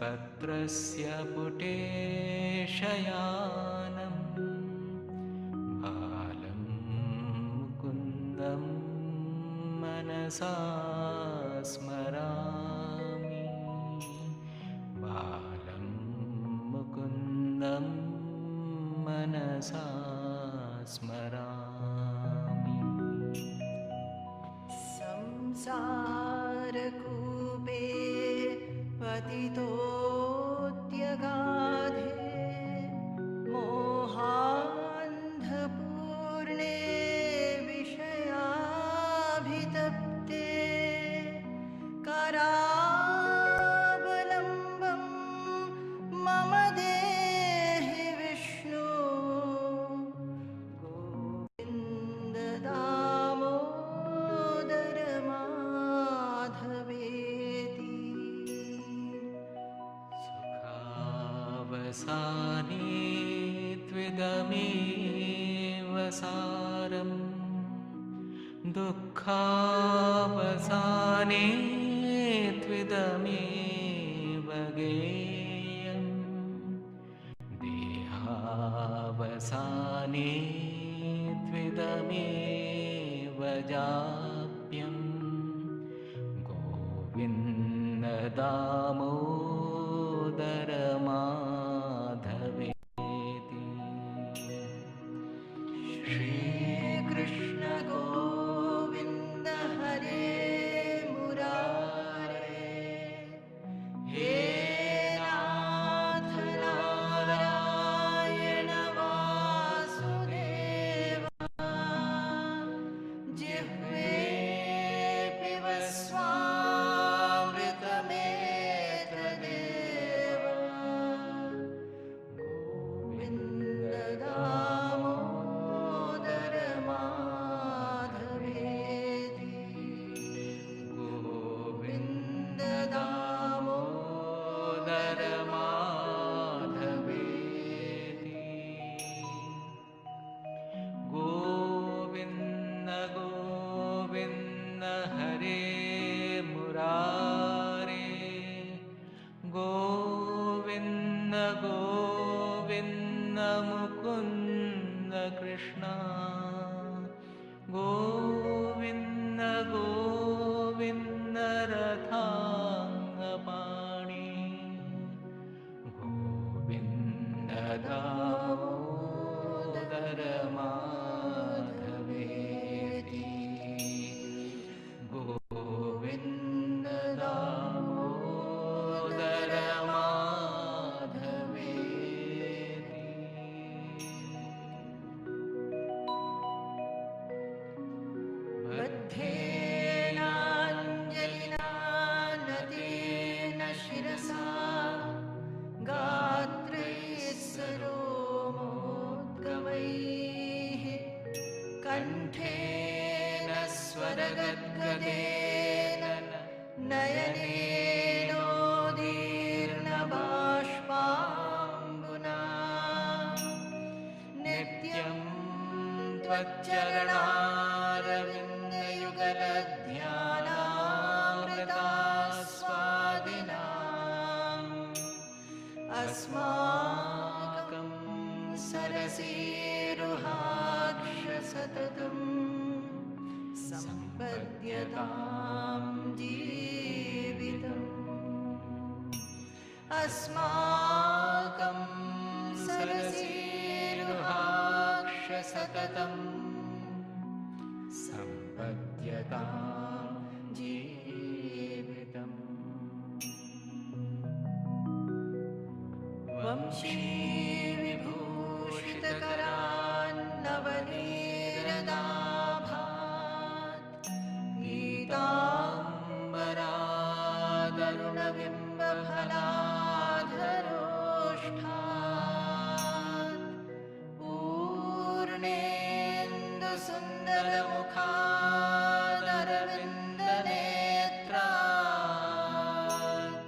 पत्रस्य पुटे शयानं बालं मुकुन्दं मनसा स्मरामि बालं मुकुन्दं मनसा स्मरामि संसारकूपे पतितोऽत्यगाधे मोहान्धपूर्णे विषयाभितप्ते करावलम्बं मम देहि विष्णु गोविन्द दामोदर माधवेति सुखावसाने त्विदमेव सारं दुःखावसाने त्विदमेव गेयम् देहावसाने त्विदमेव जाप्यम् गोविन्द दामोदर माधवेति श्रीकृष्ण गोविन्द हरे मुरारे हे नाथ नारायण वासुदेव जिह्वे पिब स्वामृतमेतदेव गोविन्द दामोदर माधवेति गोविन्द दामोदर माधवेति गोविन्द गोविन्द हरे मुरारे गोविन्द गोविन्द मुकुन्द कृष्ण गोविन्द गोविन्द रथाङ्गपाणि गोविन्द दामोदर माधवेति गोविन्द दामोदर माधवेति बद्धेनाञ्जलिना नतेन शिरसा गात्रैः सरोमोद्गमैः कण्ठेन स्वरगद्गदेन नयनेनोदीर्णबाष्पाम्बुना नित्यं त्वच्चरणारविन्दयुगलध्यानामृतास्वादिनाम् अस्माकं सरसीरुहाक्ष सततं सम्पद्यतां जीवितम् अस्माकं सरसीरुहाक्ष सततं सम्पद्यतां जीवितम् वंशी विभूषितकरान्नवनीरदाभात् पीताम्बरादरुणबिम्बफलाधरोष्ठात् पूर्णेन्दुसुन्दरमुखादरविन्दनेत्रात्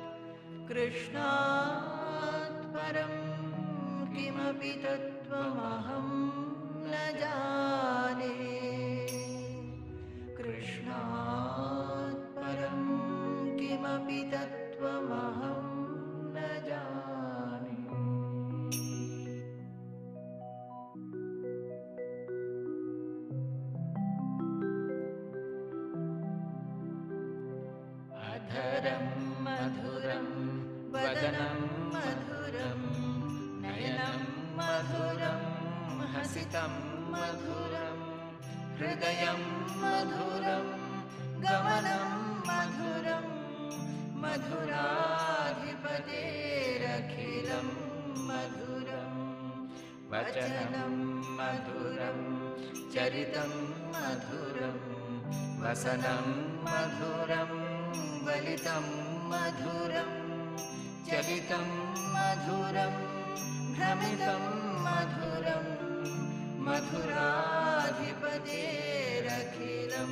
कृष्णात् परं किमपि तत्त्वमहं न जाने कृष्णात् परं किमपि तत्त्वमहं न वदनं मधुरं नयनं मधुरं हसितं मधुरं हृदयं मधुरं गमनं मधुरं मधुराधिपतेरखिलं मधुरं वचनं मधुरं चरितं मधुरं वसनं मधुरं वलितं मधुरं चलितं मधुरं भ्रमितं मधुरं मधुराधिपतेरखिलं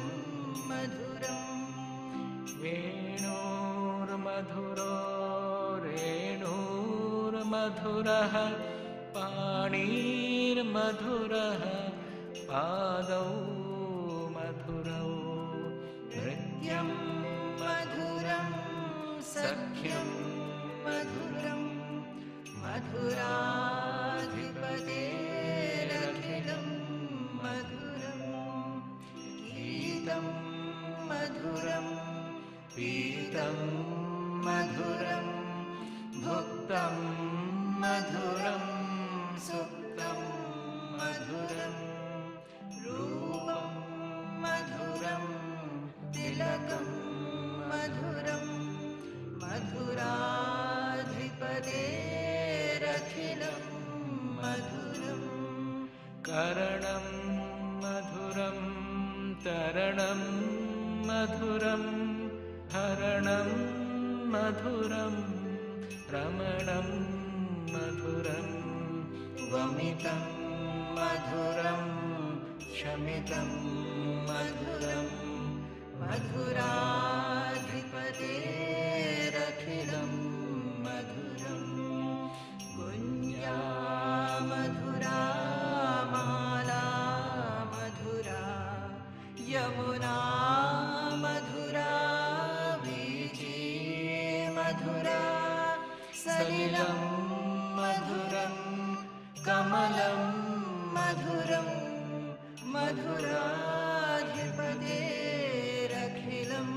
मधुरम् वेणोर्मधुरो रेणुर्मधुरः पाणिर्मधुरः पादौ मधुरौ नृत्यं मधुरं सख्यं मधुरं मधुराधिपतेरखिलं मधुरं गीतं मधुरं पीतं मधुरं भुक्तं मधुरं सुप्तं मधुरं रूपं मधुरं तिलकं मधुरं मधुराधिपतेरखिलं मधुरं करणं मधुरं तरणं मधुरं हरणं मधुरं रमणं मधुरं वमितं मधुरं शमितं मधुरं मधुराधिपतेरखिलं मधुरं कुञ्जा मधुरा माला मधुरा यमुना मधुरा वीची मधुरा सलिलं मधुरं कमलं मधुरं मधुराधिपतेरखिलं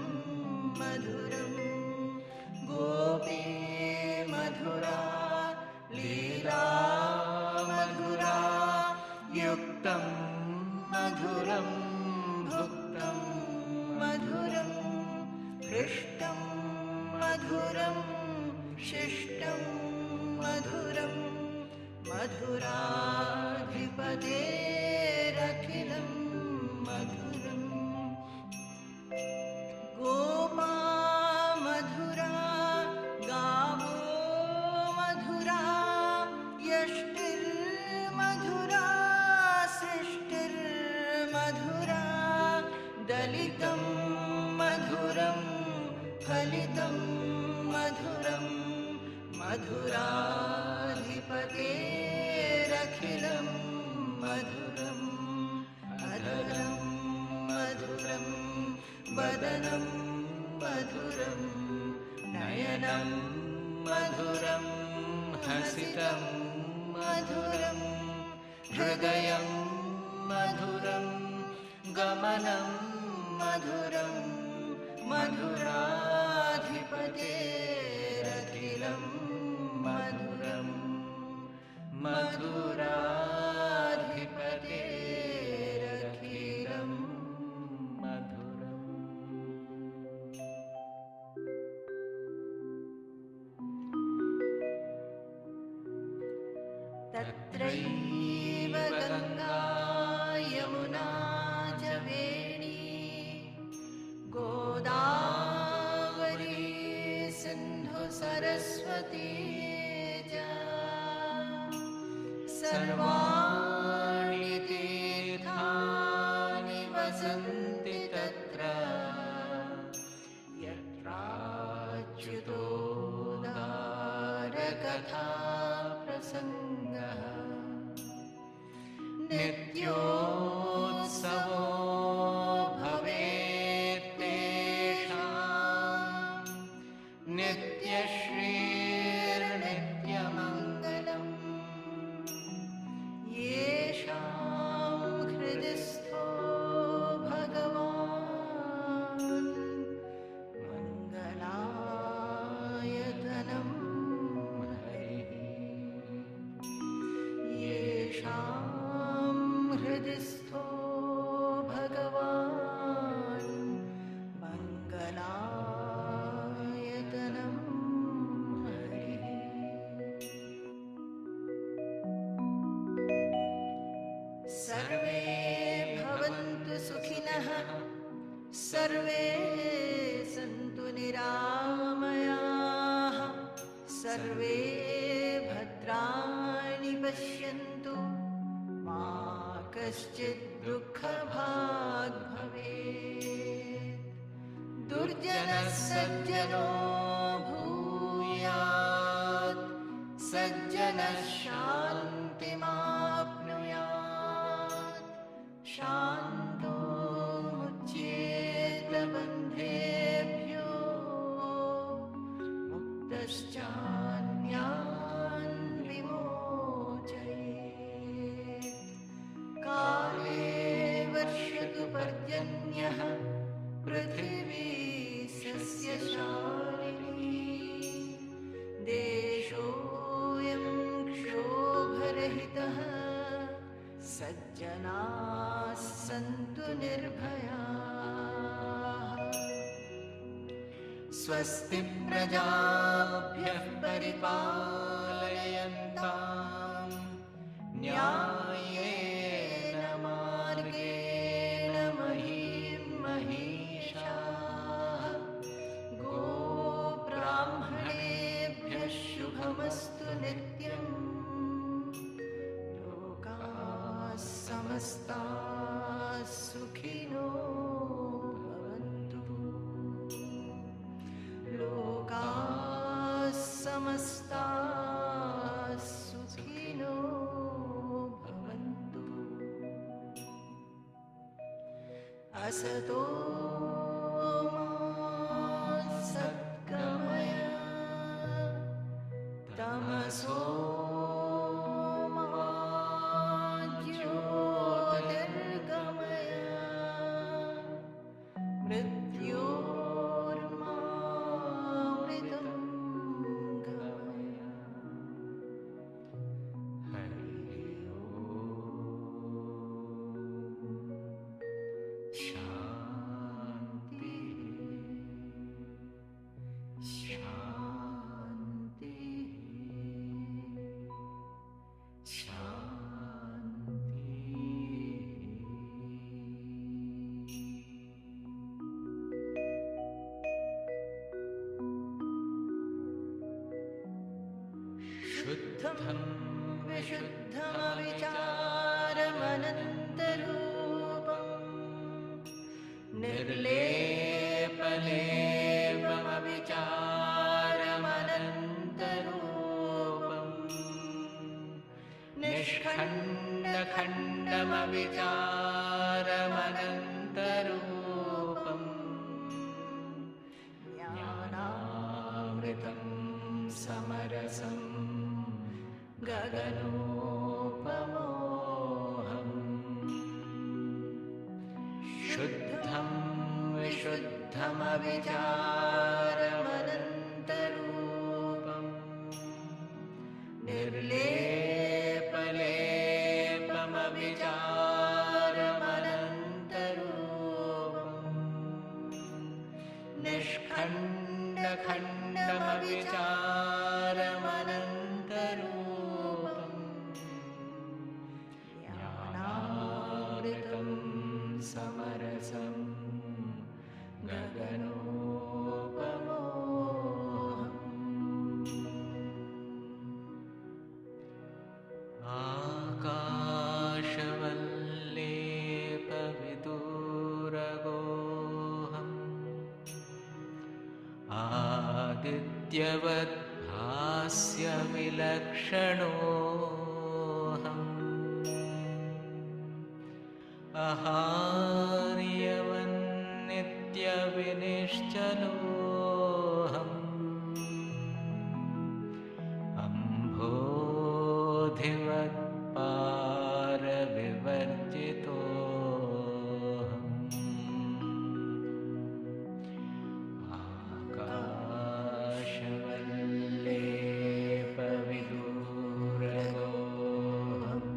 मधुरं गोपी मधुरा लीला मधुरा युक्तं मधुरं भुक्तं मधुरं हृष्टं मधुरं शिष्टं मधुरं मधुराधिपतेरखिलं मधुरं गोपा मधुरा गावो मधुरा यष्टिर्मधुरा सृष्टिर्मधुरा दलितं मधुरं फलितं मधुरं मधुराधिपतेरखिलं मधुरम् अधरं मधुरं वदनं मधुरं नयनं मधुरं हसितं मधुरं हृदयं मधुरं गमनं मधुरं मधुराधिपतेरखिलं मधुरं मधुराधिपतेरखिलं मधुरम् तत्रैव गङ्गा यमुना च वेणी गोदावरी सिन्धु सरस्वती च सर्वाणि तीर्थानि वसन्ति तत्र यत्राच्युतोद्धारकथा प्रसङ्गः नित्योत्सवो भवेत् तेषां नित्यश्रीर्नित्यमङ्गलम् येषां हृदि स्थो भगवान् मङ्गलायतनं सर्वे भद्राणि पश्यन्तु मा कश्चित् दुःखभाग् भवेत्। दुर्जनः सज्जनो भूयात् सज्जनः शान्तिमाप्नुयात्। शान्तो मुच्येत बन्धेभ्यो मुक्तश्चान्यान् विमोचयेत्। काले वर्षतु पर्जन्यः पृथिवी सस्यशालिनी। देशोऽयं क्षोभरहितः सज्जनाः सन्तु निर्भयाः। स्वस्ति प्रजाभ्यः परिपालयन्ताम् न्याय्येन मार्गेण महीं महिषाः। गोब्राह्मणेभ्यः शुभमस्तु नित्यम्। लोकाः समस्ताः सुखिनो भवन्तु। लोकाः समस्ताः सुखिनो भवन्तु। असतो मा सद्गमय तमसो मा ज्योतिर्गमय। मृत्योर्मामृतं गमय। हरि शान्ति शान्ति शुद्धं विशुद्धमविचारमनन्तरूपम् निर्लेपलेपमविचारमनन्तरूपम् निष्खण्डखण्डमविचारमनन्तरूपम् ज्ञानामृतं समरसम् गगनोपमोऽहम्। शुद्धं विशुद्धमविचारमनन्तरूपम् निर्लेपलेपमविचारमनन्तरूपम् निष्खण्डखण्डमविचारमनन्तरूपम् ज्ञानामृतं समरसं गगनोपमोऽहम्। आकाशवल्लेपविदूरगोऽहम् आदित्यवद्भास्य विलक्षणोऽहम्। अहार्यवन्नित्यविनिश्चलोऽहम्। अम्भोधिवत्पारविवर्जितोऽहम्। आकाशवल्लेपविदूरगोऽहम्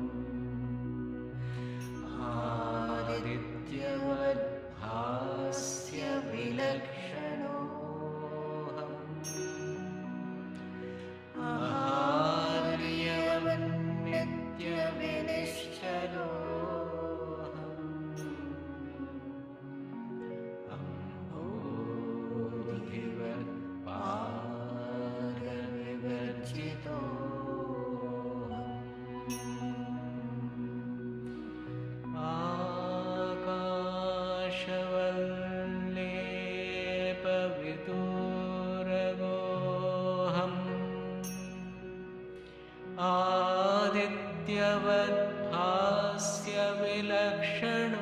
आदित्यवद्भास्य विलक्षणोऽहम्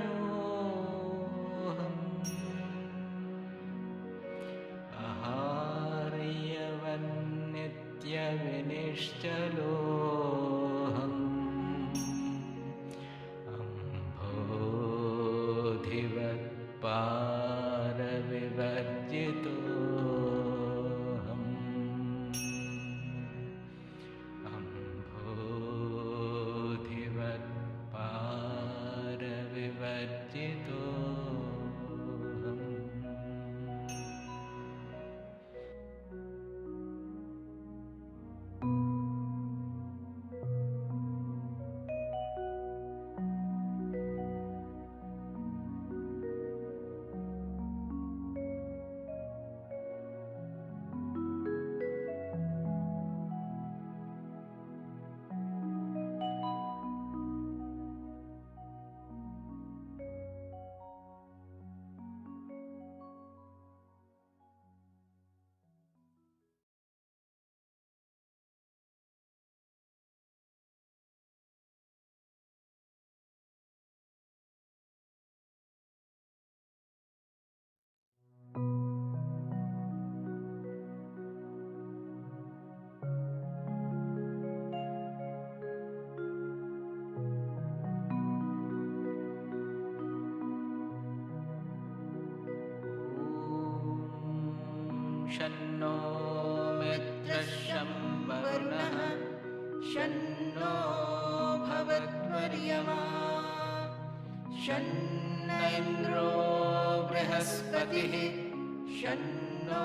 आहार्यवन्नित्यविनिश्चलोऽहम् अम्भोधिवत्पारविवर्जितोऽहम् शन्नो मित्रः शं वरुणः शन्नो भवत्वर्यमा शन्न इन्द्रो बृहस्पतिः शन्नो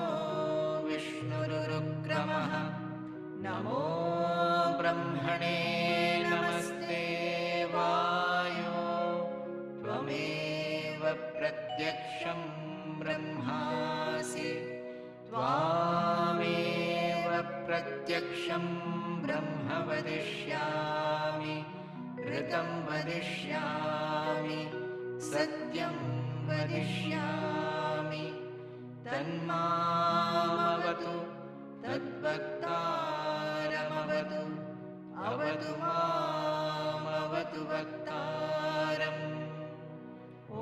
विष्णुरुक्रमः नमो ब्रह्मणे नमस्ते वायो त्वमेव प्रत्यक्षं ब्रह्मासि त्वामेव प्रत्यक्षं ब्रह्म वदिष्यामि ऋतं वदिष्यामि सत्यं वदिष्यामि तन्मामवतु तद्वक्तारमवतु अवतु मामवतु वक्तारम्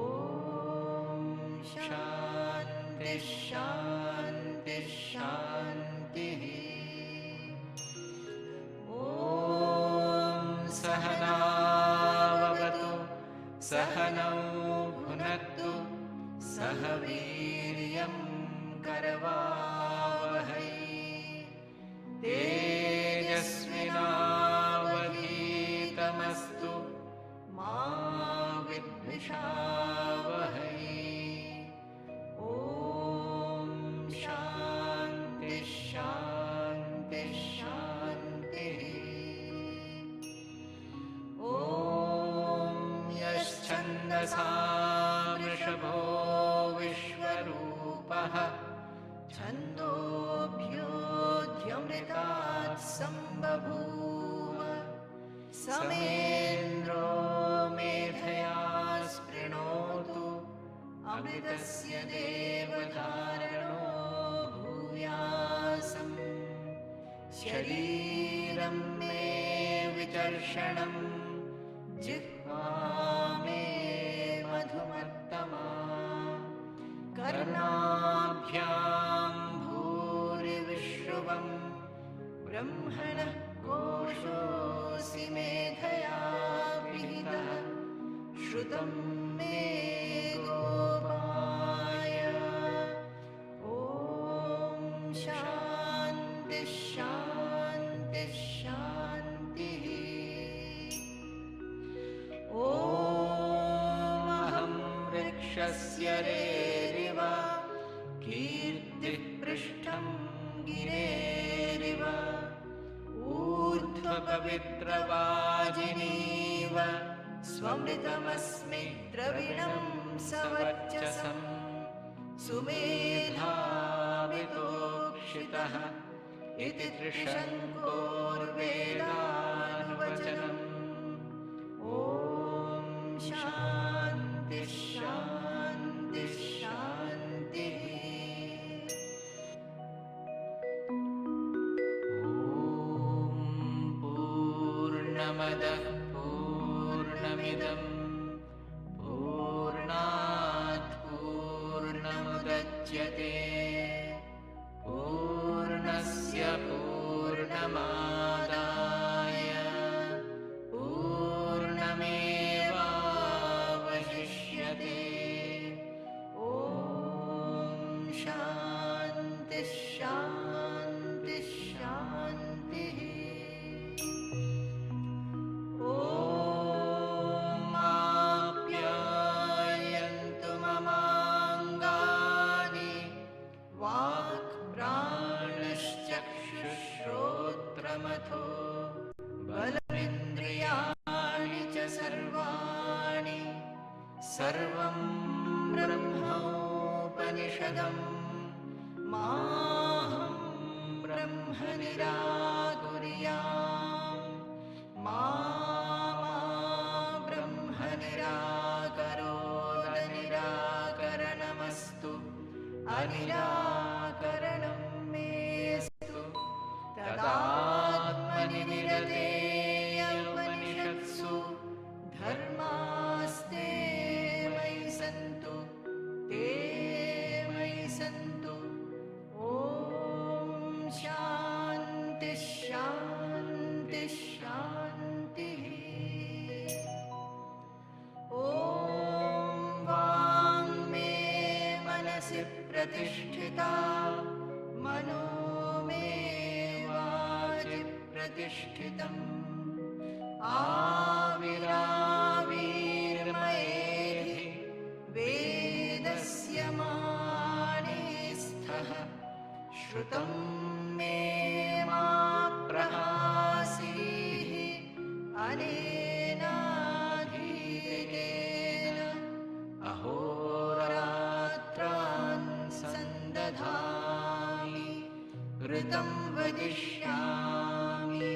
ॐ शान्ति शान्ति शान्तिः ॐ सहनाववतु सहनौ भुनक्तु सह वीर्यं करवावहै तेजस्विनावधीतमस्तु मा विद्विषावहै ॐ शान्ति शान्ति शान्तिः ॐ यश्छन्दसा वृषभो विश्वरूपः छन्दोभ्योऽध्यमृतात् सम्बभूव समेन्द्रो मेधया स्पृणोतु अमृतस्य देवधारणो भूयासम् शरीरं मे विचर्षणं जिह्वा मे मधुमत्तमा कर्णाभ्यां भूरिविश्रुवं ब्रह्मणः कोशोऽसि मेधया विहितः श्रुतं मे गोपाय ॐ शान्ति शान्ति शान्तिः ॐ अहं वृक्षस्य रेरिव कीर्तिः पृष्ठं गिरेरिव ऊर्ध्वपवित्रवाजिनीव स्वमृतमस्मि द्रविणं सवर्चसम् सुमेधावितोक्षितः इति त्रिशङ्कोर्वेदानुवचनम् ॐ शान्ति शान्ति शान्तिः ॐ पूर्णमदः पूर्णमिदं पूर्णात् पूर्णमुदच्यते पूर्णस्य पूर्णमादाय पूर्णमेवावशिष्यते। ॐ शान्ति शान्ति शान्तिः। ॐ आप्यायन्तु ममाङ्गानि वाक्प्राणश्चक्षुश्रोत्रमथो बलमिन्द्रियाणि च सर्वाणि सर्वं ब्रह्मोपनिषदं माहं ब्रह्म निराकुर्याम् मा ब्रह्म निराकरोद निराकरणमस्तु अनिराकरणं मेस्तु तदात्मनि निरतेयोपनिषत्सु धर्मास्ते मयि सन्तु ते मयि सन्तु। ॐ शान्ति शान्ति शान्तिः। ॐ वाङ्मे मनसि प्रतिष्ठिता मनो मे वाचि प्रतिष्ठितम् आविराविर्मयेधि वेदस्य माने स्थः श्रुतं मे मा प्रहासीः अनेनाधीतेन अहोरात्रान् सन्दधामि ऋतं वदिष्यामि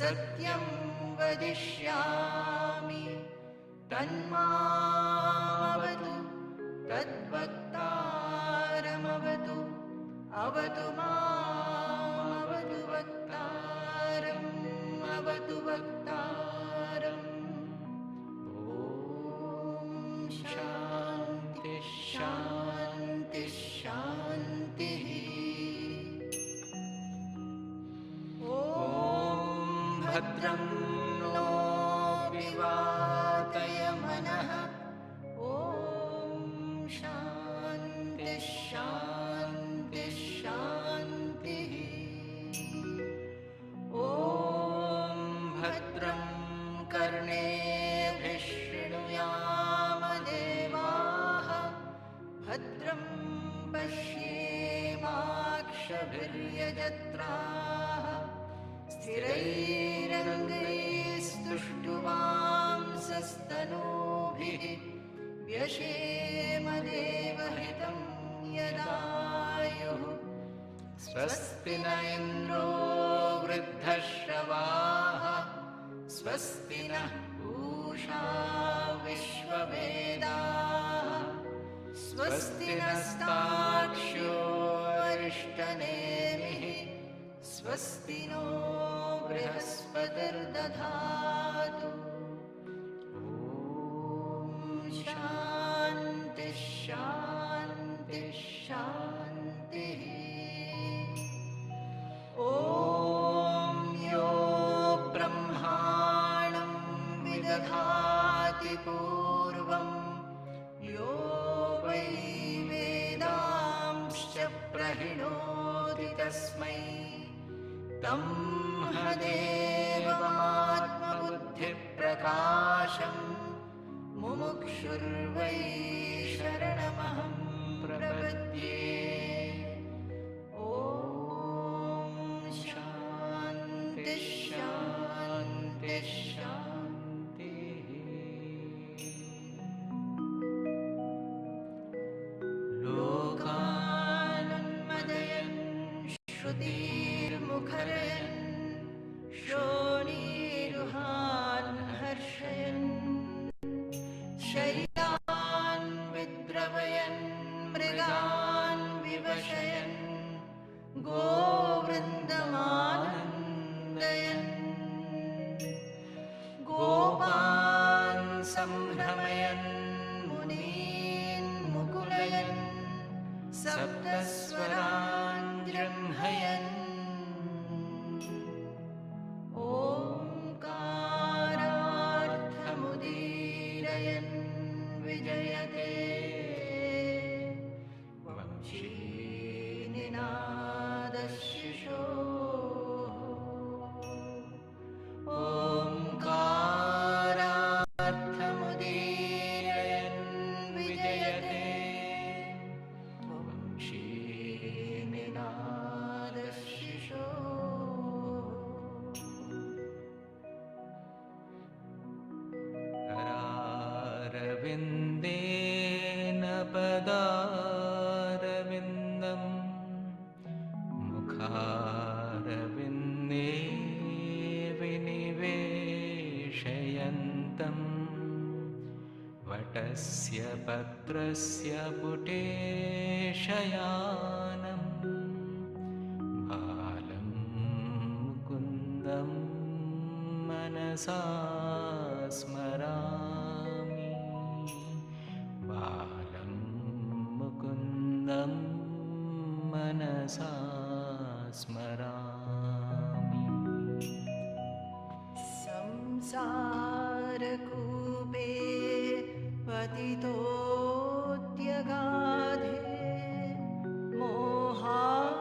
सत्यं वदिष्यामि तन्मामवतु तद्वक्तारमवतु अवतु मामवतु वक्तारम् अवतु वक्तारम्। ॐ शान्ति शान्ति शान्तिः। ॐ भद्रं नो विवातयमनः। ॐ शान्ति शान्ति शान्तिः। ॐ भद्रं कर्णेभिः शृणुयाम देवाः भद्रं पश्येमाक्षभिर्यजत्राः स्थिरैरङ्गैस्तुष्टुवांसस्तनूभिः व्यशेम देवहितं यदायुः। स्वस्ति न इन्द्रो वृद्धश्रवाः स्वस्ति नः पूषा विश्ववेदाः स्वस्ति नस्ताक्ष्यो अरिष्टनेमिः स्वस्ति नो बृहस्पतिर्दधातु। ॐ शान्ति शान्ति शान्तिः। ॐ यो ब्रह्माणं विदधाति पूर्वं यो वै वेदांश्च प्रहिणोति तस्मै तं देवमात्मबुद्धिप्रकाशं मुमुक्षुर्वै शरणमहं प्रपद्ये। ॐ शान्ति शान्ति शान्तिः। लोकानुन्मदयन् श्रुतिर्मुखरयन् शोणीरुहान् हर्षयन् शैलान् विद्रवयन् मृगान् विवशन् अरविन्देन पदारविन्दं मुखारविन्दे विनिवेशयन्तं वटस्य पत्रस्य पुटे शयानं बालं मुकुन्दं मनसा स्मरामि बालं मुकुन्दं मनसा स्मरामि संसारकूपे पतितोऽद्यगाधे मोहान्धपूर्णे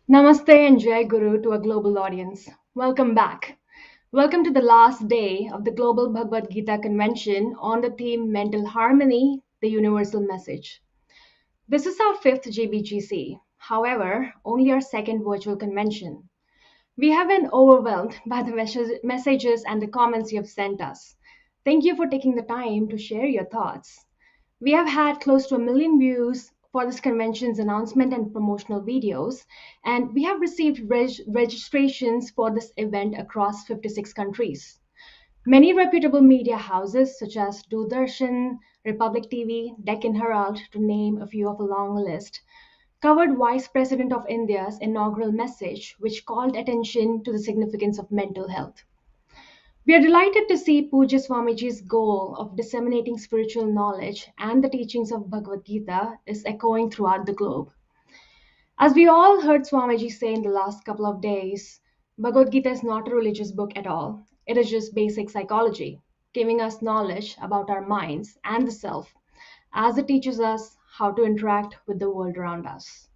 Namaste and Jai Guru to a global audience. Welcome back. Welcome to the last day of the Global Bhagavad Gita Convention on the theme Mental Harmony, the Universal Message. This is our fifth GBGC, however, only our second virtual convention. We have been overwhelmed by the messages and the comments you have sent us. Thank you for taking the time to share your thoughts. We have had close to 1 million views for this convention's announcement and promotional videos, and we have received registrations for this event across 56 countries. Many reputable media houses such as Doordarshan, Republic TV, Deccan Herald, to name a few of a long list, covered Vice President of India's inaugural message, which called attention to the significance of mental health. We are delighted to see Poojya Swamiji's goal of disseminating spiritual knowledge and the teachings of Bhagavad Gita is echoing throughout the globe. As we all heard Swamiji say in the last couple of days, Bhagavad Gita is not a religious book at all. It is just basic psychology, giving us knowledge about our minds and the self, as it teaches us how to interact with the world around us.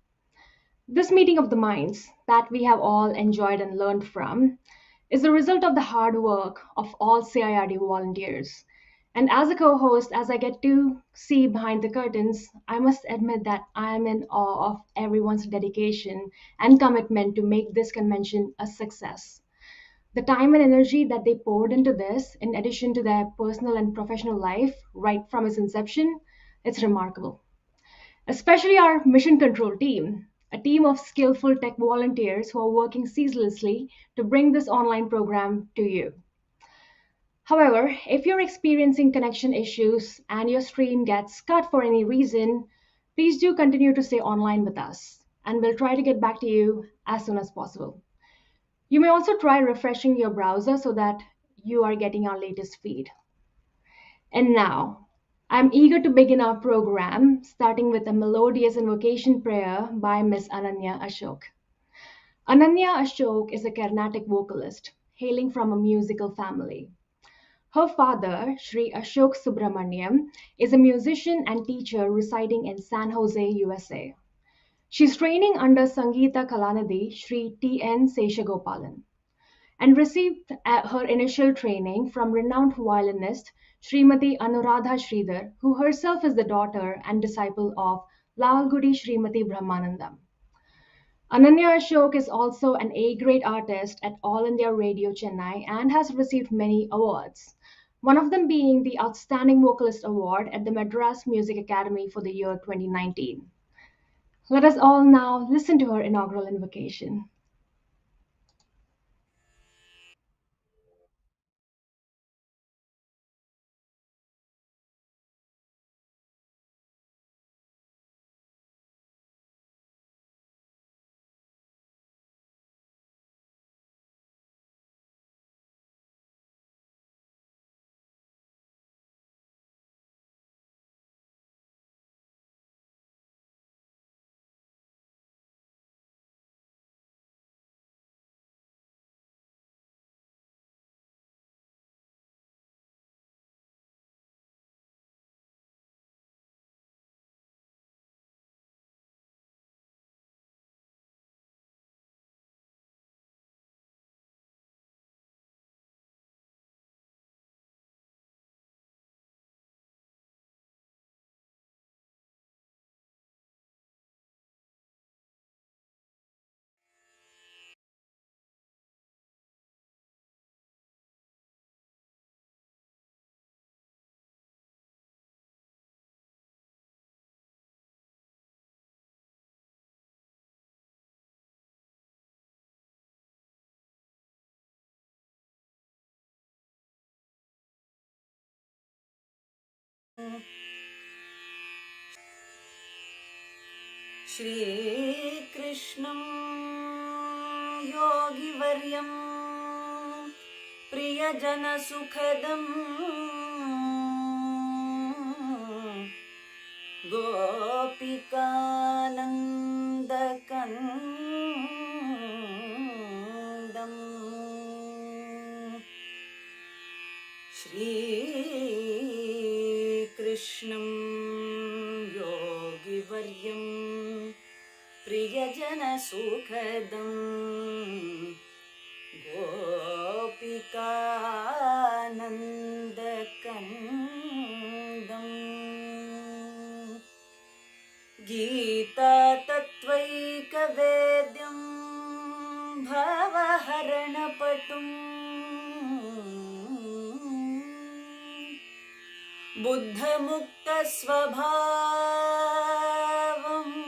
This meeting of the minds that we have all enjoyed and learned from is the result of the hard work of all CIRD volunteers. And as a co-host, as I get to see behind the curtains, I must admit that I am in awe of everyone's dedication and commitment to make this convention a success. The time and energy that they poured into this, in addition to their personal and professional life, right from its inception, it's remarkable. Especially our mission control team, a team of skillful tech volunteers who are working ceaselessly to bring this online program to you. However, if you're experiencing connection issues and your stream gets cut for any reason, please do continue to stay online with us, and we'll try to get back to you as soon as possible. You may also try refreshing your browser so that you are getting our latest feed. And now, I'm eager to begin our program, starting with a melodious invocation prayer by Miss Ananya Ashok. Ananya Ashok is a Carnatic vocalist, hailing from a musical family. Her father, Sri Ashok Subramaniam, is a musician and teacher residing in San Jose, USA. She's training under Sangeeta Kalanidhi, Sri T.N. Seshagopalan, and received her initial training from renowned violinist Srimati Anuradha Sridhar, who herself is the daughter and disciple of Lalgudi Srimati Brahmanandam. Ananya Ashok is also an A-grade artist at All India Radio Chennai and has received many awards, one of them being the Outstanding Vocalist Award at the Madras Music Academy for the year 2019. Let us all now listen to her inaugural invocation. श्रीकृष्णं योगिवर्यं प्रियजनसुखदं गोपिकानन्दकन्दं श्रीकृष्णं योगिवर्यं प्रियजनसुखदं गोपिकानन्दकन्दं गीता तत्त्वैकवेद्यं भवहरणपटुं बुद्धमुक्तस्वभावम्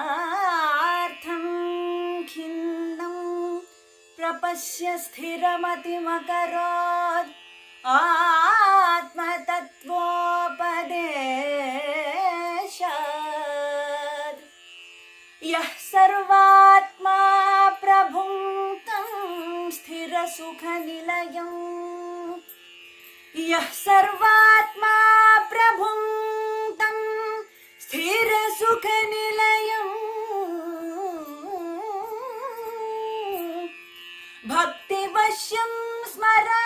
पार्थं खिन्नं प्रपश्य स्थिरमतिमकरोत् आत्मतत्त्वोपदेशात् यः सर्वात्मा प्रभुं तं स्थिरसुखनिलयं यः सर्वात्मा प्रभुं तं स्थिरसुखनिलयं भक्तिवश्यं स्मरामि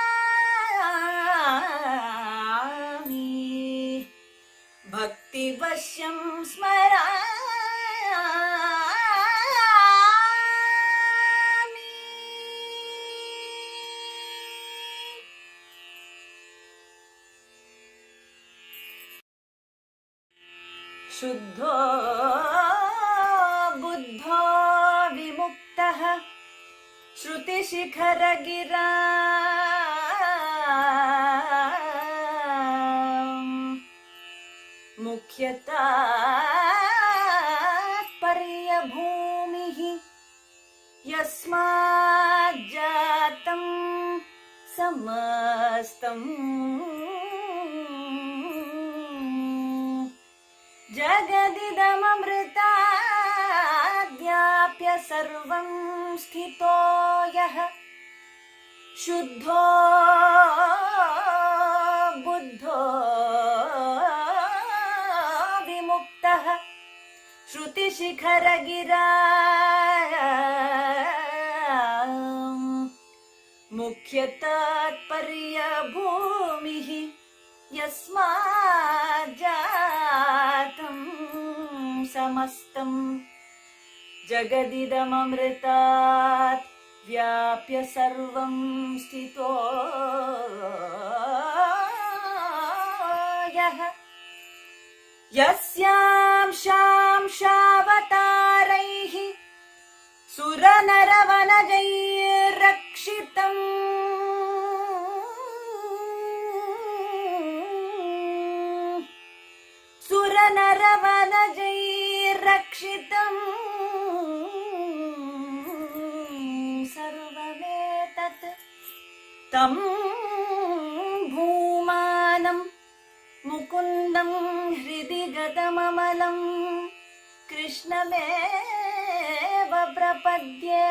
भक्तिवश्यं स्मरामि शुद्धो बुद्धो विमुक्तः श्रुतिशिखरगिरा मुख्यतात्पर्यभूमिः यस्माज्जातं समस्तम् जगदिदममृताद्व्याप्य सर्वं स्थितो यः शुद्धो बुद्धो विमुक्तः श्रुतिशिखरगिरा मुख्यतात्पर्यभूमिः यस्माज्जातं समस्तं जगदिदममृतात् व्याप्य सर्वं स्थितो यः यस्यांशांशावतारैः सुरनरवनजैरक्षितम् सुरनरवनजैरक्षितम् सर्वमेतत् तं भूमानं मुकुन्दं हृदि गतममलं कृष्णमेव प्रपद्ये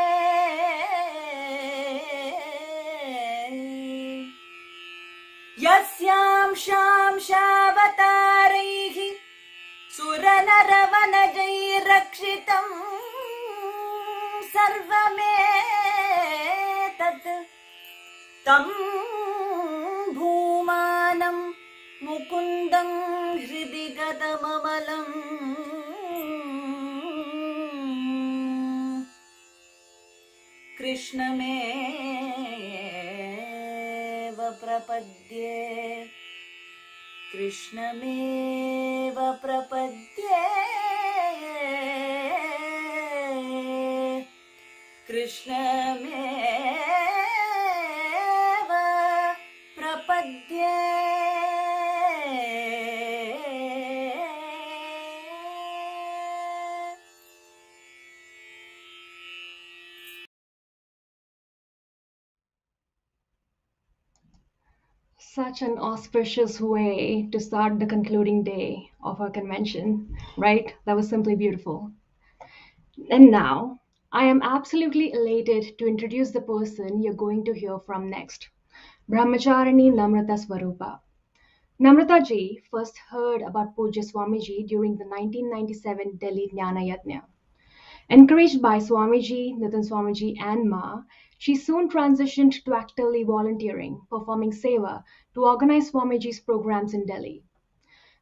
यस्यांशांशावतारैः सुरनरवनजैरक्षितं सर्वमेतत् तं भूमानं मुकुन्दं हृदि गतममलम् कृष्णमेव प्रपद्ये कृष्णमेव प्रपद्ये कृष्णमेव प्रपद्ये Such an auspicious way to start the concluding day of our convention, right? That was simply beautiful. And now, I am absolutely elated to introduce the person you're going to hear from next, Brahmacharini Namrata Swaroopa. Namrata ji first heard about Poojya Swamiji during the 1997 Delhi Jnana Yajna. Encouraged by Swamiji, Nitin Swamiji, and Ma, she soon transitioned to actively volunteering, performing seva to organize Swamiji's programs in Delhi.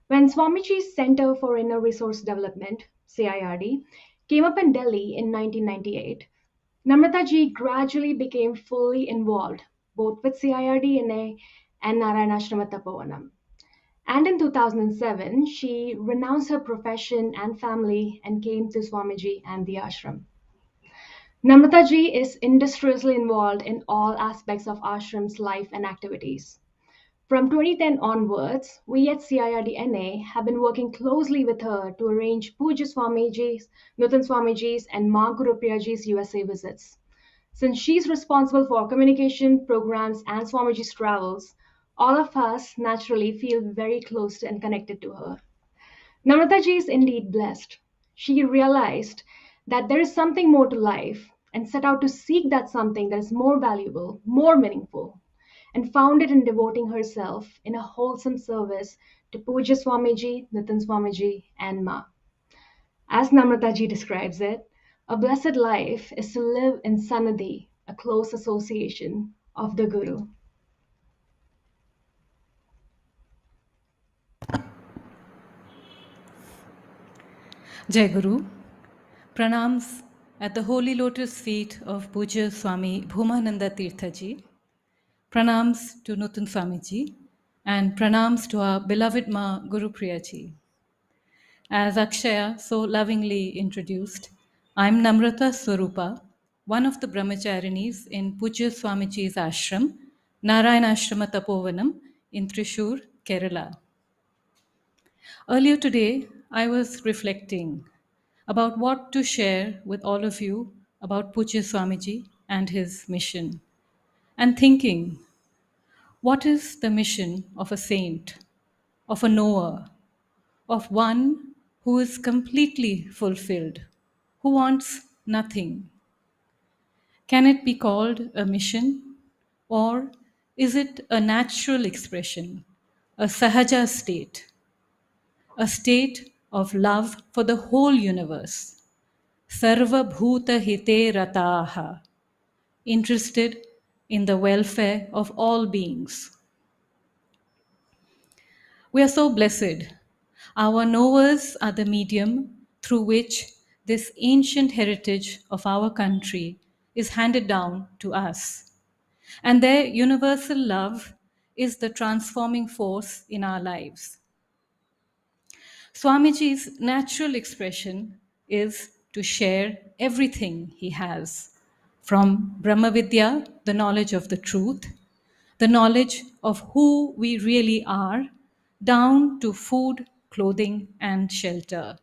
When Swamiji's Center for Inner Resource Development, CIRD, came up in Delhi in 1998, Namrataji gradually became fully involved both with CIRD-NA and Narayanashrama Tapovanam. And in 2007, she renounced her profession and family and came to Swamiji and the ashram. Namrataji is industriously involved in all aspects of ashram's life and activities. From 2010 onwards, we at CIRD-NA have been working closely with her to arrange Poojya Swamiji's, Nutan Swamiji's, and Ma Gurupriyaji's USA visits. Since she's responsible for communication, programs, and Swamiji's travels, all of us naturally feel very close and connected to her. Namrataji is indeed blessed. She realized that there is something more to life and set out to seek that something that is more valuable, more meaningful, and found it in devoting herself in a wholesome service to Poojya Swamiji, Nitin Swamiji, and Ma. As Namrataji describes it, a blessed life is to live in Sanadhi, a close association of the Guru. Jai Guru, pranams at the holy lotus feet of Poojya Swami Bhoomananda Tirtha ji, pranams to Nutan Swamiji, and pranams to our beloved Ma Gurupriya ji. As Akshaya so lovingly introduced, I'm Namrata Swaroopa, one of the Brahmacharinis in Poojya Swamiji's ashram, Narayanashrama Tapovanam in Thrissur, Kerala. Earlier today, I was reflecting about what to share with all of you about Poojya Swamiji and his mission, and thinking, what is the mission of a saint, of a knower, of one who is completely fulfilled, who wants nothing? Can it be called a mission, or is it a natural expression, a sahaja state, a state of love for the whole universe? Sarva bhuta hite rataha, interested in the welfare of all beings. We are so blessed. Our knowers are the medium through which this ancient heritage of our country is handed down to us. And their universal love is the transforming force in our lives. Swamiji's natural expression is to share everything he has, from Brahmavidya, the knowledge of the truth, the knowledge of who we really are, down to food, clothing, and shelter.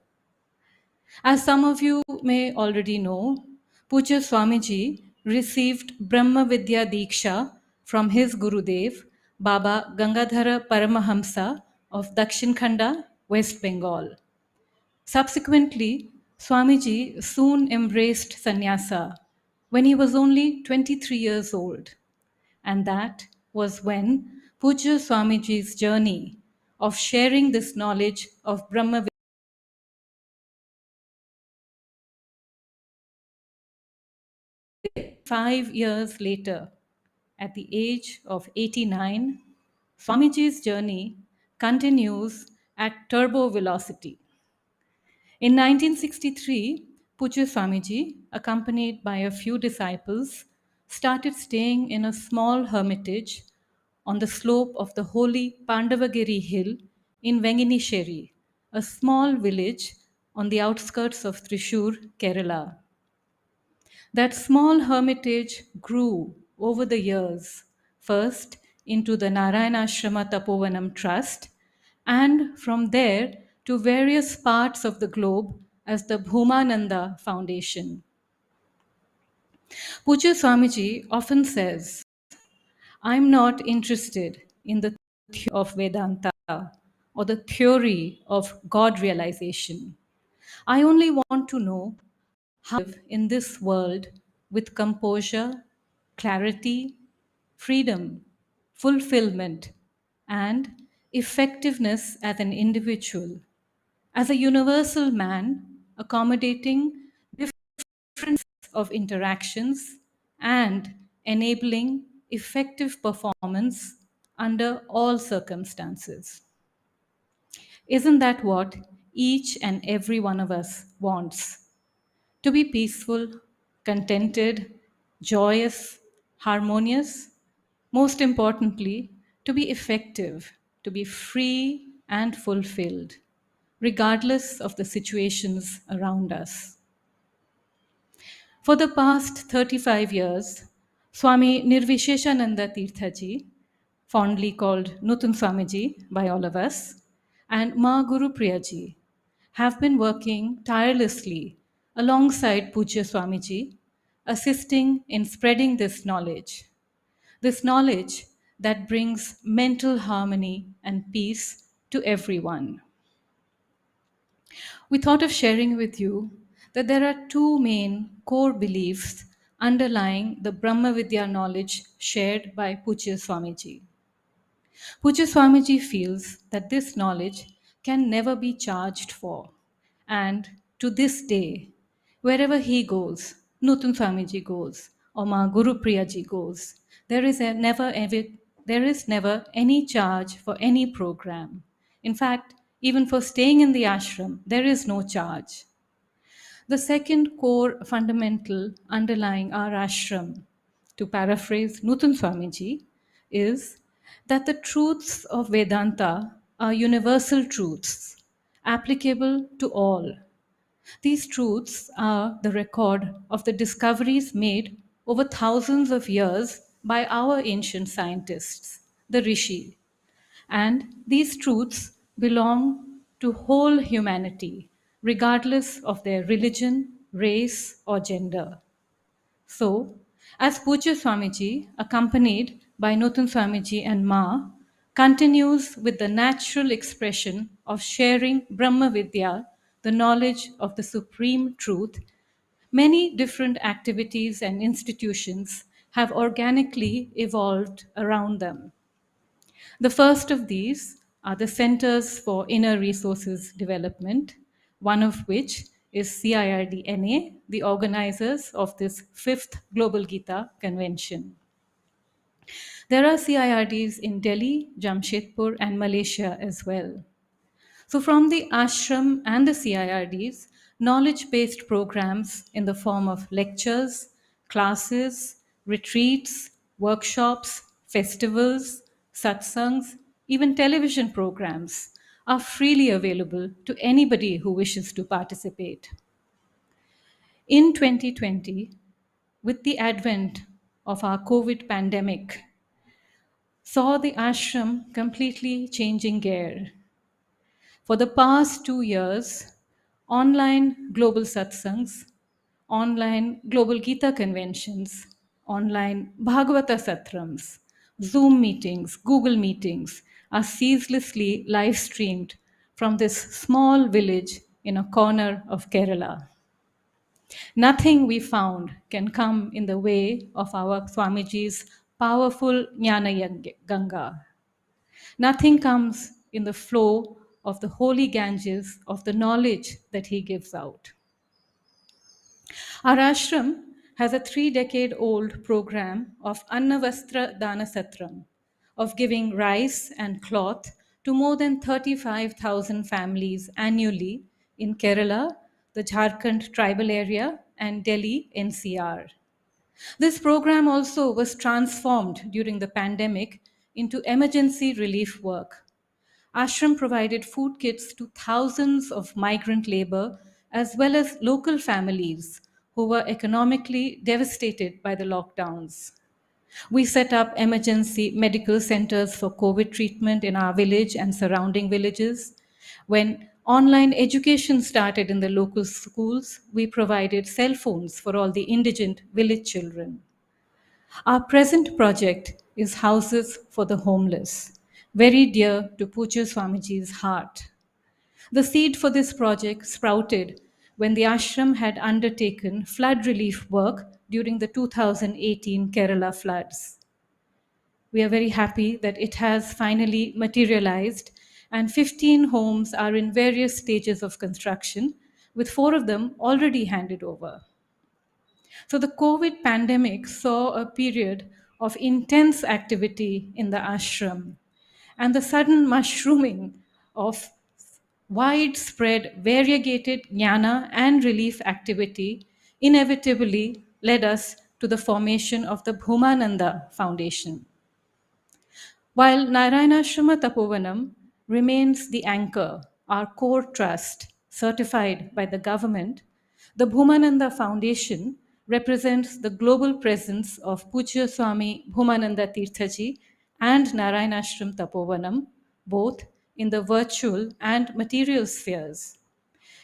As some of you may already know, Poojya Swamiji received Brahmavidya Diksha from his Gurudev, Baba Gangadhara Paramahamsa of Dakshin Khanda, West Bengal. Subsequently, Swamiji soon embraced sannyasa when he was only 23 years old. And that was when Poojya Swamiji's journey of sharing this knowledge of Brahma 5 years later, at the age of 89, Swamiji's journey continues at turbo velocity. In 1963, Poojya Swamiji, accompanied by a few disciples, started staying in a small hermitage on the slope of the holy Pandavagiri hill in Venginisheri, a small village on the outskirts of Thrissur, Kerala. That small hermitage grew over the years, first into the Narayanashrama Tapovanam Trust, and from there to various parts of the globe as the Bhoomananda Foundation. Poojya Swamiji often says, I'm not interested in the theory of Vedanta or the theory of God realization. I only want to know how to live in this world with composure, clarity, freedom, fulfillment, and effectiveness as an individual, as a universal man accommodating difference of interactions and enabling effective performance under all circumstances. Isn't that what each and every one of us wants? To be peaceful, contented, joyous, harmonious, most importantly, to be effective, to be free and fulfilled, regardless of the situations around us. For the past 35 years, Swami Nirviseshananda Tirtha ji, fondly called Nutun Swamiji by all of us, and Ma Gurupriya ji have been working tirelessly alongside Poojya Swamiji, assisting in spreading this knowledge that brings mental harmony and peace to everyone. We thought of sharing with you that there are two main core beliefs underlying the Brahmavidya knowledge shared by Poojya Swamiji. Poojya Swamiji feels that this knowledge can never be charged for, and to this day, wherever he goes, Nutun Swamiji goes, or Ma Gurupriya ji goes, there is never any charge for any program. In fact, even for staying in the ashram, there is no charge. The second core fundamental underlying our ashram, to paraphrase Nutun Swamiji, is that the truths of Vedanta are universal truths, applicable to all. These truths are the record of the discoveries made over thousands of years by our ancient scientists, the Rishi. And these truths belong to whole humanity, regardless of their religion, race, or gender. So, as Poojya Swamiji, accompanied by Nutun Swamiji and Ma, continues with the natural expression of sharing Brahmavidya, the knowledge of the supreme truth, many different activities and institutions have organically evolved around them. The first of these are the Centers for Inner Resources Development, one of which is CIRD-NA, the organizers of this fifth Global Gita Convention. There are CIRDs in Delhi, Jamshedpur, and Malaysia as well. So, from the ashram and the CIRDs, knowledge based programs in the form of lectures, classes, retreats, workshops, festivals, satsangs, even television programs are freely available to anybody who wishes to participate. In 2020, with the advent of our COVID pandemic, saw the ashram completely changing gear. For the past 2 years, online global satsangs, online global Gita conventions, online Bhagavata satrams, Zoom meetings, Google meetings are ceaselessly live streamed from this small village in a corner of Kerala. Nothing we found can come in the way of our Swamiji's powerful Jnana Ganga. Nothing comes in the flow of the holy Ganges of the knowledge that he gives out. Our ashram has a 3-decade-old program of Annavastra Dana Satram, of giving rice and cloth to more than 35,000 families annually in Kerala, the Jharkhand tribal area, and Delhi NCR. This program also was transformed during the pandemic into emergency relief work. Ashram provided food kits to thousands of migrant labor as well as local families who were economically devastated by the lockdowns. We set up emergency medical centers for COVID treatment in our village and surrounding villages. When online education started in the local schools, we provided cell phones for all the indigent village children. Our present project is houses for the homeless, very dear to Poojya Swamiji's heart. The seed for this project sprouted when the ashram had undertaken flood relief work during the 2018 Kerala floods. We are very happy that it has finally materialized, and 15 homes are in various stages of construction, with 4 of them already handed over. So the COVID pandemic saw a period of intense activity in the ashram, and the sudden mushrooming of widespread variegated jnana and relief activity inevitably led us to the formation of the Bhoomananda Foundation. While Narayanashrama Tapovanam remains the anchor, our core trust, certified by the government, the Bhoomananda Foundation represents the global presence of Poojya Swami Bhoomananda Tirthaji and Narayanashram Tapovanam, both in the virtual and material spheres.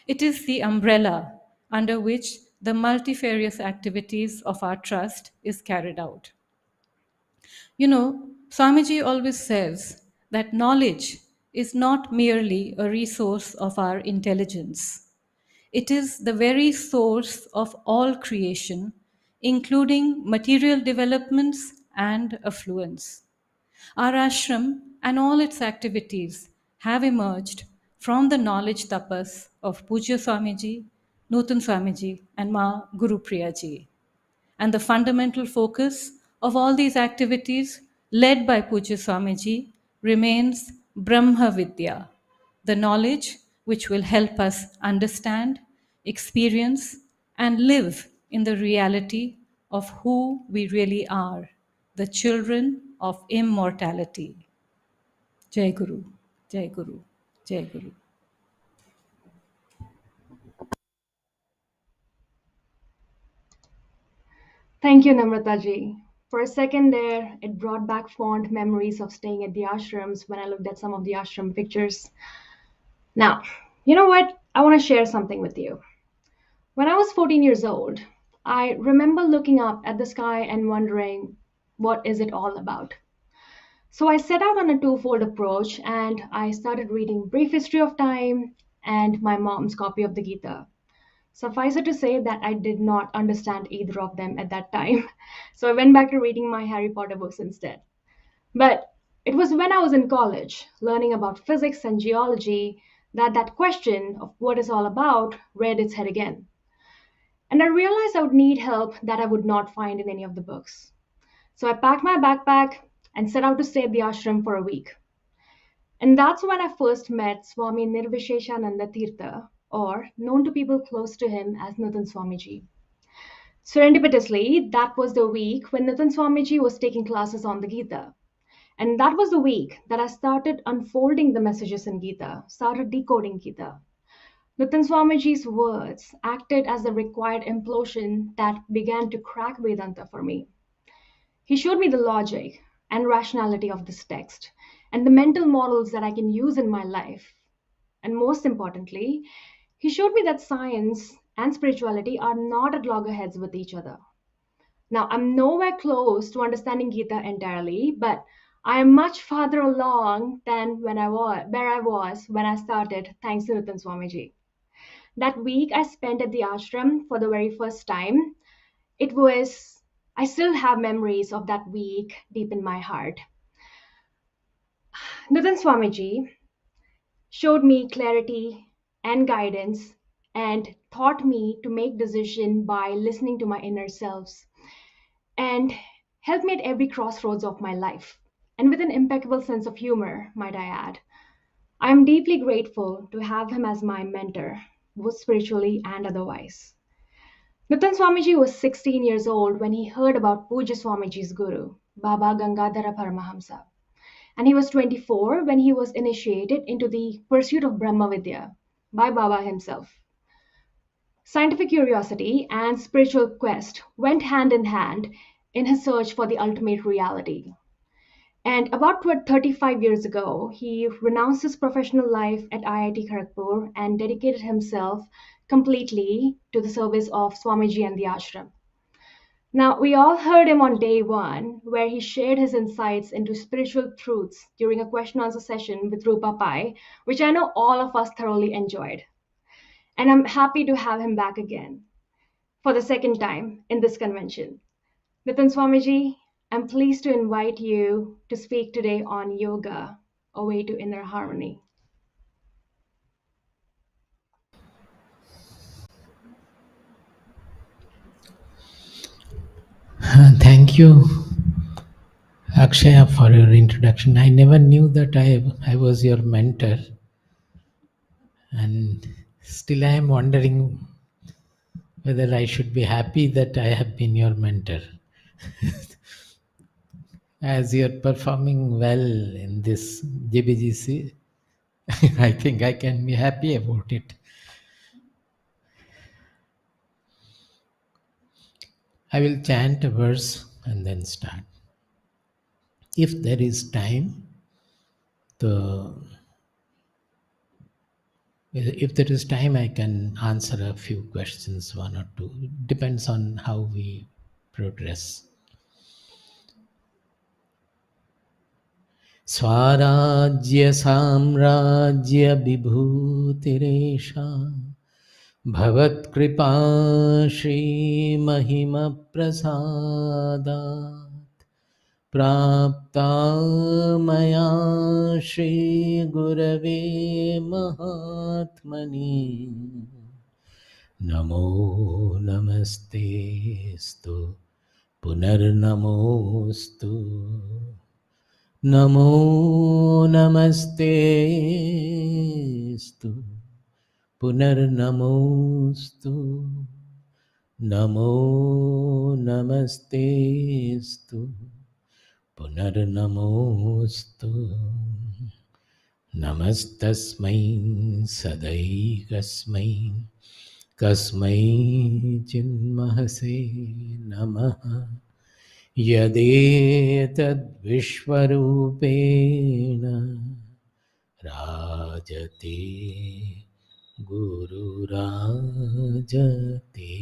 It is the umbrella under which the multifarious activities of our trust is carried out. You know, Swamiji always says that knowledge is not merely a resource of our intelligence. It is the very source of all creation, including material developments and affluence. Our ashram and all its activities have emerged from the knowledge tapas of Poojya Swamiji, Nutan Swamiji, and Ma Gurupriya ji. And the fundamental focus of all these activities, led by Poojya Swamiji, remains Brahmavidya, the knowledge which will help us understand, experience, and live in the reality of who we really are, the children of immortality. Jai Guru, Jai Guru, Jai Guru. Thank you, Namrata ji. For a second there, it brought back fond memories of staying at the ashrams when I looked at some of the ashram pictures. Now, you know what? I want to share something with you. When I was 14 years old, I remember looking up at the sky and wondering, what is it all about? So I set out on a twofold approach and I started reading Brief History of Time and my mom's copy of the Gita. Suffice it to say that I did not understand either of them at that time. So I went back to reading my Harry Potter books instead. But it was when I was in college, learning about physics and geology, that question of what it's all about reared its head again. And I realized I would need help that I would not find in any of the books. So I packed my backpack and set out to stay at the ashram for a week. And that's when I first met Swami Nirviseshananda Tirtha, or known to people close to him as Nutan Swamiji. Serendipitously, that was the week when Nutan Swamiji was taking classes on the Gita. And that was the week that I started unfolding the messages in Gita, started decoding Gita. Nutan Swamiji's words acted as the required implosion that began to crack Vedanta for me. He showed me the logic and rationality of this text and the mental models that I can use in my life. And most importantly, he showed me that science and spirituality are not at loggerheads with each other. Now, I'm nowhere close to understanding Gita entirely, but I am much farther along than where I was when I started, thanks to Nutan Swamiji. That week I spent at the ashram for the very first time, I still have memories of that week deep in my heart. Nutan Swamiji showed me clarity and guidance and taught me to make decisions by listening to my inner selves and helped me at every crossroads of my life, and with an impeccable sense of humor, might I add. I am deeply grateful to have him as my mentor, both spiritually and otherwise. Nutan Swamiji was 16 years old when he heard about Poojya Swamiji's guru, Baba Gangadhara Paramahamsa. And he was 24 when he was initiated into the pursuit of Brahmavidya by Baba himself. Scientific curiosity and spiritual quest went hand in hand in his search for the ultimate reality. And about 35 years ago, he renounced his professional life at IIT Kharagpur and dedicated himself completely to the service of Swamiji and the ashram. Now, we all heard him on day one, where he shared his insights into spiritual truths during a question answer session with Rupa Pai, which I know all of us thoroughly enjoyed. And I'm happy to have him back again for the second time in this convention. Nitin Swamiji, I'm pleased to invite you to speak today on yoga, a way to inner harmony. Thank you, Akshaya, for your introduction. I never knew that I was your mentor, and still I am wondering whether I should be happy that I have been your mentor. As you're performing well in this GBGC, I think I can be happy about it. I will chant a verse and then start. If there is time, if there is time, I can answer a few questions, one or two. It depends on how we progress. Swarajya samrajya vibhutiresha bhavat kripa shri mahima prasada prapta maya shri gurave mahatmani namo namaste punarnamostu namo namaste punarnamostu namo namaste punarnamostu namastasmai sadaikasmai kasmai chinmahase namaha yadetad vishvarupena rajate guru rajate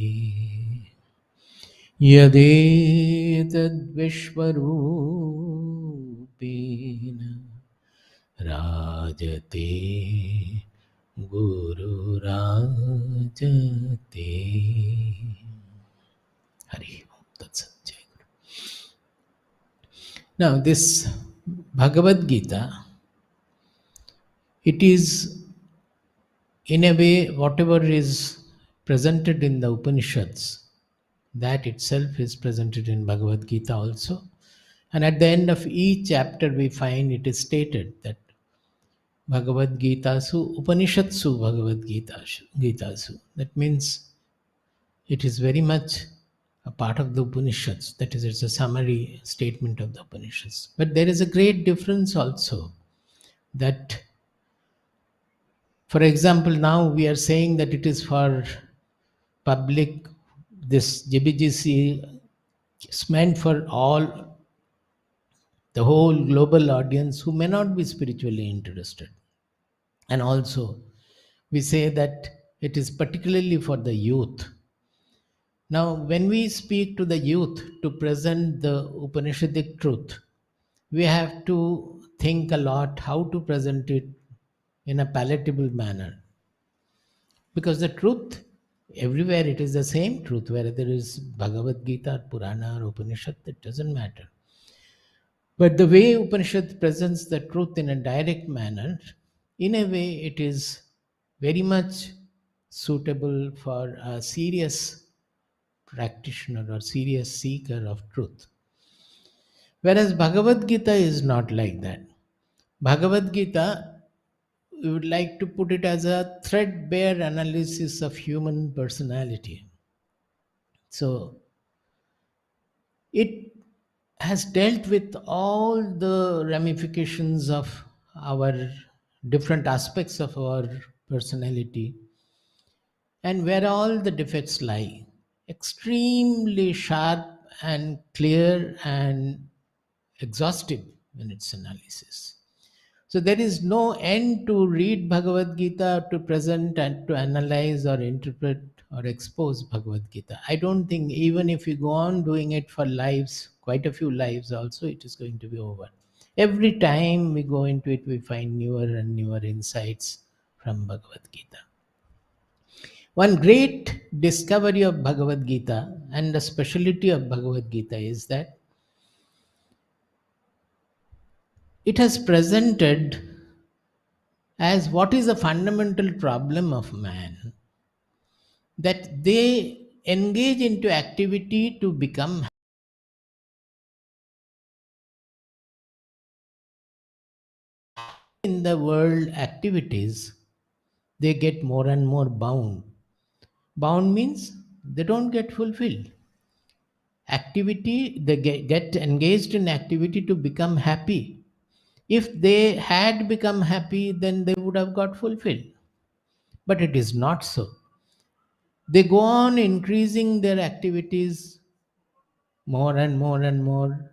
yadetad vishvarupena rajate guru rajate. Hari Om Tat Sat. Jai Guru. Now this Bhagavad Gita, it is in a way whatever is presented in the Upanishads, that itself is presented in Bhagavad Gita also. And at the end of each chapter we find it is stated that Bhagavad Gita su Upanishadsu Bhagavad Gita su. That means it is very much a part of the Upanishads. That is, it's a summary statement of the Upanishads. But there is a great difference also, that for example, now we are saying that it is for public, this GBGC is meant for all, the whole global audience who may not be spiritually interested. And also we say that it is particularly for the youth. Now when we speak to the youth to present the Upanishadic truth, we have to think a lot how to present it in a palatable manner. Because the truth, everywhere it is the same truth, whether there is Bhagavad Gita, or Purana, or Upanishad, that doesn't matter. But the way Upanishad presents the truth in a direct manner, in a way it is very much suitable for a serious practitioner or serious seeker of truth. Whereas Bhagavad Gita is not like that. Bhagavad Gita, we would like to put it as a threadbare analysis of human personality. So it has dealt with all the ramifications of our different aspects of our personality and where all the defects lie. Extremely sharp and clear and exhaustive in its analysis. So there is no end to read Bhagavad Gita, to present and to analyze or interpret or expose Bhagavad Gita. I don't think even if you go on doing it for lives, quite a few lives also, it is going to be over. Every time we go into it, we find newer and newer insights from Bhagavad Gita. One great discovery of Bhagavad Gita and the speciality of Bhagavad Gita is that it has presented as what is the fundamental problem of man, that they engage into activity to become in the world activities. They get more and more bound. Bound means they don't get fulfilled. Activity, they get engaged in activity to become happy. If they had become happy, then they would have got fulfilled. But it is not so. They go on increasing their activities more and more and more,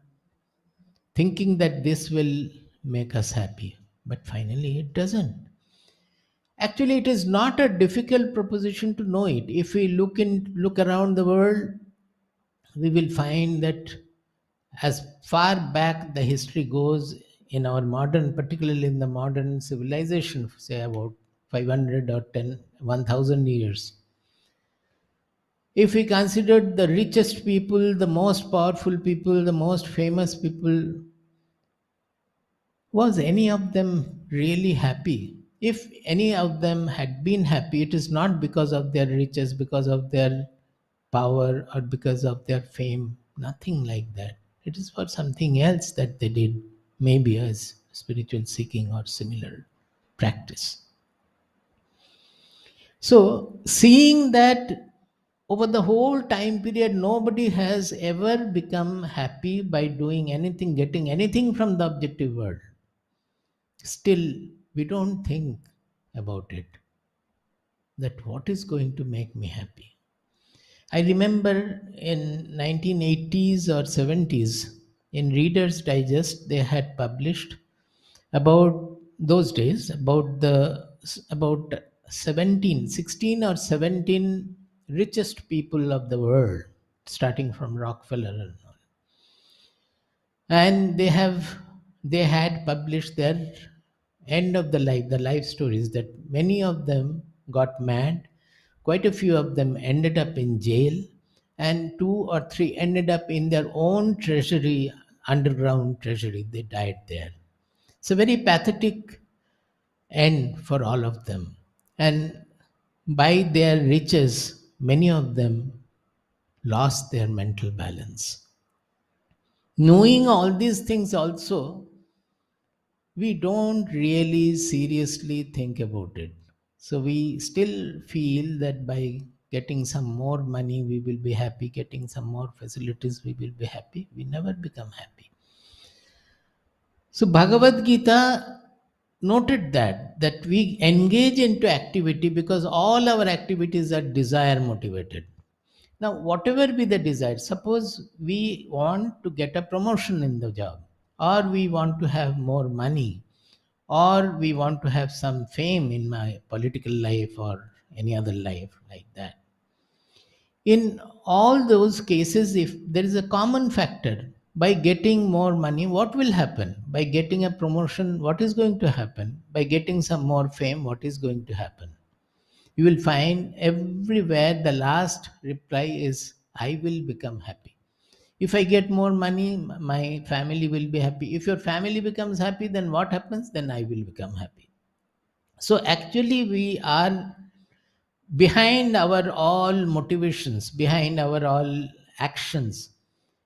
thinking that this will make us happy. But finally, it doesn't. Actually, it is not a difficult proposition to know it. If we look around the world, we will find that as far back the history goes in our modern, particularly in the modern civilization, say about 500 or 1000 years, if we considered the richest people, the most powerful people, the most famous people, was any of them really happy? If any of them had been happy, it is not because of their riches, because of their power, or because of their fame. Nothing like that. It is for something else that they did, maybe as spiritual seeking or similar practice. So, seeing that over the whole time period, nobody has ever become happy by doing anything, getting anything from the objective world, still we don't think about it, that what is going to make me happy. I remember in 1980s or 70s, in Reader's Digest, they had published about those days, about 16 or 17 richest people of the world, starting from Rockefeller and all. And they had published their end of the life stories, that many of them got mad, quite a few of them ended up in jail, and 2 or 3 ended up in their own treasury, underground treasury. They died there. It's a very pathetic end for all of them. And by their riches, many of them lost their mental balance. Knowing all these things also, we don't really seriously think about it. So we still feel that by getting some more money, we will be happy, getting some more facilities, we will be happy. We never become happy. So Bhagavad Gita noted that we engage into activity because all our activities are desire motivated. Now, whatever be the desire, suppose we want to get a promotion in the job, or we want to have more money, or we want to have some fame in my political life or any other life like that. In all those cases, if there is a common factor, by getting more money, what will happen? By getting a promotion, what is going to happen? By getting some more fame, what is going to happen? You will find everywhere the last reply is, I will become happy. If I get more money, my family will be happy. If your family becomes happy, then what happens? Then I will become happy. So actually, we are behind our all motivations, behind our all actions.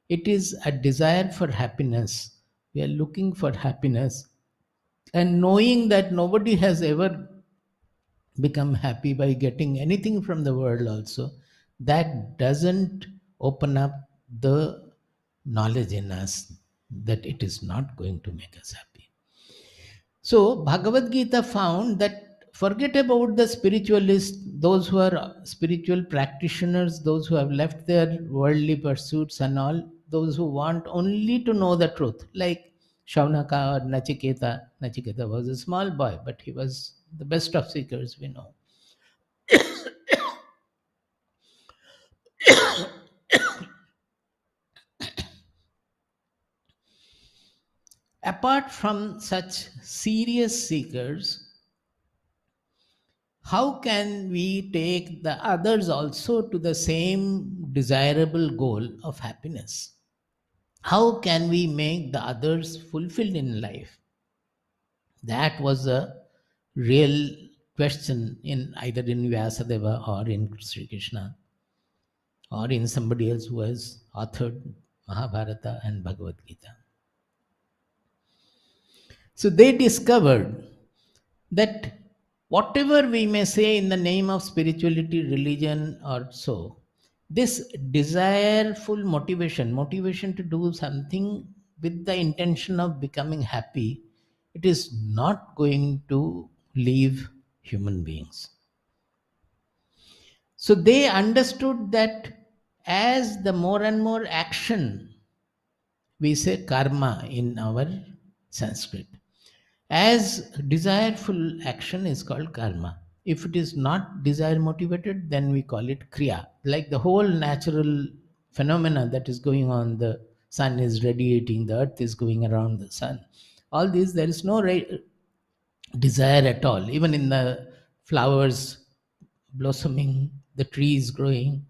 It is a desire for happiness. We are looking for happiness. And knowing that nobody has ever become happy by getting anything from the world also, that doesn't open up the knowledge in us that it is not going to make us happy. So Bhagavad Gita found that forget about the spiritualists, those who are spiritual practitioners, those who have left their worldly pursuits and all, those who want only to know the truth, like Shaunaka or Nachiketa. Nachiketa was a small boy, but he was the best of seekers, we know. Apart from such serious seekers, how can we take the others also to the same desirable goal of happiness? How can we make the others fulfilled in life? That was a real question in either in Vyasadeva or in Sri Krishna or in somebody else who has authored Mahabharata and Bhagavad Gita. So they discovered that whatever we may say in the name of spirituality, religion, or so, this desireful motivation to do something with the intention of becoming happy, it is not going to leave human beings. So they understood that as the more and more action, we say karma in our Sanskrit, as desireful action is called karma. If it is not desire motivated, then we call it kriya. Like the whole natural phenomena that is going on, the sun is radiating, the earth is going around the sun. All these, there is no desire at all. Even in the flowers blossoming, the trees growing,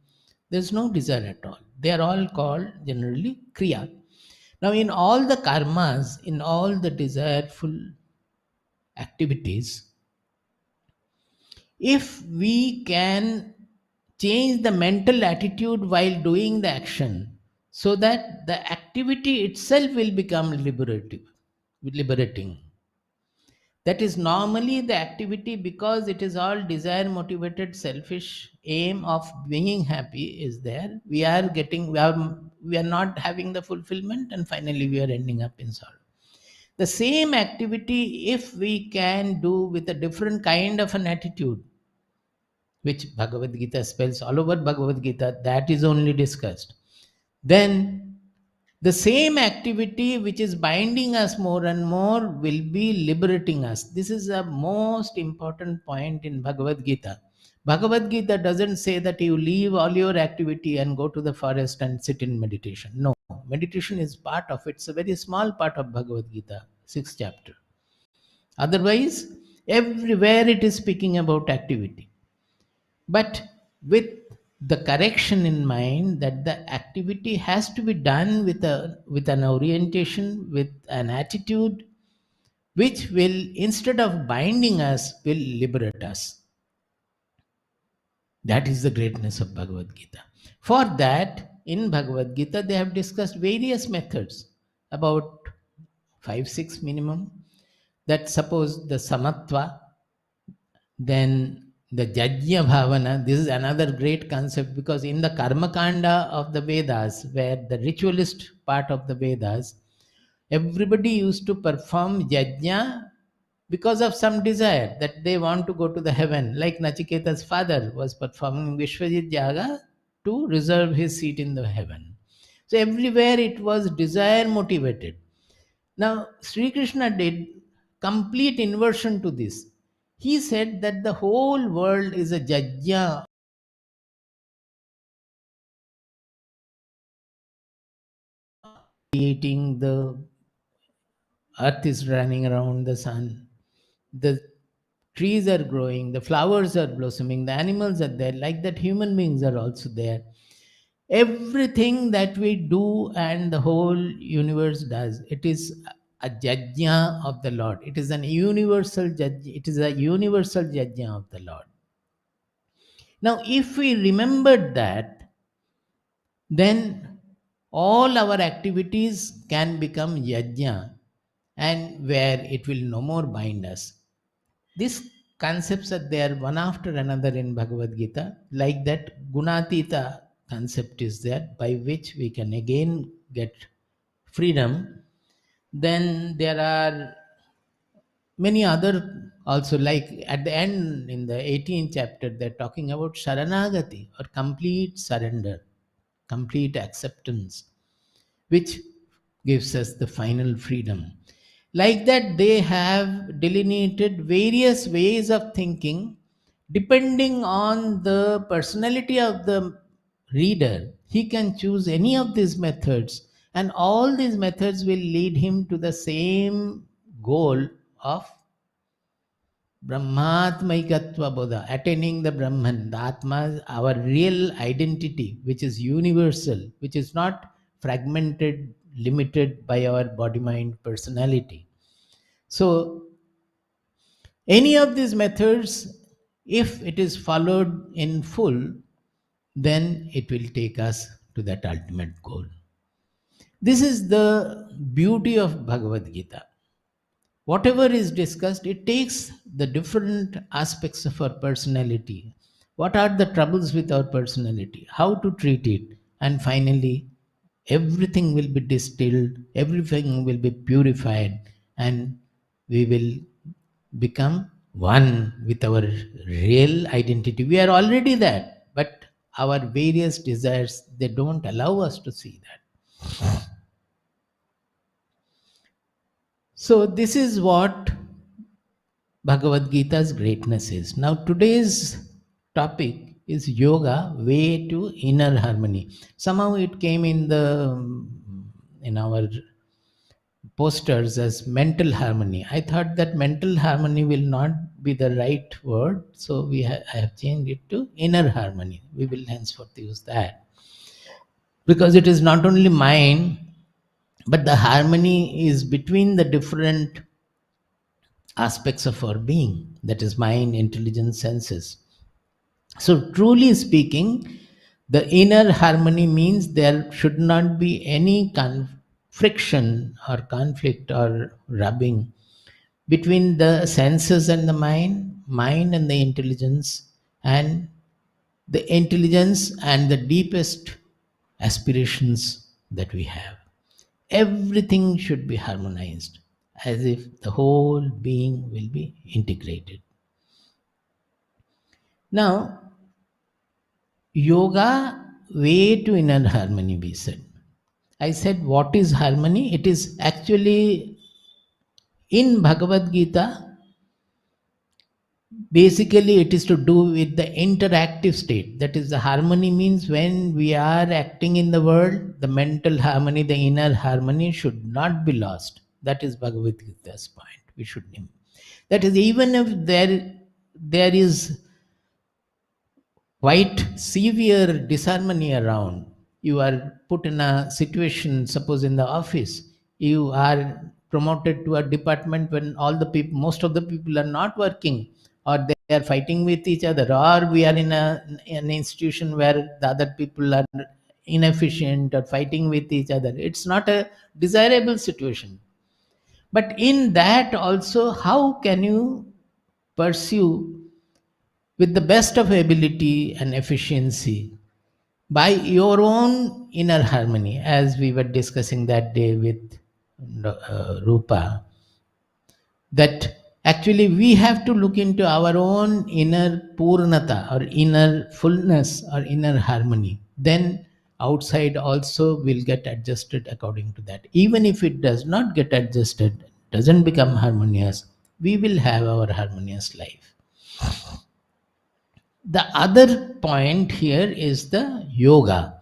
there's no desire at all. They are all called generally kriya. Now, in all the karmas, in all the desireful activities, if we can change the mental attitude while doing the action so that the activity itself will become liberating. That is normally the activity, because it is all desire motivated selfish aim of being happy is there. We are not having the fulfillment, and finally we are ending up in sorrow. The same activity, if we can do with a different kind of an attitude, which Bhagavad Gita spells all over Bhagavad Gita, that is only discussed, then the same activity which is binding us more and more will be liberating us. This is a most important point in Bhagavad Gita. Bhagavad Gita doesn't say that you leave all your activity and go to the forest and sit in meditation. No, meditation is part of it. It's a very small part of Bhagavad Gita, 6th chapter. Otherwise, everywhere it is speaking about activity. But with the correction in mind that the activity has to be done with an orientation, with an attitude which will, instead of binding us, will liberate us. That is the greatness of Bhagavad Gita. For that, in Bhagavad Gita, they have discussed various methods, about 5-6 minimum. That suppose the samatva, then the Jajya Bhavana. This is another great concept, because in the Karma Kanda of the Vedas, where the ritualist part of the Vedas, everybody used to perform Jajya because of some desire that they want to go to the heaven. Like Nachiketa's father was performing Vishwajit Yaga to reserve his seat in the heaven. So everywhere it was desire motivated. Now, Sri Krishna did complete inversion to this. He said that the whole world is a jajya, creating, the earth is running around the sun, the trees are growing, the flowers are blossoming, the animals are there, like that human beings are also there. Everything that we do and the whole universe does, it is a jajya of the Lord. It is an universal jajya. It is a universal jajya of the Lord. Now, if we remember that, then all our activities can become yajna, and where it will no more bind us. These concepts are there one after another in Bhagavad Gita, like that Gunatita concept is there, by which we can again get freedom. Then there are many other also, like at the end in the 18th chapter, they're talking about Sharanagati, or complete surrender, complete acceptance, which gives us the final freedom. Like that, they have delineated various ways of thinking depending on the personality of the reader. He can choose any of these methods, And all these methods will lead him to the same goal of Brahmatmaikatva Bodha, attaining the Brahman, the Atma, our real identity, which is universal, which is not fragmented, limited by our body, mind, personality. So, any of these methods, if it is followed in full, then it will take us to that ultimate goal. This is the beauty of Bhagavad Gita. Whatever is discussed, it takes the different aspects of our personality. What are the troubles with our personality? How to treat it? And finally, everything will be distilled, everything will be purified, and we will become one with our real identity. We are already that, but our various desires, they don't allow us to see that. So this is what Bhagavad Gita's greatness is. Now today's topic is yoga, way to inner harmony. Somehow it came in our posters as mental harmony. I thought that mental harmony will not be the right word, so I have changed it to inner harmony. We will henceforth use that, because it is not only mind, but the harmony is between the different aspects of our being, that is mind, intelligence, senses. So truly speaking, the inner harmony means there should not be any friction or conflict or rubbing between the senses and the mind and the intelligence, and the intelligence and the deepest aspirations that we have. Everything should be harmonized, as if the whole being will be integrated. Now, yoga, way to inner harmony, we said. I said, what is harmony? It is actually in Bhagavad Gita. Basically, it is to do with the interactive state. That is, the harmony means when we are acting in the world, the mental harmony, the inner harmony should not be lost. That is Bhagavad Gita's point. We should name. That is, even if there is quite severe disharmony around, you are put in a situation, suppose in the office, you are promoted to a department when most of the people are not working, or they are fighting with each other, or we are in an institution where the other people are inefficient or fighting with each other. It's not a desirable situation. But in that also, how can you pursue with the best of ability and efficiency by your own inner harmony, as we were discussing that day with Rupa, that actually we have to look into our own inner purnata or inner fullness or inner harmony. Then outside also will get adjusted according to that. Even if it does not get adjusted, doesn't become harmonious, we will have our harmonious life. The other point here is the yoga.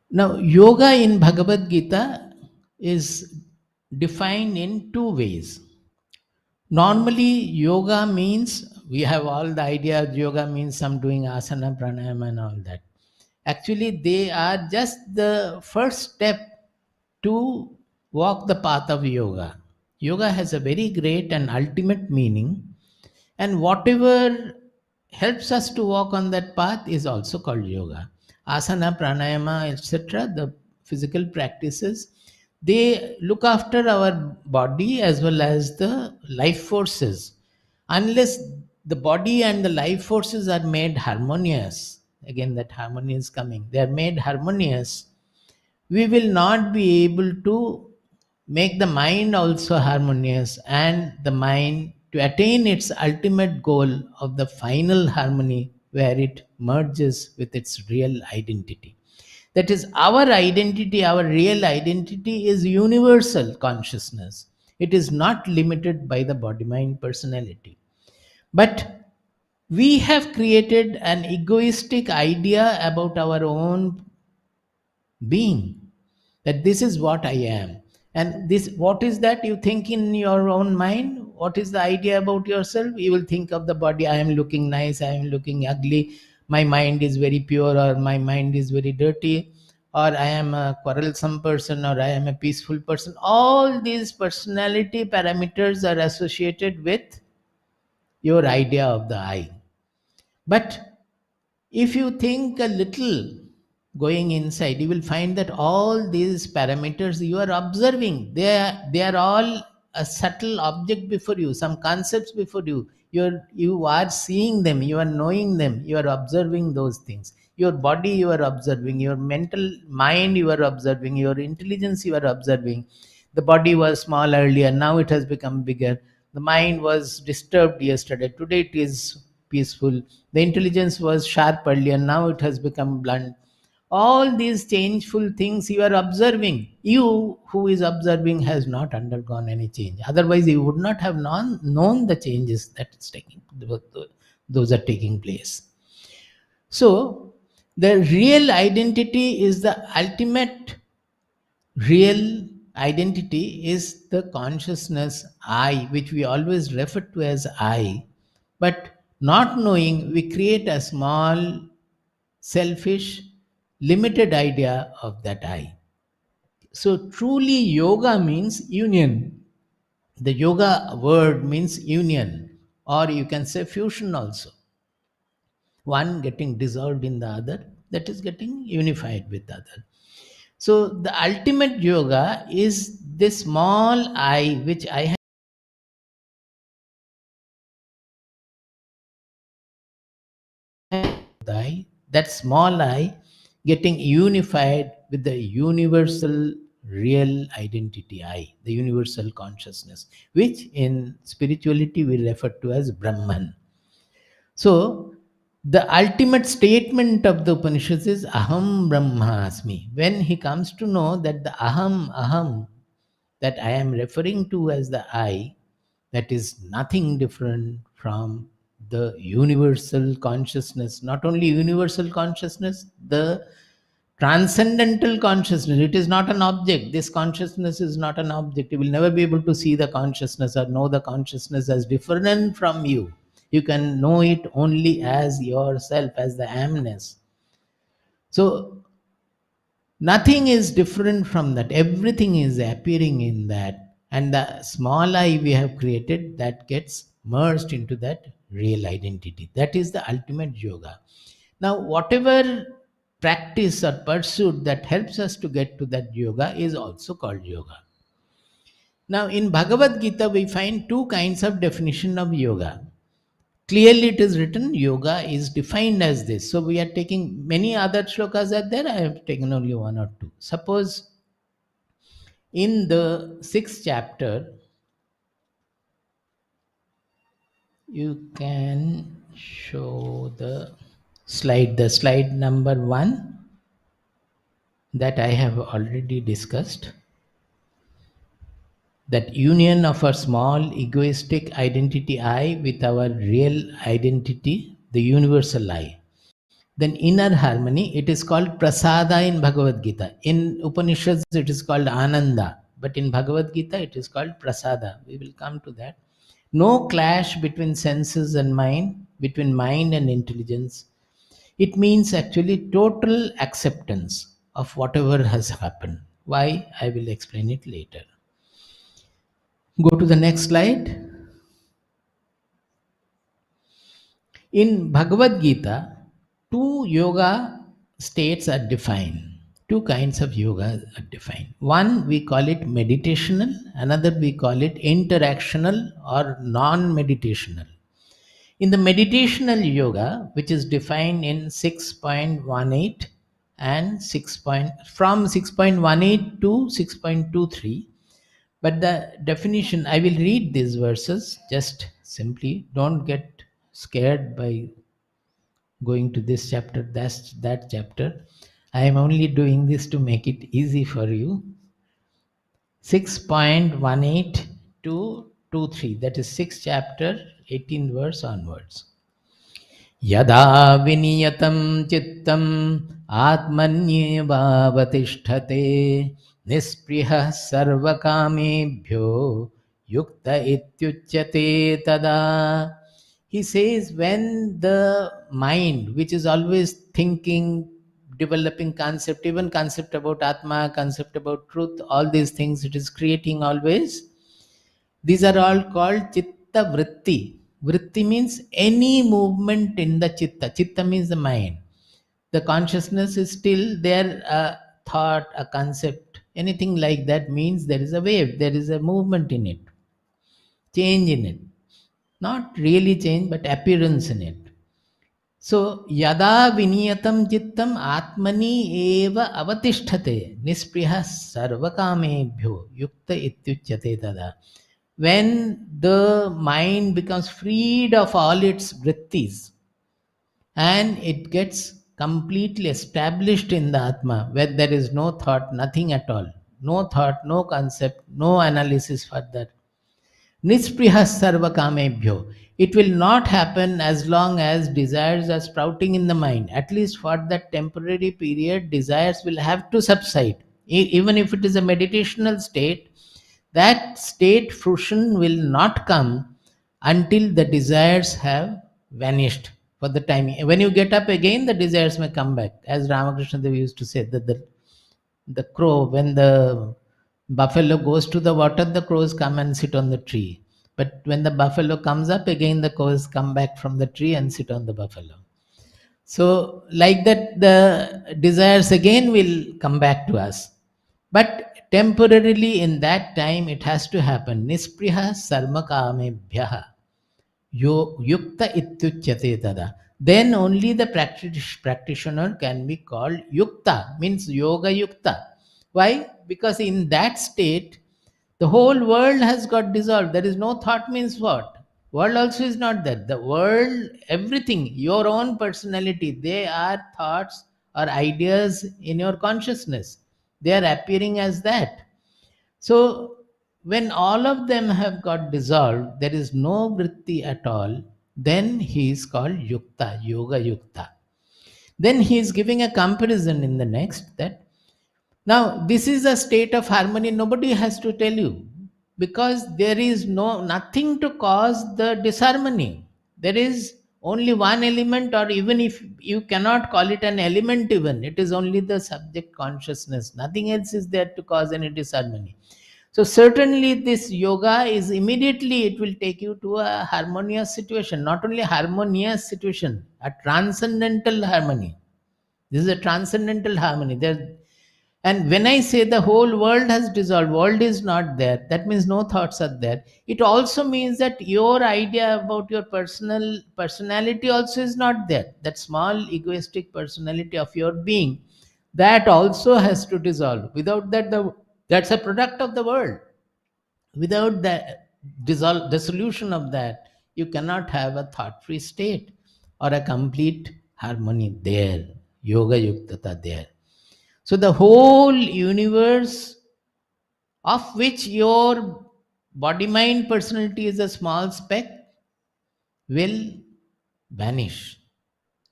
Now, yoga in Bhagavad Gita is defined in two ways. Normally, yoga means, we have all the idea yoga means some doing asana, pranayama and all that. Actually, they are just the first step to walk the path of yoga. Yoga has a very great and ultimate meaning, and whatever helps us to walk on that path is also called yoga. Asana, pranayama, etc., the physical practices, they look after our body as well as the life forces. Unless the body and the life forces are made harmonious, again that harmony is coming, they are made harmonious, we will not be able to make the mind also harmonious, and the mind to attain its ultimate goal of the final harmony where it merges with its real identity. That is, our identity, our real identity is universal consciousness. It is not limited by the body, mind, personality. But we have created an egoistic idea about our own being, that this is what I am. And this, what is that you think in your own mind? What is the idea about yourself? You will think of the body, I am looking nice, I am looking ugly, my mind is very pure, or my mind is very dirty, or I am a quarrelsome person, or I am a peaceful person. All these personality parameters are associated with your idea of the I. But if you think a little going inside, you will find that all these parameters you are observing, they are all a subtle object before you, some concepts before you. You are seeing them, you are knowing them, you are observing those things. Your body you are observing, your mental mind you are observing, your intelligence you are observing. The body was small earlier, now it has become bigger. The mind was disturbed yesterday, today it is peaceful. The intelligence was sharp earlier, now it has become blunt. All these changeful things you are observing. You who is observing has not undergone any change. Otherwise, you would not have known the changes that is taking, those are taking place. So, the real identity is the ultimate real identity is the consciousness I, which we always refer to as I. But not knowing, we create a small, selfish, limited idea of that I. So truly yoga means union. The yoga word means union, or you can say fusion also. One getting dissolved in the other, that is getting unified with the other. So the ultimate yoga is this small I, which I have. That small I getting unified with the universal real identity I, the universal consciousness, which in spirituality we refer to as Brahman. So the ultimate statement of the Upanishads is Aham Brahmasmi. When he comes to know that the Aham that I am referring to as the I, that is nothing different from the universal consciousness. Not only universal consciousness, the transcendental consciousness. It is not an object. This consciousness is not an object. You will never be able to see the consciousness or know the consciousness as different from you. You can know it only as yourself, as the amness. So nothing is different from that. Everything is appearing in that. And the small I we have created, that gets merged into that real identity. That is the ultimate yoga. Now, whatever practice or pursuit that helps us to get to that yoga is also called yoga. Now, in Bhagavad Gita, we find two kinds of definition of yoga. Clearly it is written, yoga is defined as this. So we are taking many other shlokas are there. I have taken only one or two. Suppose in the 6th chapter, you can show the slide number 1 that I have already discussed. That union of our small egoistic identity I with our real identity, the universal I. Then inner harmony, it is called prasada in Bhagavad Gita. In Upanishads, it is called ananda. But in Bhagavad Gita, it is called prasada. We will come to that. No clash between senses and mind, between mind and intelligence. It means actually total acceptance of whatever has happened. Why? I will explain it later. Go to the next slide. In Bhagavad Gita, two yoga states are defined. Two kinds of yoga are defined. One we call it meditational, another we call it interactional or non-meditational. In the meditational yoga, which is defined in 6.18 and from 6.18 to 6.23, but the definition, I will read these verses, just simply don't get scared by going to this chapter, that chapter. I am only doing this to make it easy for you. 6.18 to 23, that is 6th chapter, 18th verse onwards. Yada viniyatam chittam Atmanyevavatisthate nispriha sarvakamebhyo yukta ityuchyate tada. He says, when the mind, which is always thinking, developing concept, even concept about Atma, concept about truth, all these things it is creating always, these are all called chitta vritti. Vritti means any movement in the chitta. Chitta means the mind. The consciousness is still there, a thought, a concept, anything like that means there is a wave, there is a movement in it, change in it. Not really change, but appearance in it. So, yada viniyatam chittam atmani eva avatisthate nispriha sarvakamebhyo yukta ityuchyate tada. When the mind becomes freed of all its vrittis and it gets completely established in the Atma, where there is no thought, nothing at all, no thought, no concept, no analysis further. Nispriha sarva kamebhyo. It will not happen as long as desires are sprouting in the mind. At least for that temporary period, desires will have to subside. Even if it is a meditational state, that state fruition will not come until the desires have vanished for the time. When you get up again, the desires may come back. As Ramakrishna Dev used to say, that the crow, when the buffalo goes to the water, the crows come and sit on the tree. But when the buffalo comes up again, the crows come back from the tree and sit on the buffalo. So, like that, the desires again will come back to us. But temporarily in that time, it has to happen. Nispriha sarmakamebhyaha yukta ityuchyate tada. Then only the practitioner can be called yukta, means yoga yukta. Why? Because in that state, the whole world has got dissolved. There is no thought means what? World also is not there. The world, everything, your own personality, they are thoughts or ideas in your consciousness. They are appearing as that. So, when all of them have got dissolved, there is no vritti at all, then he is called yukta, yoga yukta. Then he is giving a comparison in the next that now this is a state of harmony, nobody has to tell you, because there is nothing to cause the disharmony. There is only one element, or even if you cannot call it an element, even it is only the subject consciousness, nothing else is there to cause any disharmony. So certainly this yoga is immediately, it will take you to a harmonious situation, not only harmonious situation, a transcendental harmony. This is a transcendental harmony there. And when I say the whole world has dissolved, world is not there, that means no thoughts are there. It also means that your idea about your personality also is not there. That small egoistic personality of your being, that also has to dissolve. Without that, that's a product of the world. Without the dissolution of that, you cannot have a thought-free state or a complete harmony there, yoga yuktata there. So the whole universe, of which your body mind personality is a small speck, will vanish.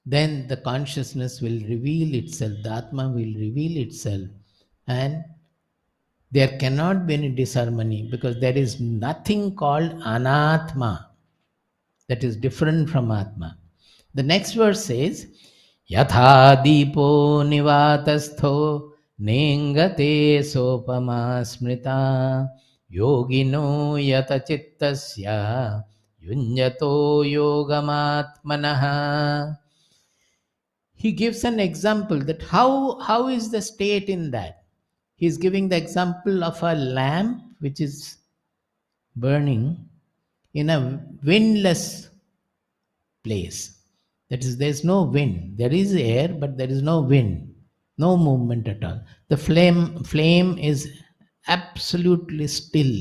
Then the consciousness will reveal itself, the Atma will reveal itself, and there cannot be any disharmony, because there is nothing called anatma that is different from Atma. The next verse says, Yatha dipo nivatastho nengate sopama smrita yogino yata chittasya yunyato yogamatmanaha. He gives an example that how is the state in that. He is giving the example of a lamp which is burning in a windless place. That is, there is no wind. There is air, but there is no wind, no movement at all. The flame is absolutely still,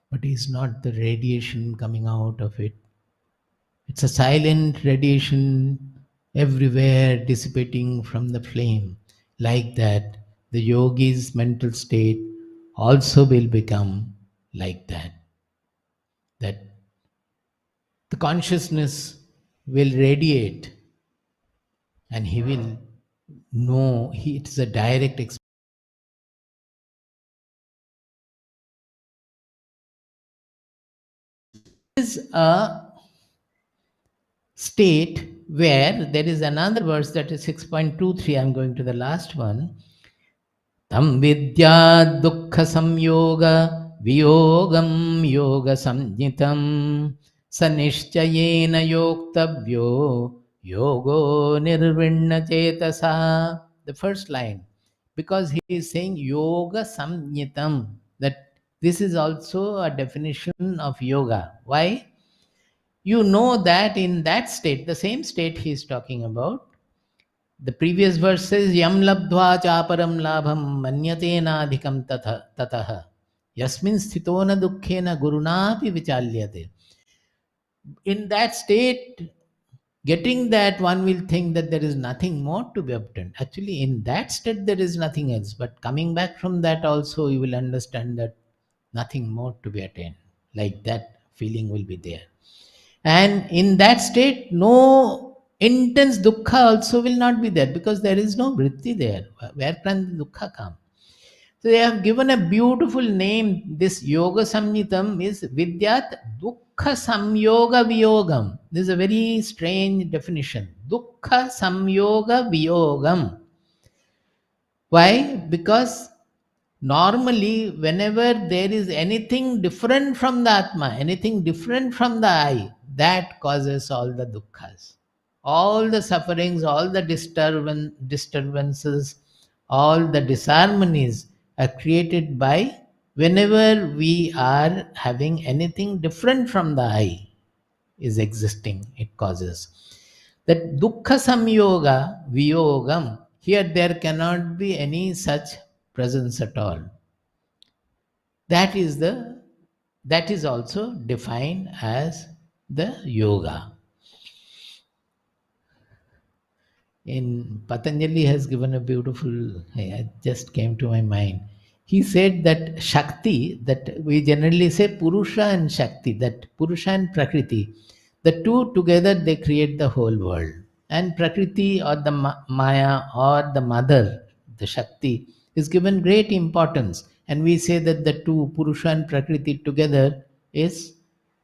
but is not the radiation coming out of it. It's a silent radiation everywhere dissipating from the flame. Like that, the yogi's mental state also will become like that. That the consciousness will radiate and he will No, it's a direct experience. Is a state where there is another verse that is 6.23. I'm going to the last one. Tam vidya dukkha samyoga viyogam yoga samjitam sanishchayena yoktavyo yogo nirvinna chetasa. The first line, because he is saying yoga samjitam, that this is also a definition of yoga. Why? You know that in that state, the same state he is talking about, the previous verse says, Yam labdhva chaparam labham manyatena tatah yasmin sthitona dukkhena gurunapi vichalyate. In that state, getting that, one will think that there is nothing more to be obtained. Actually, in that state, there is nothing else. But coming back from that also, you will understand that nothing more to be attained. Like that feeling will be there. And in that state, no intense dukkha also will not be there, because there is no vritti there. Where can the dukkha come? So they have given a beautiful name. This yoga samnitam is vidyat dukkha samyoga viyogam. This is a very strange definition. Dukkha samyoga viyogam. Why? Because normally, whenever there is anything different from the Atma, anything different from the I, that causes all the dukkhas. All the sufferings, all the disturbances, all the disharmonies are created by whenever we are having anything different from the I is existing, it causes. That dukkha samyoga viyogam, here there cannot be any such presence at all. That is also defined as the yoga. In Patanjali has given a beautiful, it just came to my mind. He said that Shakti, that we generally say Purusha and Shakti, that Purusha and Prakriti, the two together they create the whole world. And Prakriti or the Maya or the mother, the Shakti, is given great importance. And we say that the two, Purusha and Prakriti together, is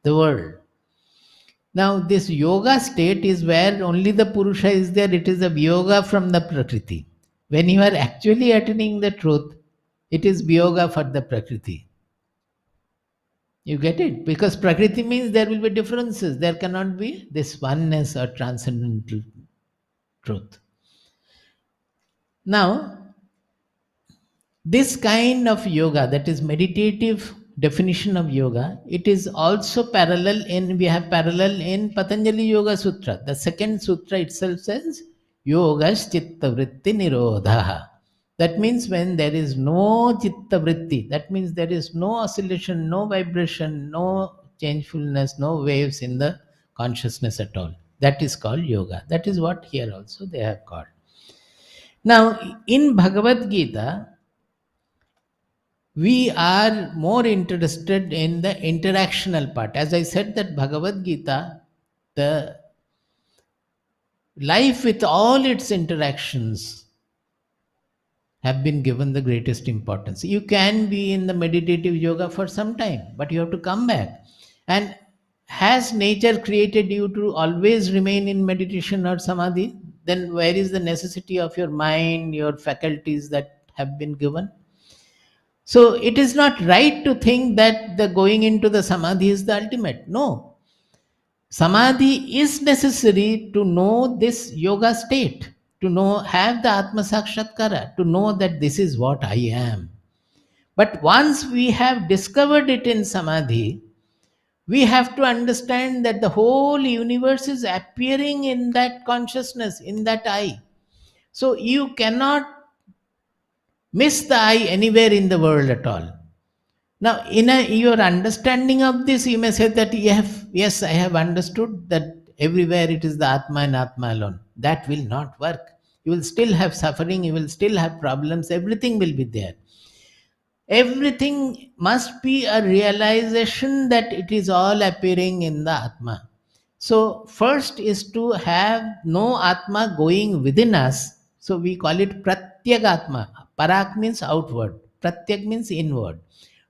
the world. Now, this yoga state is where only the Purusha is there. It is a yoga from the Prakriti. When you are actually attaining the truth, it is yoga for the Prakriti. You get it? Because Prakriti means there will be differences. There cannot be this oneness or transcendental truth. Now, this kind of yoga, that is meditative definition of yoga, it is also parallel in, we have parallel in Patanjali Yoga Sutra. The second sutra itself says, Yogas Chitta Vritti Nirodha. That means when there is no Chitta Vritti, that means there is no oscillation, no vibration, no changefulness, no waves in the consciousness at all. That is called yoga. That is what here also they have called. Now, in Bhagavad Gita, we are more interested in the interactional part. As I said, that Bhagavad Gita, the life with all its interactions have been given the greatest importance. You can be in the meditative yoga for some time, but you have to come back. And has nature created you to always remain in meditation or samadhi? Then where is the necessity of your mind, your faculties that have been given? So it is not right to think that the going into the samadhi is the ultimate. No. Samadhi is necessary to know this yoga state, to know, have the Atma Sakshatkara, to know that this is what I am. But once we have discovered it in samadhi, we have to understand that the whole universe is appearing in that consciousness, in that I. So you cannot miss the I anywhere in the world at all. Now, in your understanding of this, you may say that yes, I have understood that everywhere it is the Atma and Atma alone. That will not work. You will still have suffering, you will still have problems, everything will be there. Everything must be a realization that it is all appearing in the Atma. So, first is to have no Atma going within us, So we call it Pratyagatma. Parak means outward, Pratyak means inward.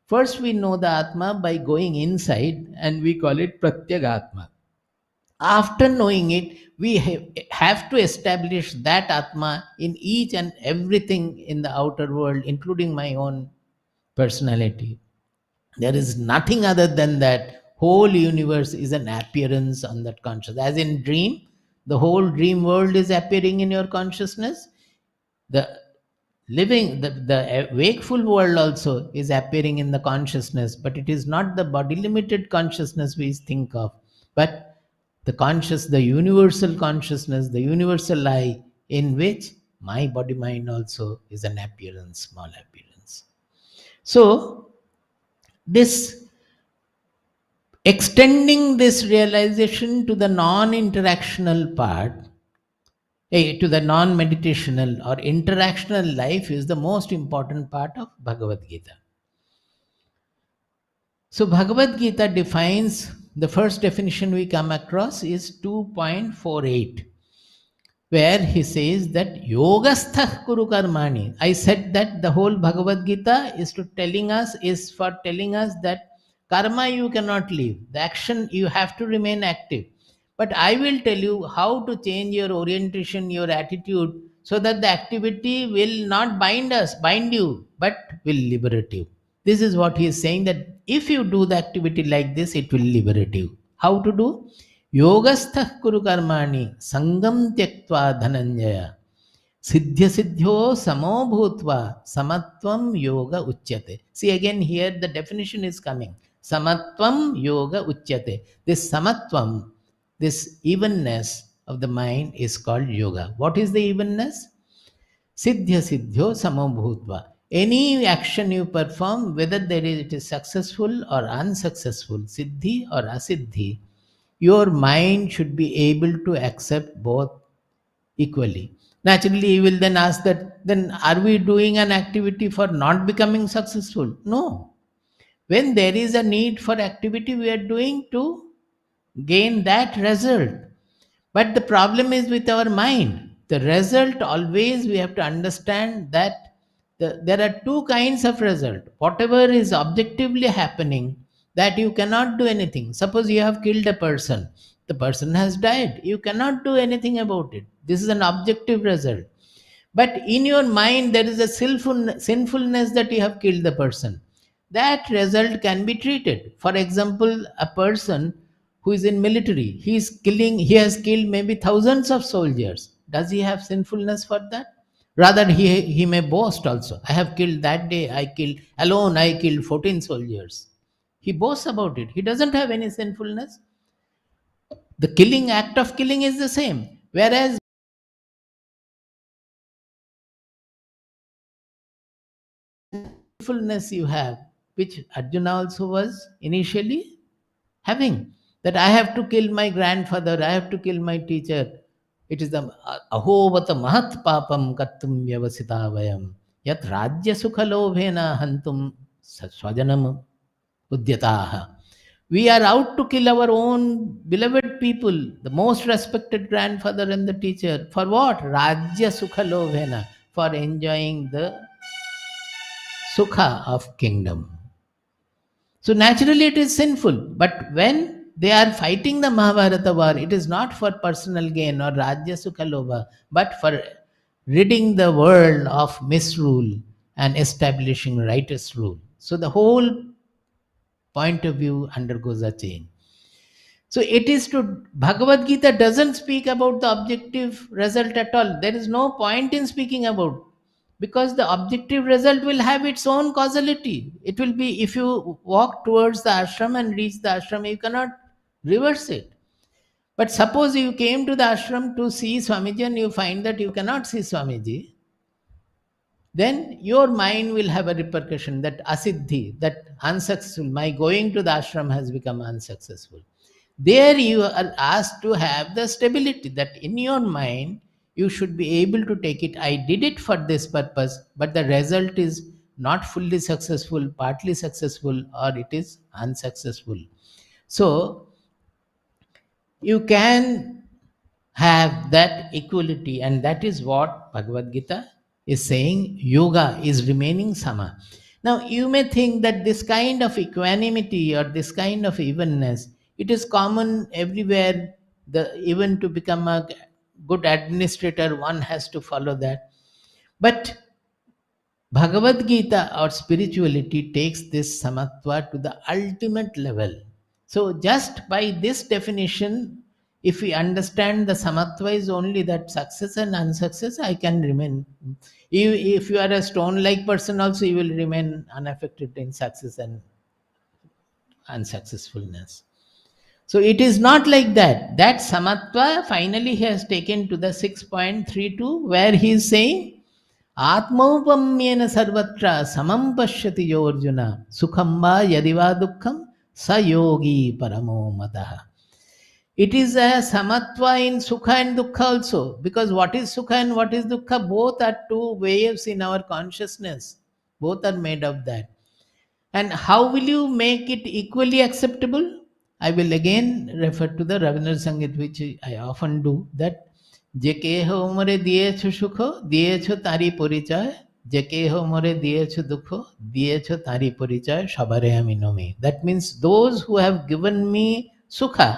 First we know the Atma by going inside, and we call it Pratyagatma. After knowing it, we have to establish that Atma in each and everything in the outer world, including my own personality. There is nothing other than that. Whole universe is an appearance on that consciousness. As in dream, the whole dream world is appearing in your consciousness. The the wakeful world also is appearing in the consciousness, but it is not the body limited consciousness we think of, but the universal consciousness, the universal I, in which my body mind also is an appearance, small appearance. So this extending this realization to the non-interactional part, to the non-meditational or interactional life, is the most important part of Bhagavad Gita. So Bhagavad Gita defines, the first definition we come across is 2.48, where he says that Yogasthah Kuru Karmani. I said that the whole Bhagavad Gita is for telling us that karma you cannot leave. The action you have to remain active. But I will tell you how to change your orientation, your attitude, so that the activity will not bind you, but will liberate you. This is what he is saying, that if you do the activity like this, it will liberate you. How to do? Yogasthah kuru karmani sangam tyaktva dhananjaya siddhya siddhyo samo bhutva samatvam yoga uchyate. See, again here the definition is coming. Samatvam yoga uchyate. This samatvam, this evenness of the mind is called yoga. What is the evenness? Siddhya siddhyo samo bhutva. Any action you perform, whether it is successful or unsuccessful, siddhi or asiddhi, your mind should be able to accept both equally. Naturally, you will then ask that, then are we doing an activity for not becoming successful? No. When there is a need for activity, we are doing to gain that result. But the problem is with our mind. The result, always we have to understand that there are two kinds of result. Whatever is objectively happening, that you cannot do anything. Suppose you have killed a person, the person has died, you cannot do anything about it. This is an objective result. But in your mind there is a sinfulness that you have killed the person. That result can be treated. For example, a person who is in military, he has killed maybe thousands of soldiers. Does he have sinfulness for that? Rather, he may boast also. I have killed that day, I killed 14 soldiers. He boasts about it. He doesn't have any sinfulness. The act of killing is the same. Whereas sinfulness you have, which Arjuna also was initially having, that I have to kill my grandfather, I have to kill my teacher. It is the ahobata mahat papam kattum vyavasita vayam yat rajya sukha lobhena hantum swajanam udyataha. We are out to kill our own beloved people, the most respected grandfather and the teacher. For what? Rajya sukha lobhena, for enjoying the sukha of kingdom. So naturally it is sinful, but when they are fighting the Mahabharata war, it is not for personal gain or Rajya Sukha Lobha, but for ridding the world of misrule and establishing righteous rule. So the whole point of view undergoes a change. So Bhagavad Gita doesn't speak about the objective result at all. There is no point in speaking about, because the objective result will have its own causality. It will be, if you walk towards the ashram and reach the ashram, you cannot reverse it. But suppose you came to the ashram to see Swamiji and you find that you cannot see Swamiji, then your mind will have a repercussion, that asiddhi, that unsuccessful, my going to the ashram has become unsuccessful. There you are asked to have the stability, that in your mind you should be able to take it. I did it for this purpose, but the result is not fully successful, partly successful, or it is unsuccessful. So you can have that equality, and that is what Bhagavad Gita is saying. Yoga is remaining sama. Now you may think that this kind of equanimity or this kind of evenness, it is common everywhere. Even to become a good administrator, one has to follow that. But Bhagavad Gita or spirituality takes this samatva to the ultimate level. So, just by this definition, if we understand the samatva is only that success and unsuccess, I can remain. If you are a stone like person, also you will remain unaffected in success and unsuccessfulness. So, it is not like that. That samatva finally he has taken to the 6.32, where he is saying, आत्मौपम्येन सर्वत्र समं पश्यति यो अर्जुन सुखं वा यदि वा दुःखं स योगी परमो मतः. It is a samatva in sukha and dukkha also, because what is sukha and what is dukkha, both are two waves in our consciousness. Both are made of that. And how will you make it equally acceptable? I will again refer to the Ravindranath Sangit, which I often do, that যে কেহ মোরে দিয়েছ সুখ দিয়েছ তারি পরিচয়, যে কেহ মোরে দিয়েছ দুঃখ দিয়েছ তারি পরিচয়, সবারে আমি Nomi. That means those who have given me sukha,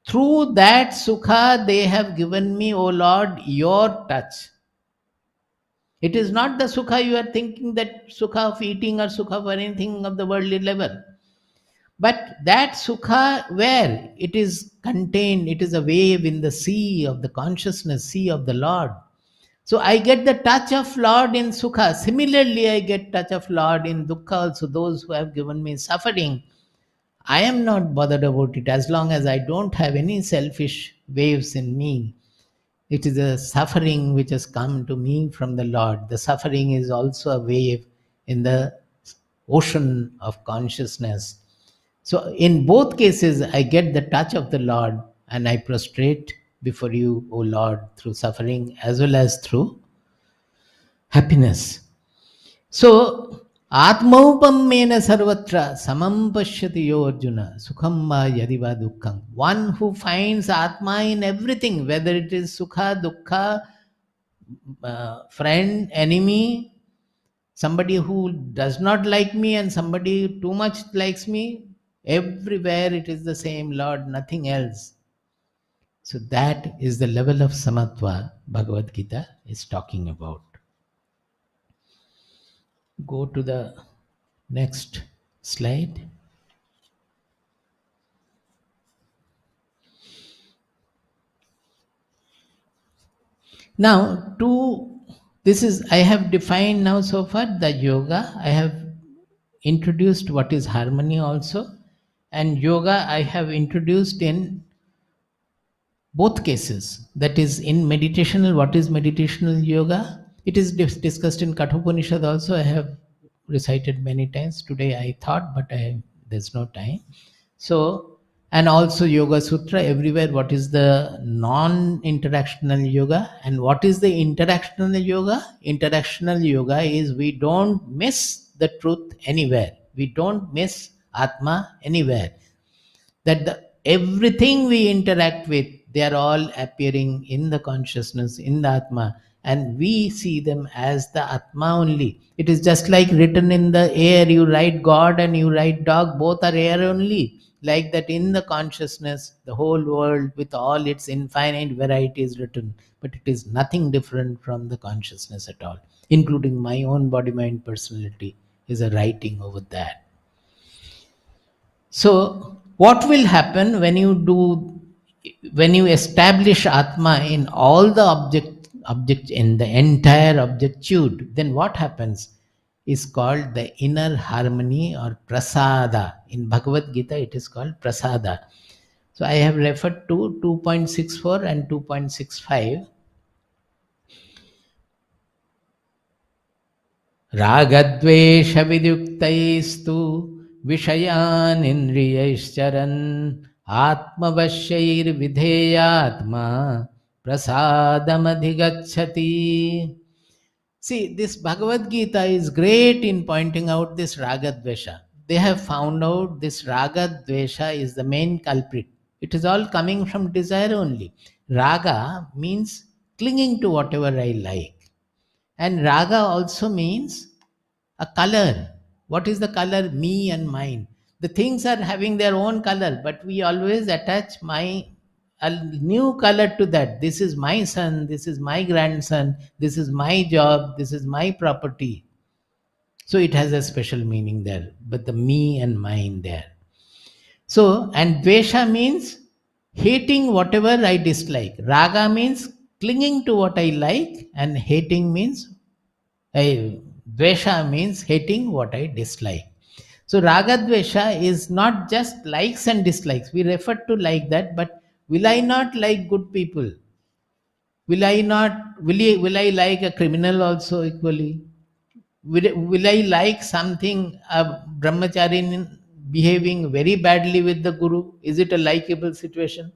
through that sukha they have given me, O Lord, your touch. It is not the sukha you are thinking, that sukha of eating or sukha of anything of the worldly level. But that sukha, where it is contained, it is a wave in the sea of the consciousness, sea of the Lord. So I get the touch of Lord in sukha. Similarly, I get touch of Lord in dukkha also. Those who have given me suffering, I am not bothered about it as long as I don't have any selfish waves in me. It is a suffering which has come to me from the Lord. The suffering is also a wave in the ocean of consciousness. So in both cases, I get the touch of the Lord and I prostrate before you, O Lord, through suffering as well as through happiness. So, Atmaupamena sarvatra samam pashyati yo Arjuna sukham va yadi va dukkham. One who finds Atma in everything, whether it is sukha, dukkha, friend, enemy, somebody who does not like me and somebody too much likes me, everywhere it is the same Lord, nothing else. So that is the level of samatva Bhagavad Gita is talking about. Go to the next slide. Now, this is, I have defined now so far the yoga. I have introduced what is harmony also. And yoga I have introduced in both cases. That is, in meditational, what is meditational yoga? It is discussed in Kathopanishad also. I have recited many times. Today I thought, but there's no time. So, and also Yoga Sutra, everywhere what is the non-interactional yoga and what is the interactional yoga? Interactional yoga is we don't miss the truth anywhere. We don't miss Atma anywhere. That everything we interact with, they are all appearing in the consciousness, in the Atma, and we see them as the Atma only. It is just like written in the air. You write God and you write dog, both are air only. Like that in the consciousness, the whole world with all its infinite variety is written, but it is nothing different from the consciousness at all, including my own body, mind, personality is a writing over that. So what will happen when you establish Atma in all the objects in the entire objectude? Then what happens is called the inner harmony or prasada. In Bhagavad Gita it is called prasada. So I have referred to 2.64 and 2.65. Ragadvesha vidyuktaistu Vishayan indriyaischaran Atmavasyair vidheyatma Prasadamadigatchati. See, this Bhagavad Gita is great in pointing out this Ragadvesha. They have found out this Ragadvesha is the main culprit. It is all coming from desire only. Raga means clinging to whatever I like. And raga also means a color. What is the color? Me and mine. The things are having their own color, but we always attach a new color to that. This is my son, this is my grandson, this is my job, this is my property. So it has a special meaning there, but the me and mine there. So, and dvesha means hating whatever I dislike. Raga means clinging to what I like, and hating means, dvesha means hating what I dislike. So, raga dvesha is not just likes and dislikes. We refer to like that, but will I not like good people? Will I like a criminal also equally? Will I like something, a brahmachari behaving very badly with the guru? Is it a likable situation?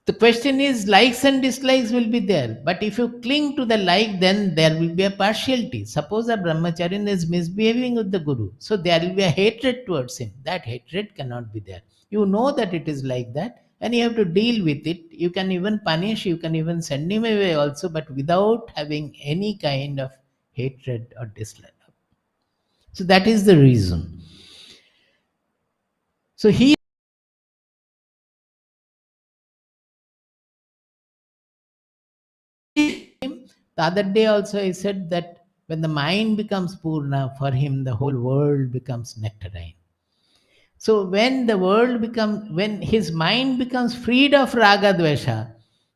The question is, likes and dislikes will be there, but if you cling to the like, then there will be a partiality. Suppose a brahmachari is misbehaving with the guru, so there will be a hatred towards him. That hatred cannot be there. You know that it is like that, and you have to deal with it. You can even punish, you can even send him away also, but without having any kind of hatred or dislike. So that is the reason. So he, the other day also I said that when the mind becomes purna, for him the whole world becomes nectarine. So when his mind becomes freed of raga dvesha,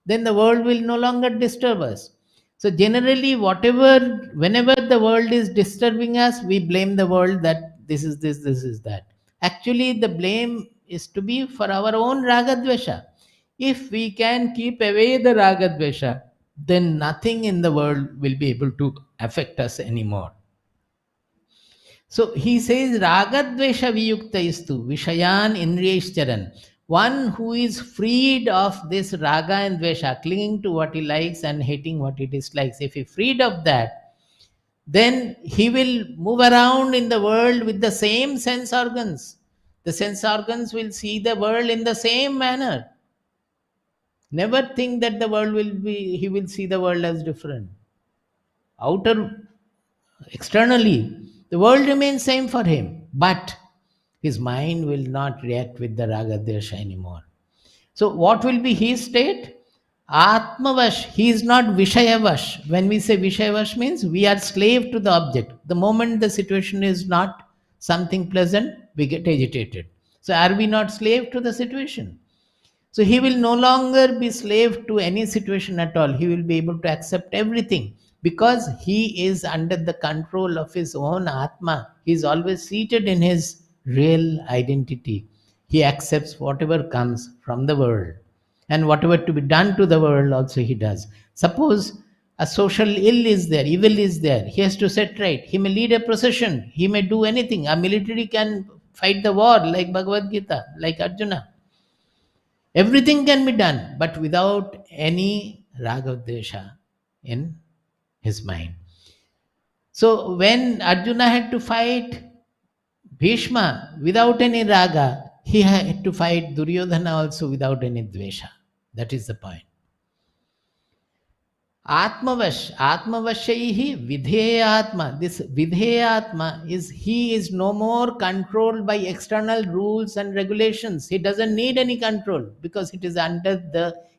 then the world will no longer disturb us. So generally, whenever the world is disturbing us, we blame the world that this is this, this is that. Actually, the blame is to be for our own raga dvesha. If we can keep away the raga dvesha, then nothing in the world will be able to affect us anymore. So he says, Ragadvesha viyukta istu vishayan indriyeshcharan. One who is freed of this raga and dvesha, clinging to what he likes and hating what he dislikes, if he freed of that, then he will move around in the world with the same sense organs. The sense organs will see the world in the same manner. Never think that he will see the world as different. Externally, the world remains same for him, but his mind will not react with the raga dvesha anymore. So what will be his state? Atmavash. He is not vishayavash. When we say vishayavash means we are slave to the object. The moment the situation is not something pleasant, we get agitated. So are we not slave to the situation? So he will no longer be slave to any situation at all. He will be able to accept everything because he is under the control of his own Atma. He is always seated in his real identity. He accepts whatever comes from the world. And whatever to be done to the world also he does. Suppose a social evil is there. He has to set right. He may lead a procession. He may do anything. A military can fight the war like Bhagavad Gita, like Arjuna. Everything can be done, but without any ragadvesha in his mind. So when Arjuna had to fight Bhishma without any raga, he had to fight Duryodhana also without any dvesha. That is the point. Atmavashaihi vidheyatma. This vidheyatma is he is no more controlled by external rules and regulations. He doesn't need any control because it is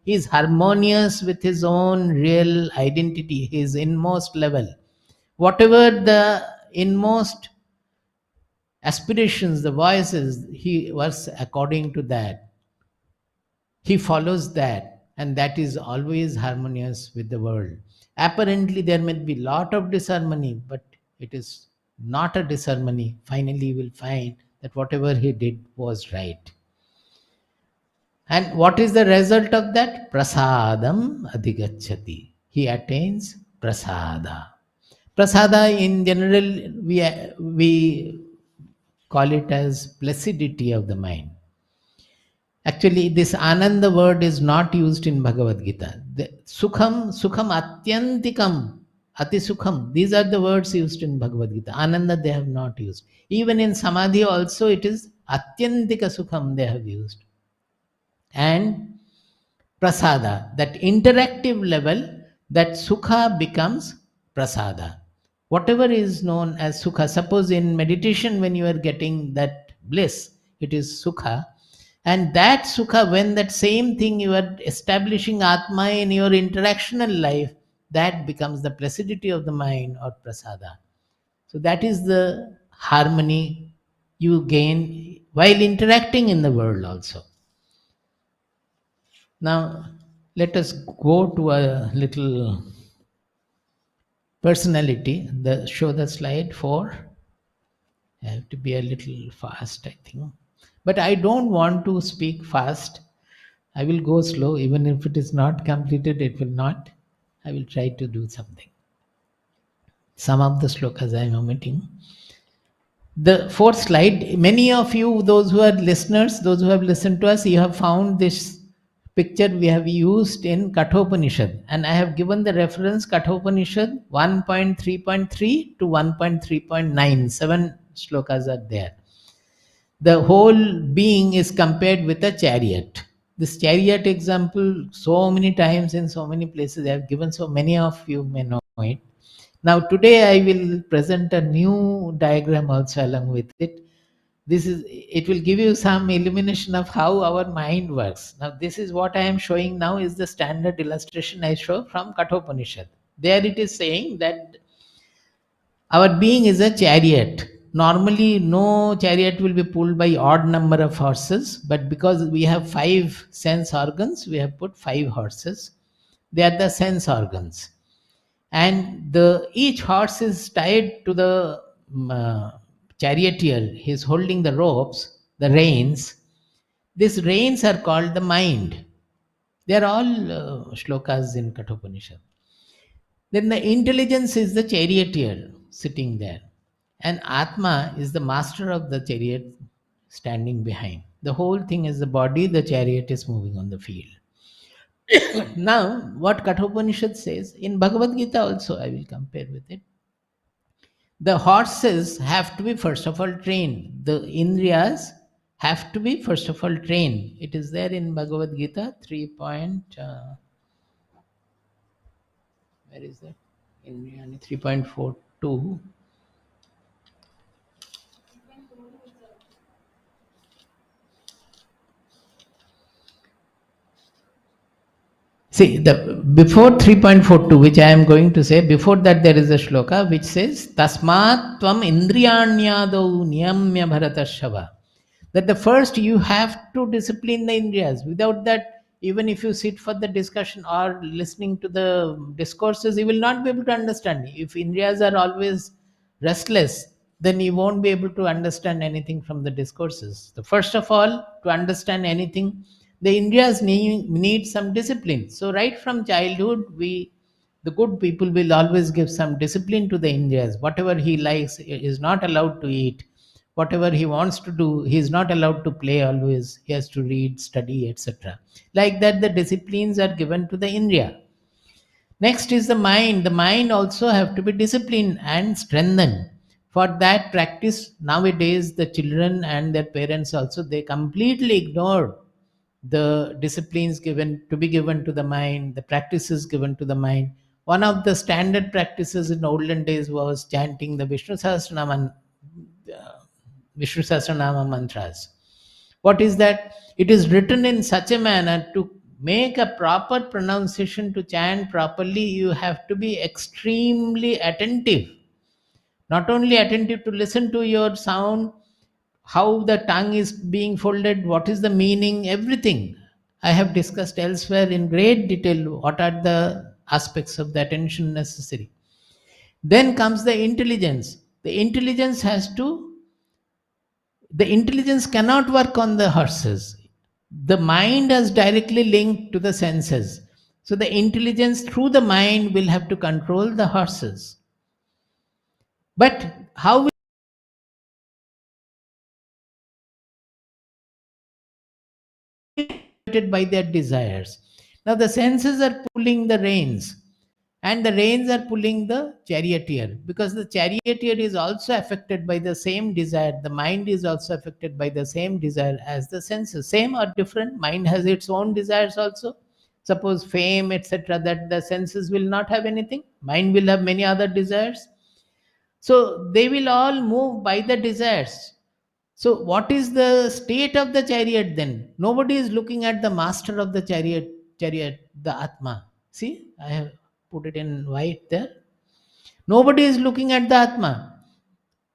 he is harmonious with his own real identity, his inmost level. Whatever the inmost aspirations, the voices, he works according to that. He follows that, and that is always harmonious with the world. Apparently, there may be lot of disharmony, but it is not a disharmony. Finally, you will find that whatever he did was right. And what is the result of that? Prasadam adhigacchati. He attains prasada. Prasada in general, we call it as placidity of the mind. Actually, this Ananda word is not used in Bhagavad Gita. Sukham atyantikam, ati sukham. These are the words used in Bhagavad Gita. Ananda they have not used. Even in Samadhi also it is atyantika sukham they have used. and prasada, that interactive level, that sukha becomes prasada. Whatever is known as sukha, suppose in meditation when you are getting that bliss, it is sukha. And that sukha, when that same thing you are establishing atma in your interactional life, that becomes the placidity of the mind or prasada. So that is the harmony you gain while interacting in the world also. Now, let us go to a little personality. Show the slide 4. I have to be a little fast, I think. But I don't want to speak fast. I will go slow. Even if it is not completed, it will not. I will try to do something. Some of the slokas I am omitting. The 4th slide, many of you, those who are listeners, those who have listened to us, you have found this picture we have used in Kathopanishad, and I have given the reference Kathopanishad 1.3.3 to 1.3.9. 7 slokas are there. The whole being is compared with a chariot. This chariot example, so many times in so many places I have given, so many of you may know it. Now today I will present a new diagram also along with it. It will give you some illumination of how our mind works. Now this is what I am showing now is the standard illustration I show from Kathopanishad. There it is saying that our being is a chariot. Normally no chariot will be pulled by odd number of horses, but because we have 5 sense organs, we have put 5 horses. They are the sense organs, and each horse is tied to the charioteer. He is holding the ropes, the reins. These reins are called the mind. They are all shlokas in Kathopanishad. Then the intelligence is the charioteer sitting there, and Atma is the master of the chariot standing behind. The whole thing is the body, the chariot is moving on the field. Now, what Kathopanishad says, in Bhagavad Gita also, I will compare with it. The horses have to be first of all trained. The Indriyas have to be first of all trained. It is there in Bhagavad Gita 3. Where is that? Indriyani 3.42. See, before 3.42, which I am going to say, before that there is a shloka which says, Tasmat tvam indriyanyadau niyamya bharatashava. That the first you have to discipline the indriyas. Without that, even if you sit for the discussion or listening to the discourses, you will not be able to understand. If indriyas are always restless, then you won't be able to understand anything from the discourses. So first of all, to understand anything, the Indriyas need some discipline. So right from childhood, the good people will always give some discipline to the Indriyas. Whatever he likes is not allowed to eat. Whatever he wants to do, he is not allowed to play always. He has to read, study, etc. Like that, the disciplines are given to the Indriya. Next is the mind. The mind also have to be disciplined and strengthened. For that practice, nowadays the children and their parents also, they completely ignore the disciplines given to the mind, the practices given to the mind. One of the standard practices in olden days was chanting the Vishnu Sahasranama mantras. What is that? It is written in such a manner to make a proper pronunciation, to chant properly, you have to be extremely attentive. Not only attentive to listen to your sound, how the tongue is being folded, what is the meaning, everything. I have discussed elsewhere in great detail what are the aspects of the attention necessary. Then comes the intelligence. The intelligence cannot work on the horses. The mind is directly linked to the senses. So the intelligence through the mind will have to control the horses. But how will by their desires? Now the senses are pulling the reins, and the reins are pulling the charioteer, because the charioteer is also affected by the same desire. The mind is also affected by the same desire as the senses. Same or different? Mind has its own desires also. Suppose fame, etc., that the senses will not have anything. Mind will have many other desires. So they will all move by the desires. So what is the state of the chariot then? Nobody is looking at the master of the chariot, the Atma. See, I have put it in white there. Nobody is looking at the Atma.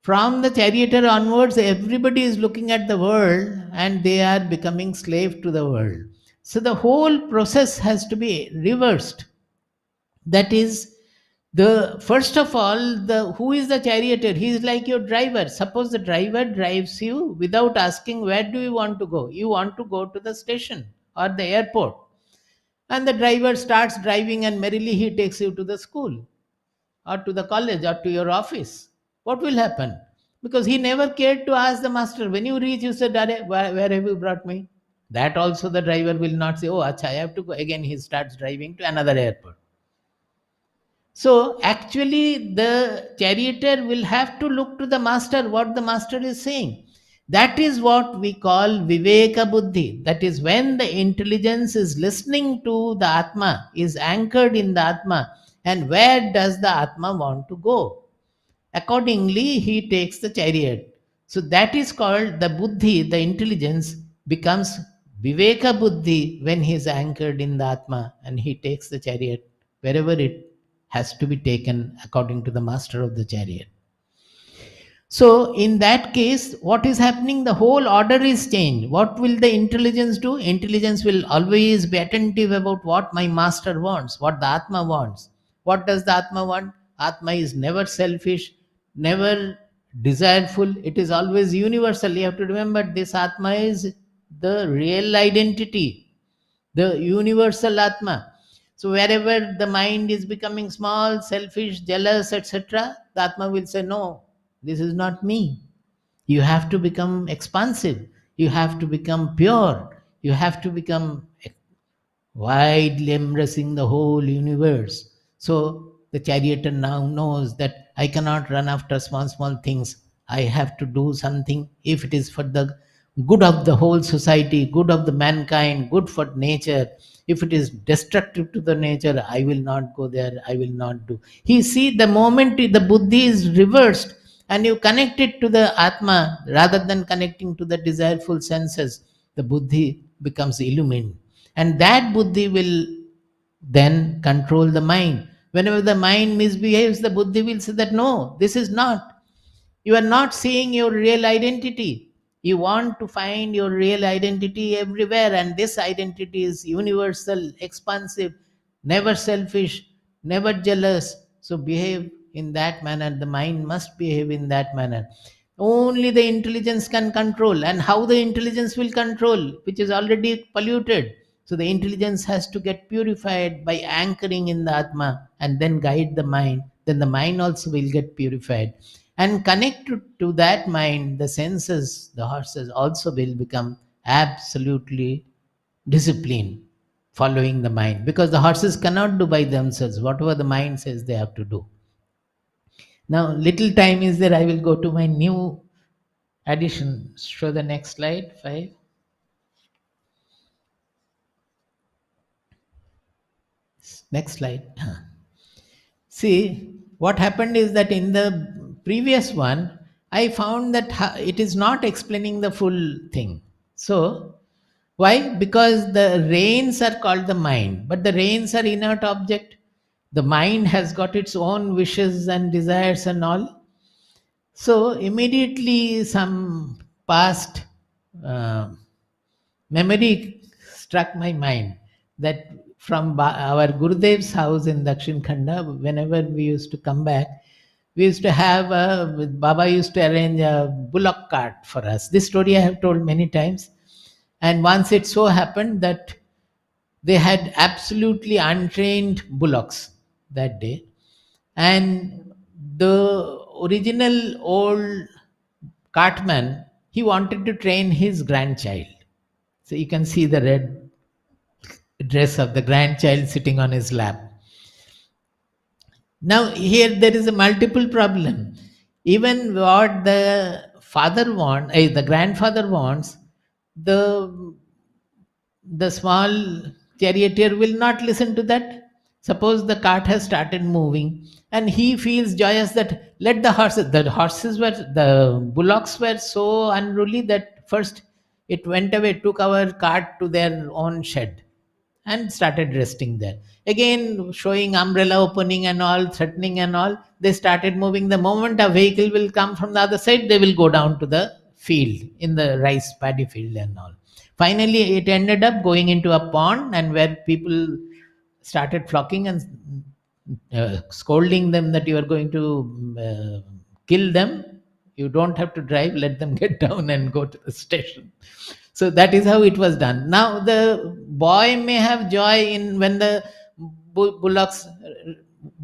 From the charioteer onwards, everybody is looking at the world and they are becoming slave to the world. So the whole process has to be reversed. That is, the first of all, the who is the charioteer? He is like your driver. Suppose the driver drives you without asking where do you want to go. You want to go to the station or the airport, and the driver starts driving and merrily he takes you to the school or to the college or to your office. What will happen? Because he never cared to ask the master, when you reach, you said, "Arey, where have you brought me?" That also the driver will not say, "Oh, acha, I have to go." Again, he starts driving to another airport. So actually, the charioteer will have to look to the master, what the master is saying. That is what we call Viveka Buddhi. That is when the intelligence is listening to the Atma, is anchored in the Atma, and where does the Atma want to go. Accordingly, he takes the chariot. So that is called the Buddhi, the intelligence becomes Viveka Buddhi when he is anchored in the Atma and he takes the chariot wherever it has to be taken according to the master of the chariot. So in that case, what is happening? The whole order is changed. What will the intelligence do? Intelligence will always be attentive about what my master wants, what the Atma wants. What does the Atma want? Atma is never selfish, never desireful. It is always universal. You have to remember this Atma is the real identity, the universal Atma. So wherever the mind is becoming small, selfish, jealous, etc., the Atma will say, no, this is not me. You have to become expansive. You have to become pure. You have to become widely embracing the whole universe. So the charioteer now knows that I cannot run after small, small things. I have to do something if it is for the good of the whole society, good of the mankind, good for nature. If it is destructive to the nature, I will not go there, I will not do. He see the moment the buddhi is reversed and you connect it to the Atma rather than connecting to the desireful senses, the buddhi becomes illumined. And that buddhi will then control the mind. Whenever the mind misbehaves, the buddhi will say that no, this is not. You are not seeing your real identity. You want to find your real identity everywhere, and this identity is universal, expansive, never selfish, never jealous. So behave in that manner. The mind must behave in that manner. Only the intelligence can control. And how the intelligence will control, which is already polluted. So the intelligence has to get purified by anchoring in the Atma and then guide the mind. Then the mind also will get purified. And connected to that mind, the senses, the horses also will become absolutely disciplined, following the mind. Because the horses cannot do by themselves. Whatever the mind says, they have to do. Now, little time is there. I will go to my new addition. Show the next slide, 5. Next slide. See, what happened is that in the previous one, I found that it is not explaining the full thing. So, why? Because the reins are called the mind, but the reins are inert object. The mind has got its own wishes and desires and all. So, immediately some past memory struck my mind that from our Gurudev's house in Dakshin Khanda, whenever we used to come back, we used to have Baba used to arrange a bullock cart for us. This story I have told many times. And once it so happened that they had absolutely untrained bullocks that day. And the original old cartman, he wanted to train his grandchild. So you can see the red dress of the grandchild sitting on his lap. Now here there is a multiple problem. Even what the father wants, the grandfather wants, the small charioteer will not listen to that. Suppose the cart has started moving and he feels joyous that let the bullocks were so unruly that first it went away, took our cart to their own shed and started resting there. Again, showing umbrella opening and all, threatening and all, they started moving. The moment a vehicle will come from the other side, they will go down to the field, in the rice paddy field and all. Finally, it ended up going into a pond, and where people started flocking and scolding them that you are going to kill them. You don't have to drive, let them get down and go to the station. So that is how it was done. Now the boy may have joy in when the bullocks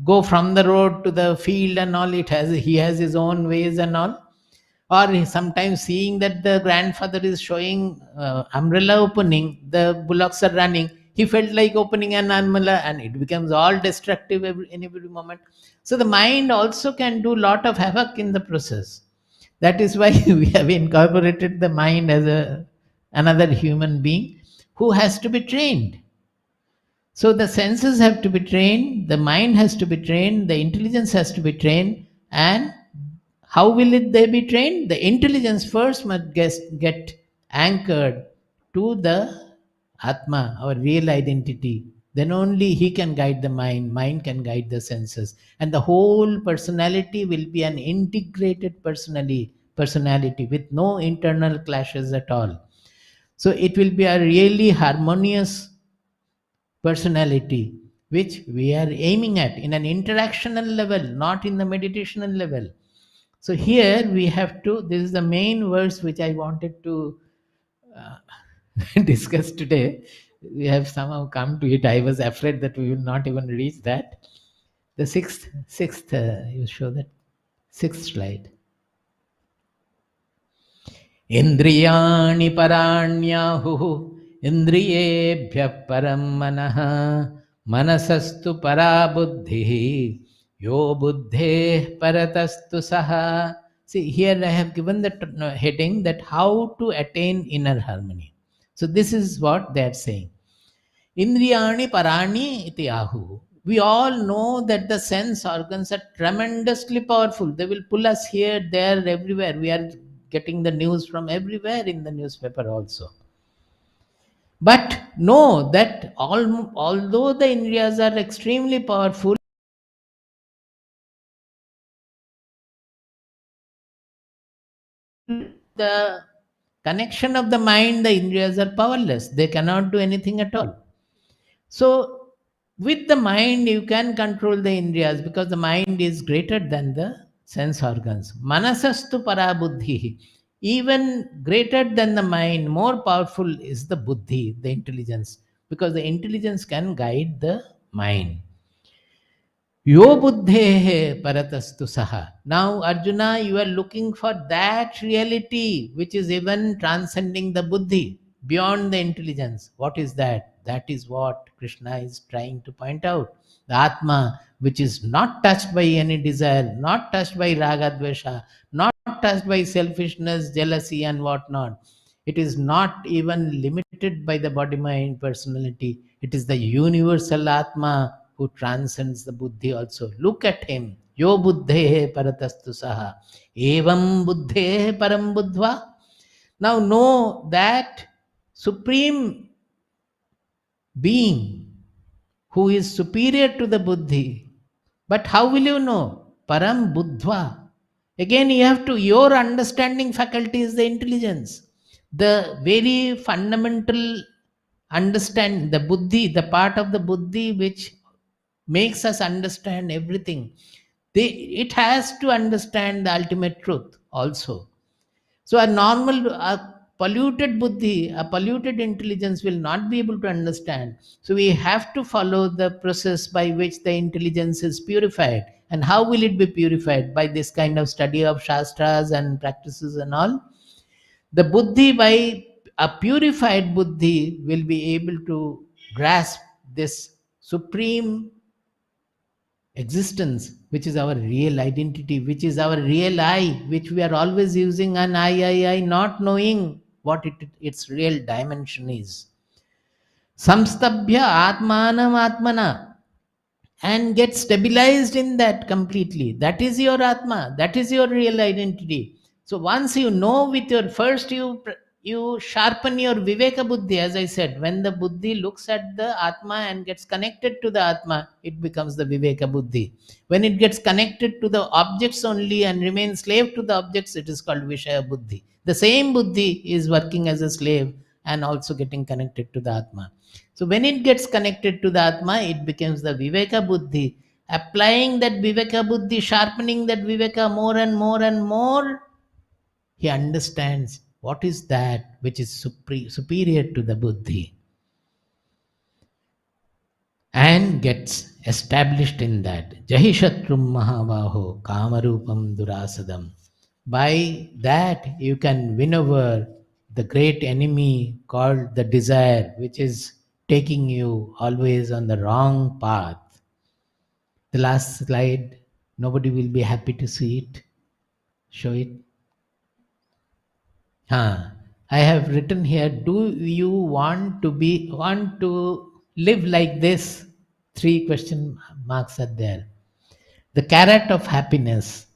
go from the road to the field and all. He has his own ways and all. Or sometimes seeing that the grandfather is showing umbrella opening, the bullocks are running, he felt like opening an umbrella, and it becomes all destructive in every moment. So the mind also can do lot of havoc in the process. That is why we have incorporated the mind as another human being who has to be trained. So the senses have to be trained, the mind has to be trained, the intelligence has to be trained. And how will they be trained? The intelligence first must get anchored to the Atma, our real identity. Then only he can guide the mind can guide the senses. And the whole personality will be an integrated personality with no internal clashes at all. So it will be a really harmonious personality, which we are aiming at in an interactional level, not in the meditational level. So here we have to, this is the main verse which I wanted to uh, discuss today. We have somehow come to it. I was afraid that we will not even reach that. The sixth, you show that sixth slide. Indriyani paranyahu indriyebhyah param manah manasastu para buddhi yo buddhe paratastu saha. See, here I have given the heading that how to attain inner harmony. So this is what they are saying. Indriyani parani iti ahu. We all know that the sense organs are tremendously powerful. They will pull us here, there, everywhere. We are getting the news from everywhere in the newspaper also. But know that although the Indriyas are extremely powerful, the connection of the mind, the Indriyas are powerless. They cannot do anything at all. So, with the mind, you can control the Indriyas because the mind is greater than the sense organs. Manasastu parabuddhi. Even greater than the mind, more powerful is the buddhi, the intelligence, because the intelligence can guide the mind. Yo buddhehe paratastu saha. Now, Arjuna, you are looking for that reality which is even transcending the buddhi, beyond the intelligence. What is that? That is what Krishna is trying to point out. The Atma, which is not touched by any desire, not touched by raga dvesha, not touched by selfishness, jealousy, and whatnot. It is not even limited by the body mind personality. It is the universal Atma who transcends the buddhi also. Look at him. Yo buddhe paratastu saha. Evam buddhe param buddhva. Now know that supreme being who is superior to the buddhi. But how will you know? Param buddhva. Again, you have to, your understanding faculty is the intelligence. The very fundamental understand, the buddhi, the part of the buddhi which makes us understand everything. It has to understand the ultimate truth also. So a polluted buddhi, a polluted intelligence will not be able to understand. So we have to follow the process by which the intelligence is purified. And how will it be purified? By this kind of study of shastras and practices and all. The buddhi, by a purified buddhi, will be able to grasp this supreme existence, which is our real identity, which is our real I, which we are always using an I, not knowing what its real dimension is. Samstabhya atmanam atmana, and get stabilized in that completely. That is your atma, that is your real identity. So once you know with your first, you sharpen your viveka buddhi. As I said, when the buddhi looks at the atma and gets connected to the atma, it becomes the viveka buddhi. When it gets connected to the objects only and remains slave to the objects, it is called vishaya buddhi. The same buddhi is working as a slave and also getting connected to the atma. So when it gets connected to the Atma, it becomes the Viveka Buddhi. Applying that Viveka Buddhi, sharpening that Viveka more and more and more, he understands what is that which is superior to the Buddhi, and gets established in that. Jahishatrum Mahavaho Kamarupam Durasadam. By that you can win over the great enemy called the desire, which is taking you always on the wrong path. The last slide, nobody will be happy to see it. Show it. I have written here, do you want to live like this? 3 question marks are there. The carrot of happiness.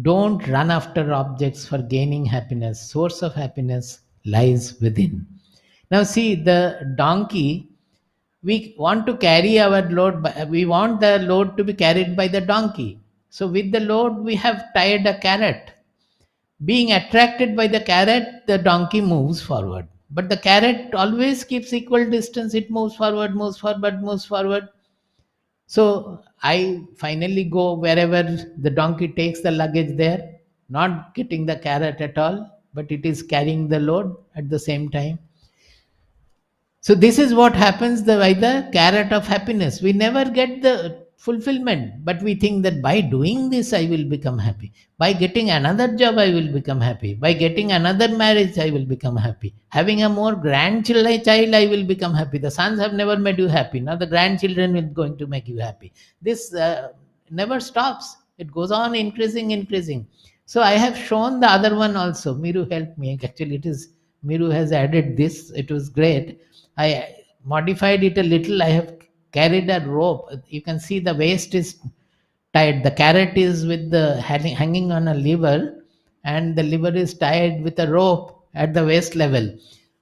Don't run after objects for gaining happiness. Source of happiness lies within. Now see, the donkey, we want to carry our load, we want the load to be carried by the donkey. So with the load, we have tied a carrot. Being attracted by the carrot, the donkey moves forward. But the carrot always keeps equal distance. It moves forward, moves forward, moves forward. So I finally go wherever the donkey takes the luggage there, not getting the carrot at all, but it is carrying the load at the same time. So this is what happens by the carrot of happiness. We never get the fulfillment, but we think that by doing this I will become happy. By getting another job I will become happy. By getting another marriage I will become happy. Having a more grandchild I will become happy. The sons have never made you happy. Now the grandchildren will going to make you happy. This never stops. It goes on increasing. So I have shown the other one also. Miru helped me. Actually it is Miru has added this. It was great. I modified it a little. I have carried a rope. You can see the waist is tied. The carrot is with the hanging on a lever, and the lever is tied with a rope at the waist level.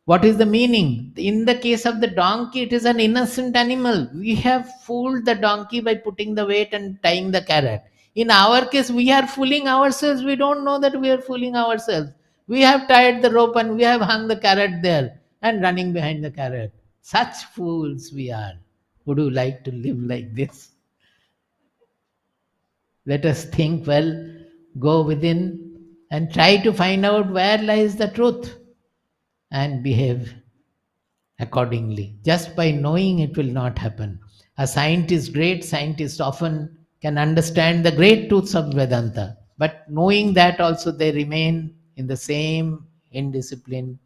What is the meaning? In the case of the donkey, it is an innocent animal. We have fooled the donkey by putting the weight and tying the carrot. In our case, we are fooling ourselves. We don't know that we are fooling ourselves. We have tied the rope and we have hung the carrot there and running behind the carrot. Such fools we are. Would you like to live like this? Let us think well, go within and try to find out where lies the truth and behave accordingly. Just by knowing it will not happen. A scientist, great scientist, often can understand the great truths of Vedanta, but knowing that also they remain in the same indisciplined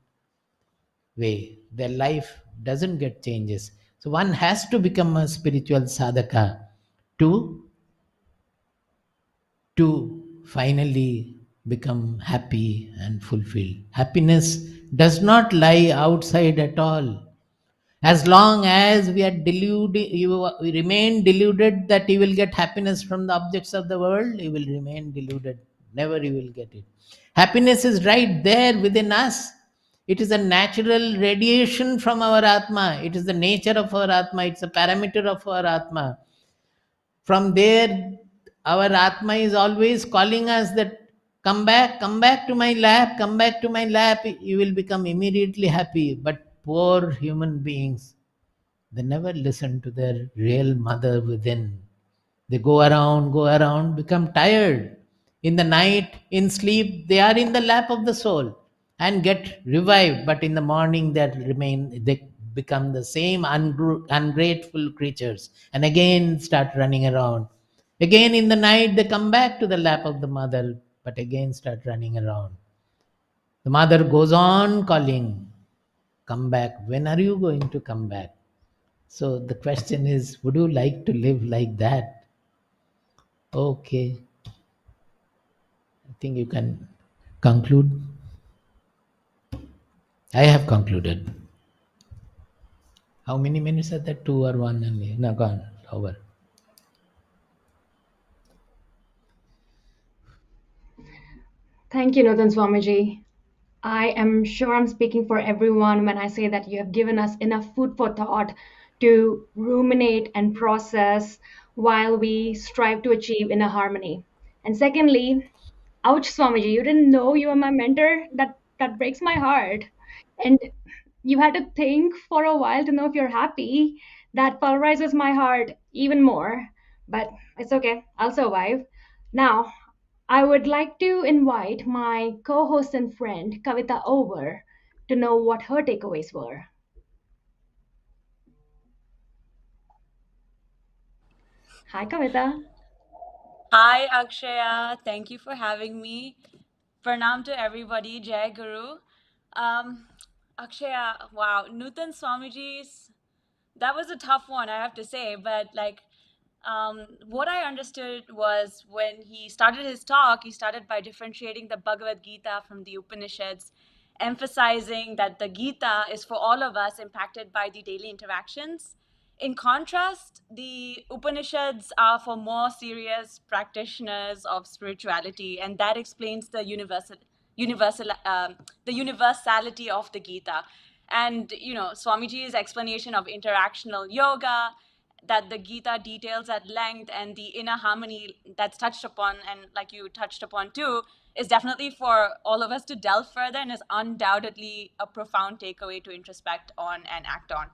way. Their life doesn't get changes. So one has to become a spiritual sadhaka to finally become happy and fulfilled. Happiness does not lie outside at all. As long as we are deluded, we remain deluded that you will get happiness from the objects of the world, you will remain deluded. Never you will get it. Happiness is right there within us. It is a natural radiation from our Atma. It is the nature of our Atma. It's a parameter of our Atma. From there, our Atma is always calling us that come back to my lap, come back to my lap. You will become immediately happy. But poor human beings, they never listen to their real mother within. They go around, become tired. In the night, in sleep, they are in the lap of the soul and get revived. But in the morning, they become the same ungrateful creatures and again start running around. Again in the night, they come back to the lap of the mother, but again start running around. The mother goes on calling, come back. When are you going to come back? So the question is, would you like to live like that? Okay, I think you can conclude. I have concluded. How many minutes are there? 2 or 1 only? No, gone. Over. Thank you, Nathan Swamiji. I am sure I'm speaking for everyone when I say that you have given us enough food for thought to ruminate and process while we strive to achieve inner harmony. And secondly, ouch, Swamiji, you didn't know you were my mentor? That breaks my heart. And you had to think for a while to know if you're happy. That pulverizes my heart even more. But it's okay, I'll survive. Now, I would like to invite my co host and friend Kavita over to know what her takeaways were. Hi, Kavita. Hi, Akshaya. Thank you for having me. Pranam to everybody. Jai Guru. Um, Akshaya, wow. Nutan Swamiji's, that was a tough one, I have to say. But what I understood was when he started his talk, he started by differentiating the Bhagavad Gita from the Upanishads, emphasizing that the Gita is for all of us impacted by the daily interactions. In contrast, the Upanishads are for more serious practitioners of spirituality, and that explains the the universality of the Gita. And Swamiji's explanation of interactional yoga, that the Gita details at length, and the inner harmony that's touched upon, and like you touched upon too, is definitely for all of us to delve further, and is undoubtedly a profound takeaway to introspect on and act on.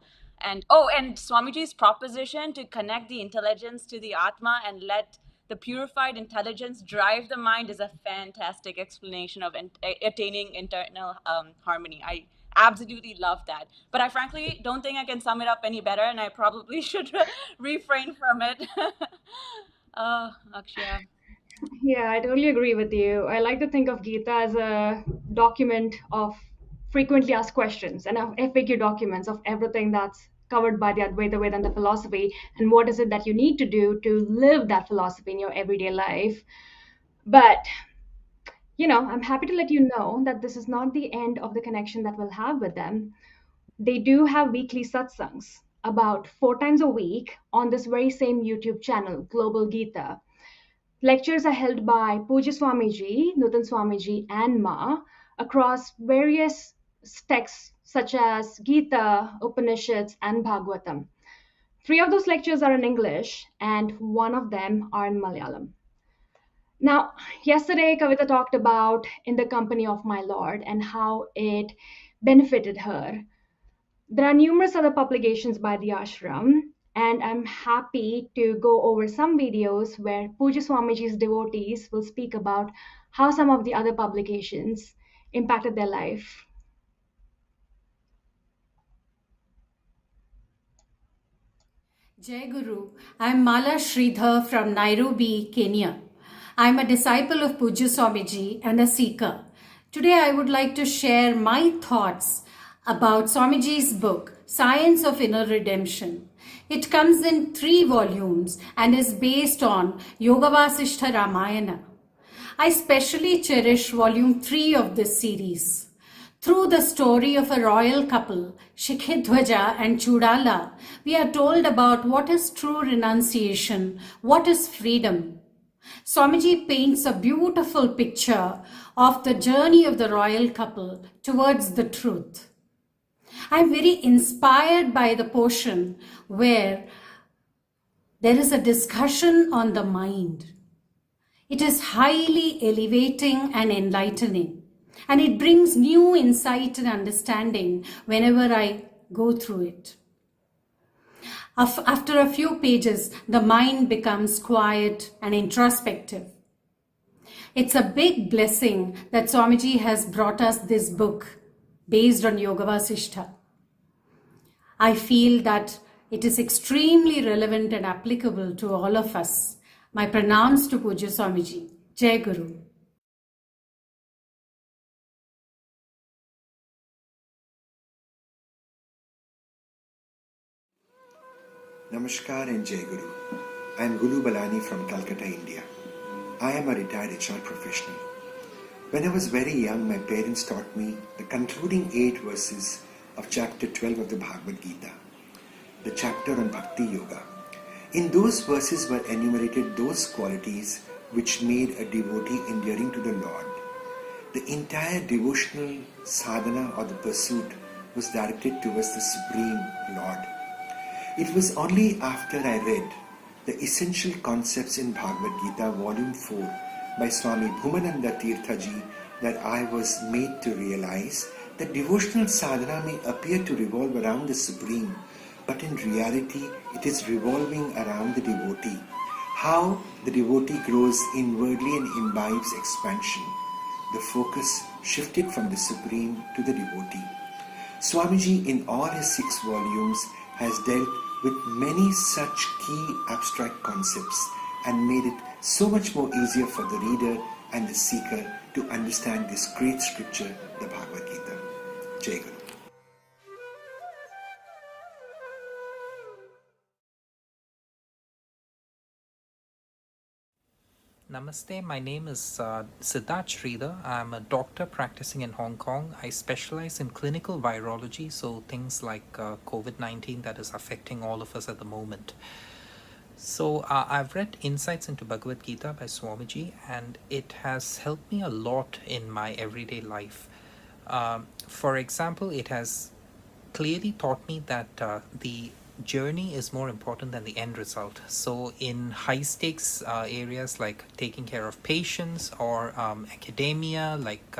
And Swamiji's proposition to connect the intelligence to the Atma and let the purified intelligence drive the mind is a fantastic explanation of attaining internal harmony. I absolutely love that. But I frankly don't think I can sum it up any better, and I probably should refrain from it. Akshaya. Yeah, I totally agree with you. I like to think of Gita as a document of frequently asked questions and of FAQ documents of everything that's covered by the Advaita Vedanta philosophy and what is it that you need to do to live that philosophy in your everyday life. But I'm happy to let you know that this is not the end of the connection that we'll have with them. They do have weekly satsangs about 4 times a week on this very same YouTube channel, Global Gita. Lectures are held by Poojya Swamiji, Nutan Swamiji, and Ma across various texts such as Gita, Upanishads, and Bhagavatam. 3 of those lectures are in English, and 1 of them are in Malayalam. Now, yesterday, Kavita talked about In the Company of My Lord and how it benefited her. There are numerous other publications by the ashram, and I'm happy to go over some videos where Poojya Swamiji's devotees will speak about how some of the other publications impacted their life. Jai Guru, I am Mala Sridhar from Nairobi, Kenya. I am a disciple of Poojya Swamiji and a seeker. Today I would like to share my thoughts about Swamiji's book, Science of Inner Redemption. It comes in 3 volumes and is based on Yoga Vasishtha Ramayana. I specially cherish volume 3 of this series. Through the story of a royal couple, Shikhidhwaja and Chudala, we are told about what is true renunciation, what is freedom. Swamiji paints a beautiful picture of the journey of the royal couple towards the truth. I am very inspired by the portion where there is a discussion on the mind. It is highly elevating and enlightening, and it brings new insight and understanding whenever I go through it. After a few pages, the mind becomes quiet and introspective. It's a big blessing that Swamiji has brought us this book based on Yoga Vasishtha. I feel that it is extremely relevant and applicable to all of us. My pranams to Poojya Swamiji. Jai Guru. Namaskar and Jai Guru. I am Gulu Balani from Calcutta, India. I am a retired HR professional. When I was very young, my parents taught me the concluding 8 verses of chapter 12 of the Bhagavad Gita, the chapter on Bhakti Yoga. In those verses were enumerated those qualities which made a devotee endearing to the Lord. The entire devotional sadhana or the pursuit was directed towards the Supreme Lord. It was only after I read the essential concepts in Bhagavad Gita, volume 4, by Swami Bhoomananda Tirtha ji, that I was made to realize that devotional sadhana may appear to revolve around the Supreme, but in reality it is revolving around the devotee. How the devotee grows inwardly and imbibes expansion. The focus shifted from the Supreme to the devotee. Swamiji, in all his 6 volumes, has dealt with many such key abstract concepts and made it so much more easier for the reader and the seeker to understand this great scripture, the Bhagavad Gita. Jai Guru. Namaste, my name is Siddharth Sridhar. I'm a doctor practicing in Hong Kong. I specialize in clinical virology, so things like COVID-19 that is affecting all of us at the moment. So I've read Insights into Bhagavad Gita by Swamiji, and it has helped me a lot in my everyday life. For example, it has clearly taught me that the journey is more important than the end result. So in high stakes areas like taking care of patients or academia, like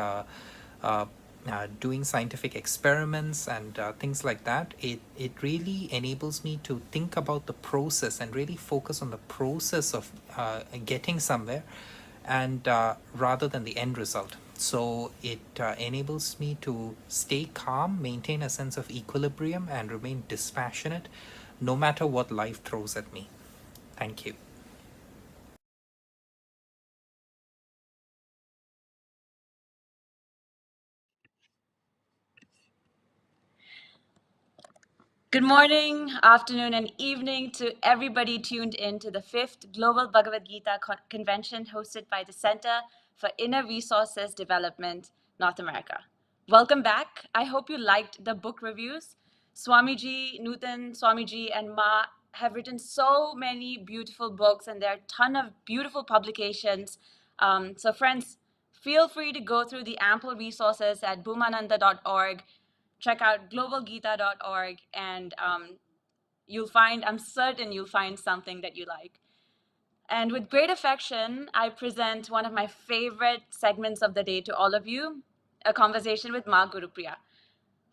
doing scientific experiments and things like that, it really enables me to think about the process and really focus on the process of getting somewhere, and rather than the end result. So it enables me to stay calm, maintain a sense of equilibrium, and remain dispassionate no matter what life throws at me. Thank you. Good morning, afternoon, and evening to everybody tuned in to the 5th Global Bhagavad Gita Convention hosted by the Center for Inner Resources Development, North America. Welcome back. I hope you liked the book reviews. Swamiji, Nutan, Swamiji, and Ma have written so many beautiful books, and there are a ton of beautiful publications. So friends, feel free to go through the ample resources at bhoomananda.org. Check out globalgita.org, and I'm certain you'll find something that you like. And with great affection, I present one of my favorite segments of the day to all of you, a conversation with Ma Gurupriya.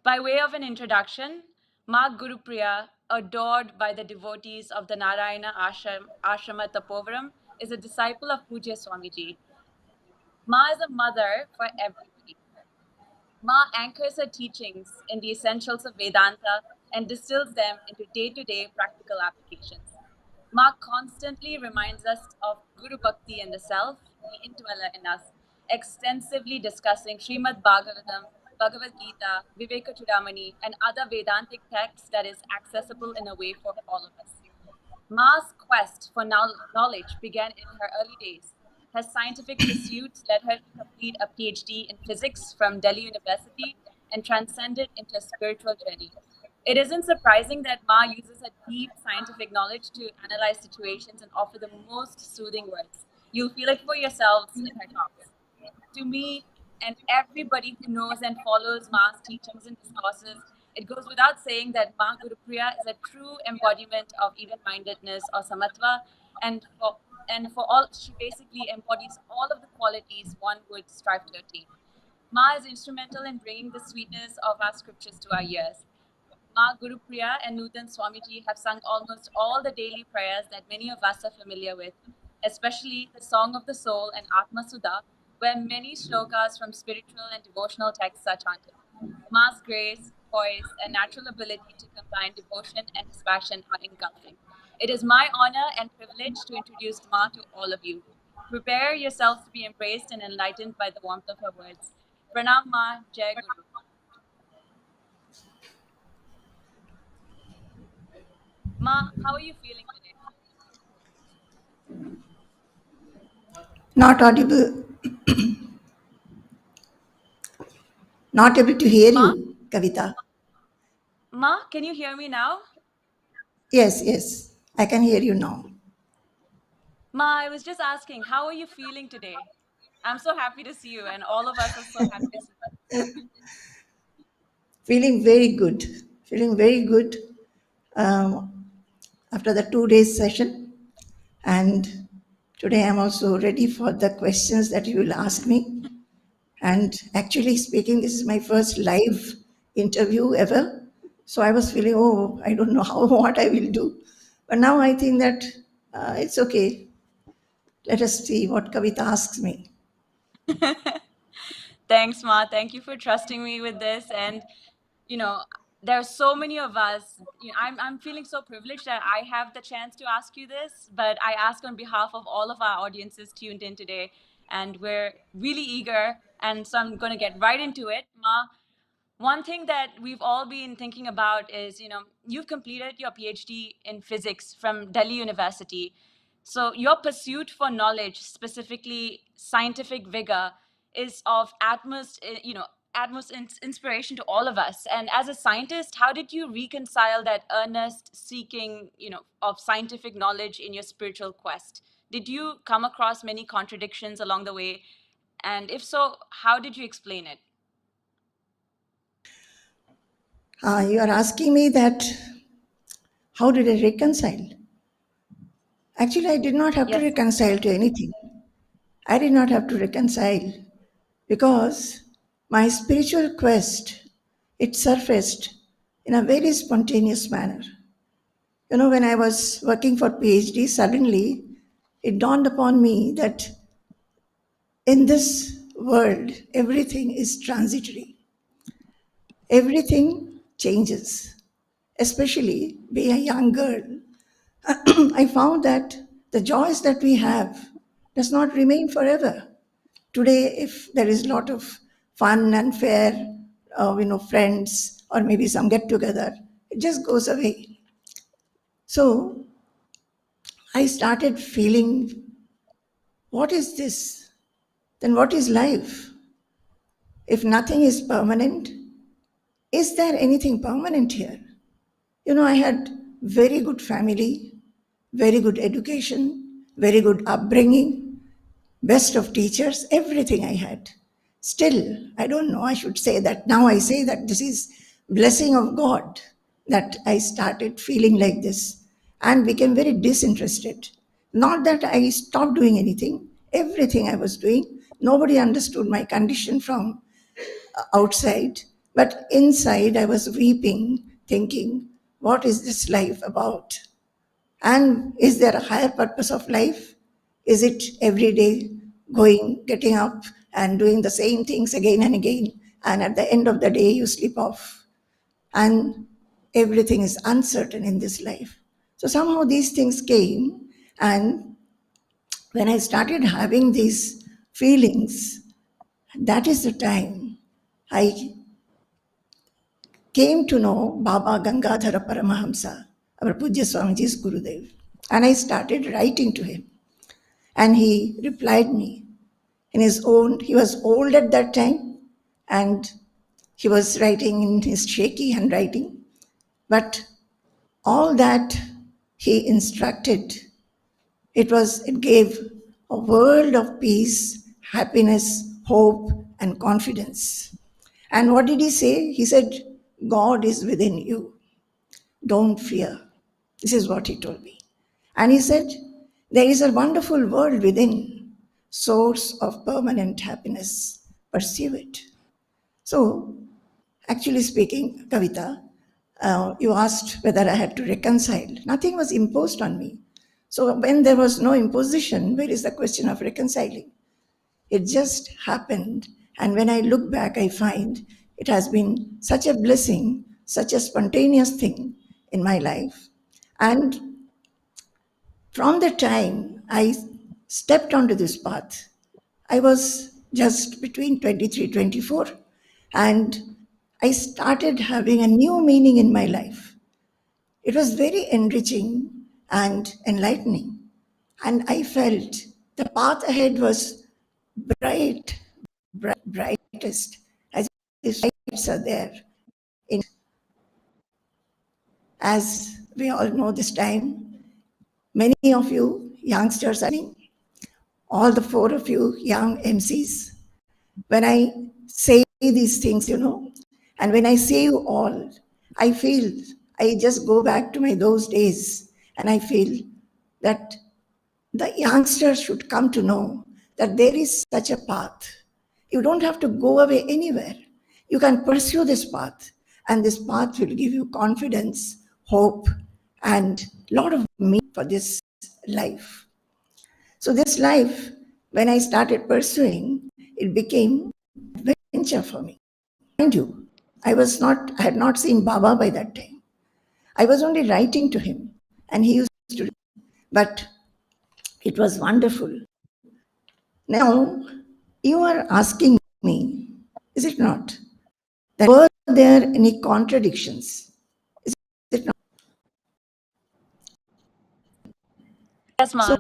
By way of an introduction, Ma Gurupriya, adored by the devotees of the Narayanashrama Tapovanam, is a disciple of Poojya Swamiji. Ma is a mother for everybody. Ma anchors her teachings in the essentials of Vedanta and distills them into day-to-day practical applications. Ma constantly reminds us of Guru Bhakti in the self, the indweller in us, extensively discussing Srimad Bhagavatam, Bhagavad Gita, Viveka-Chudamani, and other Vedantic texts that is accessible in a way for all of us. Ma's quest for knowledge began in her early days. Her scientific pursuits led her to complete a PhD in physics from Delhi University and transcended into a spiritual journey. It isn't surprising that Ma uses her deep scientific knowledge to analyze situations and offer the most soothing words. You'll feel it for yourselves in her talks. To me and everybody who knows and follows Ma's teachings and discourses, it goes without saying that Ma Gurupriya is a true embodiment of even-mindedness or samatva, and for all, she basically embodies all of the qualities one would strive to attain. Ma is instrumental in bringing the sweetness of our scriptures to our ears. Ma Gurupriya and Nutan Swamiji have sung almost all the daily prayers that many of us are familiar with, especially the Song of the Soul and Atma Sudha, where many shlokas from spiritual and devotional texts are chanted. Ma's grace, poise, and natural ability to combine devotion and dispassion are engulfing. It is my honor and privilege to introduce Ma to all of you. Prepare yourselves to be embraced and enlightened by the warmth of her words. Pranam Ma, Jai Guru. Ma, how are you feeling today? Not audible. Not able to hear Ma? you, Kavita. Ma, can you hear me now? Yes, yes, I can hear you now. Ma, I was just asking, how are you feeling today? I'm so happy to see you, and all of us are so happy to see you. Feeling very good. Feeling very good after the 2 days session. And today I'm also ready for the questions that you will ask me. And actually speaking, this is my first live interview ever. So I was feeling, oh, I don't know what I will do. But now I think that it's okay. Let us see what Kavita asks me. Thanks, Ma. Thank you for trusting me with this. And, you know, there are so many of us. I'm feeling so privileged that I have the chance to ask you this, but I ask on behalf of all of our audiences tuned in today. And we're really eager. And so I'm going to get right into it. Ma, one thing that we've all been thinking about is, you've completed your PhD in physics from Delhi University. So your pursuit for knowledge, specifically scientific vigor, is of utmost inspiration to all of us. And as a scientist, how did you reconcile that earnest seeking, of scientific knowledge in your spiritual quest? Did you come across many contradictions along the way? And if so, how did you explain it? You are asking me that how did I reconcile? Actually, I did not have to Yes. reconcile to anything. I did not have to reconcile because my spiritual quest, it surfaced in a very spontaneous manner. When I was working for PhD, suddenly it dawned upon me that in this world, everything is transitory. Everything changes. Especially being a young girl, I found that the joys that we have does not remain forever. Today, if there is a lot of fun and fair, friends or maybe some get together, it just goes away. So I started feeling, what is this? Then what is life? If nothing is permanent, is there anything permanent here? I had very good family, very good education, very good upbringing, best of teachers, everything I had. Still, I don't know, I should say that now I say that this is blessing of God that I started feeling like this and became very disinterested. Not that I stopped doing anything, everything I was doing. Nobody understood my condition from outside, but inside I was weeping, thinking, what is this life about? And is there a higher purpose of life? Is it every day going, getting up and doing the same things again and again? And at the end of the day, you sleep off. And everything is uncertain in this life. So somehow these things came. And when I started having these feelings, that is the time I came to know Baba Gangadhara Paramahamsa, our Poojya Swamiji's Gurudev. And I started writing to him. And he replied me in his own, he was old at that time, and he was writing in his shaky handwriting. But all that he instructed, it gave a world of peace, happiness, hope, and confidence. And what did he say? He said, God is within you. Don't fear. This is what he told me. And he said, there is a wonderful world within, source of permanent happiness. Pursue it. So, actually speaking, Kavita, you asked whether I had to reconcile. Nothing was imposed on me. So when there was no imposition, where is the question of reconciling? It just happened. And when I look back, I find it has been such a blessing, such a spontaneous thing in my life. And from the time I stepped onto this path, I was just between 23, 24, and I started having a new meaning in my life. It was very enriching and enlightening. And I felt The path ahead was brightest, as if lights are there. As we all know this time, many of you youngsters are in, all the four of you young MCs. When I say these things, and when I say you all, I feel, I just go back to those days, and I feel that the youngsters should come to know that there is such a path. You don't have to go away anywhere. You can pursue this path, and this path will give you confidence, hope, and a lot of meaning for this life. So this life, when I started pursuing, it became an adventure for me. Mind you, I had not seen Baba by that time. I was only writing to him, and he used to, but it was wonderful. Now, you are asking me, is it not, that were there any contradictions? Is it not? Yes, So Ma.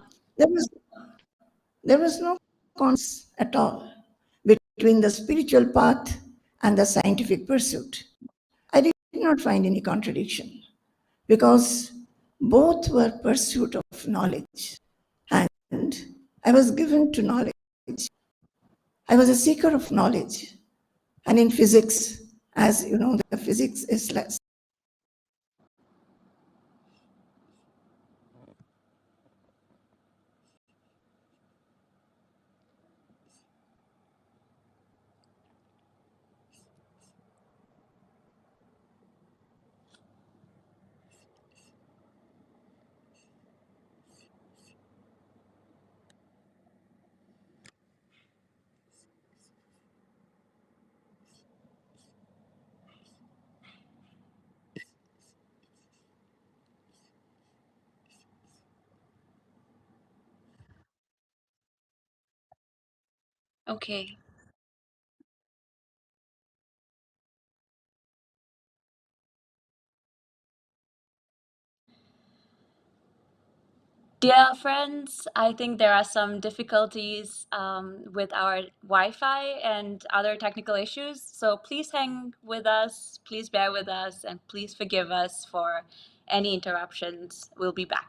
there was no cons at all between the spiritual path and the scientific pursuit. I did not find any contradiction because both were pursuit of knowledge, and I was given to knowledge. I was a seeker of knowledge. And in physics, as you know, the physics is less. Okay. Dear friends, I think there are some difficulties with our Wi-Fi and other technical issues. So please hang with us, please bear with us, and please forgive us for any interruptions. We'll be back.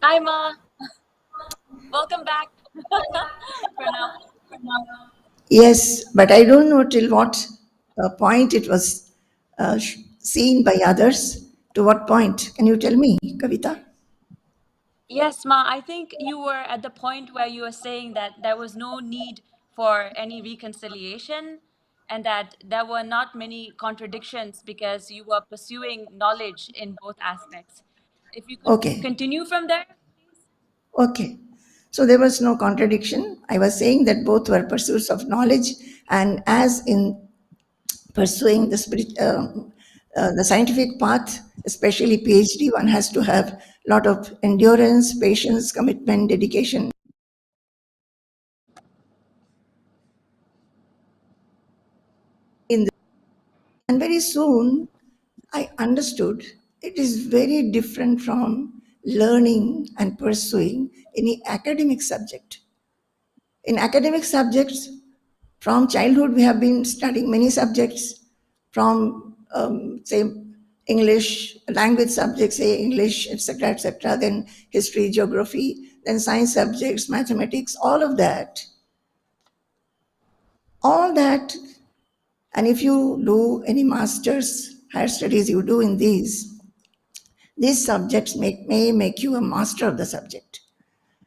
Hi, Ma. Welcome back. Pranam. Yes, but I don't know till what point it was seen by others. To what point? Can you tell me, Kavita? Yes, Ma, I think you were at the point where you were saying that there was no need for any reconciliation and that there were not many contradictions because you were pursuing knowledge in both aspects. If you could Okay, continue from there. okay. So there was no contradiction. I was saying that both were pursuits of knowledge, and as in pursuing the scientific path, especially PhD, one has to have a lot of endurance, patience, commitment, dedication. And very soon, I understood it is very different from learning and pursuing any academic subject. In academic subjects, from childhood we have been studying many subjects, from say English, language subjects, say English, etc., then history, geography, then science subjects, mathematics, all of that. All that, and if you do any master's, higher studies you do in these subjects may make you a master of the subject.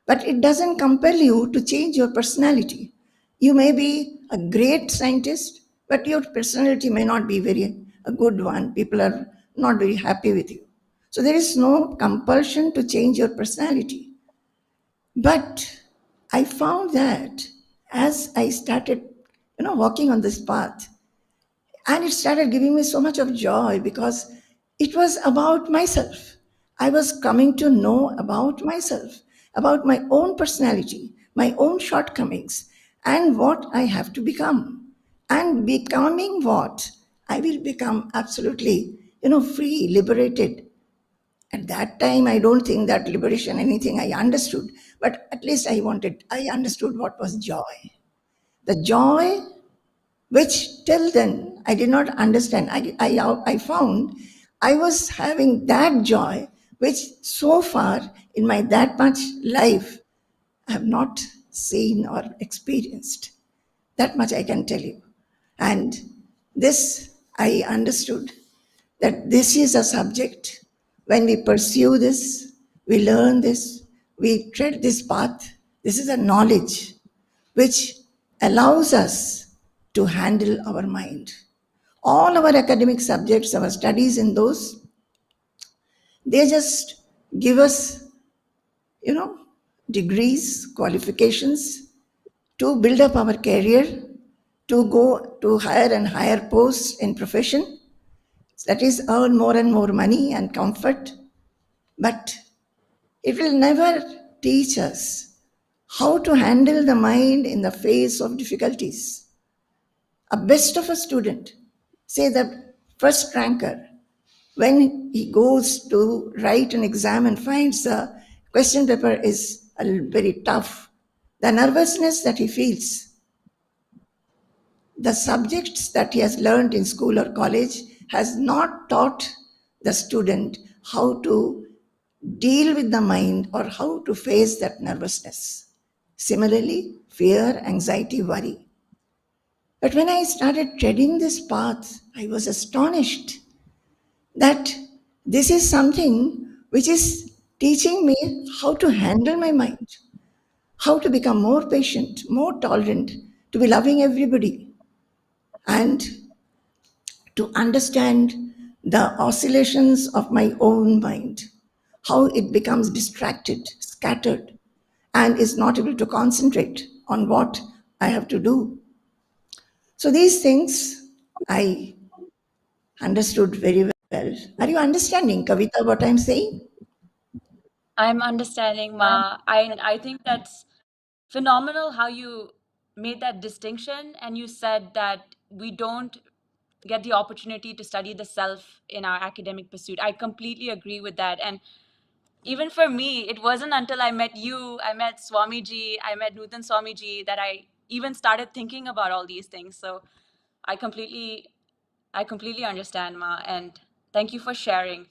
But it doesn't compel you to change your personality. You may be a great scientist, but your personality may not be a good one. People are not very happy with you. So there is no compulsion to change your personality. But I found that as I started, walking on this path, and it started giving me so much of joy because it was about myself. I was coming to know about myself, about my own personality, my own shortcomings, and what I have to become. And becoming what? I will become absolutely, free, liberated. At that time, I don't think that liberation, anything I understood, but at least I understood what was joy. The joy which till then I did not understand. I found I was having that joy, which so far in my that much life I have not seen or experienced. That much I can tell you. And this I understood, that this is a subject. When we pursue this, we learn this, we tread this path. This is a knowledge which allows us to handle our mind. All our academic subjects, our studies in those, they just give us, degrees, qualifications to build up our career, to go to higher and higher posts in profession, that is, earn more and more money and comfort. But it will never teach us how to handle the mind in the face of difficulties. A best of a student, say the first ranker, when he goes to write an exam and finds the question paper is very tough, the nervousness that he feels, the subjects that he has learned in school or college has not taught the student how to deal with the mind or how to face that nervousness. Similarly, fear, anxiety, worry. But when I started treading this path, I was astonished that this is something which is teaching me how to handle my mind, how to become more patient, more tolerant, to be loving everybody, and to understand the oscillations of my own mind, how it becomes distracted, scattered, and is not able to concentrate on what I have to do. So these things I understood very well. Are you understanding, Kavita, what I'm saying? I'm understanding, Ma. I think that's phenomenal how you made that distinction, and you said that we don't get the opportunity to study the self in our academic pursuit. I completely agree with that. And even for me, it wasn't until I met you, I met Swamiji, I met Nutan Swamiji, that I even started thinking about all these things. So I completely understand, Ma, and thank you for sharing.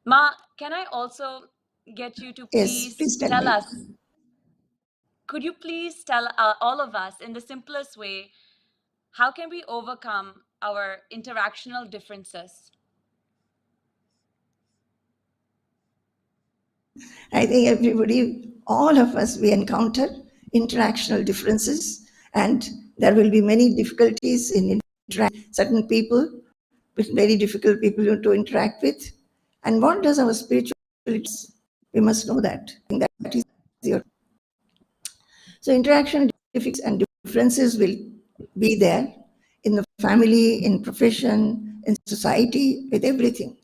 Ma, can I also get you to Yes, please tell tell me. us, could you please tell all of us in the simplest way, how can we overcome our interactional differences? I think everybody, all of us, we encounter interactional differences, and there will be many difficulties in certain people, with very difficult people to interact with. And what does our spiritual, we must know that. I think that is your. So interaction and differences will be there in the family, in profession, in society, with everything.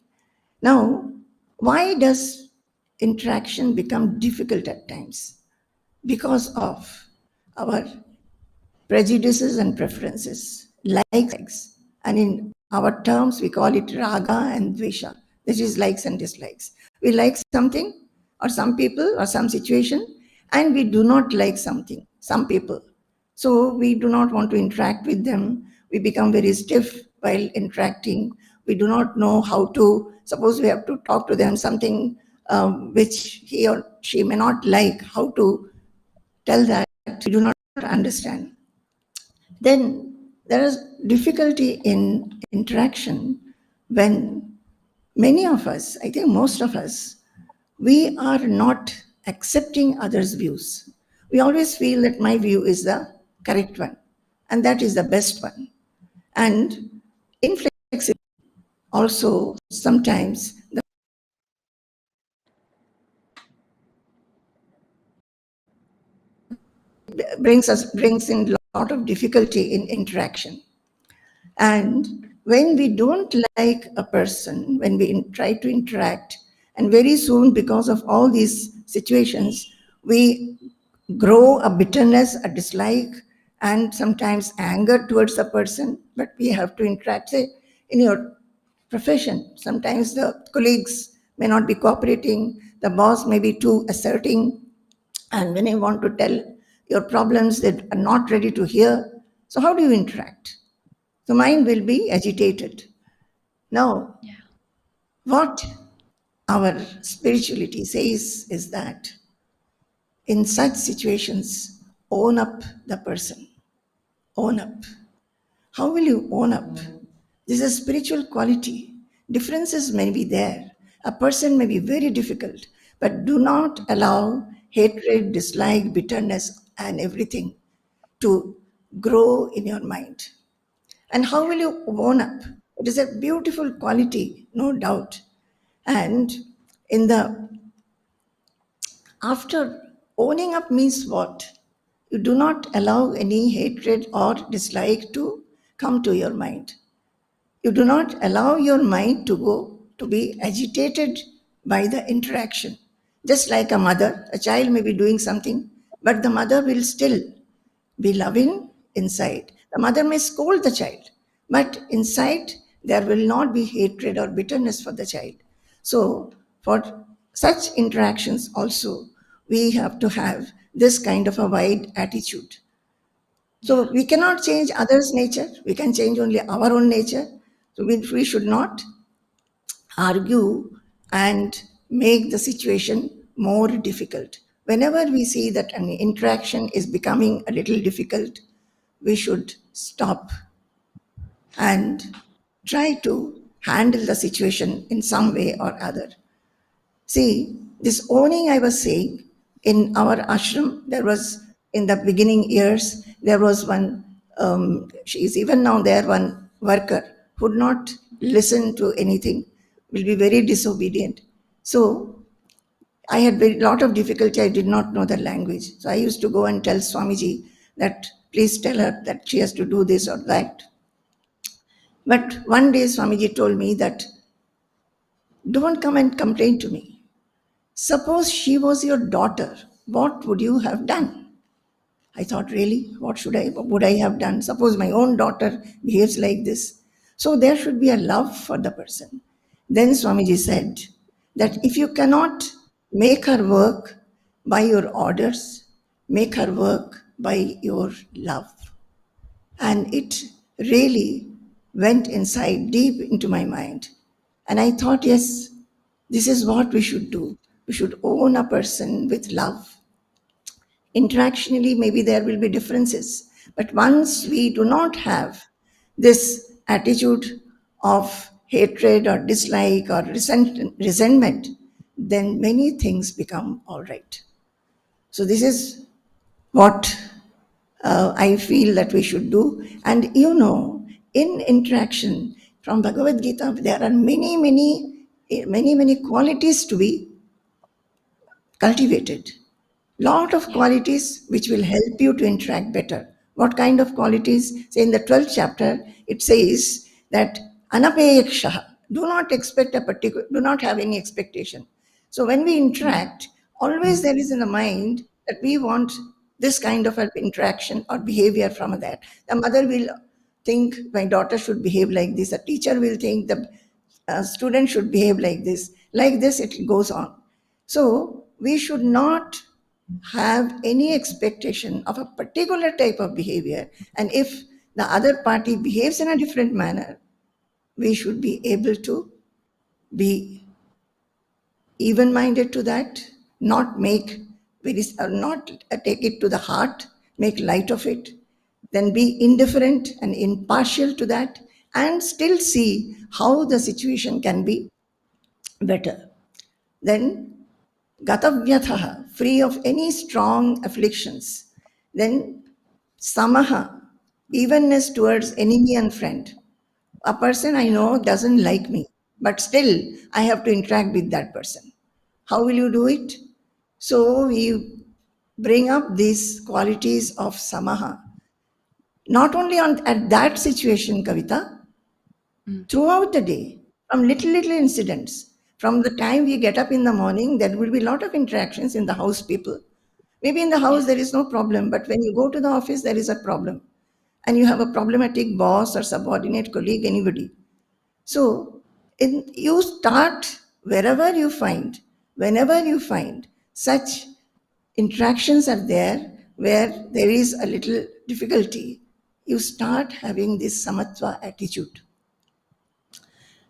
Now, why does interaction become difficult at times? Because of our prejudices and preferences, likes, and in our terms we call it raga and dvesha, that is likes and dislikes. We like something, or some people or some situation, and we do not like something, some people. So we do not want to interact with them. We become very stiff while interacting. We do not know how to, suppose we have to talk to them something which he or she may not like, how to tell that, we do not understand. Then there is difficulty in interaction when many of us, I think most of us, we are not accepting others' views. We always feel that my view is the correct one, and that is the best one. And inflexibility also sometimes brings in a lot of difficulty in interaction. And when we don't like a person, when we try to interact, and very soon, because of all these situations, we grow a bitterness, a dislike, and sometimes anger towards a person, but we have to interact. Say, in your profession, sometimes the colleagues may not be cooperating, the boss may be too asserting, and when you want to tell your problems, they are not ready to hear. So how do you interact? The mind will be agitated. Now, what our spirituality says is that in such situations, own up the person. Own up. How will you own up? This is a spiritual quality. Differences may be there. A person may be very difficult, but do not allow hatred, dislike, bitterness, and everything to grow in your mind. And how will you own up? It is a beautiful quality, no doubt. And in the after owning up means what? You do not allow any hatred or dislike to come to your mind. You do not allow your mind to go to be agitated by the interaction. Just like a mother, a child may be doing something, but the mother will still be loving inside. The mother may scold the child, but inside there will not be hatred or bitterness for the child. So, for such interactions also, we have to have this kind of a wide attitude. So, we cannot change others' nature, we can change only our own nature. So, we should not argue and make the situation more difficult. Whenever we see that an interaction is becoming a little difficult, we should stop and try to handle the situation in some way or other. See, this owning I was saying, in our ashram, there was, in the beginning years, there was one, she is even now there, one worker who would not listen to anything, will be very disobedient. So I had a lot of difficulty. I did not know the language. So I used to go and tell Swamiji that please tell her that she has to do this or that. But one day Swamiji told me that don't come and complain to me. Suppose she was your daughter, what would you have done? I thought, really, what would I have done? Suppose my own daughter behaves like this. So there should be a love for the person. Then Swamiji said that if you cannot make her work by your orders, make her work by your love. And it really went inside, deep into my mind. And I thought, yes, this is what we should do. We should own a person with love. Interactionally, maybe there will be differences. But once we do not have this attitude of hatred or dislike or resentment, then many things become all right. So this is what I feel that we should do. And you know, in interaction from Bhagavad Gita, there are many qualities to be cultivated. Lot of qualities which will help you to interact better. What kind of qualities? Say in the 12th chapter, it says that anapeyakshaha, do not have any expectation. So when we interact, always there is in the mind that we want this kind of an interaction or behavior from that. The mother will think my daughter should behave like this. A teacher will think the student should behave like this. Like this, it goes on. So we should not have any expectation of a particular type of behavior. And if the other party behaves in a different manner, we should be able to be even-minded to that, not not take it to the heart, make light of it, then be indifferent and impartial to that, and still see how the situation can be better. Then gatavyathaha, free of any strong afflictions. Then samaha, evenness towards enemy and friend. A person I know doesn't like me, but still I have to interact with that person. How will you do it? So we bring up these qualities of samaha. Not only at that situation, Kavita, throughout the day, from little incidents. From the time we get up in the morning, there will be a lot of interactions in the house people. Maybe in the house there is no problem, but when you go to the office, there is a problem. And you have a problematic boss or subordinate colleague, anybody. So you start wherever you find, whenever you find such interactions are there where there is a little difficulty, you start having this samatva attitude.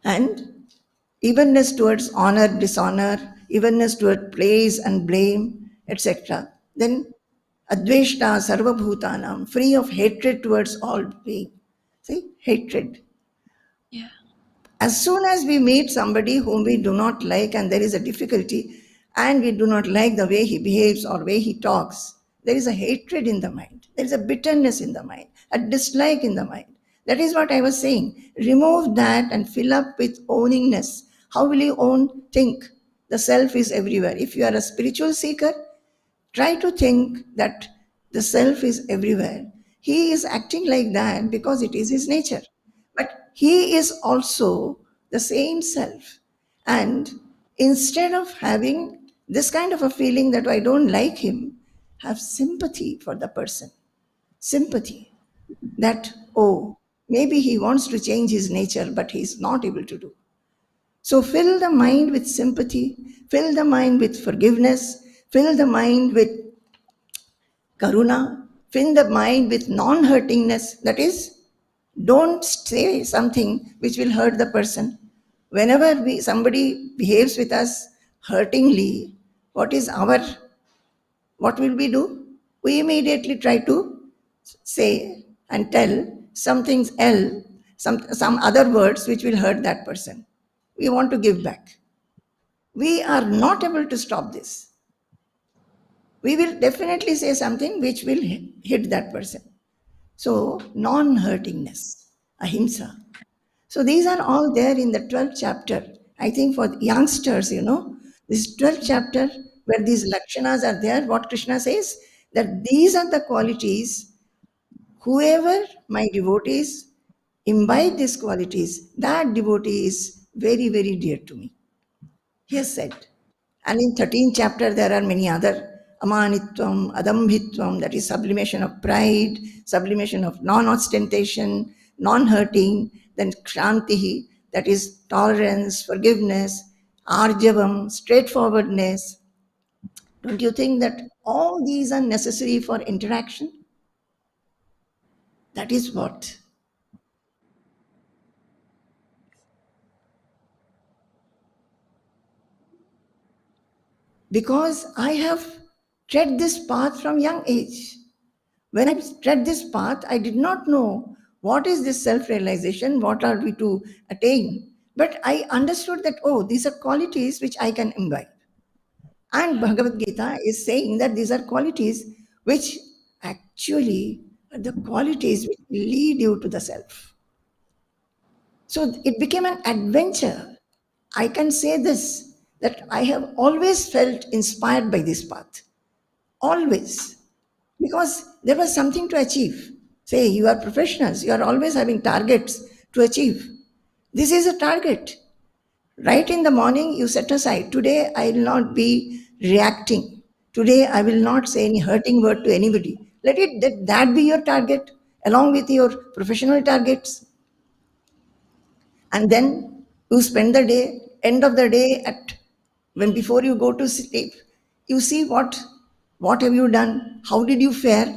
And evenness towards honor, dishonor, evenness toward praise and blame, etc. Then adveshta sarvabhutanam, free of hatred towards all being. See, hatred. As soon as we meet somebody whom we do not like and there is a difficulty and we do not like the way he behaves or way he talks, there is a hatred in the mind. There is a bitterness in the mind, a dislike in the mind. That is what I was saying. Remove that and fill up with owningness. How will you own? Think. The self is everywhere. If you are a spiritual seeker, try to think that the self is everywhere. He is acting like that because it is his nature. But he is also the same self. And instead of having this kind of a feeling that I don't like him, have sympathy for the person. Sympathy. That, oh, maybe he wants to change his nature, but he is not able to do. So fill the mind with sympathy, fill the mind with forgiveness, fill the mind with karuna, fill the mind with non-hurtingness. That is, don't say something which will hurt the person. Whenever somebody behaves with us hurtingly, what will we do? We immediately try to say and tell something else, some other words which will hurt that person. We want to give back. We are not able to stop this. We will definitely say something which will hit that person. So, non-hurtingness, ahimsa. So these are all there in the 12th chapter. I think for youngsters, this 12th chapter where these lakshanas are there, what Krishna says, that these are the qualities, whoever my devotees imbibe these qualities, that devotee is very, very dear to me. He has said. And in 13th chapter, there are many other amanitvam, adambhitvam, that is sublimation of pride, sublimation of non-ostentation, non-hurting, then kshantihi, that is tolerance, forgiveness, arjavam, straightforwardness. Don't you think that all these are necessary for interaction? That is what. Because I have tread this path from young age. When I tread this path, I did not know what is this self-realization, what are we to attain. But I understood that, oh, these are qualities which I can imbibe. And Bhagavad Gita is saying that these are qualities which actually are the qualities which lead you to the self. So it became an adventure. I can say this, that I have always felt inspired by this path. Always. Because there was something to achieve. Say, you are professionals, you are always having targets to achieve. This is a target. Right in the morning, you set aside, today I will not be reacting. Today I will not say any hurting word to anybody. Let that be your target, along with your professional targets. And then you spend the day, end of the day, when before you go to sleep, You see what have you done? How did you fare?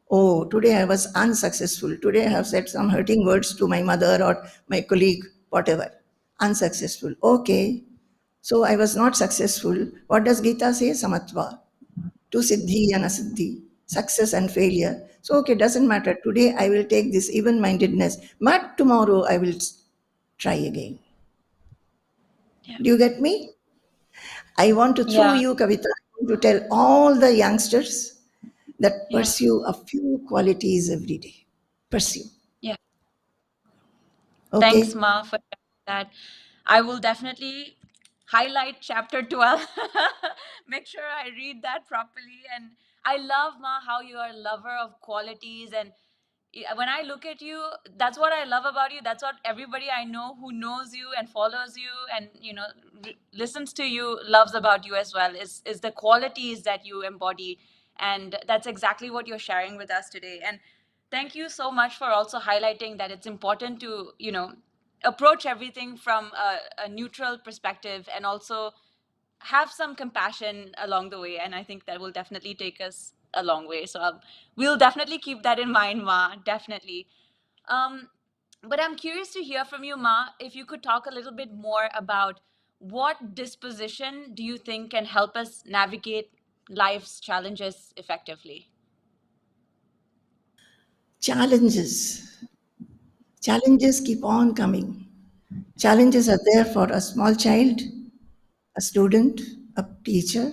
Oh, today I was unsuccessful. Today I have said some hurting words to my mother or my colleague, whatever. Unsuccessful. Okay. So I was not successful. What does Gita say? Samatva. To siddhi and asiddhi. Success and failure. So, okay, doesn't matter. Today I will take this even-mindedness, but tomorrow I will try again. Yeah. Do you get me? I want to, through Yeah. you, Kavita, to tell all the youngsters that Yeah. pursue a few qualities every day. Pursue. Yeah. Okay? Thanks, Ma, for that. I will definitely highlight chapter 12. Make sure I read that properly. And I love, Ma, how you are a lover of qualities. And when I look at you, that's what I love about you. That's what everybody I know who knows you and follows you and, listens to you loves about you as well, is the qualities that you embody. And that's exactly what you're sharing with us today. And thank you so much for also highlighting that it's important to, approach everything from a neutral perspective and also have some compassion along the way. And I think that will definitely take us a long way. So we'll definitely keep that in mind, Ma, definitely. But I'm curious to hear from you, Ma, if you could talk a little bit more about what disposition do you think can help us navigate life's challenges effectively? Challenges. Challenges keep on coming. Challenges are there for a small child, a student, a teacher,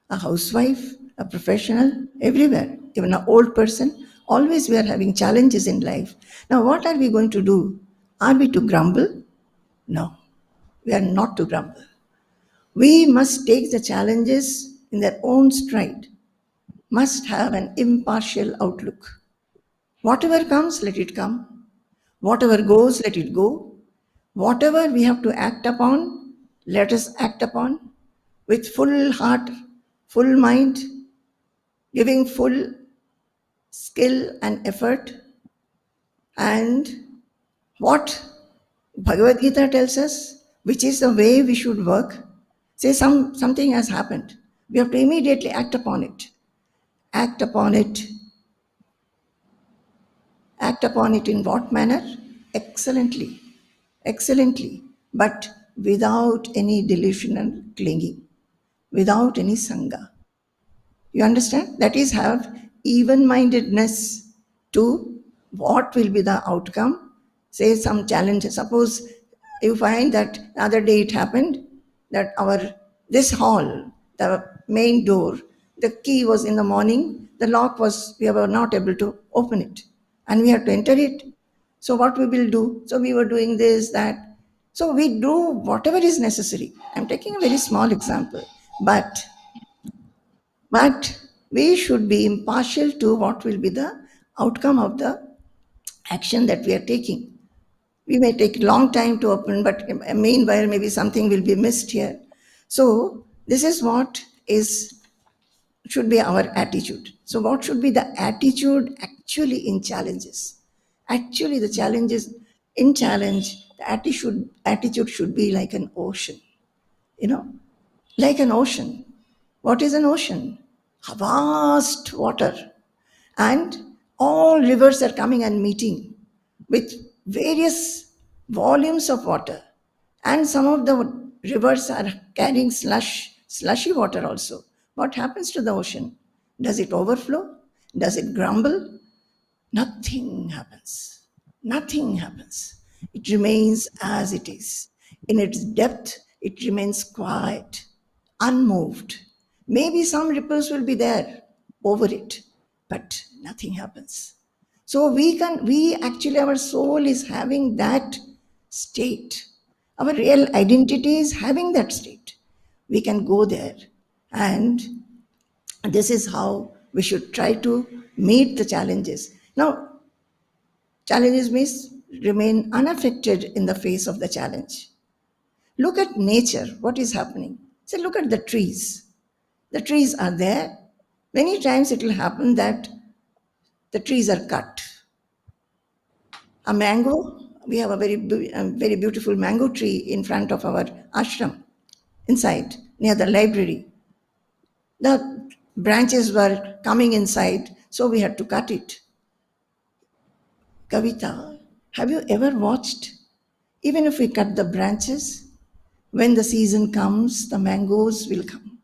a housewife, a professional, everywhere, even an old person. Always we are having challenges in life. Now, what are we going to do? Are we to grumble? No, we are not to grumble. We must take the challenges in their own stride, must have an impartial outlook. Whatever comes, let it come. Whatever goes, let it go. Whatever we have to act upon, let us act upon with full heart, full mind, giving full skill and effort. And what Bhagavad Gita tells us, which is the way we should work. Say something has happened. We have to immediately act upon it. Act upon it. Act upon it in what manner? Excellently. Excellently. But without any delusional clinging, without any sangha. You understand? That is, have even-mindedness to what will be the outcome. Say some challenges. Suppose you find that the other day it happened that this hall, the main door, the key was in the morning, the lock was, we were not able to open it. And we had to enter it. So what we will do? So we were doing this, that. So we do whatever is necessary. I'm taking a very small example. But we should be impartial to what will be the outcome of the action that we are taking. We may take a long time to open, but meanwhile, maybe something will be missed here. So this is what should be our attitude. So what should be the attitude actually in challenges? Actually, the challenges in challenge, the attitude should be like an ocean. Like an ocean. What is an ocean? Vast water. And all rivers are coming and meeting with various volumes of water. And some of the rivers are carrying slushy water also. What happens to the ocean? Does it overflow? Does it grumble? Nothing happens. Nothing happens. It remains as it is. In its depth, it remains quiet, unmoved. Maybe some ripples will be there over it, but nothing happens. So we actually, our soul is having that state. Our real identity is having that state. We can go there, and this is how we should try to meet the challenges. Now, challenges means remain unaffected in the face of the challenge. Look at nature, what is happening. Say, look at the trees. The trees are there. Many times it will happen that the trees are cut. A mango, we have a very beautiful mango tree in front of our ashram, inside, near the library. The branches were coming inside, so we had to cut it. Kavita, have you ever watched? Even if we cut the branches, when the season comes, the mangoes will come.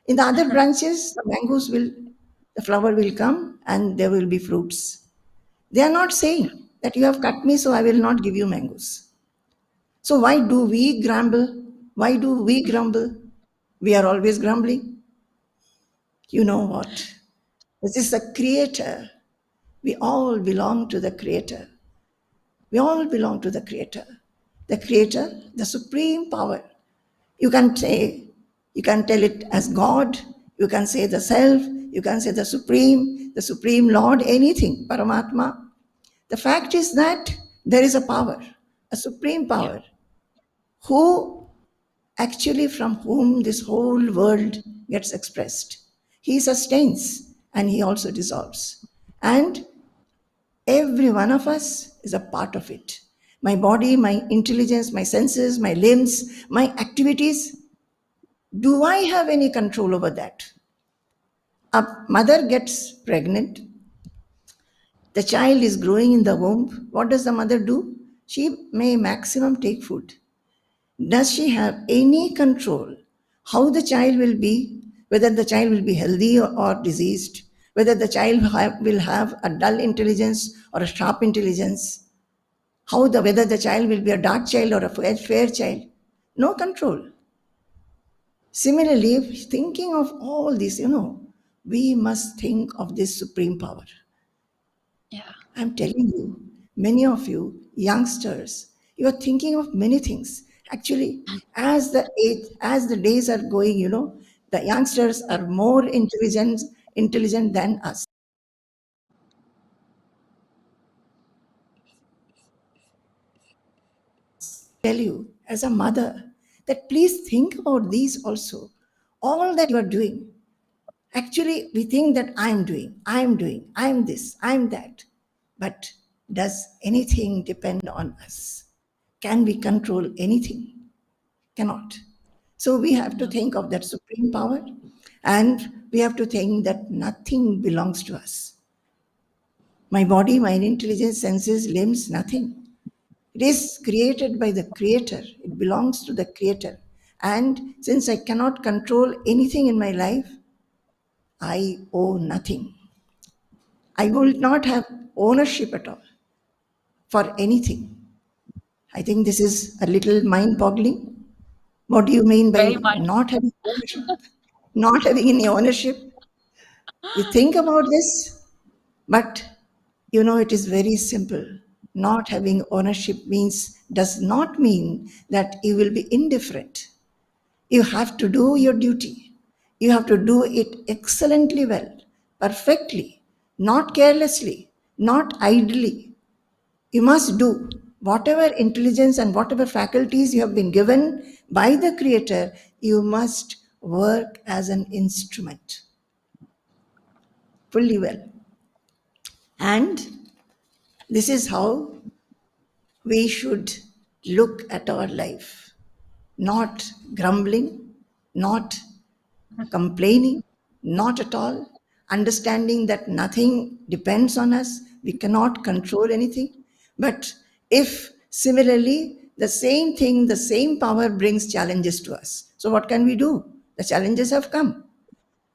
In the other branches, the flower will come and there will be fruits. They are not saying that you have cut me, so I will not give you mangoes. So why do we grumble? Why do we grumble? We are always grumbling. You know what? This is the Creator. We all belong to the Creator. We all belong to the Creator. The Creator, the supreme power. You can tell it as God, you can say the Self, you can say the Supreme Lord, anything, Paramatma. The fact is that there is a power, a supreme power, who actually from whom this whole world gets expressed. He sustains and he also dissolves. And every one of us is a part of it. My body, my intelligence, my senses, my limbs, my activities, do I have any control over that? A mother gets pregnant, the child is growing in the womb. What does the mother do? She may maximum take food. Does she have any control how the child will be, whether the child will be healthy or diseased, whether the child will have a dull intelligence or a sharp intelligence, whether the child will be a dark child or a fair child? No control. Similarly, thinking of all this, we must think of this supreme power. Yeah. I'm telling you, many of you youngsters, you are thinking of many things. Actually, as the days are going, the youngsters are more intelligent than us. Tell you as a mother that please think about these also. All that you are doing. Actually, we think that I'm this, I'm that. But does anything depend on us? Can we control anything? Cannot. So we have to think of that supreme power, and we have to think that nothing belongs to us. My body, my intelligence, senses, limbs, nothing. It is created by the Creator. It belongs to the Creator. And since I cannot control anything in my life, I owe nothing. I will not have ownership at all for anything. I think this is a little mind-boggling. What do you mean Very by much. not having ownership? Not having any ownership? You think about this, but it is very simple. Not having ownership does not mean that you will be indifferent. You have to do your duty. You have to do it excellently well, perfectly, not carelessly, not idly. You must do whatever intelligence and whatever faculties you have been given by the Creator, you must work as an instrument fully well. And this is how we should look at our life. Not grumbling, not complaining, not at all. Understanding that nothing depends on us, we cannot control anything. But if similarly, the same thing, the same power brings challenges to us. So what can we do? The challenges have come.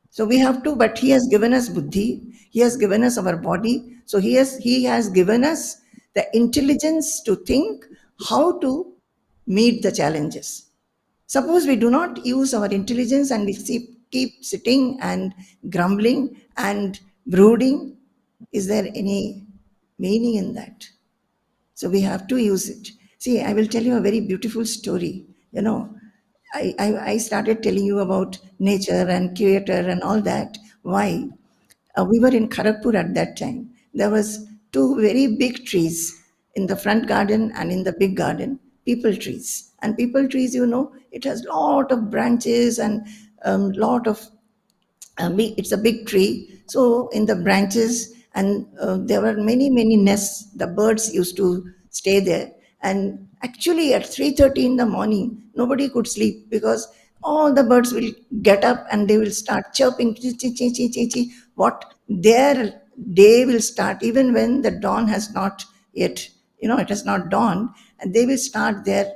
So we have to, but He has given us buddhi, He has given us our body. So He has given us the intelligence to think how to meet the challenges. Suppose we do not use our intelligence and we keep sitting and grumbling and brooding, is there any meaning in that? So we have to use it. See, I will tell you a very beautiful story. I started telling you about nature and creator and all that. Why? We were in Kharagpur at that time. There was two very big trees in the front garden and in the big garden, people trees. And people trees, it has lot of branches and lot of it's a big tree. So in the branches, and there were many nests. The birds used to stay there. And actually at 3:30 in the morning, nobody could sleep because all the birds will get up and they will start chirping, chi, chi, chi, chi, chi, chi. What their day will start, even when the dawn has not yet, it has not dawned, and they will start their,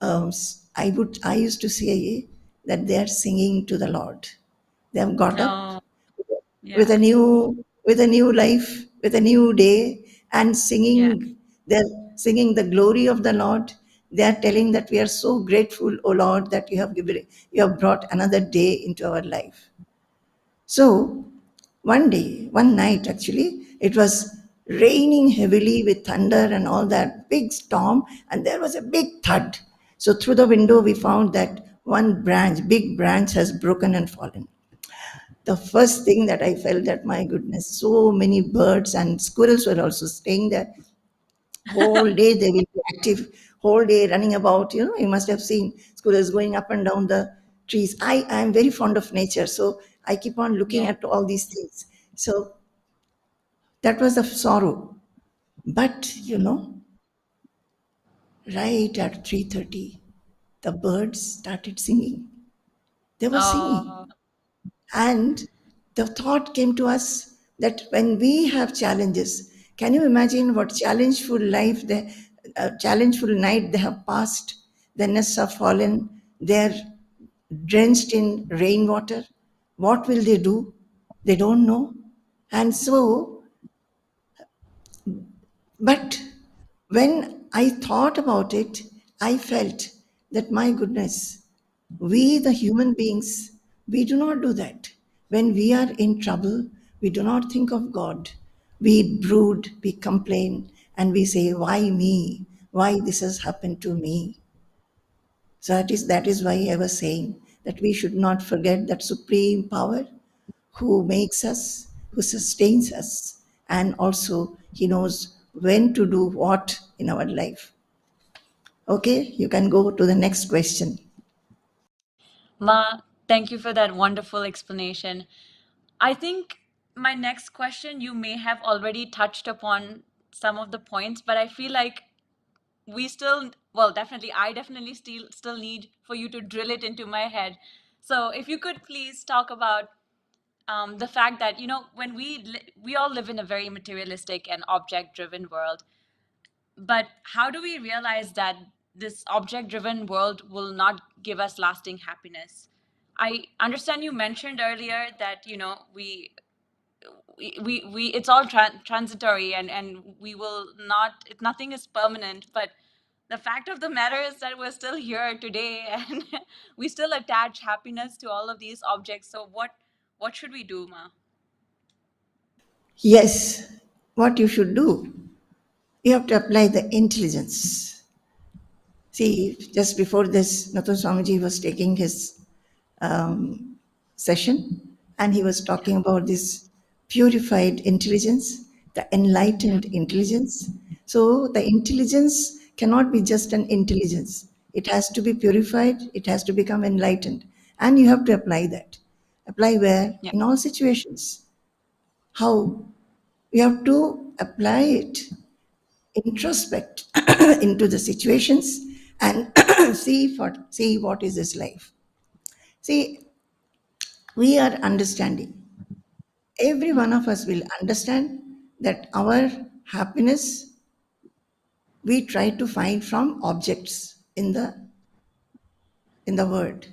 I used to say that they are singing to the Lord. They have got up Oh, with yeah, a new life, with a new day, and yeah. they're singing the glory of the Lord. They are telling that we are so grateful, O Lord, that you have brought another day into our life. So one night actually, it was raining heavily with thunder and all that big storm, and there was a big thud. So through the window, we found that one big branch has broken and fallen. The first thing that I felt that, my goodness, so many birds and squirrels were also staying there. Whole day they will be active, whole day running about. You must have seen squirrels going up and down the trees. I am very fond of nature, so I keep on looking Yeah. at all these things. So that was the sorrow. But right at 3:30, the birds started singing. They were singing. Oh, And the thought came to us that when we have challenges, can you imagine what challengeful night they have passed? The nests have fallen, they're drenched in rainwater. What will they do? They don't know. And so, but when I thought about it, I felt that, my goodness, we, the human beings, we do not do that. When we are in trouble, we do not think of God. We brood, we complain, and we say, why me? Why this has happened to me? So that is why I was saying that we should not forget that supreme power who makes us, who sustains us, and also he knows when to do what in our life. Okay, you can go to the next question. Ma, thank you for that wonderful explanation. I think my next question, you may have already touched upon some of the points, but I feel like we still, well, definitely, I definitely still need for you to drill it into my head. So if you could please talk about the fact that, when we all live in a very materialistic and object-driven world, but how do we realize that this object-driven world will not give us lasting happiness? I understand you mentioned earlier that, we it's all transitory, and we will not, nothing is permanent, but the fact of the matter is that we're still here today, and we still attach happiness to all of these objects. So what should we do, Ma? Yes, what you should do, you have to apply the intelligence. See, just before this, Nathan Swamiji was taking his session, and he was Yeah, talking about this purified intelligence, the yeah, enlightened intelligence. So the intelligence cannot be just an intelligence. It has to be purified, it has to become enlightened. And you have to apply that. Apply where? yeah. In all situations. How? You have to apply it, introspect into the situations, and see what is this life. See, we are understanding. Every one of us will understand that our happiness we try to find from objects in the world.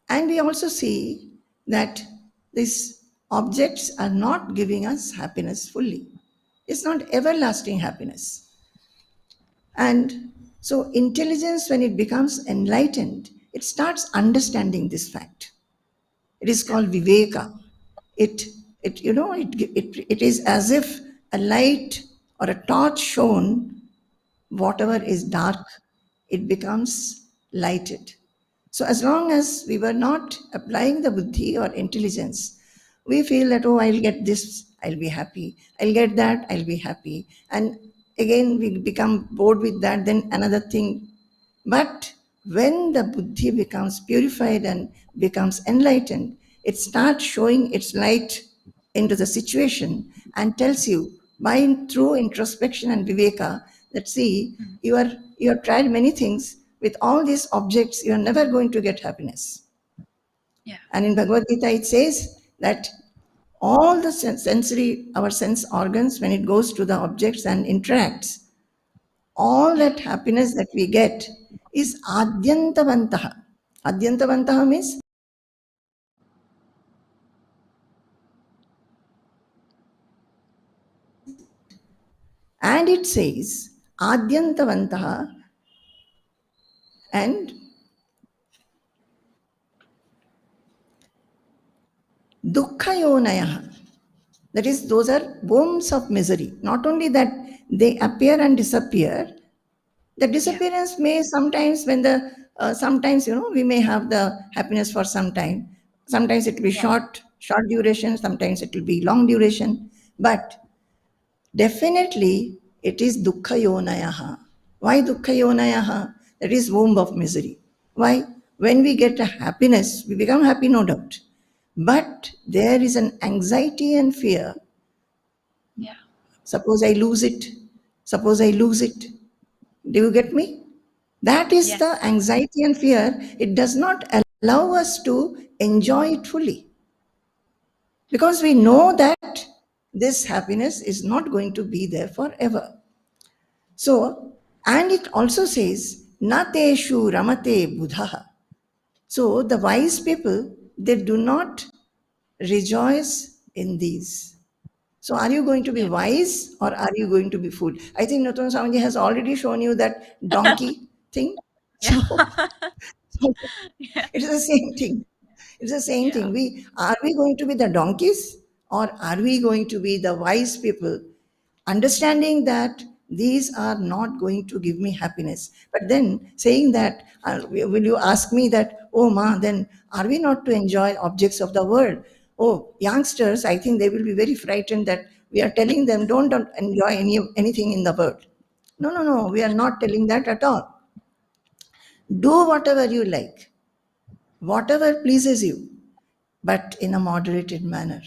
And we also see that these objects are not giving us happiness fully. It's not everlasting happiness. And so intelligence, when it becomes enlightened, it starts understanding this fact. It is Yeah. called viveka. It is as if a light or a torch shown, whatever is dark, it becomes lighted. So as long as we were not applying the buddhi or intelligence, we feel that, oh, I'll get this, I'll be happy. I'll get that, I'll be happy. And again, we become bored with that, then another thing. But when the buddhi becomes purified and becomes enlightened, it starts showing its light into the situation and tells you by through introspection and viveka that, see, you have tried many things, with all these objects, you're never going to get happiness. Yeah. And in Bhagavad Gita, it says that all the our sense organs, when it goes to the objects and interacts, all that happiness that we get is adyantavantaha. Adyantavantaha means, and it says adyantavantaha and dukkhayonayaha. That is, those are wombs of misery. Not only that they appear and disappear, the disappearance may sometimes, when sometimes, we may have the happiness for some time. Sometimes it will be short duration, sometimes it will be long duration. But definitely it is dukkha yonayaha. Why dukkha yonayaha? That is womb of misery. Why? When we get a happiness, we become happy, no doubt. But there is an anxiety and fear. Yeah. Suppose I lose it. Suppose I lose it. Do you get me? That is the anxiety and fear. It does not allow us to enjoy it fully. Because we know that this happiness is not going to be there forever. So, and it also says, Nateshu ramate buddhaha. So, the wise people, they do not rejoice in these. So, are you going to be wise or are you going to be fool? I think Nuthan Swamiji has already shown you that donkey thing. So, it's the same thing. It's the same thing. Are we going to be the donkeys or are we going to be the wise people, understanding that these are not going to give me happiness? But then saying that, will you ask me that, oh ma, then are we not to enjoy objects of the world? Oh, youngsters, I think they will be very frightened that we are telling them don't enjoy anything in the world. No, we are not telling that at all. Do whatever you like, whatever pleases you, but in a moderated manner.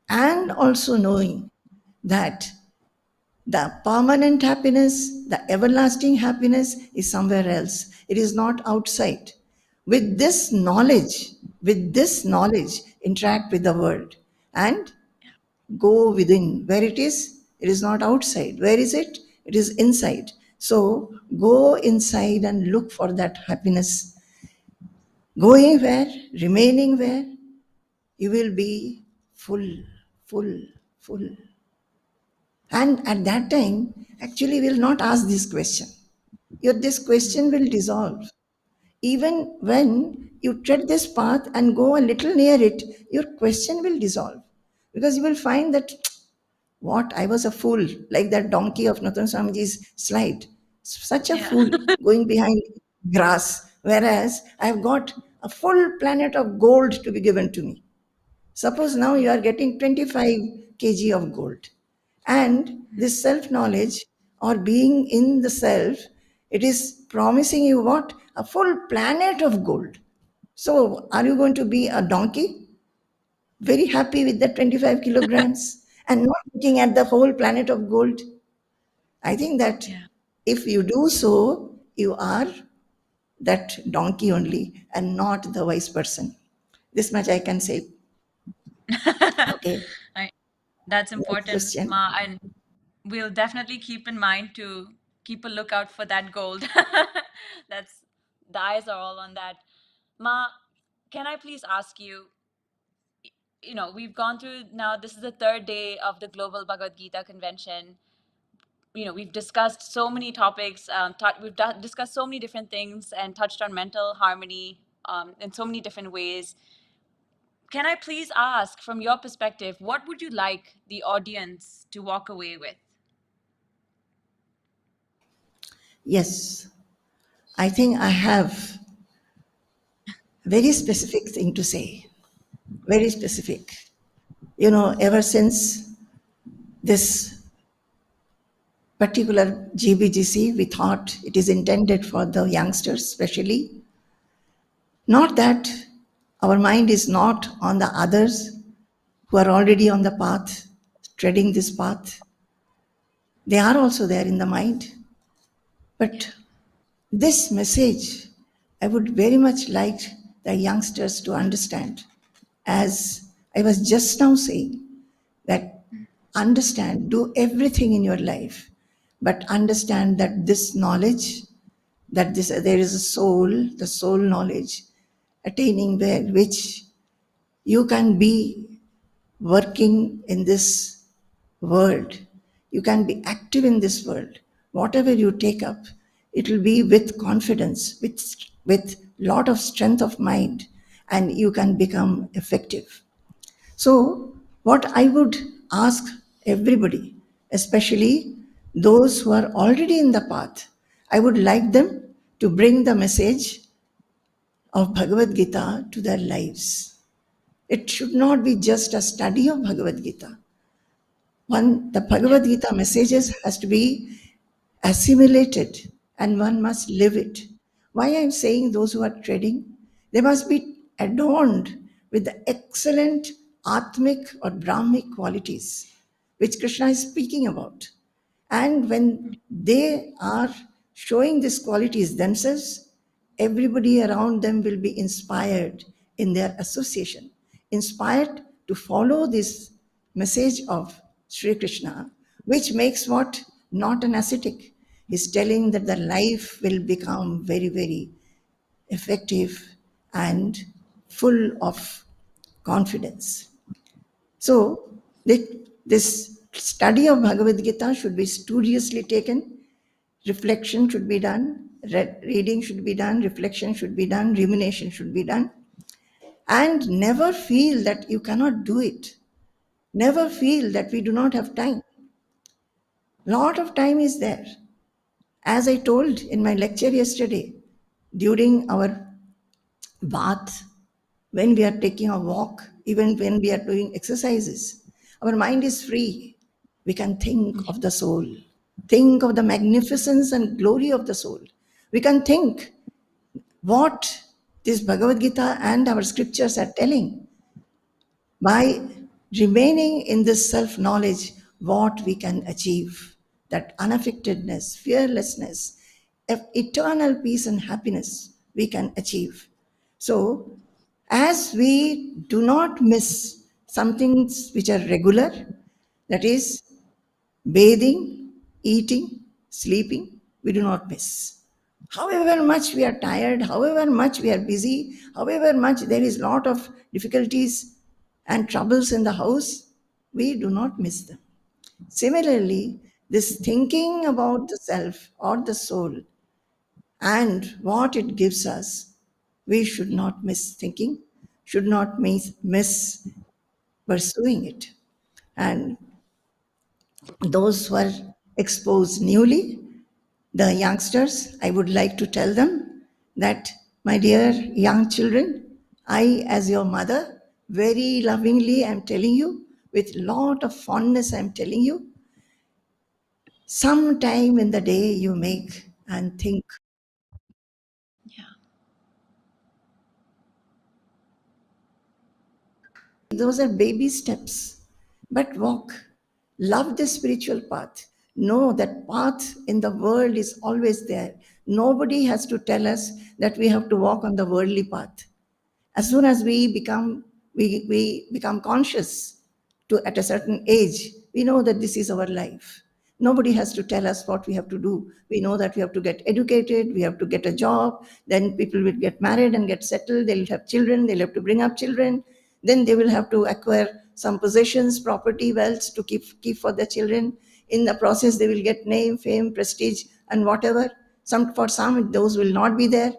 And also knowing that the permanent happiness, the everlasting happiness is somewhere else. It is not outside. With this knowledge, interact with the world and go within. Where it is not outside. Where is it? It is inside. So go inside and look for that happiness. Going where, remaining where, you will be full. And at that time, actually, will not ask this question. This question will dissolve. Even when you tread this path and go a little near it, your question will dissolve. Because you will find that, what, I was a fool, like that donkey of Nathan Swamiji's slide. Such a fool going behind grass, whereas I've got a full planet of gold to be given to me. Suppose now you are getting 25 kg of gold. And this self-knowledge or being in the self, it is promising you what? A full planet of gold. So are you going to be a donkey? Very happy with the 25 kilograms and not looking at the whole planet of gold? I think that if you do so, you are that donkey only and not the wise person. This much I can say. Okay. That's important, question. Ma, and we'll definitely keep in mind to keep a lookout for that gold. That's, the eyes are all on that. Ma, can I please ask you, we've gone through now, this is the third day of the Global Bhagavad Gita Convention. We've discussed so many topics, we've discussed so many different things and touched on mental harmony in so many different ways. Can I please ask, from your perspective, what would you like the audience to walk away with? Yes, I think I have a very specific thing to say. Very specific. Ever since this particular GBGC, we thought it is intended for the youngsters especially. Not that our mind is not on the others who are already on the path, treading this path. They are also there in the mind. But This message I would very much like the youngsters to understand. As I was just now saying, that understand, do everything in your life, but understand that this knowledge, that there is a soul, the soul knowledge, attaining where which you can be working in this world. You can be active in this world. Whatever you take up, it will be with confidence, with lot of strength of mind, and you can become effective. So, what I would ask everybody, especially those who are already in the path, I would like them to bring the message of Bhagavad Gita to their lives. It should not be just a study of Bhagavad Gita. The Bhagavad Gita messages has to be assimilated and one must live it. Why I am saying those who are treading, they must be adorned with the excellent Atmic or Brahmic qualities which Krishna is speaking about. And when they are showing these qualities themselves, everybody around them will be inspired in their association, inspired to follow this message of Sri Krishna, which makes what? Not an ascetic. He's telling that the life will become very, very effective and full of confidence. So, this study of Bhagavad Gita should be studiously taken. Reflection should be done, reading should be done, reflection should be done, rumination should be done. And never feel that you cannot do it. Never feel that we do not have time. Lot of time is there. As I told in my lecture yesterday, during our bath, when we are taking a walk, even when we are doing exercises, our mind is free. We can think of the soul, think of the magnificence and glory of the soul. We can think what this Bhagavad Gita and our scriptures are telling. By remaining in this self-knowledge, what we can achieve, that unaffectedness, fearlessness, eternal peace and happiness we can achieve. So, as we do not miss some things which are regular, that is bathing, eating, sleeping, we do not miss. However much we are tired, however much we are busy, however much there is lot of difficulties and troubles in the house, we do not miss them. Similarly, this thinking about the self or the soul and what it gives us, we should not miss thinking, should not miss pursuing it. And those who are exposed newly, the youngsters, I would like to tell them that, my dear young children, I, as your mother, very lovingly am telling you, with lot of fondness I'm telling you, some time in the day you make and think. Those are baby steps, but walk. Love the spiritual path. Know that path in the world is always there. Nobody has to tell us that we have to walk on the worldly path. As soon as we become conscious at a certain age, we know that this is our life. Nobody has to tell us what we have to do. We know that we have to get educated, we have to get a job, then people will get married and get settled, they'll have children, they'll have to bring up children, then they will have to acquire some possessions, property, wealth to keep for their children. In the process, they will get name, fame, prestige, and whatever. For some, those will not be there.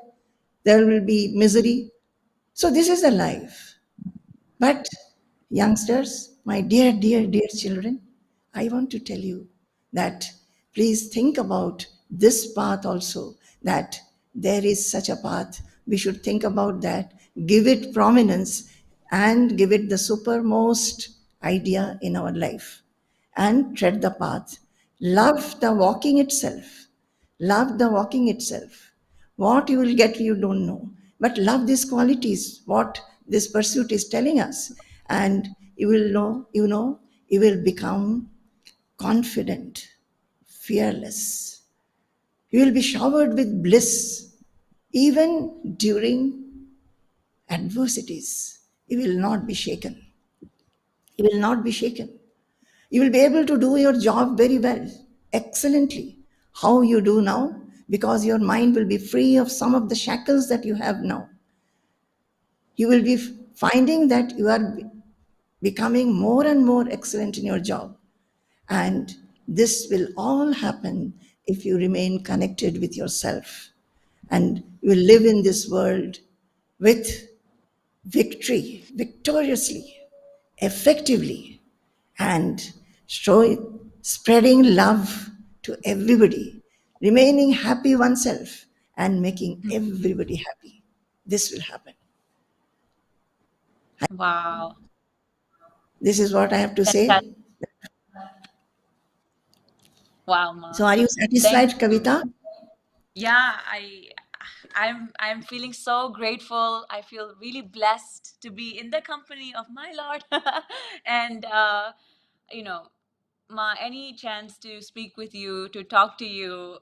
There will be misery. So this is the life. But youngsters, my dear, dear, dear children, I want to tell you that please think about this path also, that there is such a path. We should think about that, give it prominence, and give it the supermost idea in our life, and tread the path. Love the walking itself. Love the walking itself. What you will get, you don't know. But love these qualities, what this pursuit is telling us. And you will know, you will become confident, fearless, You will be showered with bliss even during adversities. You will not be shaken. You will not be shaken. You will be able to do your job very well, excellently. How you do now, because your mind will be free of some of the shackles that you have now. You will be finding that you are becoming more and more excellent in your job. And this will all happen if you remain connected with yourself. And you will live in this world with victory, victoriously, effectively, and spreading love to everybody, remaining happy oneself, and making everybody happy. This will happen. Wow. This is what I have to Fantastic. say. Wow, Ma. So, are you Thank satisfied, you. Kavita? Yeah, I'm feeling so grateful. I feel really blessed to be in the company of my Lord. And you know, Ma, any chance to speak with you, to talk to you,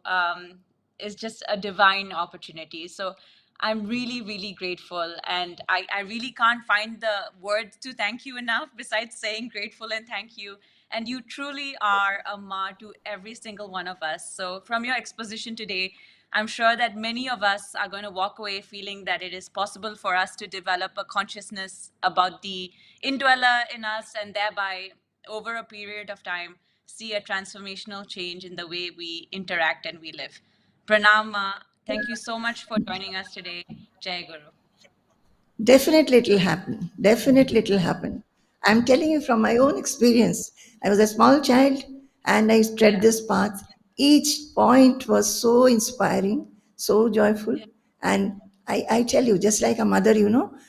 is just a divine opportunity. So I'm really, really grateful. And I really can't find the words to thank you enough besides saying grateful and thank you. And you truly are a Ma to every single one of us. So from your exposition today, I'm sure that many of us are going to walk away feeling that it is possible for us to develop a consciousness about the indweller in us, and thereby, over a period of time, see a transformational change in the way we interact and we live. Pranam, Ma. Thank you so much for joining us today. Jai Guru. Definitely it will happen. Definitely it will happen. I'm telling you from my own experience. I was a small child and I tread Yeah. this path. Each point was so inspiring, so joyful. Yeah. And I tell you, just like a mother,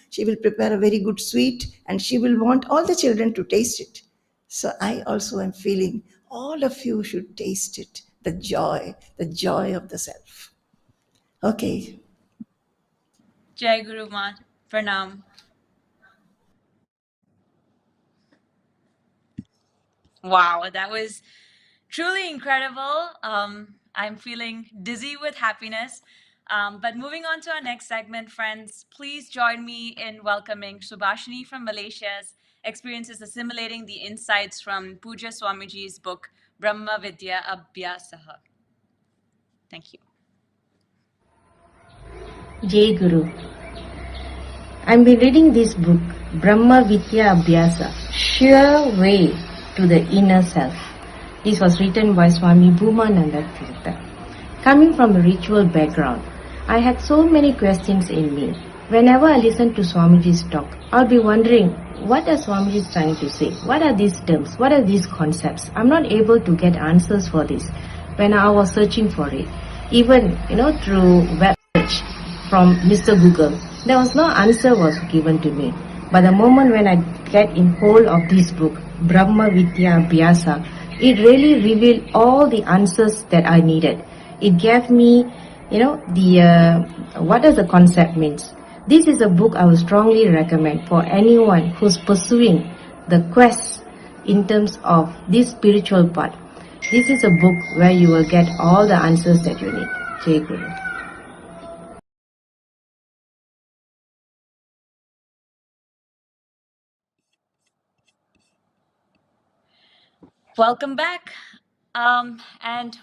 she will prepare a very good sweet and she will want all the children to taste it. So I also am feeling all of you should taste it. The joy of the self. Okay. Jai Guru, Ma. Pranam. Wow, that was truly incredible. I'm feeling dizzy with happiness. But moving on to our next segment, friends, please join me in welcoming Subhashini from Malaysia's experiences assimilating the insights from Poojya Swamiji's book, Brahmavidya Abhyasaha. Thank you. Jai Guru. I've been reading this book, Brahmavidya Abhyasa, Sure Way to the Inner Self. This was written by Swami Bhoomananda Tirtha. Coming from a ritual background, I had so many questions in me. Whenever I listen to Swamiji's talk, I'll be wondering, what are Swamiji trying to say? What are these terms? What are these concepts? I'm not able to get answers for this when I was searching for it. Even, through web search from Mr. Google, there was no answer was given to me. But the moment when I get in hold of this book, Brahmavidya Abhyasa, it really revealed all the answers that I needed. It gave me, what does the concept means. This is a book I would strongly recommend for anyone who's pursuing the quest in terms of this spiritual part. This is a book where you will get all the answers that you need. Jai Guru. Welcome back. And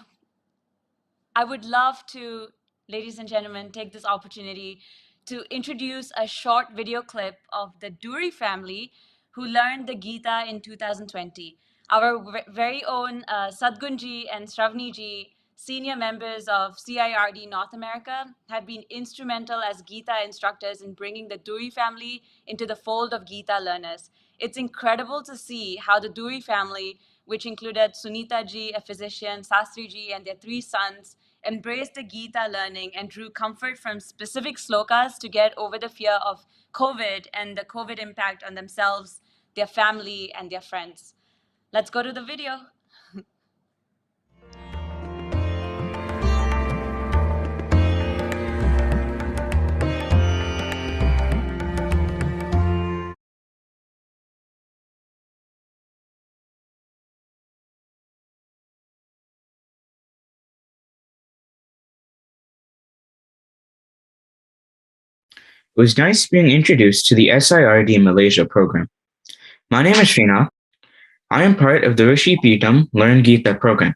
I would love to, ladies and gentlemen, take this opportunity to introduce a short video clip of the Duri family who learned the Gita in 2020. Our very own Sadgunji and Shravniji, senior members of CIRD North America, have been instrumental as Gita instructors in bringing the Duri family into the fold of Gita learners. It's incredible to see how the Duri family, which included Sunita ji, a physician, Sastri ji, and their 3 sons, embraced the Gita learning and drew comfort from specific slokas to get over the fear of COVID and the COVID impact on themselves, their family, and their friends. Let's go to the video. It was nice being introduced to the CIRD Malaysia program. My name is Srinath. I am part of the Rishi Peetam Learn Gita program,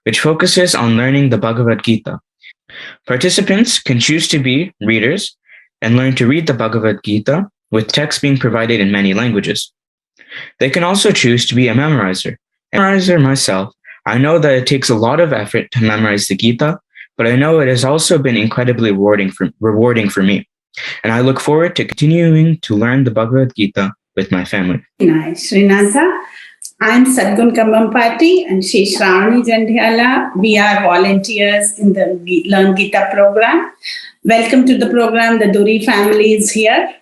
which focuses on learning the Bhagavad Gita. Participants can choose to be readers and learn to read the Bhagavad Gita with text being provided in many languages. They can also choose to be a memorizer. Memorizer myself, I know that it takes a lot of effort to memorize the Gita, but I know it has also been incredibly rewarding for me. And I look forward to continuing to learn the Bhagavad Gita with my family. Nice. Srinatha, I'm Sadgun Kambampati and she Shravani Jandhyala. We are volunteers in the Learn Gita program. Welcome to the program. The Duri family is here.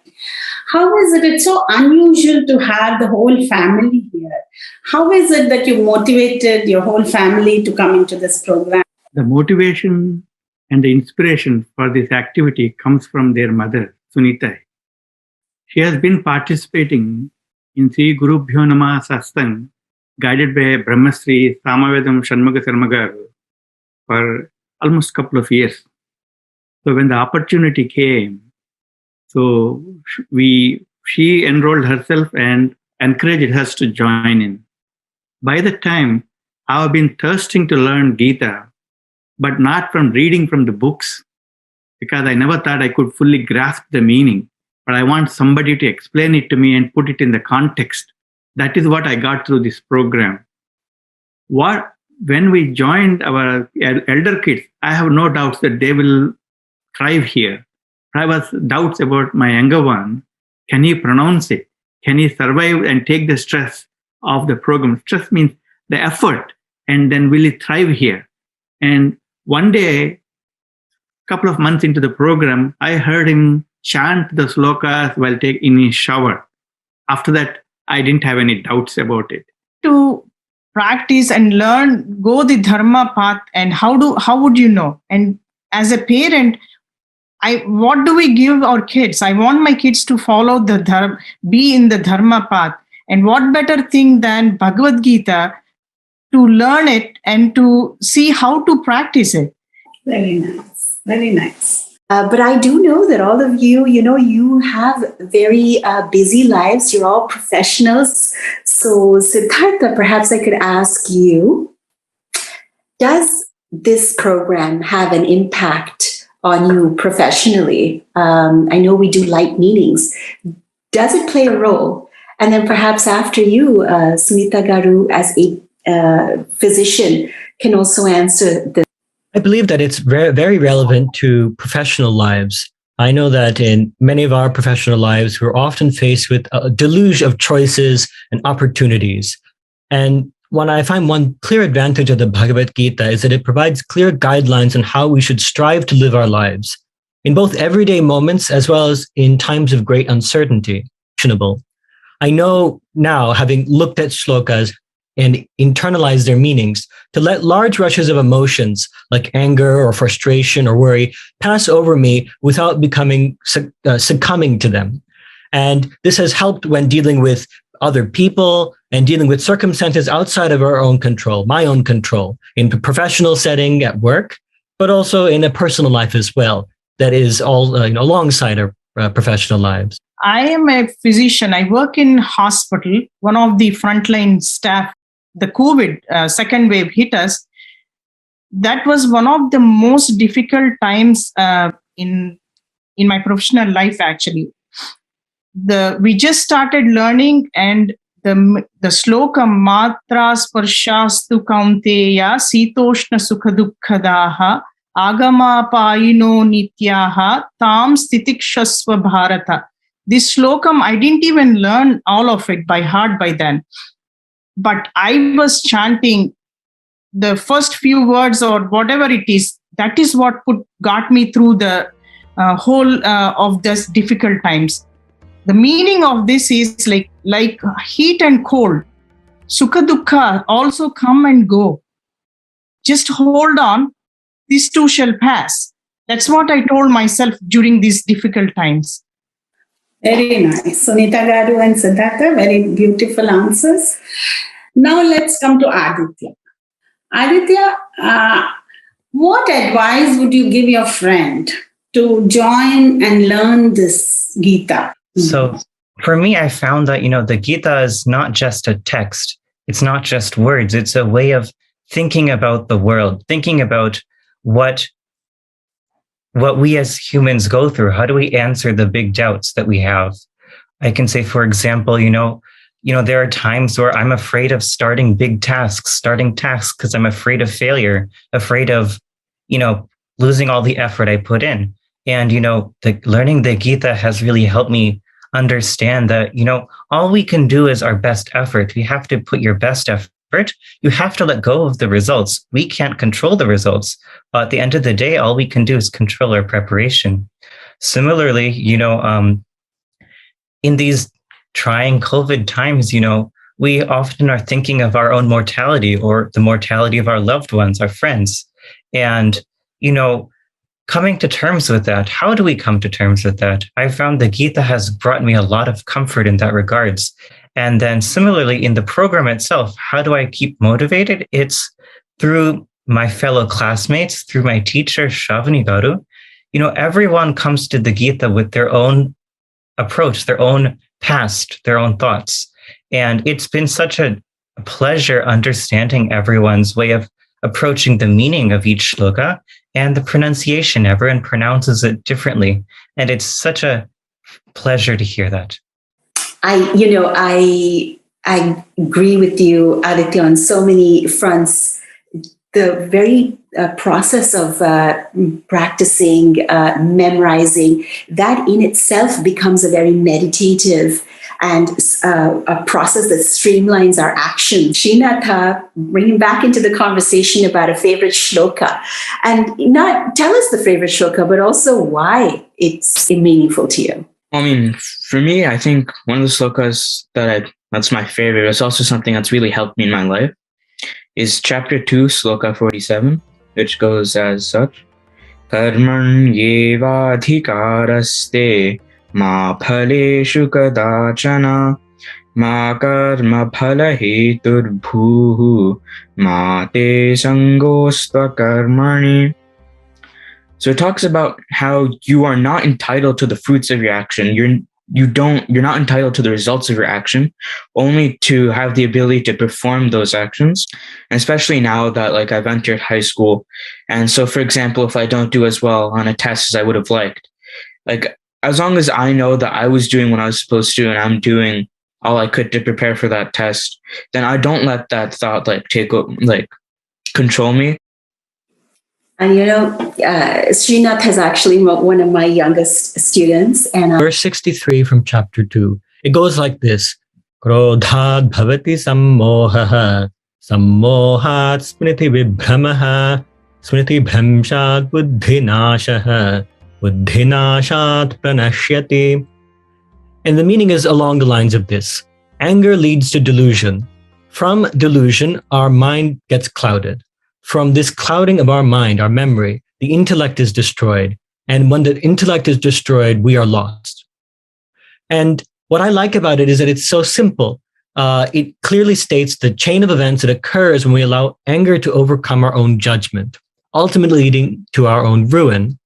How is it? It's so unusual to have the whole family here. How is it that you motivated your whole family to come into this program? The motivation and the inspiration for this activity comes from their mother, Sunita. She has been participating in Sri Gurupriya satsang guided by Brahmasri Samavedam Shanmuga Sarmagar for almost a couple of years. So when the opportunity came, so she enrolled herself and encouraged us to join in. By the time, I have been thirsting to learn Gita, but not from reading from the books, because I never thought I could fully grasp the meaning. But I want somebody to explain it to me and put it in the context. That is what I got through this program. When we joined our elder kids, I have no doubts that they will thrive here. I was doubts about my younger one. Can he pronounce it? Can he survive and take the stress of the program? Stress means the effort, and then will he thrive here? And one day, a couple of months into the program, I heard him chant the slokas while in his shower. After that, I didn't have any doubts about it. To practice and learn, go the dharma path, and how would you know? And as a parent, what do we give our kids? I want my kids to follow the dharma, be in the dharma path. And what better thing than Bhagavad Gita to learn it and to see how to practice it? Very nice. Very nice. But I do know that all of you, you have very busy lives. You're all professionals. So Siddhartha, perhaps I could ask you, does this program have an impact on you professionally? I know we do light meetings. Does it play a role? And then perhaps after you, Sunita Garu, as a physician, can also answer this. I believe that it's very relevant to professional lives. I know that in many of our professional lives, we're often faced with a deluge of choices and opportunities. And I find one clear advantage of the Bhagavad Gita is that it provides clear guidelines on how we should strive to live our lives in both everyday moments as well as in times of great uncertainty. I know now, having looked at shlokas and internalized their meanings, to let large rushes of emotions like anger or frustration or worry pass over me without succumbing to them. And this has helped when dealing with other people and dealing with circumstances outside of our own control, my own control, in a professional setting at work, but also in a personal life as well, that is all alongside our professional lives. I am a physician. I work in hospital, one of the frontline staff. The COVID second wave hit us. That was one of the most difficult times in my professional life, actually. We just started learning, and the sloka matra sparshastu kaunteya sitoshna sukha dukkhadaha agama payino nityaha tam stitikshasva bharata. This slokam, I didn't even learn all of it by heart by then. But I was chanting the first few words or whatever it is. That is what got me through the whole of this difficult times. The meaning of this is like heat and cold. Sukha dukkha also come and go. Just hold on. These too shall pass. That's what I told myself during these difficult times. Very nice. Sunita Garu and Siddhartha, very beautiful answers. Now let's come to Aditya. Aditya, what advice would you give your friend to join and learn this Gita? So for me, I found that, the Gita is not just a text. It's not just words. It's a way of thinking about the world, thinking about what we as humans go through. How do we answer the big doubts that we have? I can say, for example, there are times where I'm afraid of starting tasks because I'm afraid of failure, afraid of, losing all the effort I put in. And, learning the Gita has really helped me understand that, all we can do is our best effort. We have to put your best effort. You have to let go of the results. We can't control the results. But at the end of the day, all we can do is control our preparation. Similarly, in these trying COVID times, we often are thinking of our own mortality or the mortality of our loved ones, our friends. And, coming to terms with that, how do we come to terms with that? I found the Gita has brought me a lot of comfort in that regards. And then similarly in the program itself, how do I keep motivated? It's through my fellow classmates, through my teacher, Swamini Garu. Everyone comes to the Gita with their own approach, their own past, their own thoughts. And it's been such a pleasure understanding everyone's way of approaching the meaning of each shloka and the pronunciation. Everyone pronounces it differently. And it's such a pleasure to hear that. I agree with you, Aditya, on so many fronts. The very process of practicing, memorizing, that in itself becomes a very meditative and a process that streamlines our action. Srinath, bringing back into the conversation about a favorite shloka, and not tell us the favorite shloka, but also why it's meaningful to you. For me, I think one of the slokas that's my favorite, it's also something that's really helped me in my life, is chapter 2, sloka 47, which goes as such: Karman yeva adhikaraste ma phaleshu kadachana ma karma phala hetur bhuhu ma te sangostva karmani. So it talks about how you are not entitled to the fruits of your action. You're not entitled to the results of your action, only to have the ability to perform those actions. And especially now that I've entered high school. And so, for example, if I don't do as well on a test as I would have liked, as long as I know that I was doing what I was supposed to and I'm doing all I could to prepare for that test, then I don't let that thought control me. And Srinath is actually one of my youngest students. And verse 63 from chapter 2, it goes like this: Krodhat bhavati sammohaha, sammohat smriti vibhramaha, smriti bhramshat buddhinashaha, buddhinashat pranashyati. And the meaning is along the lines of this: anger leads to delusion. From delusion, our mind gets clouded. From this clouding of our mind, our memory, the intellect is destroyed. And when the intellect is destroyed, we are lost. And what I like about it is that it's so simple. It clearly states the chain of events that occurs when we allow anger to overcome our own judgment, ultimately leading to our own ruin.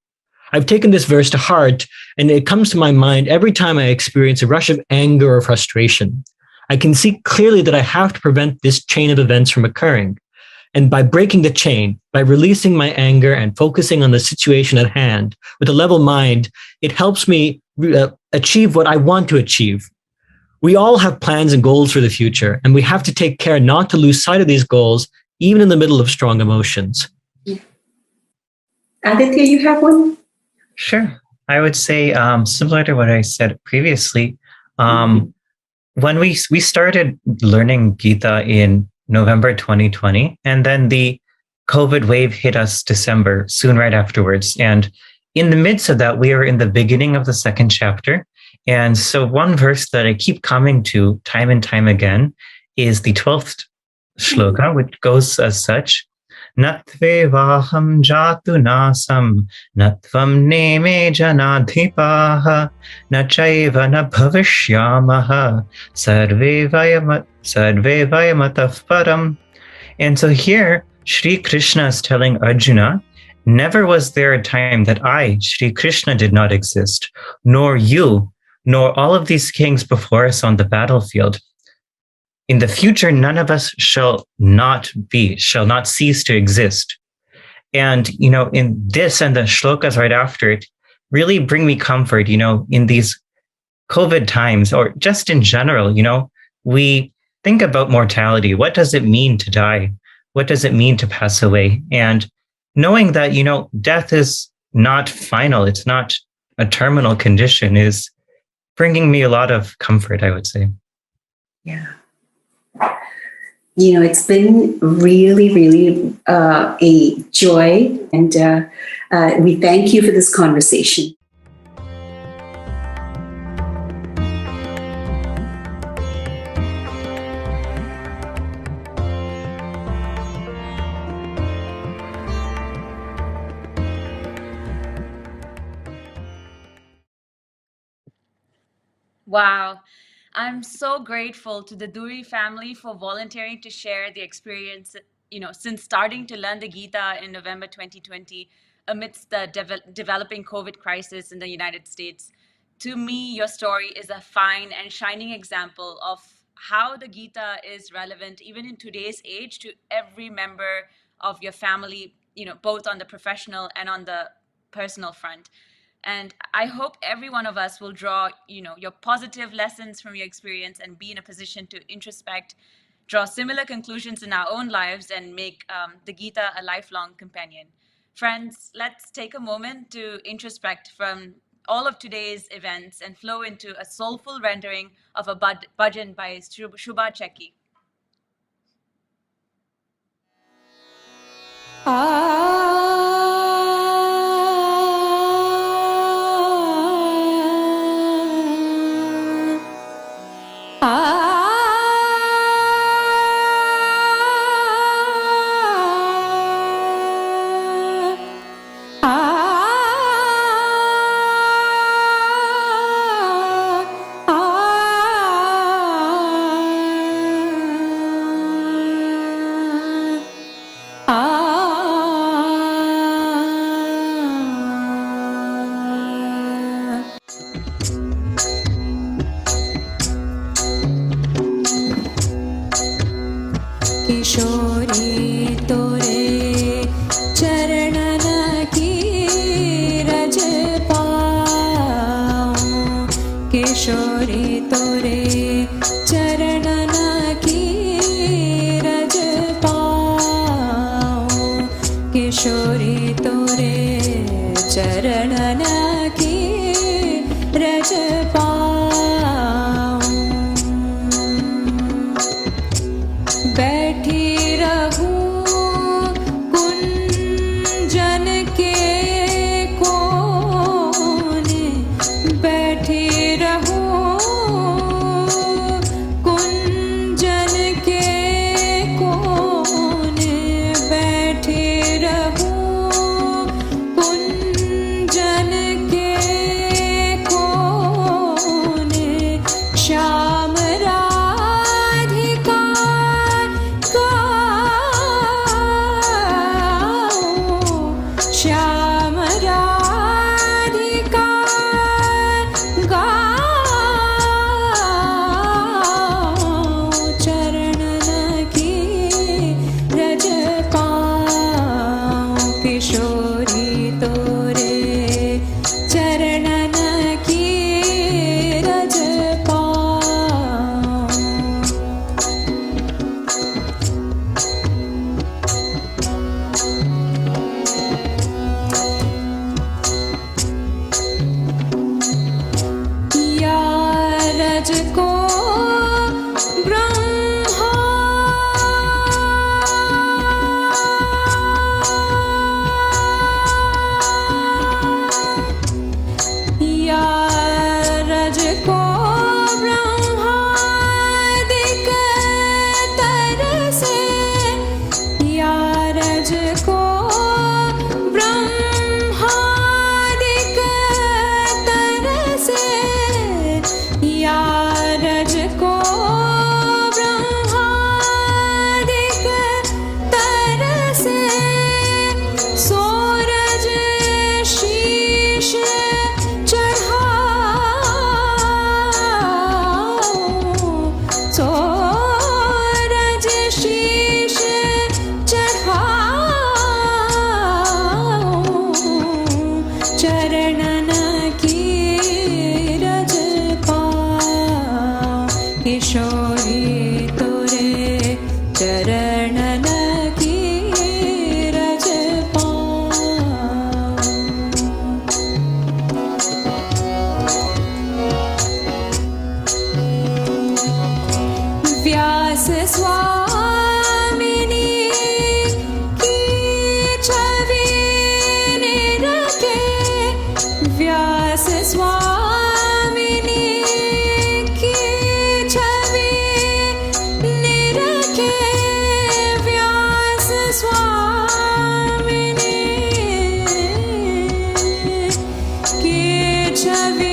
I've taken this verse to heart, and it comes to my mind every time I experience a rush of anger or frustration. I can see clearly that I have to prevent this chain of events from occurring. And by breaking the chain, by releasing my anger and focusing on the situation at hand with a level mind, it helps me achieve what I want to achieve. We all have plans and goals for the future, and we have to take care not to lose sight of these goals, even in the middle of strong emotions. Aditya, you have one? Sure. I would say, similar to what I said previously, when we started learning Gita in November 2020, and then the COVID wave hit us December, soon right afterwards. And in the midst of that, we are in the beginning of the second chapter. And so one verse that I keep coming to time and time again is the 12th shloka, which goes as such: Natve vaham jatu nasam, natvam neme janadhipaha, nachaiva na bhavishyamaha, sarve vayamatav param. And so here, Shri Krishna is telling Arjuna, never was there a time that I, Shri Krishna, did not exist, nor you, nor all of these kings before us on the battlefield. In the future, none of us shall not cease to exist. And, in this and the shlokas right after it, really bring me comfort, in these COVID times, or just in general, we think about mortality. What does it mean to die? What does it mean to pass away? And knowing that, death is not final, it's not a terminal condition, is bringing me a lot of comfort, I would say. Yeah. It's been really, really a joy, and we thank you for this conversation. Wow. I'm so grateful to the Duri family for volunteering to share the experience, since starting to learn the Gita in November 2020 amidst the developing COVID crisis in the United States. To me, your story is a fine and shining example of how the Gita is relevant even in today's age to every member of your family, both on the professional and on the personal front. And I hope every one of us will draw, your positive lessons from your experience and be in a position to introspect, draw similar conclusions in our own lives, and make the Gita a lifelong companion. Friends, let's take a moment to introspect from all of today's events and flow into a soulful rendering of a bhajan by Shubha Chakki. Shyam Radhika गा Swamini ki chavi nirake Vyas Swamini ki chavi nirake Vyas Swamini ki chavi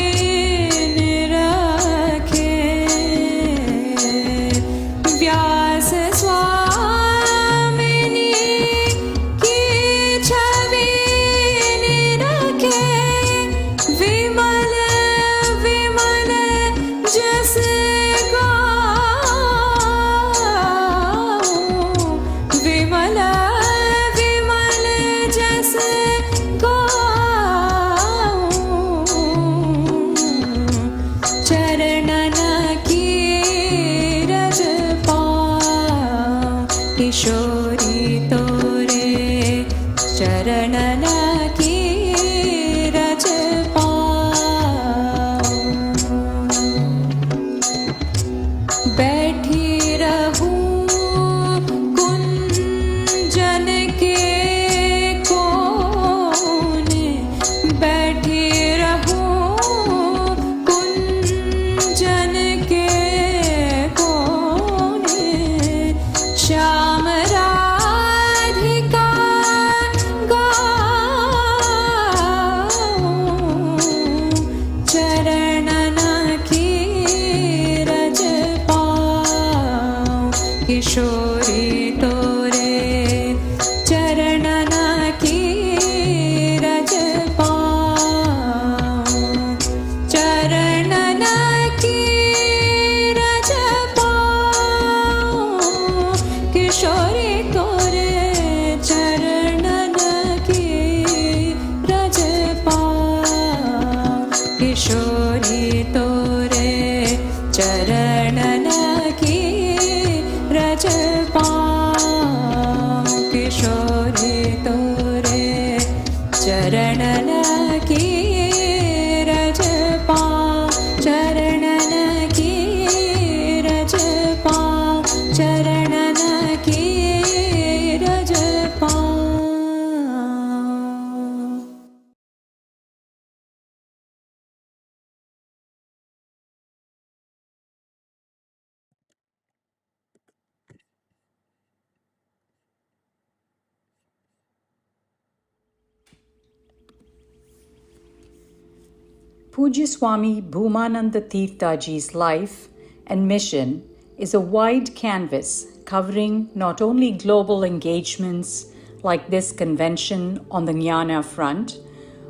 Poojya Swami Bhoomananda Tirtha Ji's life and mission is a wide canvas covering not only global engagements like this convention on the Jnana front,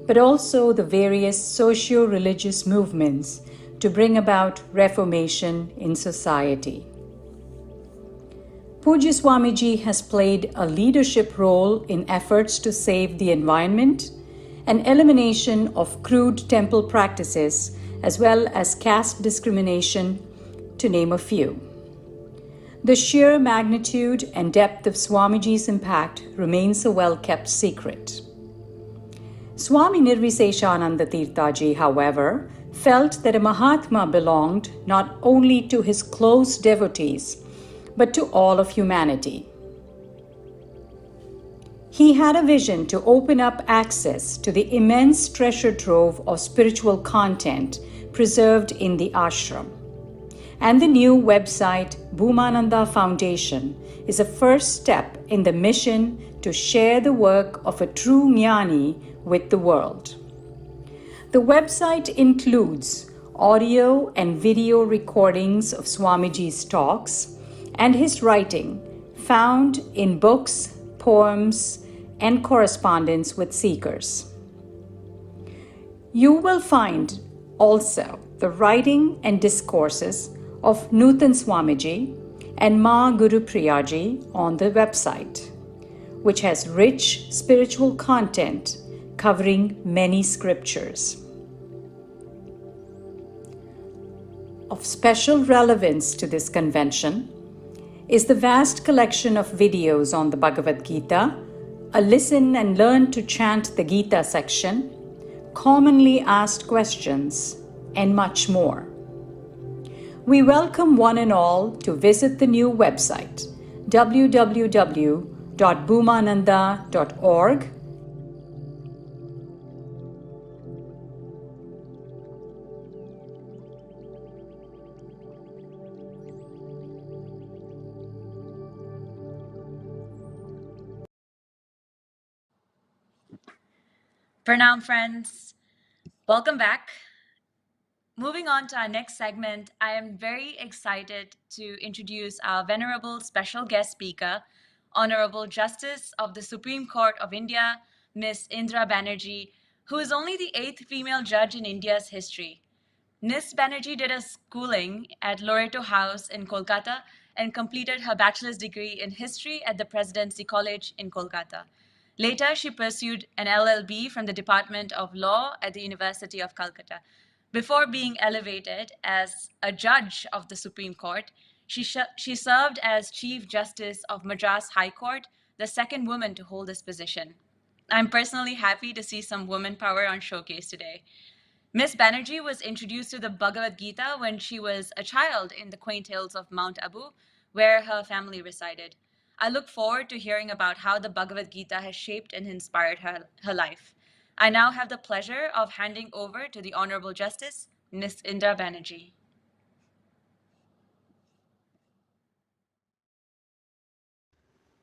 but also the various socio-religious movements to bring about reformation in society. Poojya Swamiji has played a leadership role in efforts to save the environment and elimination of crude temple practices, as well as caste discrimination, to name a few. The sheer magnitude and depth of Swamiji's impact remains a well-kept secret. Swami Nirviseshananda Tirtha Ji, however, felt that a Mahatma belonged not only to his close devotees, but to all of humanity. He had a vision to open up access to the immense treasure trove of spiritual content preserved in the ashram. And the new website, Bhoomananda Foundation, is a first step in the mission to share the work of a true jnani with the world. The website includes audio and video recordings of Swamiji's talks and his writing found in books, poems, and correspondence with seekers. You will find also the writing and discourses of Nutan Swamiji and Ma Gurupriya Ji on the website, which has rich spiritual content covering many scriptures. Of special relevance to this convention is the vast collection of videos on the Bhagavad Gita, a listen and learn to chant the Gita section, commonly asked questions, and much more. We welcome one and all to visit the new website www.bhoomananda.org. Pranam, friends. Welcome back. Moving on to our next segment, I am very excited to introduce our venerable special guest speaker, Honorable Justice of the Supreme Court of India, Miss Indira Banerjee, who is only the 8th female judge in India's history. Miss Banerjee did a schooling at Loreto House in Kolkata and completed her bachelor's degree in history at the Presidency College in Kolkata. Later, she pursued an LLB from the Department of Law at the University of Calcutta. Before being elevated as a judge of the Supreme Court, she served as Chief Justice of Madras High Court, the second woman to hold this position. I'm personally happy to see some woman power on showcase today. Miss Banerjee was introduced to the Bhagavad Gita when she was a child in the quaint hills of Mount Abu, where her family resided. I look forward to hearing about how the Bhagavad Gita has shaped and inspired her life. I now have the pleasure of handing over to the Honorable Justice, Miss Indira Banerjee.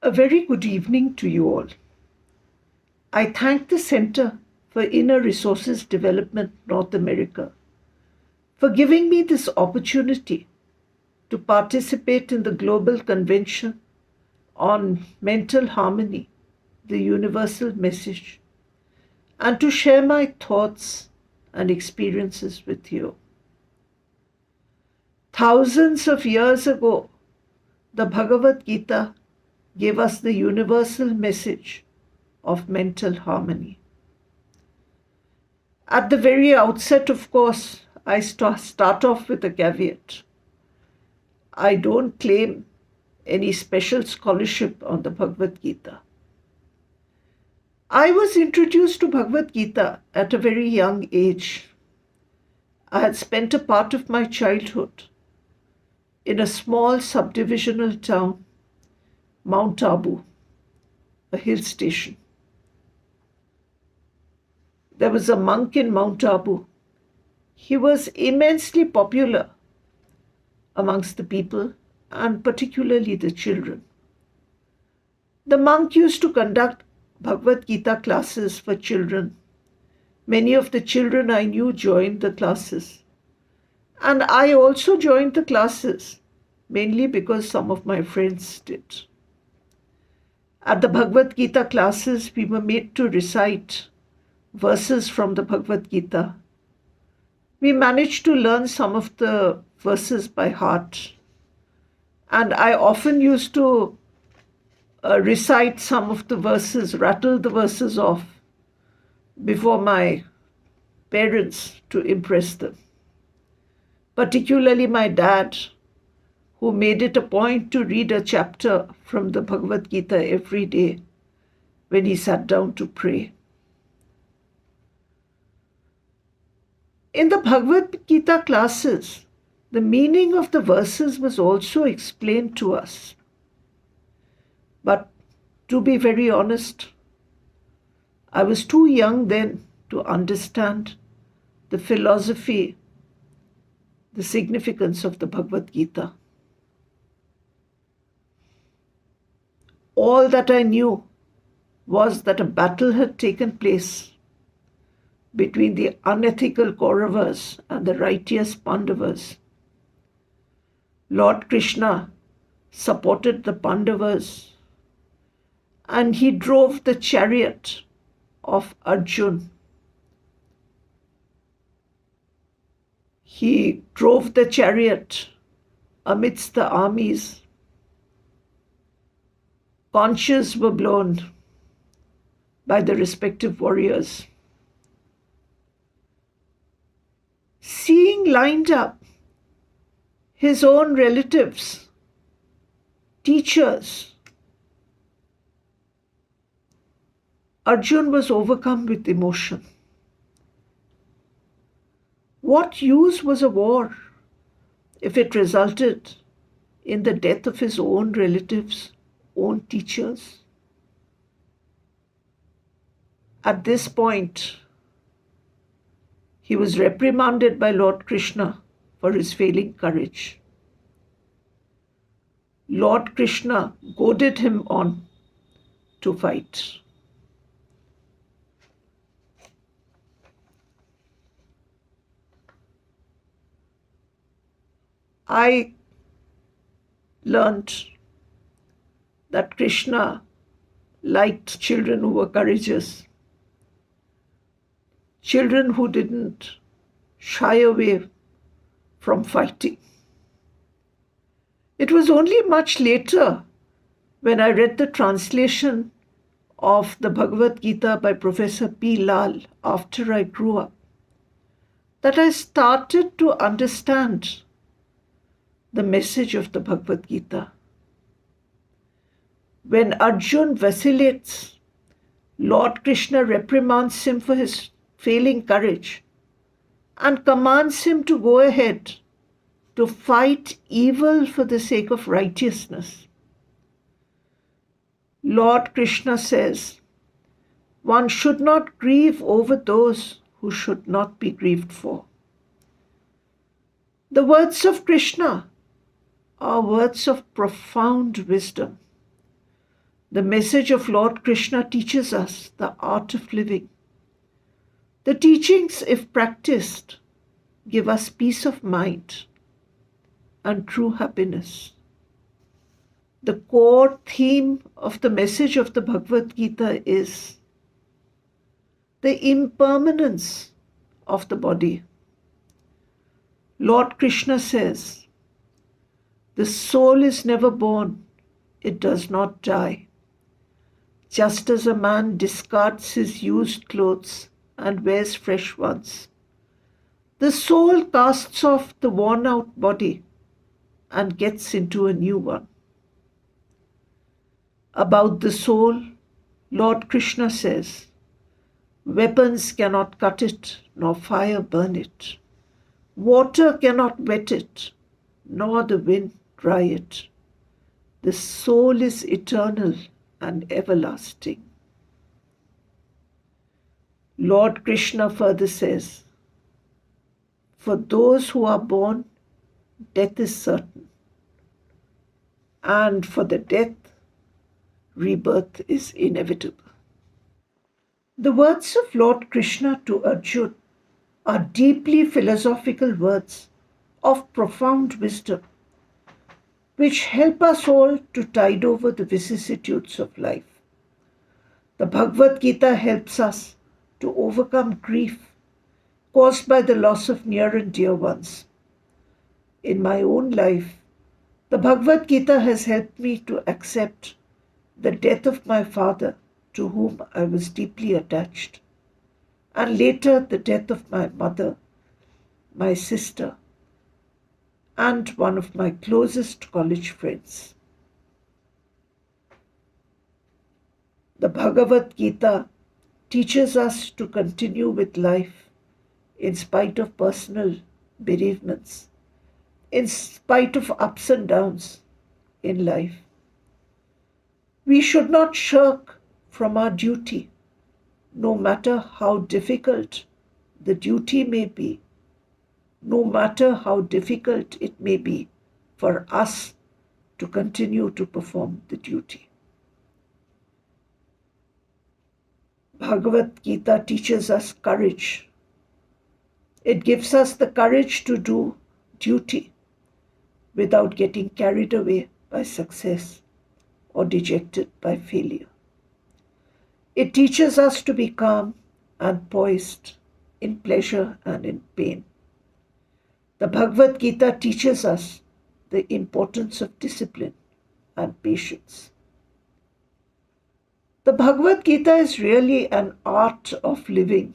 A very good evening to you all. I thank the Center for Inner Resources Development, North America, for giving me this opportunity to participate in the Global Convention on Mental Harmony, the Universal Message, and to share my thoughts and experiences with you. Thousands of years ago, the Bhagavad Gita gave us the universal message of mental harmony. At the very outset, of course, I start off with a caveat. I don't claim any special scholarship on the Bhagavad Gita. I was introduced to Bhagavad Gita at a very young age. I had spent a part of my childhood in a small subdivisional town, Mount Abu, a hill station. There was a monk in Mount Abu. He was immensely popular amongst the people, and particularly the children. The monk used to conduct Bhagavad Gita classes for children. Many of the children I knew joined the classes. And I also joined the classes, mainly because some of my friends did. At the Bhagavad Gita classes, we were made to recite verses from the Bhagavad Gita. We managed to learn some of the verses by heart. And I often used to recite some of the verses, rattle the verses off before my parents to impress them. Particularly my dad, who made it a point to read a chapter from the Bhagavad Gita every day when he sat down to pray. In the Bhagavad Gita classes, the meaning of the verses was also explained to us. But to be very honest, I was too young then to understand the philosophy, the significance of the Bhagavad Gita. All that I knew was that a battle had taken place between the unethical Kauravas and the righteous Pandavas. Lord Krishna supported the Pandavas, and he drove the chariot of Arjun. He drove the chariot amidst the armies. Conches were blown by the respective warriors. Seeing lined up his own relatives, teachers, Arjun was overcome with emotion. What use was a war if it resulted in the death of his own relatives, own teachers? At this point, he was reprimanded by Lord Krishna for his failing courage. Lord Krishna goaded him on to fight. I learnt that Krishna liked children who were courageous, children who didn't shy away from fighting. It was only much later, when I read the translation of the Bhagavad Gita by Professor P. Lal after I grew up, that I started to understand the message of the Bhagavad Gita. When Arjun vacillates, Lord Krishna reprimands him for his failing courage and commands him to go ahead to fight evil for the sake of righteousness. Lord Krishna says, one should not grieve over those who should not be grieved for. The words of Krishna are words of profound wisdom. The message of Lord Krishna teaches us the art of living. The teachings, if practiced, give us peace of mind and true happiness. The core theme of the message of the Bhagavad Gita is the impermanence of the body. Lord Krishna says, the soul is never born, it does not die. Just as a man discards his used clothes and wears fresh ones, the soul casts off the worn-out body and gets into a new one. About the soul, Lord Krishna says, weapons cannot cut it, nor fire burn it. Water cannot wet it, nor the wind dry it. The soul is eternal and everlasting. Lord Krishna further says, for those who are born, death is certain, and for the death, rebirth is inevitable. The words of Lord Krishna to Arjuna are deeply philosophical words of profound wisdom, which help us all to tide over the vicissitudes of life. The Bhagavad Gita helps us to overcome grief caused by the loss of near and dear ones. In my own life, the Bhagavad Gita has helped me to accept the death of my father, to whom I was deeply attached, and later the death of my mother, my sister, and one of my closest college friends. The Bhagavad Gita teaches us to continue with life in spite of personal bereavements, in spite of ups and downs in life. We should not shirk from our duty, no matter how difficult the duty may be, no matter how difficult it may be for us to continue to perform the duty. Bhagavad Gita teaches us courage. It gives us the courage to do duty without getting carried away by success or dejected by failure. It teaches us to be calm and poised in pleasure and in pain. The Bhagavad Gita teaches us the importance of discipline and patience. The Bhagavad Gita is really an art of living.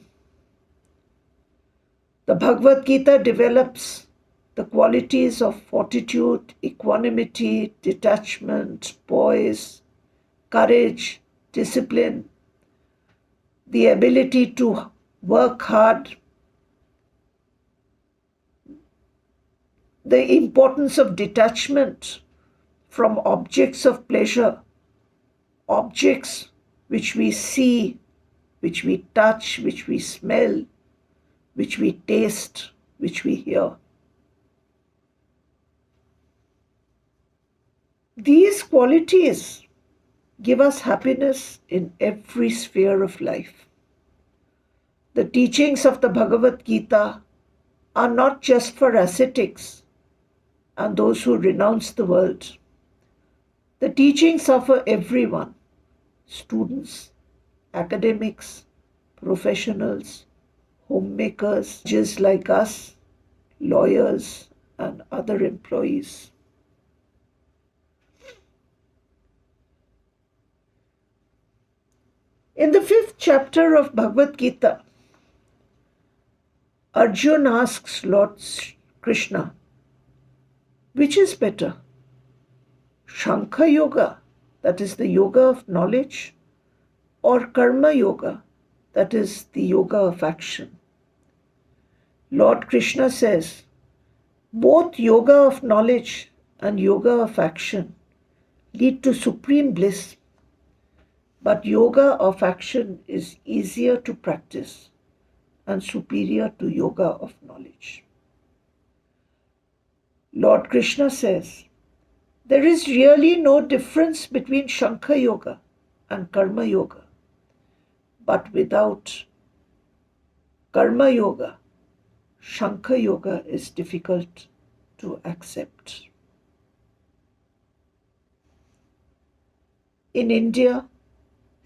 The Bhagavad Gita develops the qualities of fortitude, equanimity, detachment, poise, courage, discipline, the ability to work hard, the importance of detachment from objects of pleasure, objects which we see, which we touch, which we smell, which we taste, which we hear. These qualities give us happiness in every sphere of life. The teachings of the Bhagavad Gita are not just for ascetics and those who renounce the world. The teachings are for everyone, students, academics, professionals, homemakers, just like us, lawyers, and other employees. In the 5th chapter of Bhagavad Gita, Arjuna asks Lord Krishna, which is better, Shankha Yoga, that is the yoga of knowledge, or Karma Yoga, that is the yoga of action? Lord Krishna says, both yoga of knowledge and yoga of action lead to supreme bliss, but yoga of action is easier to practice and superior to yoga of knowledge. Lord Krishna says, there is really no difference between Shankha Yoga and Karma Yoga, but without Karma Yoga, Shankha Yoga is difficult to accept. In India,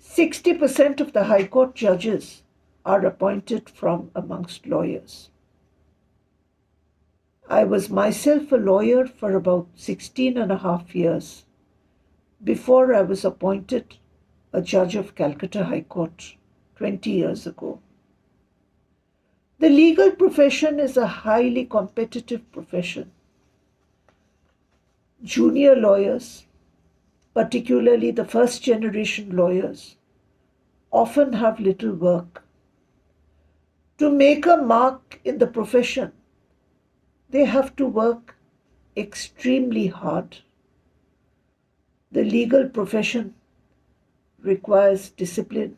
60% of the High Court judges are appointed from amongst lawyers. I was myself a lawyer for about 16 and a half years before I was appointed a judge of Calcutta High Court 20 years ago. The legal profession is a highly competitive profession. Junior lawyers, particularly the first generation lawyers, often have little work. To make a mark in the profession, they have to work extremely hard. The legal profession requires discipline,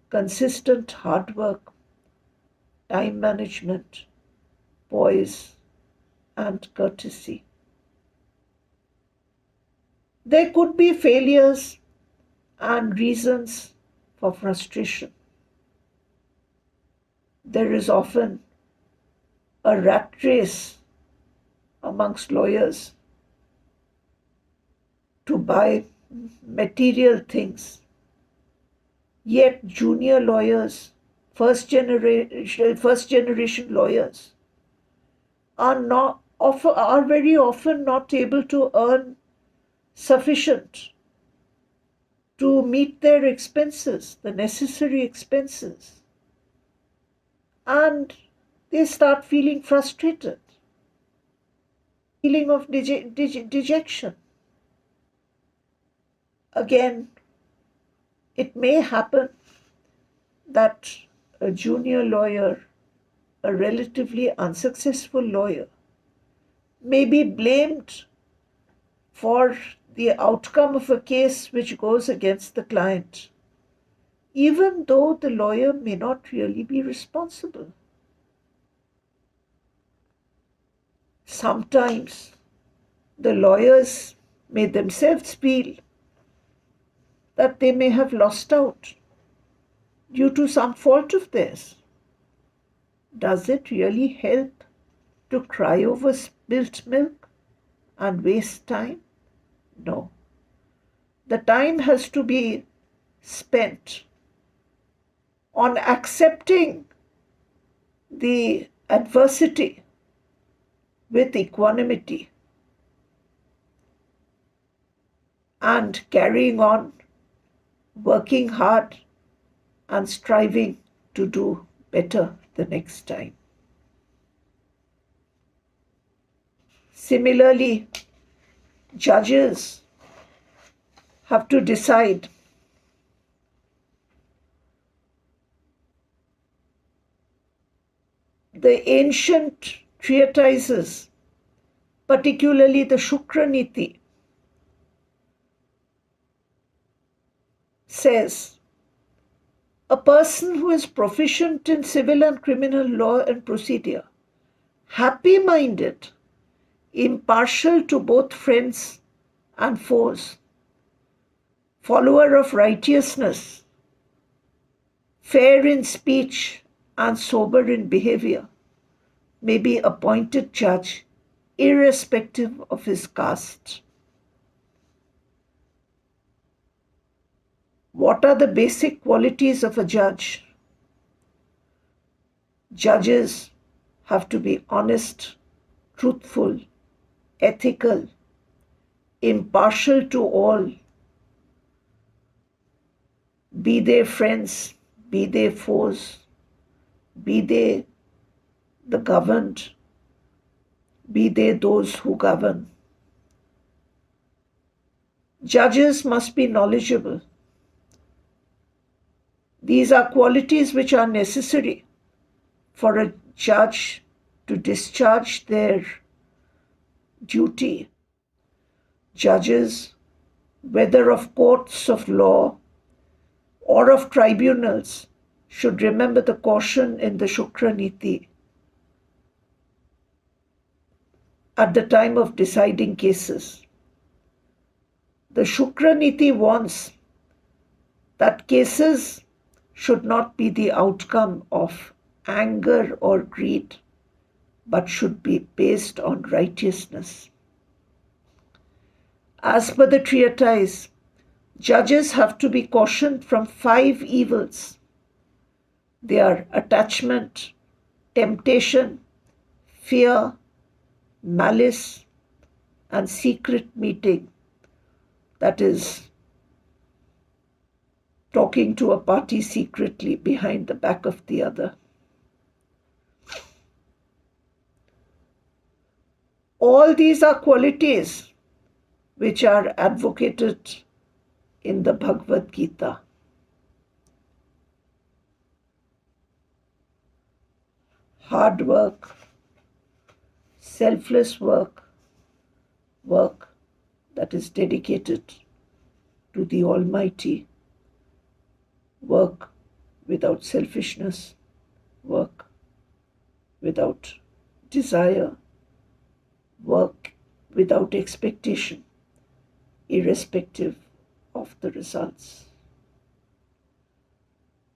consistent hard work, time management, poise, and courtesy. There could be failures and reasons for frustration. There is often a rat race amongst lawyers to buy material things. Yet junior lawyers, first generation lawyers, are very often not able to earn sufficient to meet their expenses, the necessary expenses. And they start feeling frustrated, feeling of dejection. Again, it may happen that a junior lawyer, a relatively unsuccessful lawyer, may be blamed for the outcome of a case which goes against the client, even though the lawyer may not really be responsible. Sometimes the lawyers may themselves feel that they may have lost out due to some fault of theirs. Does it really help to cry over spilt milk and waste time? No. The time has to be spent on accepting the adversity with equanimity and carrying on, working hard and striving to do better the next time. Similarly, judges have to decide the ancient treatises particularly the Shukra Niti, says a person who is proficient in civil and criminal law and procedure, happy-minded, impartial to both friends and foes, follower of righteousness, fair in speech and sober in behavior, may be appointed judge irrespective of his caste. What are the basic qualities of a judge? Judges have to be honest, truthful, ethical, impartial to all, be they friends, be they foes, be they the governed, be they those who govern. Judges must be knowledgeable. These are qualities which are necessary for a judge to discharge their duty. Judges, whether of courts of law or of tribunals, should remember the caution in the Shukra Niti at the time of deciding cases. The Shukra Niti warns that cases should not be the outcome of anger or greed, but should be based on righteousness. As per the treatise, judges have to be cautioned from 5 evils. They are attachment, temptation, fear, malice, and secret meeting. That is, talking to a party secretly behind the back of the other. All these are qualities which are advocated in the Bhagavad Gita. Hard work, selfless work, work that is dedicated to the Almighty, work without selfishness, work without desire, work without expectation, irrespective of the results.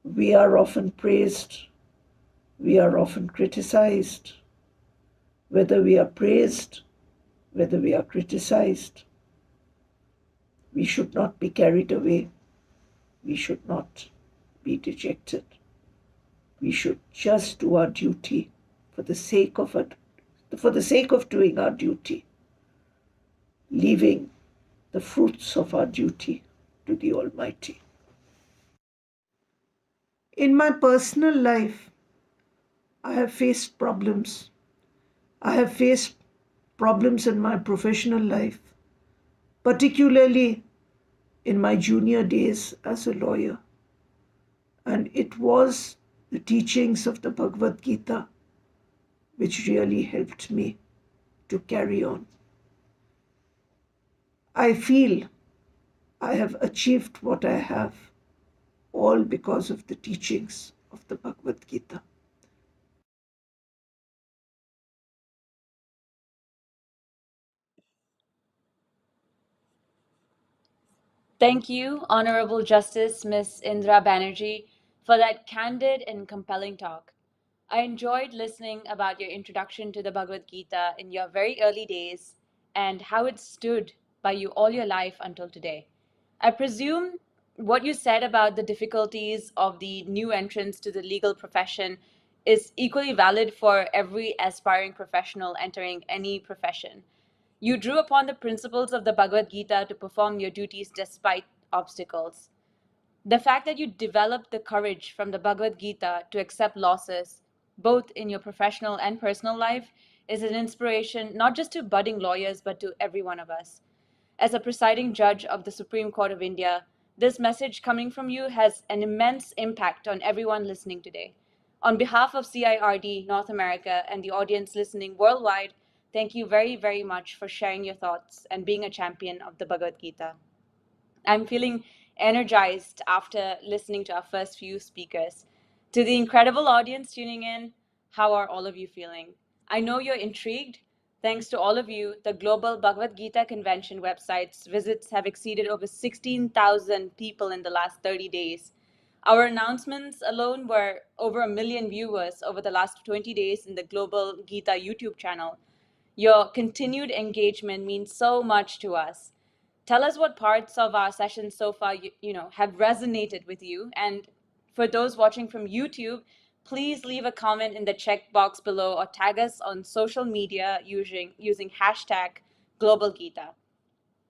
We are often praised, we are often criticized. Whether we are praised, whether we are criticized, we should not be carried away. We should not be dejected. We should just do our duty for the sake of doing our duty, leaving the fruits of our duty to the Almighty. In my personal life, I have faced problems. I have faced problems in my professional life, particularly in my junior days as a lawyer. And it was the teachings of the Bhagavad Gita which really helped me to carry on. I feel I have achieved what I have, all because of the teachings of the Bhagavad Gita. Thank you, Honorable Justice Ms. Indira Banerjee, for that candid and compelling talk. I enjoyed listening about your introduction to the Bhagavad Gita in your very early days and how it stood by you all your life until today. I presume what you said about the difficulties of the new entrants to the legal profession is equally valid for every aspiring professional entering any profession. You drew upon the principles of the Bhagavad Gita to perform your duties despite obstacles. The fact that you developed the courage from the Bhagavad Gita to accept losses, both in your professional and personal life, is an inspiration not just to budding lawyers, but to every one of us. As a presiding judge of the Supreme Court of India, this message coming from you has an immense impact on everyone listening today. On behalf of CIRD North America and the audience listening worldwide, Thank you very, very much for sharing your thoughts and being a champion of the Bhagavad Gita. I'm feeling energized after listening to our first few speakers. To the incredible audience tuning in, how are all of you feeling? I know you're intrigued. Thanks to all of you, the Global Bhagavad Gita Convention website's visits have exceeded over 16,000 people in the last 30 days. Our announcements alone were over 1 million viewers over the last 20 days in the Global Gita YouTube channel. Your continued engagement means so much to us. Tell us what parts of our sessions so far have resonated with you. And for those watching from YouTube, please leave a comment in the checkbox below or tag us on social media using hashtag Global Gita.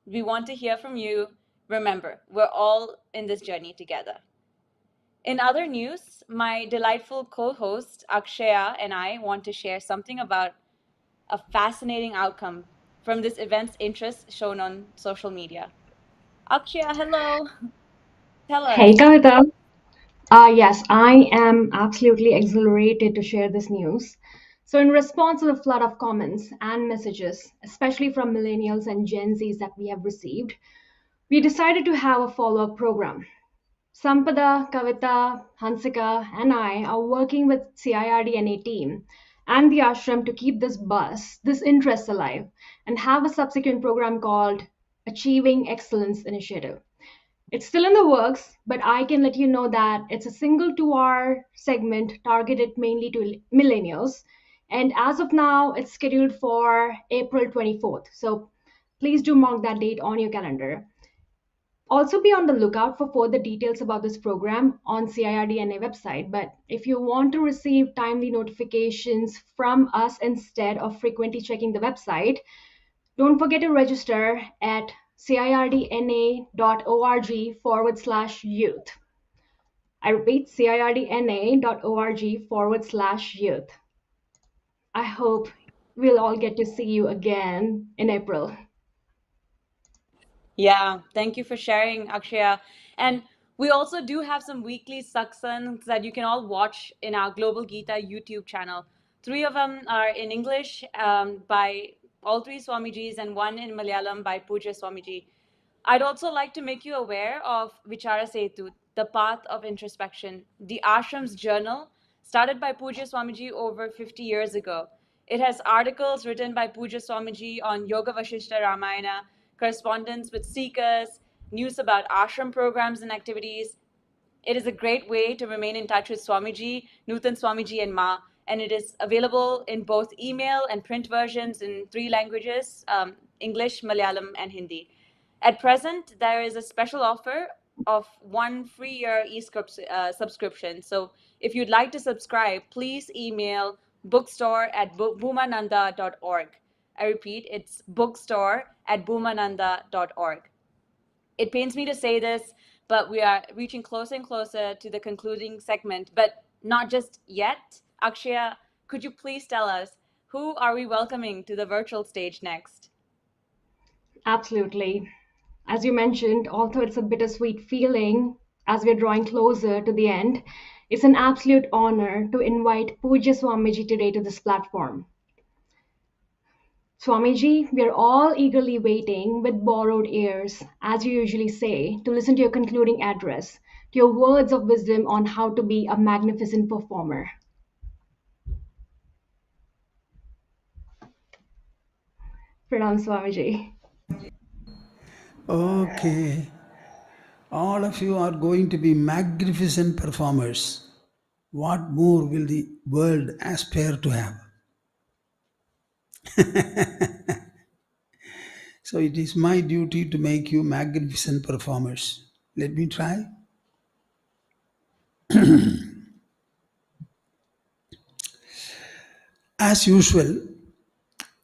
We want to hear from you. Remember, we're all in this journey together. In other news, my delightful co-host Akshaya and I want to share something about a fascinating outcome from this event's interest shown on social media. Akshaya, hello. Tell us. Hey, Kavita. Yes, I am absolutely exhilarated to share this news. So, in response to the flood of comments and messages, especially from millennials and Gen Zs that we have received, we decided to have a follow-up program. Sampada, Kavita, Hansika, and I are working with CIRD-NA team and the ashram to keep this interest alive, and have a subsequent program called Achieving Excellence Initiative. It's still in the works, but I can let you know that it's a single 2-hour segment targeted mainly to millennials. And as of now, it's scheduled for April 24th. So please do mark that date on your calendar. Also be on the lookout for further details about this program on CIRD-NA website. But if you want to receive timely notifications from us instead of frequently checking the website, don't forget to register at cirdna.org/youth. I repeat, cirdna.org/youth. I hope we'll all get to see you again in April. Yeah, thank you for sharing, Akshaya. And we also do have some weekly satsangs that you can all watch in our Global Gita YouTube channel. 3 of them are in English by all 3 Swamijis and 1 in Malayalam by Poojya Swamiji. I'd also like to make you aware of Vichara Setu, the path of introspection, the ashram's journal, started by Poojya Swamiji over 50 years ago. It has articles written by Poojya Swamiji on Yoga Vasishtha Ramayana, correspondence with seekers, news about ashram programs and activities. It is a great way to remain in touch with Swamiji, Nutan Swamiji and Ma, and it is available in both email and print versions in 3 languages, English, Malayalam, and Hindi. At present, there is a special offer of 1 free year subscription. So if you'd like to subscribe, please email bookstore@bhoomananda.org. I repeat, it's bookstore@bhoomananda.org. It pains me to say this, but we are reaching closer and closer to the concluding segment, but not just yet. Akshaya, could you please tell us, who are we welcoming to the virtual stage next? Absolutely. As you mentioned, although it's a bittersweet feeling as we're drawing closer to the end, it's an absolute honor to invite Poojya Swamiji today to this platform. Swamiji, we are all eagerly waiting with borrowed ears, as you usually say, to listen to your concluding address, to your words of wisdom on how to be a magnificent performer. Pranam Swamiji. Okay. All of you are going to be magnificent performers. What more will the world aspire to have? So it is my duty to make you magnificent performers. Let me try. As usual,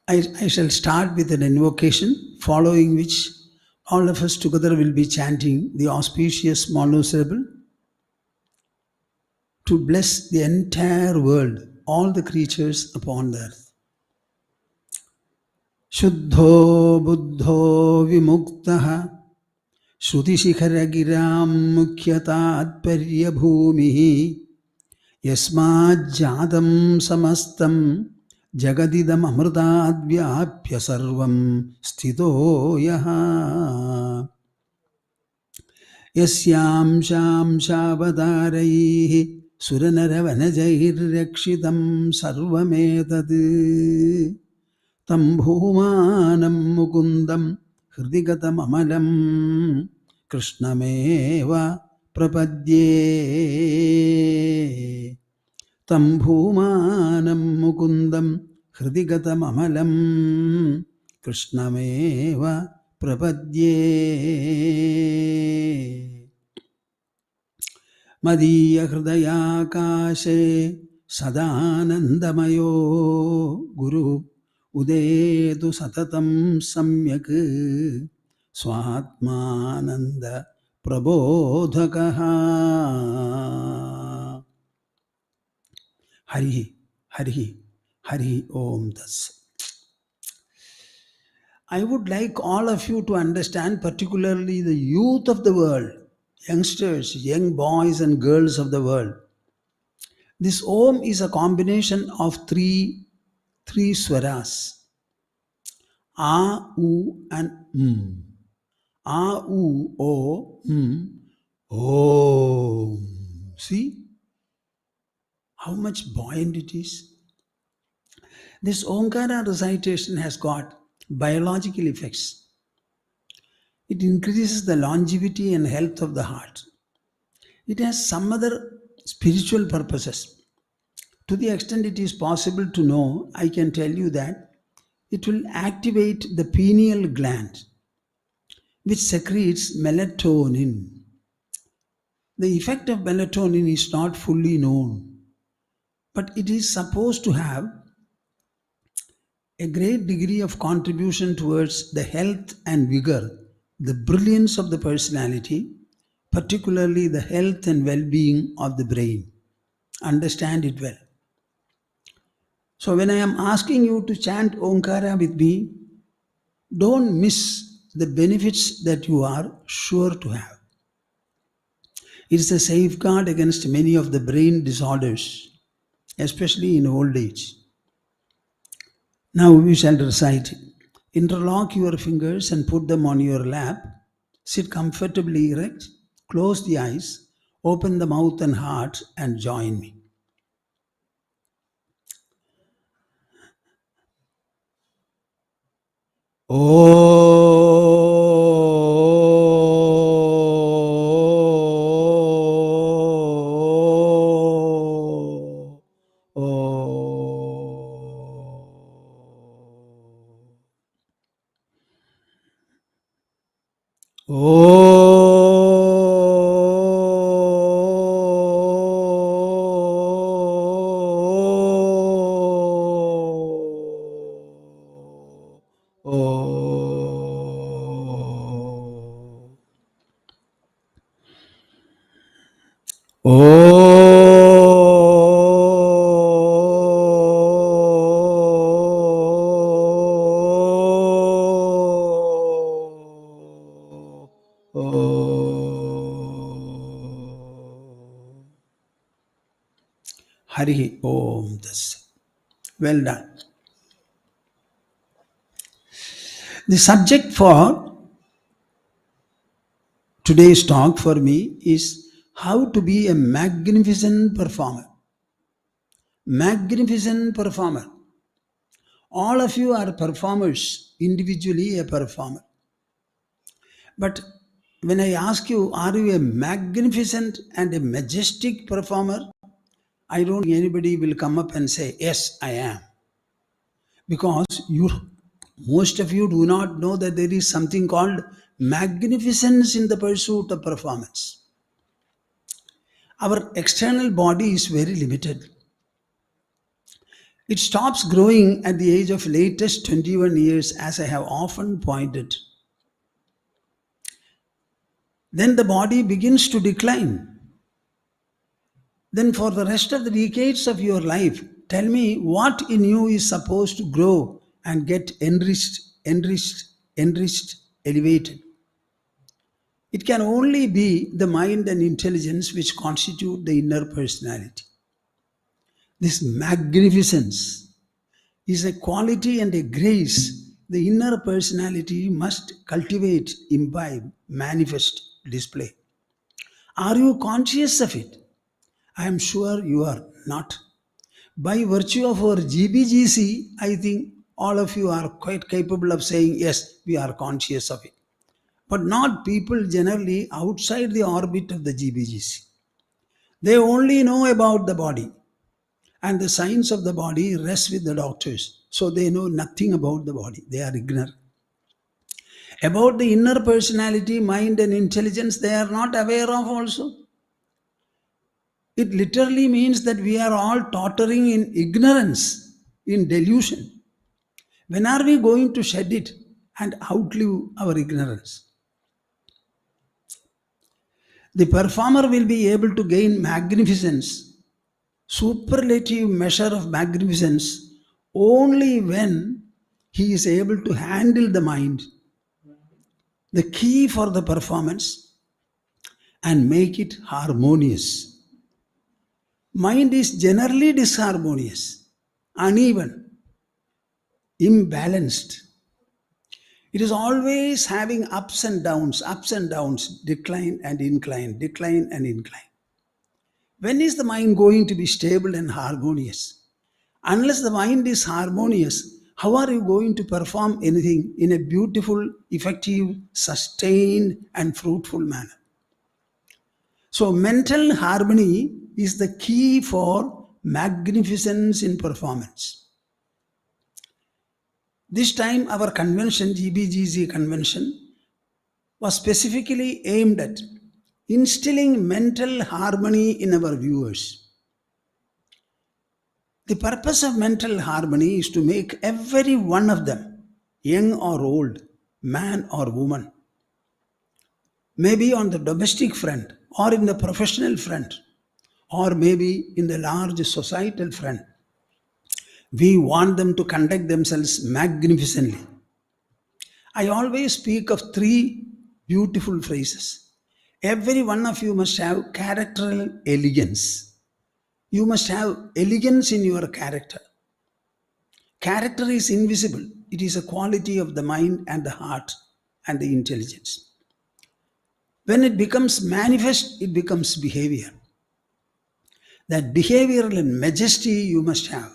I shall start with an invocation, following which all of us together will be chanting the auspicious monosyllable to bless the entire world, all the creatures upon the earth. Shuddho buddho vimuktaha Shrutishikharagiram mukhyatatparya bhumihi Yasmad jadam samastam Jagadidam amrtadvyapya sarvam sthito yaha yasyam sham shavadharaihi suranaravanajairekshitam sarvametad tam bhumanam mukundam hridigatam amalam krishnameva prapadye tam bhumanam mukundam hridigatam amalam krishnameva prapadye Madhya hridaya kashe sadanandamayo guru udedu satatam samyak swatmananda prabodhakaha. Hari, Hari, Hari Om Das. I would like all of you to understand, particularly the youth of the world, youngsters, young boys and girls of the world. This Om is a combination of three swaras. A, U and M. A, U, O, M, Om. See how much buoyant it is? This Omkara recitation has got biological effects. It increases the longevity and health of the heart. It has some other spiritual purposes. To the extent it is possible to know, I can tell you that it will activate the pineal gland, which secretes melatonin. The effect of melatonin is not fully known, but it is supposed to have a great degree of contribution towards the health and vigor, the brilliance of the personality, particularly the health and well-being of the brain. Understand it well. So when I am asking you to chant Omkara with me, don't miss the benefits that you are sure to have. It is a safeguard against many of the brain disorders, especially in old age. Now we shall recite. Interlock your fingers and put them on your lap. Sit comfortably erect. Close the eyes. Open the mouth and heart and join me. Hari Om Das. Well done. The subject for today's talk for me is how to be a magnificent performer. Magnificent performer. All of you are performers, individually a performer. But when I ask you, are you a magnificent and a majestic performer? I don't think anybody will come up and say, yes, I am. Because most of you do not know that there is something called magnificence in the pursuit of performance. Our external body is very limited. It stops growing at the age of latest 21 years, as I have often pointed. Then the body begins to decline. Then for the rest of the decades of your life, tell me what in you is supposed to grow and get enriched, elevated. It can only be the mind and intelligence which constitute the inner personality. This magnificence is a quality and a grace the inner personality must cultivate, imbibe, manifest, display. Are you conscious of it? I am sure you are not. By virtue of our GBGC, I think all of you are quite capable of saying, yes, we are conscious of it. But not people generally outside the orbit of the GBGC. They only know about the body, and the science of the body rests with the doctors. So they know nothing about the body. They are ignorant. About the inner personality, mind and intelligence, they are not aware of also. It literally means that we are all tottering in ignorance, in delusion. When are we going to shed it and outlive our ignorance? The performer will be able to gain magnificence, superlative measure of magnificence, only when he is able to handle the mind, the key for the performance, and make it harmonious. Mind is generally disharmonious, uneven, imbalanced. It is always having ups and downs, decline and incline, decline and incline. When is the mind going to be stable and harmonious? Unless the mind is harmonious, how are you going to perform anything in a beautiful, effective, sustained and fruitful manner? So mental harmony is the key for magnificence in performance. This time our convention, GBGC convention, was specifically aimed at instilling mental harmony in our viewers. The purpose of mental harmony is to make every one of them, young or old, man or woman, maybe on the domestic front or in the professional front or maybe in the large societal front, we want them to conduct themselves magnificently. I always speak of three beautiful phrases. Every one of you must have characteral elegance. You must have elegance in your character. Character is invisible. It is a quality of the mind and the heart and the intelligence. When it becomes manifest, it becomes behavior. That behavioral majesty you must have.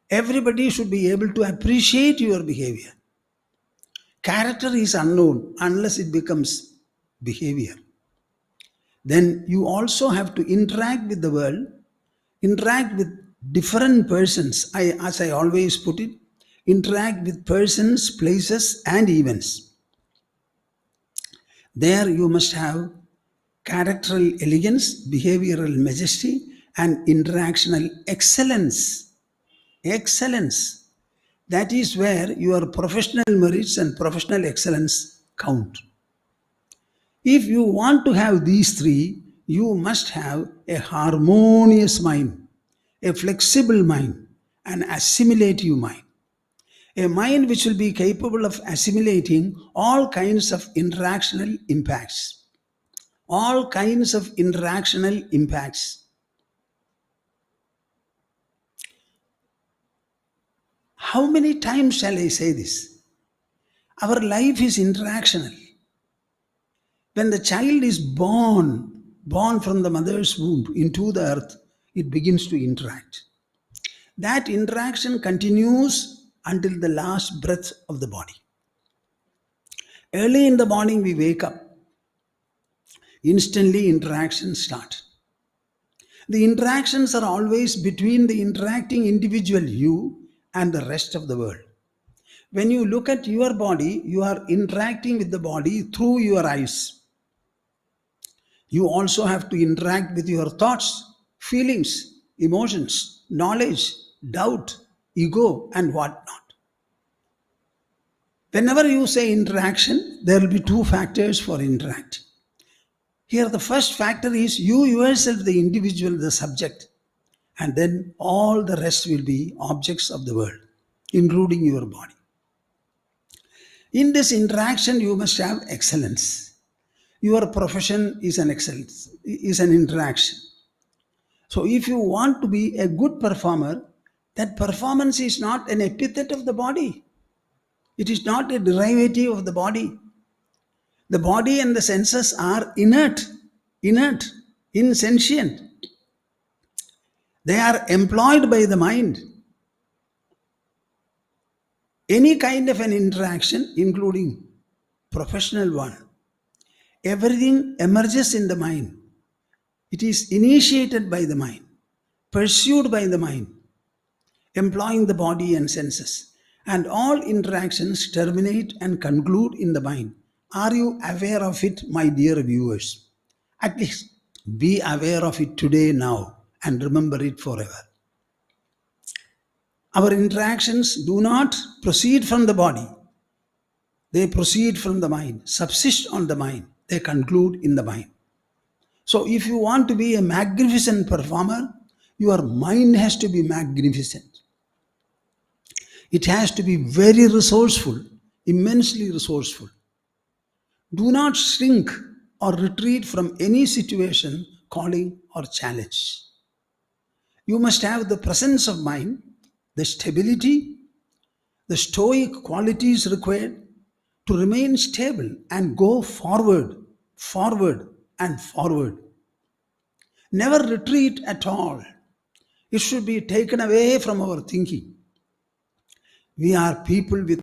Everybody should be able to appreciate your behavior. Character is unknown unless it becomes behavior. Then you also have to interact with the world, interact with different persons. As I always put it, interact with persons, places and events. There you must have characteral elegance, behavioral majesty and interactional excellence. Excellence. That is where your professional merits and professional excellence count. If you want to have these three, you must have a harmonious mind, a flexible mind, an assimilative mind. A mind which will be capable of assimilating all kinds of interactional impacts. All kinds of interactional impacts. How many times shall I say this? Our life is interactional. When the child is born from the mother's womb into the earth, it begins to interact. That interaction continues until the last breath of the body. Early in the morning we wake up. Instantly interactions start. The interactions are always between the interacting individual you and the rest of the world. When you look at your body, you are interacting with the body through your eyes. You also have to interact with your thoughts, feelings, emotions, knowledge, doubt, ego and whatnot. Whenever you say interaction, there will be two factors for interacting. Here the first factor is you yourself, the individual, the subject, and then all the rest will be objects of the world, including your body. In this interaction, you must have excellence. Your profession is an excellence, is an interaction. So if you want to be a good performer, That performance is not an epithet of the body. It is not a derivative of the body. The body and the senses are inert, insentient. They are employed by the mind. Any kind of an interaction, including professional one, everything emerges in the mind. It is initiated by the mind, pursued by the mind, employing the body and senses. And all interactions terminate and conclude in the mind. Are you aware of it, my dear viewers? At least be aware of it today, now, and remember it forever. Our interactions do not proceed from the body. They proceed from the mind, subsist on the mind. They conclude in the mind. So if you want to be a magnificent performer, your mind has to be magnificent. It has to be very resourceful, immensely resourceful. Do not shrink or retreat from any situation, calling, or challenge. You must have the presence of mind, the stability, the stoic qualities required to remain stable and go forward, forward, and forward. Never retreat at all. It should be taken away from our thinking. We are people with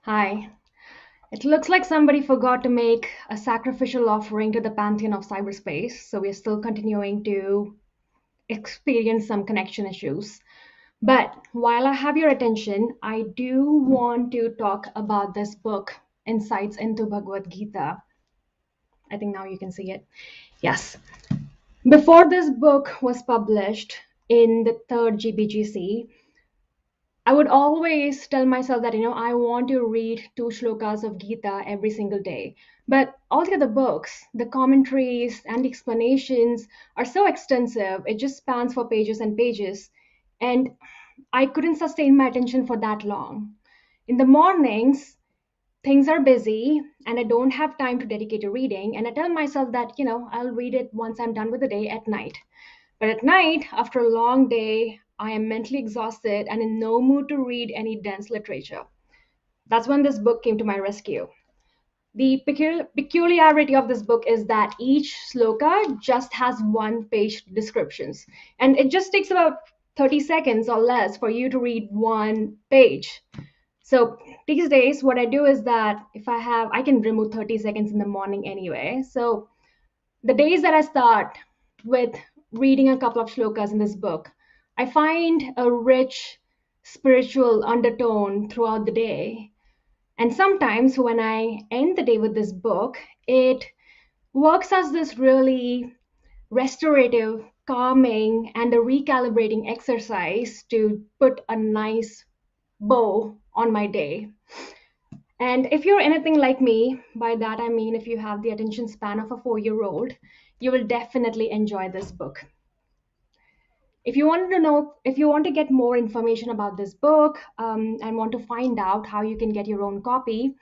Hi. It looks like somebody forgot to make a sacrificial offering to the pantheon of cyberspace, so we're still continuing to experience some connection issues. But while I have your attention, I do want to talk about this book, Insights into Bhagavad Gita. I think now you can see it. Yes. Before this book was published in the third GBGC, I would always tell myself that, I want to read 2 shlokas of Gita every single day. But all the other books, the commentaries and the explanations are so extensive. It just spans for pages and pages. And I couldn't sustain my attention for that long. In the mornings, things are busy and I don't have time to dedicate to reading. And I tell myself that, I'll read it once I'm done with the day at night. But at night, after a long day, I am mentally exhausted and in no mood to read any dense literature. That's when this book came to my rescue. The peculiarity of this book is that each sloka just has 1-page descriptions. And it just takes about 30 seconds or less for you to read 1 page. So these days, what I do is that if I can remove 30 seconds in the morning anyway. So the days that I start with reading a couple of shlokas in this book, I find a rich spiritual undertone throughout the day. And sometimes when I end the day with this book, it works as this really restorative, calming, and a recalibrating exercise to put a nice bow on my day. And if you're anything like me, by that I mean if you have the attention span of a 4-year-old, you will definitely enjoy this book. If you want to get more information about this book and want to find out how you can get your own copy,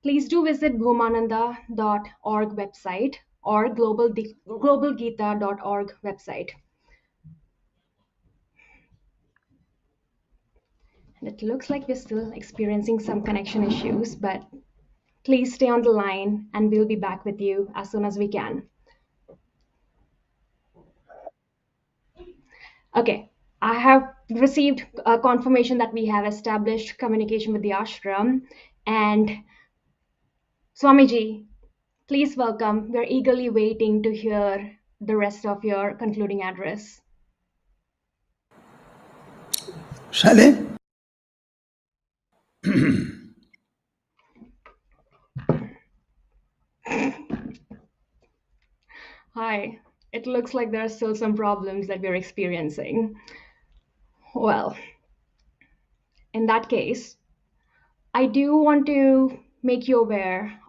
please do visit bhoomananda.org website or globalgita.org website. And it looks like we're still experiencing some connection issues, but please stay on the line and we'll be back with you as soon as we can. Okay, I have received a confirmation that we have established communication with the ashram, and Swamiji, please welcome. We're eagerly waiting to hear the rest of your concluding address. Shall I? Hi, it looks like there are still some problems that we're experiencing. Well, in that case, I do want to make you aware.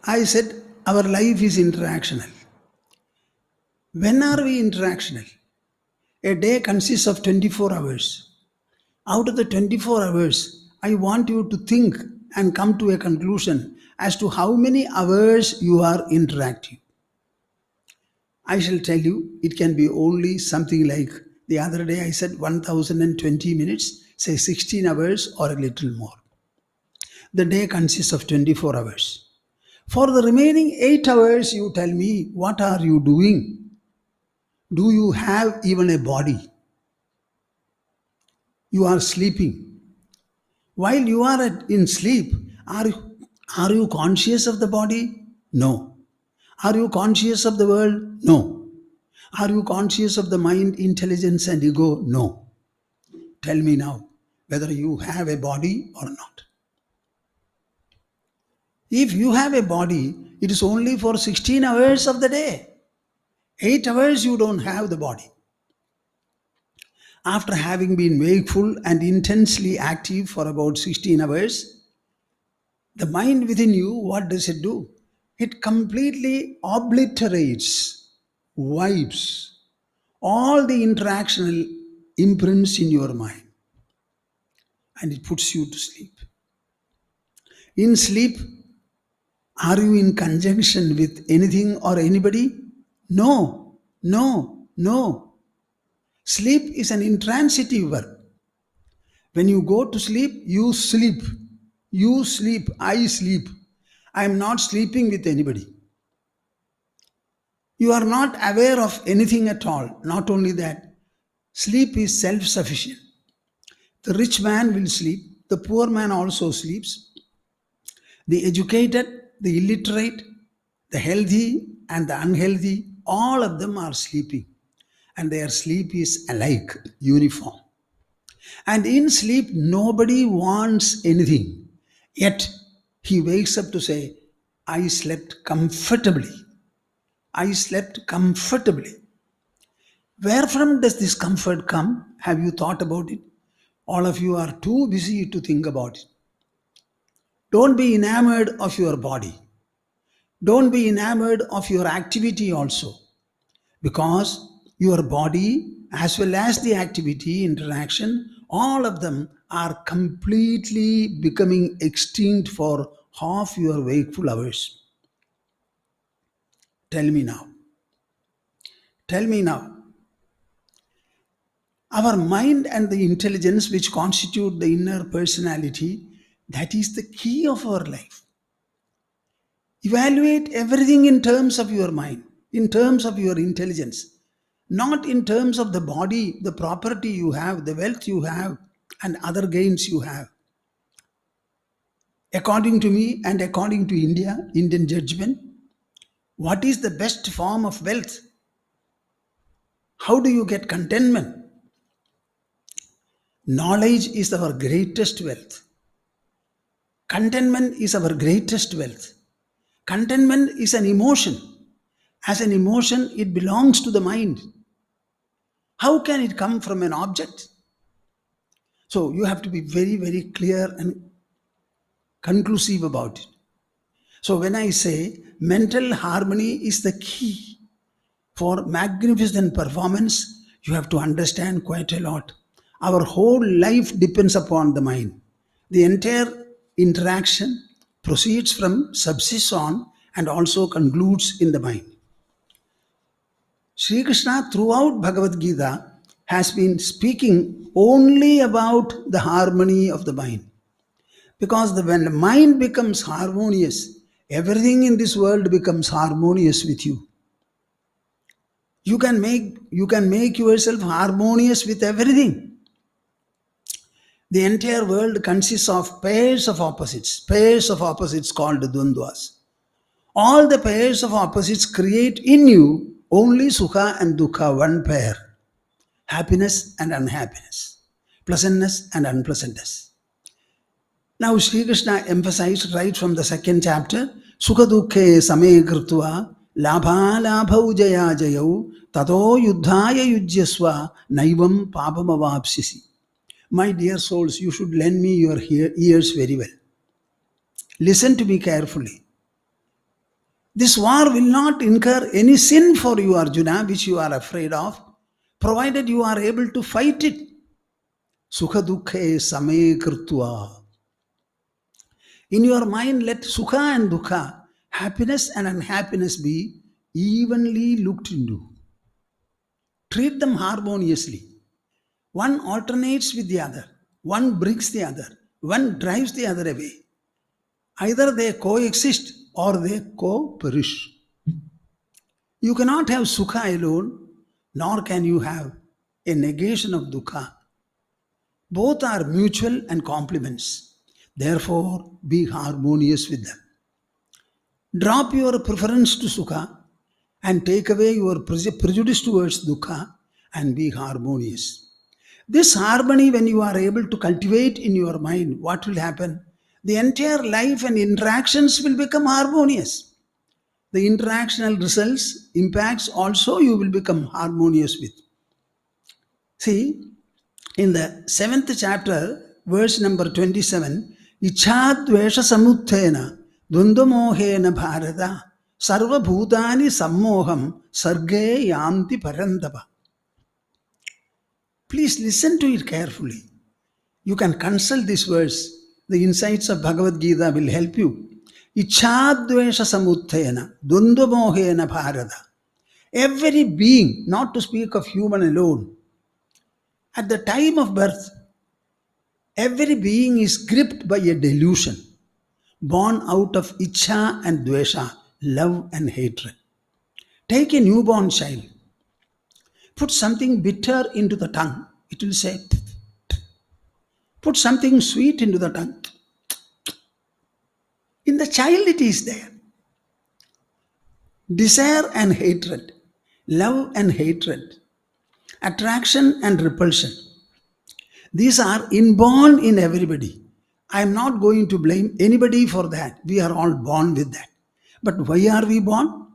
I said our life is interactional. When are we interactional? A day consists of 24 hours. Out of the 24 hours, I want you to think and come to a conclusion as to how many hours you are interacting. I shall tell you, it can be only something like the other day I said 1020 minutes, say 16 hours or a little more. The day consists of 24 hours. For the remaining 8 hours, you tell me, what are you doing? Do you have even a body? You are sleeping. While you are in sleep, are you conscious of the body? No. Are you conscious of the world? No. Are you conscious of the mind, intelligence, and ego? No. Tell me now whether you have a body or not. If you have a body, it is only for 16 hours of the day. 8 hours you don't have the body. After having been wakeful and intensely active for about 16 hours, the mind within you, what does it do? It completely obliterates, wipes all the interactional imprints in your mind, and it puts you to sleep. In sleep, are you in conjunction with anything or anybody? No, no, no. Sleep is an intransitive verb. When you go to sleep, you sleep. You sleep, I sleep. I am not sleeping with anybody. You are not aware of anything at all. Not only that, sleep is self-sufficient. The rich man will sleep. The poor man also sleeps. The educated, the illiterate, the healthy and the unhealthy, all of them are sleeping. And their sleep is alike, uniform. And in sleep, nobody wants anything. Yet, he wakes up to say, I slept comfortably. I slept comfortably. Where from does this comfort come? Have you thought about it? All of you are too busy to think about it. Don't be enamored of your body. Don't be enamored of your activity also. Because your body, as well as the activity, interaction, all of them are completely becoming extinct for half your wakeful hours. Tell me now. Tell me now. Our mind and the intelligence which constitute the inner personality, that is the key of our life. Evaluate everything in terms of your mind, in terms of your intelligence, not in terms of the body, the property you have, the wealth you have, and other gains you have. According to me and according to Indian judgment, what is the best form of wealth? How do you get contentment? Knowledge is our greatest wealth. Contentment is our greatest wealth. Contentment is an emotion. As an emotion, it belongs to the mind. How can it come from an object? So you have to be very, very clear and conclusive about it. So when I say mental harmony is the key for magnificent performance, you have to understand quite a lot. Our whole life depends upon the mind. The entire interaction proceeds from, subsists on, and also concludes in the mind. Sri Krishna throughout Bhagavad Gita has been speaking only about the harmony of the mind. Because when the mind becomes harmonious, everything in this world becomes harmonious with you. You can make yourself harmonious with everything. The entire world consists of pairs of opposites called dvandvas. All the pairs of opposites create in you only sukha and dukkha, one pair. Happiness and unhappiness, pleasantness and unpleasantness. Now Sri Krishna emphasized right from the second chapter, sukha dukkhe same krutva labha labhau jaya jayau tato yuddhaya yujyasva naivam papamavapsisi. My dear souls, you should lend me your ears very well. Listen to me carefully. This war will not incur any sin for you, Arjuna, which you are afraid of, provided you are able to fight it. Sukha dukkhe same krutva. In your mind, let sukha and dukkha, happiness and unhappiness be evenly looked into. Treat them harmoniously. One alternates with the other. One brings the other. One drives the other away. Either they coexist or they co-perish. You cannot have sukha alone, nor can you have a negation of dukkha. Both are mutual and complements. Therefore, be harmonious with them. Drop your preference to sukha and take away your prejudice towards dukkha and be harmonious. This harmony, when you are able to cultivate in your mind, what will happen? The entire life and interactions will become harmonious. The interactional results, impacts also you will become harmonious with. See, in the 7th chapter, verse number 27, Ichhadvesha samuthena dvandvamohena bharata sarva bhutani sammoham sarge yanti parandava. Please listen to it carefully. You can consult this verse. The insights of Bhagavad Gita will help you. Ichhadvesha samuthena dvandvamohena bharata. Every being, not to speak of human alone, at the time of birth, every being is gripped by a delusion, born out of ichha and dvesha, love and hatred. Take a newborn child, put something bitter into the tongue, it will say, put something sweet into the tongue. In the child it is there. Desire and hatred, love and hatred, attraction and repulsion. These are inborn in everybody. I am not going to blame anybody for that. We are all born with that. But why are we born?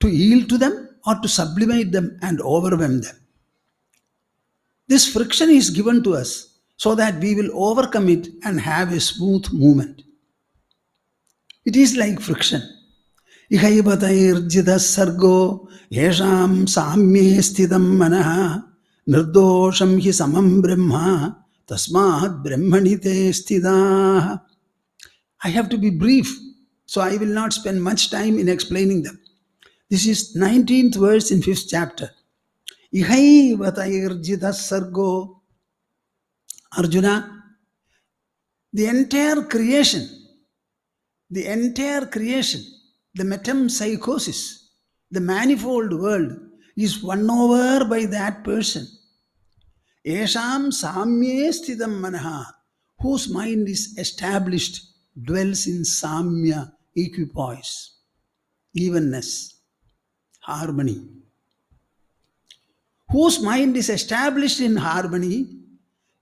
To yield to them or to sublimate them and overwhelm them? This friction is given to us so that we will overcome it and have a smooth movement. It is like friction. Ihaibatayirjita sargo yesham samye sthidam manaha nirdosham hi samam brahma tasmad brahmanite sthidah. I have to be brief, so I will not spend much time in explaining them. This is 19th verse in 5th chapter. Ihaivatayirjita sargo. Arjuna, the entire creation, the metempsychosis, the manifold world is won over by that person. Esham samye sthidam manaha, whose mind is established, dwells in samya, equipoise, evenness, harmony. Whose mind is established in harmony,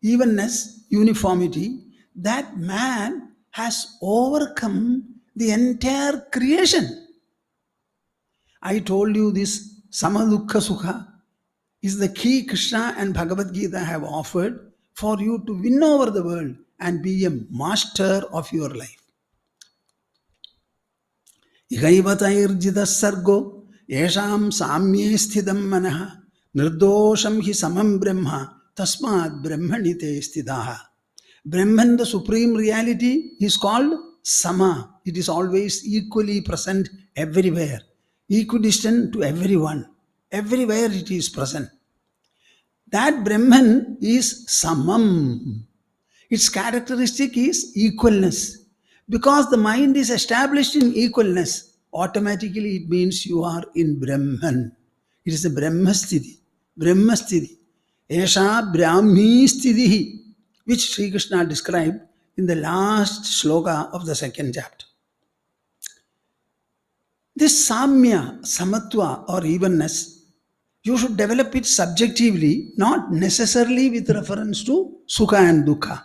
evenness, uniformity, that man has overcome the entire creation. I told you this Samadukha Sukha is the key Krishna and Bhagavad Gita have offered for you to win over the world and be a master of your life. Igaivatayirjita sargo yesham samye sthidam manaha nirdosham hi samam brahma tasmad brahmanite sthidaha. Brahman, the supreme reality, is called Sama. It is always equally present everywhere, equidistant to everyone. Everywhere it is present. That Brahman is Samam. Its characteristic is equalness. Because the mind is established in equalness, automatically it means you are in Brahman. It is a Brahmasthiti. Brahmasthiti. Esha Brahmi Sthitihi, which Sri Krishna described in the last sloka of the second chapter. This Samya, Samatva or evenness, you should develop it subjectively, not necessarily with reference to Sukha and Dukkha.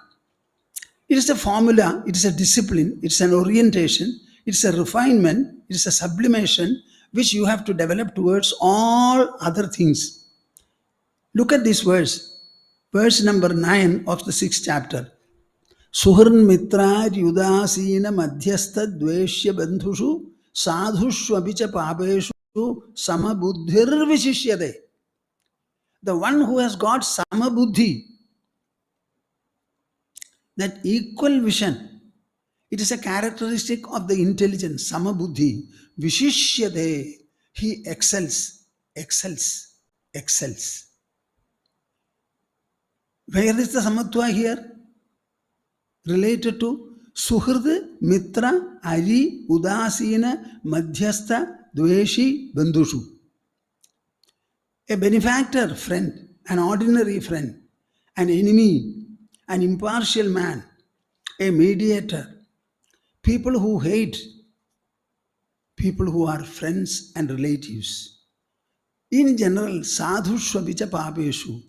It is a formula, it is a discipline, it's an orientation, it's a refinement, it's a sublimation which you have to develop towards all other things. Look at this verse number 9 of the 6th chapter. Suhran mitra yudasina madhyastha dveshya bandhushu sadhushvapicha papeshu samabuddhir vishishyade. The one who has got samabuddhi, that equal vision, it is a characteristic of the intelligence, samabuddhi, vishishyade, he excels. Where is the samatva here? Related to Suhrd, Mitra, Ari, Udasina, Madhyastha, Dveshi, Bandhushu. A benefactor friend, an ordinary friend, an enemy, an impartial man, a mediator, people who hate, people who are friends and relatives. In general, sadhu shvabicha papeshu,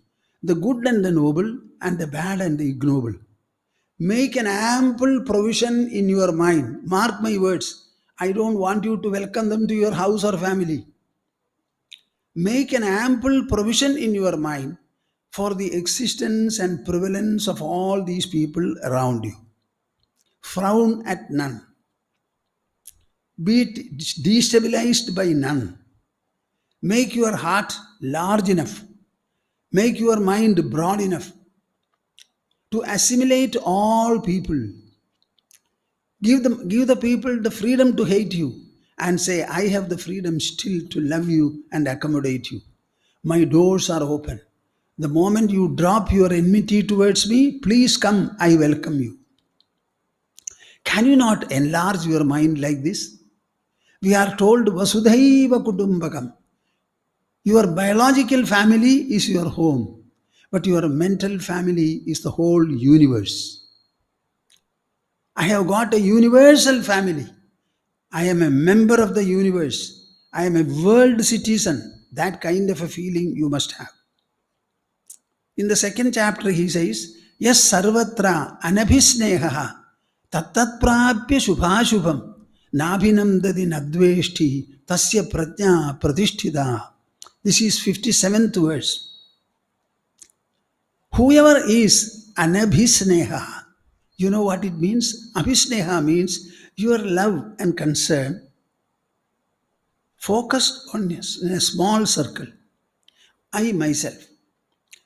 the good and the noble and the bad and the ignoble. Make an ample provision in your mind. Mark my words. I don't want you to welcome them to your house or family. Make an ample provision in your mind for the existence and prevalence of all these people around you. Frown at none. Be destabilized by none. Make your heart large enough. Make your mind broad enough to assimilate all people. Give the people the freedom to hate you and say, I have the freedom still to love you and accommodate you. My doors are open. The moment you drop your enmity towards me, please come, I welcome you. Can you not enlarge your mind like this? We are told, Vasudhaiva Kutumbakam. Your biological family is your home. But your mental family is the whole universe. I have got a universal family. I am a member of the universe. I am a world citizen. That kind of a feeling you must have. In the second chapter he says, Yas sarvatra anabhisnehaha tattat prapya shubhashubham nabhinamdadi nadveshti tasya prajna pratishtida. This is 57th verse. Whoever is anabhisneha, you know what it means? Abhisneha means your love and concern focused on a small circle. I myself,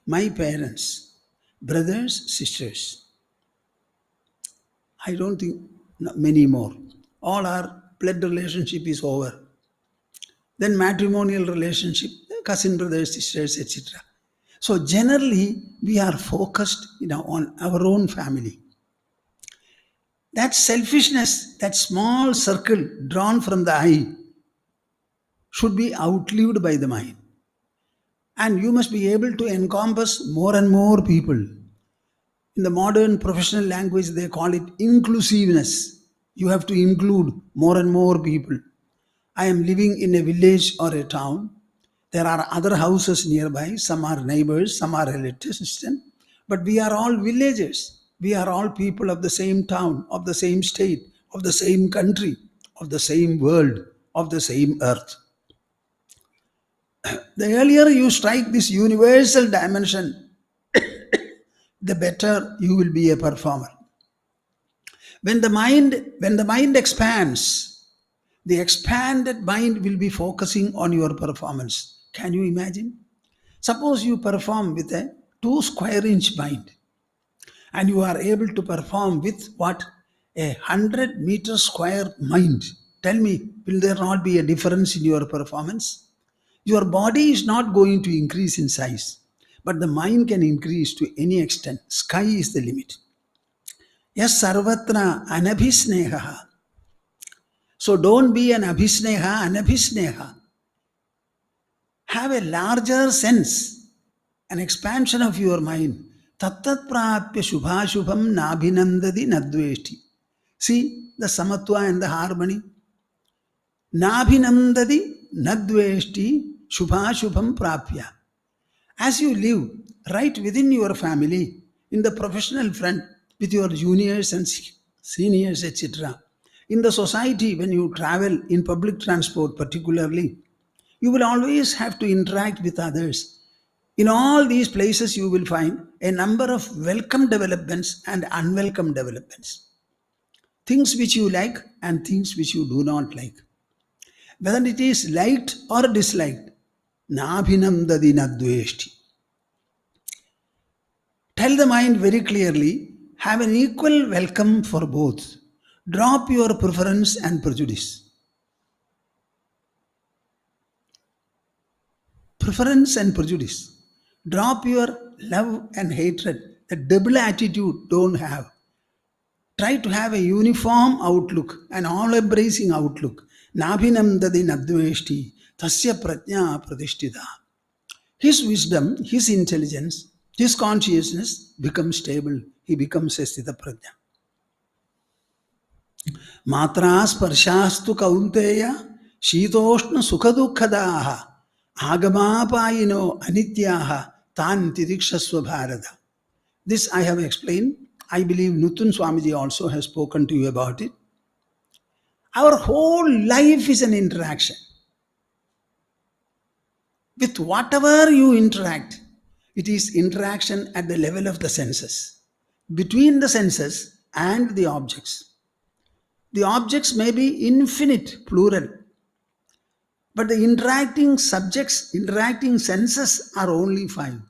my parents, brothers, sisters. I don't think many more. All our blood relationship is over. Then matrimonial relationship, cousin brothers, sisters, etc. So generally, we are focused on our own family. That selfishness, that small circle drawn from the eye, should be outlived by the mind. And you must be able to encompass more and more people. In the modern professional language, they call it inclusiveness. You have to include more and more people. I am living in a village or a town. There are other houses nearby. Some are neighbors, some are relatives, but we are all villagers. We are all people of the same town, of the same state, of the same country, of the same world, of the same earth. The earlier you strike this universal dimension, the better you will be a performer. When the mind expands, the expanded mind will be focusing on your performance. Can you imagine? Suppose you perform with a 2 square inch mind, and you are able to perform with what? A 100-meter square mind. Tell me, will there not be a difference in your performance? Your body is not going to increase in size, but the mind can increase to any extent. Sky is the limit. Yes, sarvatra anabhisneha. So don't be an abhisneha, anabhisneha. Have a larger sense, an expansion of your mind. Tattat prapya shubha shubham nabhinandadi nadveshti. See the samatva and the harmony. Nabhinandadi nadveshti shubha shubham prapya. As you live right within your family, in the professional front, with your juniors and seniors, etc., in the society, when you travel in public transport particularly, you will always have to interact with others. In all these places, you will find a number of welcome developments and unwelcome developments. Things which you like and things which you do not like. Whether it is liked or disliked, nabhinamdadi nadveshti. Tell the mind very clearly, have an equal welcome for both. Drop your preference and prejudice. Preference and prejudice. Drop your love and hatred. The double attitude don't have. Try to have a uniform outlook, an all-embracing outlook. Nabhinamdadi nadveshti tasya prajna pradishtita. His wisdom, his intelligence, his consciousness becomes stable. He becomes a sthita prajna. Matra sparshastu kaunteya shitoshna sukhadukhadaha agamapayino anityaha tan tirikshasva bharata. This I have explained. I believe Nutun Swamiji also has spoken to you about it. Our whole life is an interaction. With whatever you interact, it is interaction at the level of the senses, between the senses and the objects. The objects may be infinite, plural, but the interacting subjects, interacting senses are only 5.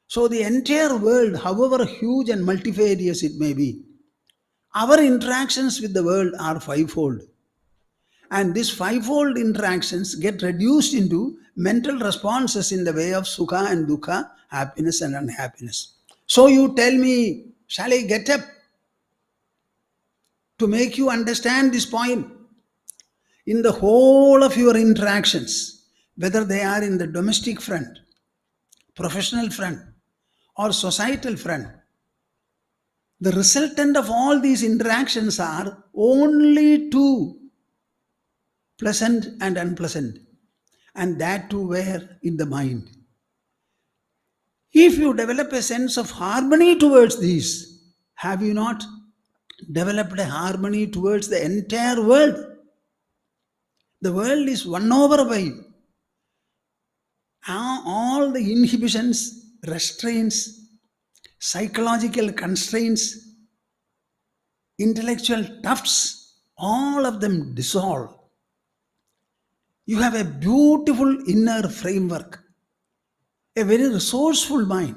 So the entire world, however huge and multifarious it may be, our interactions with the world are 5-fold. And these 5-fold interactions get reduced into mental responses in the way of sukha and dukkha, happiness and unhappiness. So you tell me, shall I get up to make you understand this point? In the whole of your interactions, whether they are in the domestic front, professional front, or societal front, the resultant of all these interactions are only 2, pleasant and unpleasant, and that too where? In the mind. If you develop a sense of harmony towards these, have you not developed a harmony towards the entire world? The world is 1/5. All the inhibitions, restraints, psychological constraints, intellectual tufts, all of them dissolve. You have a beautiful inner framework, a very resourceful mind,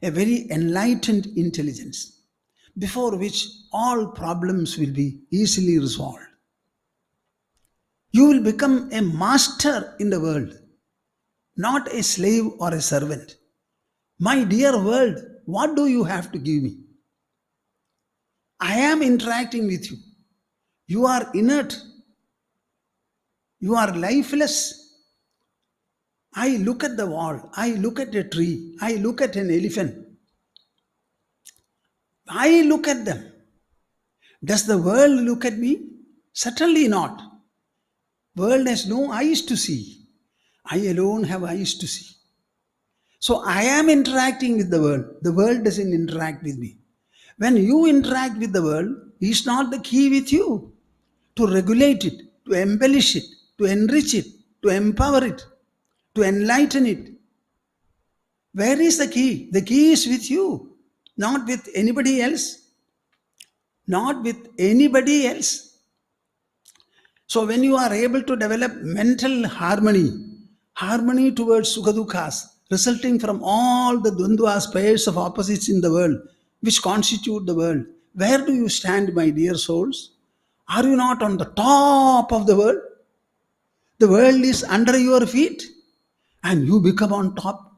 a very enlightened intelligence, before which all problems will be easily resolved. You will become a master in the world, not a slave or a servant. My dear world, what do you have to give me? I am interacting with you. You are inert. You are lifeless. I look at the wall. I look at a tree. I look at an elephant. I look at them. Does the world look at me? Certainly not. World has no eyes to see. I alone have eyes to see. So I am interacting with the world doesn't interact with me. When you interact with the world, is not the key with you to regulate it, to embellish it, to enrich it, to empower it, to enlighten it. Where is the key? The key is with you, not with anybody else. Not with anybody else. So when you are able to develop mental harmony towards sukha-dukkhas, resulting from all the dvandvas, pairs of opposites in the world, which constitute the world, where do you stand, my dear souls? Are you not on the top of the world? The world is under your feet and you become on top.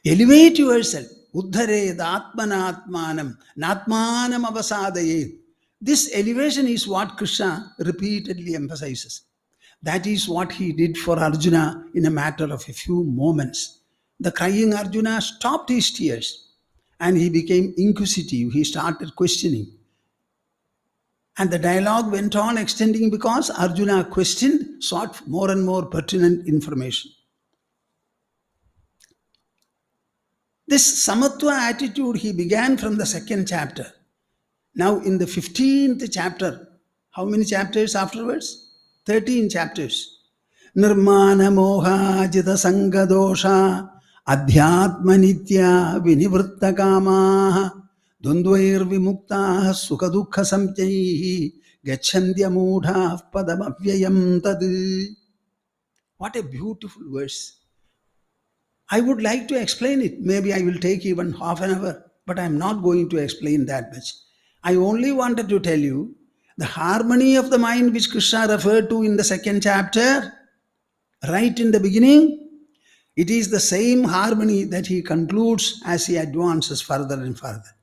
Elevate yourself. Uddhared atmanatmanam natmanam avasadaye. This elevation is what Krishna repeatedly emphasizes. That is what he did for Arjuna in a matter of a few moments. The crying Arjuna stopped his tears and he became inquisitive. He started questioning. And the dialogue went on extending because Arjuna questioned, sought more and more pertinent information. This samatva attitude he began from the second chapter. Now in the 15th chapter, how many chapters afterwards? 13 chapters. Nirmana moha jita sanga dosha adhyatma nitya vinivritta kamaha dundvair vimukta sukha dukkha samjaihi gachandya mudha padam avyayam tad. What a beautiful verse. I would like to explain it. Maybe I will take even half an hour, but I am not going to explain that much. I only wanted to tell you the harmony of the mind which Krishna referred to in the second chapter, right in the beginning. It is the same harmony that he concludes as he advances further and further.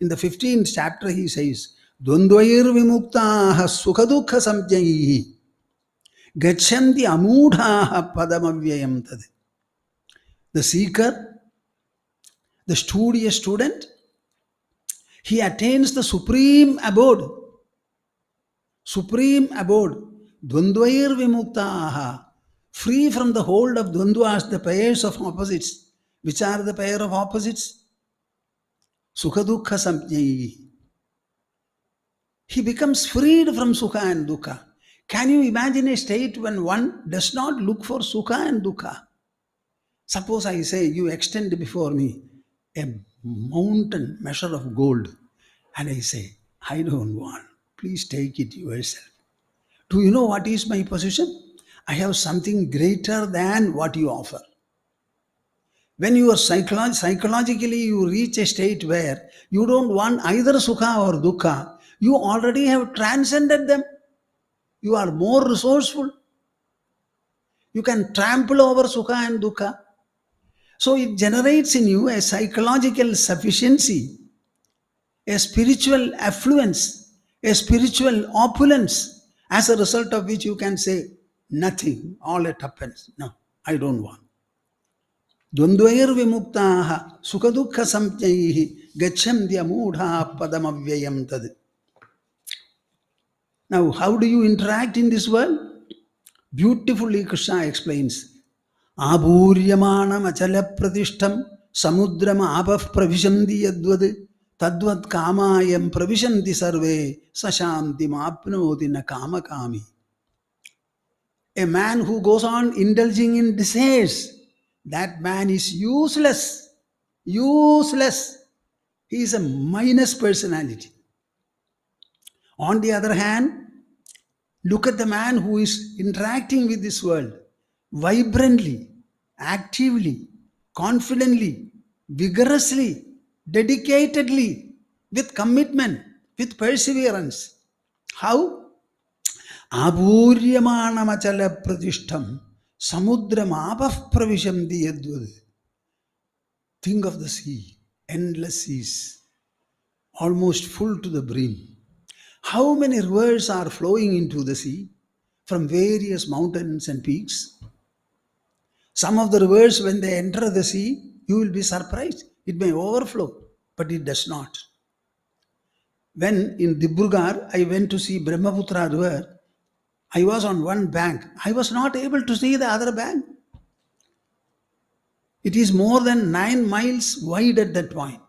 In the 15th chapter he says, Dvandvair vimuktaha sukha-dukkha samjaihi gachanti amudhaha padamavyayam tad. The seeker, the studious student, he attains the supreme abode. Supreme abode. Dvandvair vimuktaha. Free from the hold of dvandvas, the pairs of opposites. Which are the pair of opposites? Sukha dukkha samjnai. He becomes freed from sukha and dukkha. Can you imagine a state when one does not look for sukha and dukkha? Suppose I say, you extend before me a mountain measure of gold, and I say, I don't want, please take it yourself. Do you know what is my position? I have something greater than what you offer. When you are psychologically you reach a state where you don't want either sukha or dukkha, you already have transcended them. You are more resourceful. You can trample over sukha and dukkha. So it generates in you a psychological sufficiency, a spiritual affluence, a spiritual opulence, as a result of which you can say, nothing, all at happens. No, I don't want. Dvandvair vimuktaha sukha dukkha samjnaihi gachandya mudha padam avyayam tad. Now, how do you interact in this world? Beautifully Krishna explains. Abhuryamanam achala pratishtham samudram apah pravishanti yadvad tadvad kamayam pravishanti sarve sashanti mapnoti na kama kami. A man who goes on indulging in desires, that man is useless. Useless. He is a minus personality. On the other hand, look at the man who is interacting with this world vibrantly, actively, confidently, vigorously, dedicatedly, with commitment, with perseverance. How? Abhuryamanam achala pratishtham samudram apah pravishanti yadvad. Think of the sea, endless seas, almost full to the brim. How many rivers are flowing into the sea from various mountains and peaks? Some of the rivers, when they enter the sea, you will be surprised. It may overflow, but it does not. When in Dibrugarh, I went to see Brahmaputra river, I was on one bank. I was not able to see the other bank. It is more than 9 miles wide at that point.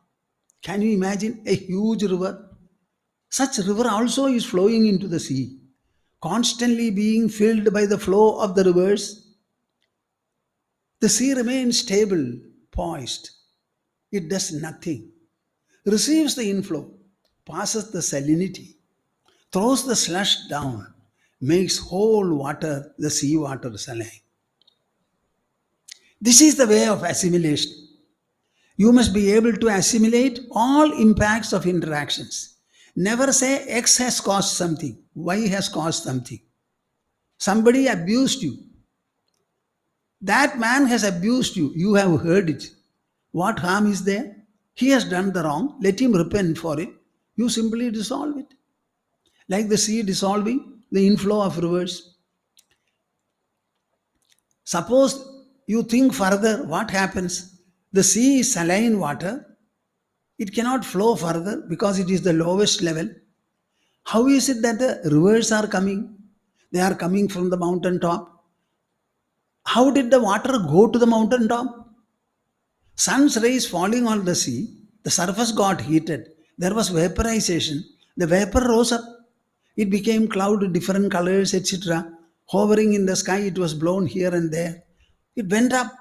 Can you imagine a huge river? Such river also is flowing into the sea, constantly being filled by the flow of the rivers. The sea remains stable, poised. It does nothing, receives the inflow, passes the salinity, throws the slush down, makes whole water, the sea water, saline. This is the way of assimilation. You must be able to assimilate all impacts of interactions. Never say X has caused something, Y has caused something. Somebody abused you. That man has abused you. You have heard it. What harm is there? He has done the wrong. Let him repent for it. You simply dissolve it. Like the sea dissolving the inflow of rivers. Suppose you think further, what happens? The sea is saline water. It cannot flow further because it is the lowest level. How is it that the rivers are coming? They are coming from the mountain top. How did the water go to the mountain top? Sun's rays falling on the sea, the surface got heated. There was vaporization. The vapor rose up. It became cloud, different colors, etc. Hovering in the sky, it was blown here and there. It went up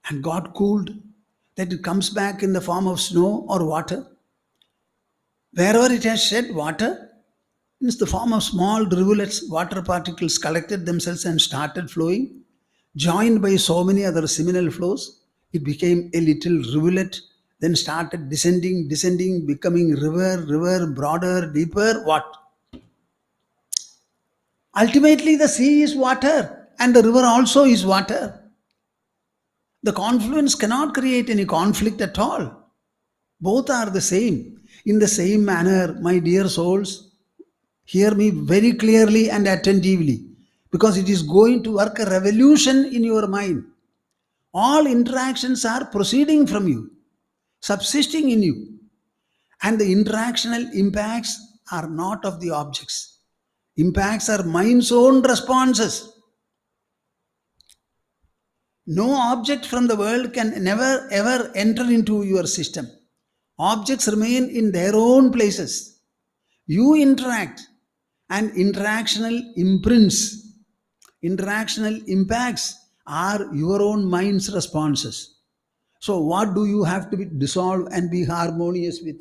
and got cooled. That it comes back in the form of snow or water. Wherever it has shed water, in the form of small rivulets, water particles collected themselves and started flowing. Joined by so many other seminal flows, it became a little rivulet, then started descending, becoming river, broader, deeper. What? Ultimately, the sea is water and the river also is water. The confluence cannot create any conflict at all. Both are the same. In the same manner, my dear souls, hear me very clearly and attentively, because it is going to work a revolution in your mind. All interactions are proceeding from you, subsisting in you, and the interactional impacts are not of the objects. Impacts are mind's own responses. No object from the world can never ever enter into your system. Objects remain in their own places. You interact, and interactional imprints, interactional impacts are your own mind's responses. So what do you have to be dissolve and be harmonious with?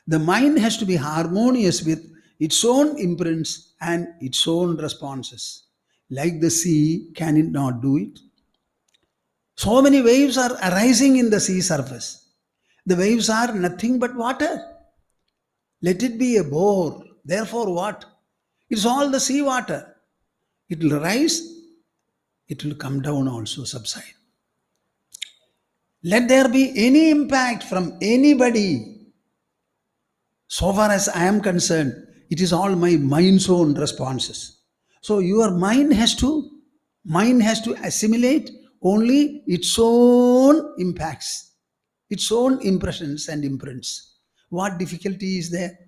The mind has to be harmonious with its own imprints and its own responses. Like the sea, can it not do it? So many waves are arising in the sea surface. The waves are nothing but water. Let it be a bore. Therefore what? It's all the sea water. It will rise, it will come down also, subside. Let there be any impact from anybody. So far as I am concerned, it is all my mind's own responses. So your mind has to assimilate only its own impacts, its own impressions and imprints. What difficulty is there?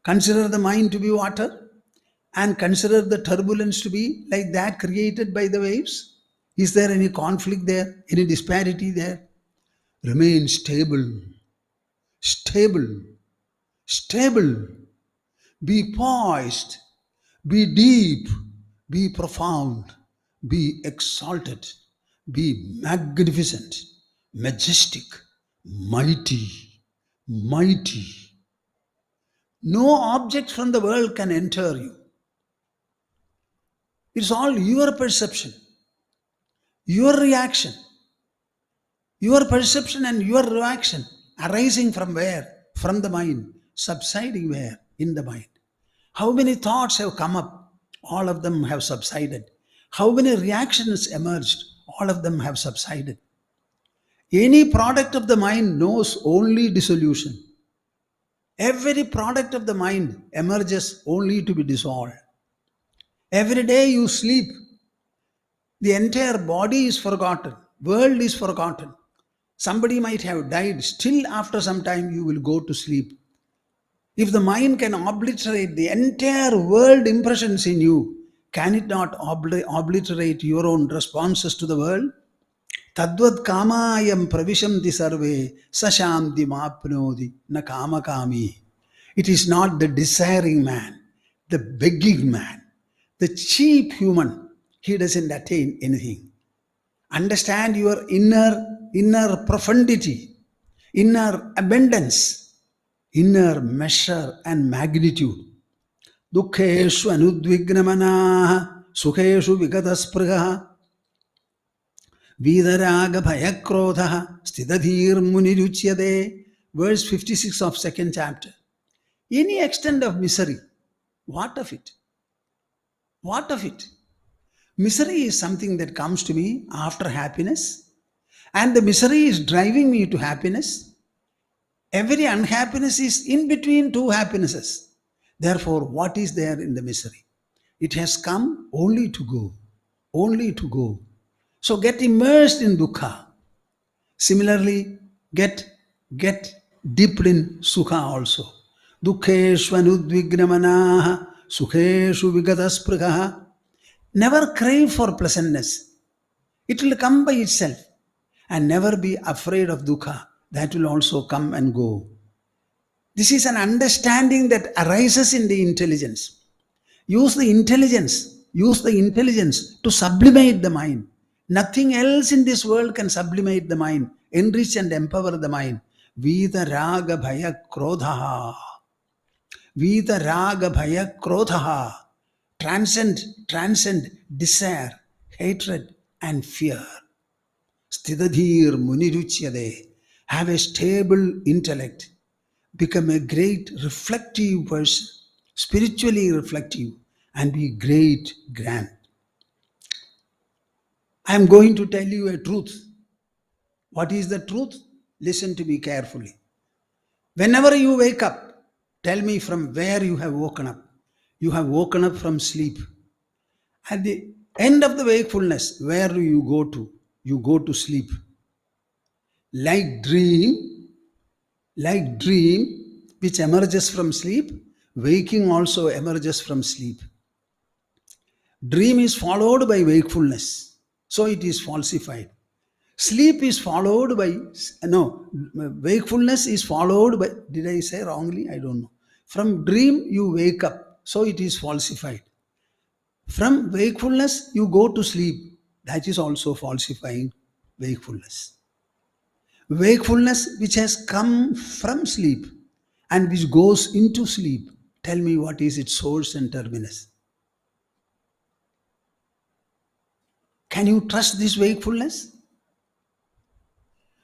Consider the mind to be water and consider the turbulence to be like that created by the waves. Is there any conflict there? Any disparity there? Remain stable, stable, stable. Be poised, be deep, be profound, be exalted, be magnificent, majestic, mighty, mighty. No object from the world can enter you. It's all your perception, your reaction, your perception and your reaction arising from where? From the mind, subsiding where? In the mind. How many thoughts have come up? All of them have subsided. How many reactions emerged? All of them have subsided. Any product of the mind knows only dissolution. Every product of the mind emerges only to be dissolved. Every day you sleep, the entire body is forgotten, world is forgotten. Somebody might have died, still after some time you will go to sleep. If the mind can obliterate the entire world impressions in you, can it not obliterate your own responses to the world? Tadvad kamayam pravishamti sarve sashanti mapnodi na kama kami. It is not the desiring man, the begging man, the cheap human. He doesn't attain anything. Understand your inner profundity, inner abundance, inner measure and magnitude. Dukkheshu anudvignamanaha sukheshu vigataspruha vidaraga bhayakrodha stidadhir muniruchyade. Verse 56 of 2nd chapter. Any extent of misery, what of it? What of it? Misery is something that comes to me after happiness, and the misery is driving me to happiness. Every unhappiness is in between two happinesses. Therefore, what is there in the misery? It has come only to go, only to go. So get immersed in dukkha. Similarly, get dipped in sukha also. Dukkheshvanudvignamanaha sukheshu vigataspruha. Never crave for pleasantness. It will come by itself. And never be afraid of dukkha. That will also come and go. This is an understanding that arises in the intelligence. Use the intelligence to sublimate the mind. Nothing else in this world can sublimate the mind, enrich and empower the mind. Vita raga bhaya krodha. Vita raga bhaya krodha. Transcend desire, hatred and fear. Stidadhir muniruchyade. Have a stable intellect. Become a great reflective person, spiritually reflective, and be great grand. I am going to tell you a truth. What is the truth? Listen to me carefully. Whenever you wake up, tell me from where you have woken up. You have woken up from sleep. At the end of the wakefulness, where do you go to? You go to sleep. Like dream which emerges from sleep, waking also emerges from sleep. Dream is followed by wakefulness, so it is falsified. Sleep is followed by, wakefulness is followed by, did I say wrongly? I don't know. From dream you wake up, so it is falsified. From wakefulness you go to sleep, that is also falsifying wakefulness. Wakefulness which has come from sleep and which goes into sleep, tell me what is its source and terminus. Can you trust this wakefulness?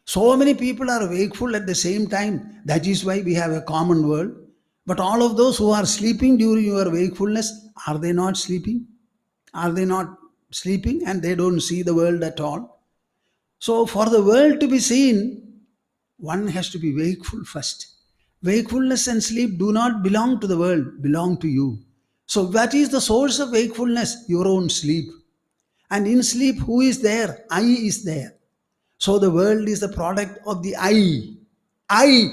So many people are wakeful at the same time. That is why we have a common world. But all of those who are sleeping during your wakefulness, are they not sleeping? Are they not sleeping and they don't see the world at all? So for the world to be seen, one has to be wakeful first. Wakefulness and sleep do not belong to the world, belong to you. So what is the source of wakefulness? Your own sleep. And in sleep, who is there? I is there. So the world is the product of the I. I,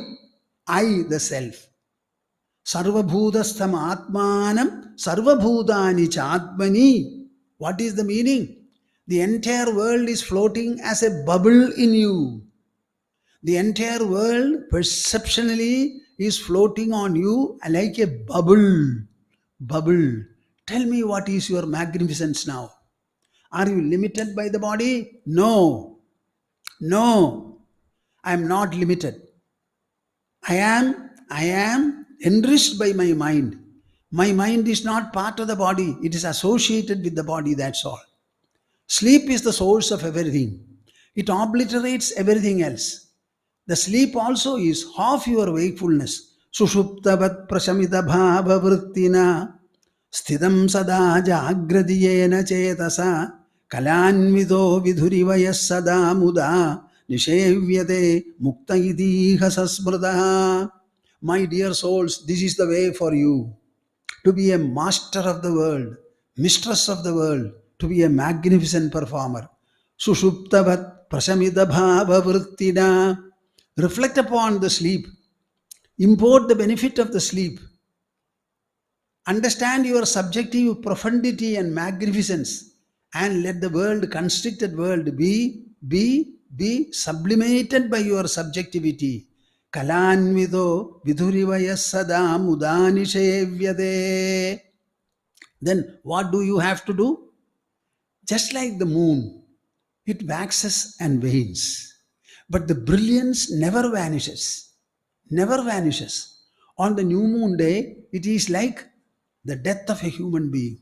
the self. Sarvabhudastham atmanam sarvabhutani chātmani. What is the meaning? The entire world is floating as a bubble in you. The entire world perceptionally is floating on you like a bubble. Tell me, what is your magnificence now? Are you limited by the body? No. I am not limited. I am enriched by my mind. My mind is not part of the body. It is associated with the body, that's all. Sleep is the source of everything. It obliterates everything else. The sleep also is half your wakefulness. Sushuptavat prashamita bhava vrittina sthidam sada jagradiyena chetasa kalanvido vidhurivayas sada muda nishevyate mukta iti hasasmrada. My dear souls, this is the way for you. To be a master of the world, mistress of the world, to be a magnificent performer. Sushuptavat prashamita bhava vrittina. Reflect upon the sleep. Import the benefit of the sleep. Understand your subjective profundity and magnificence, and let the world, constricted world, be Be sublimated by your subjectivity. Kalanvido vidhurivaya sada mudanishevyade. Then what do you have to do? Just like the moon, it waxes and wanes. But the brilliance never vanishes. Never vanishes. On the new moon day, it is like the death of a human being.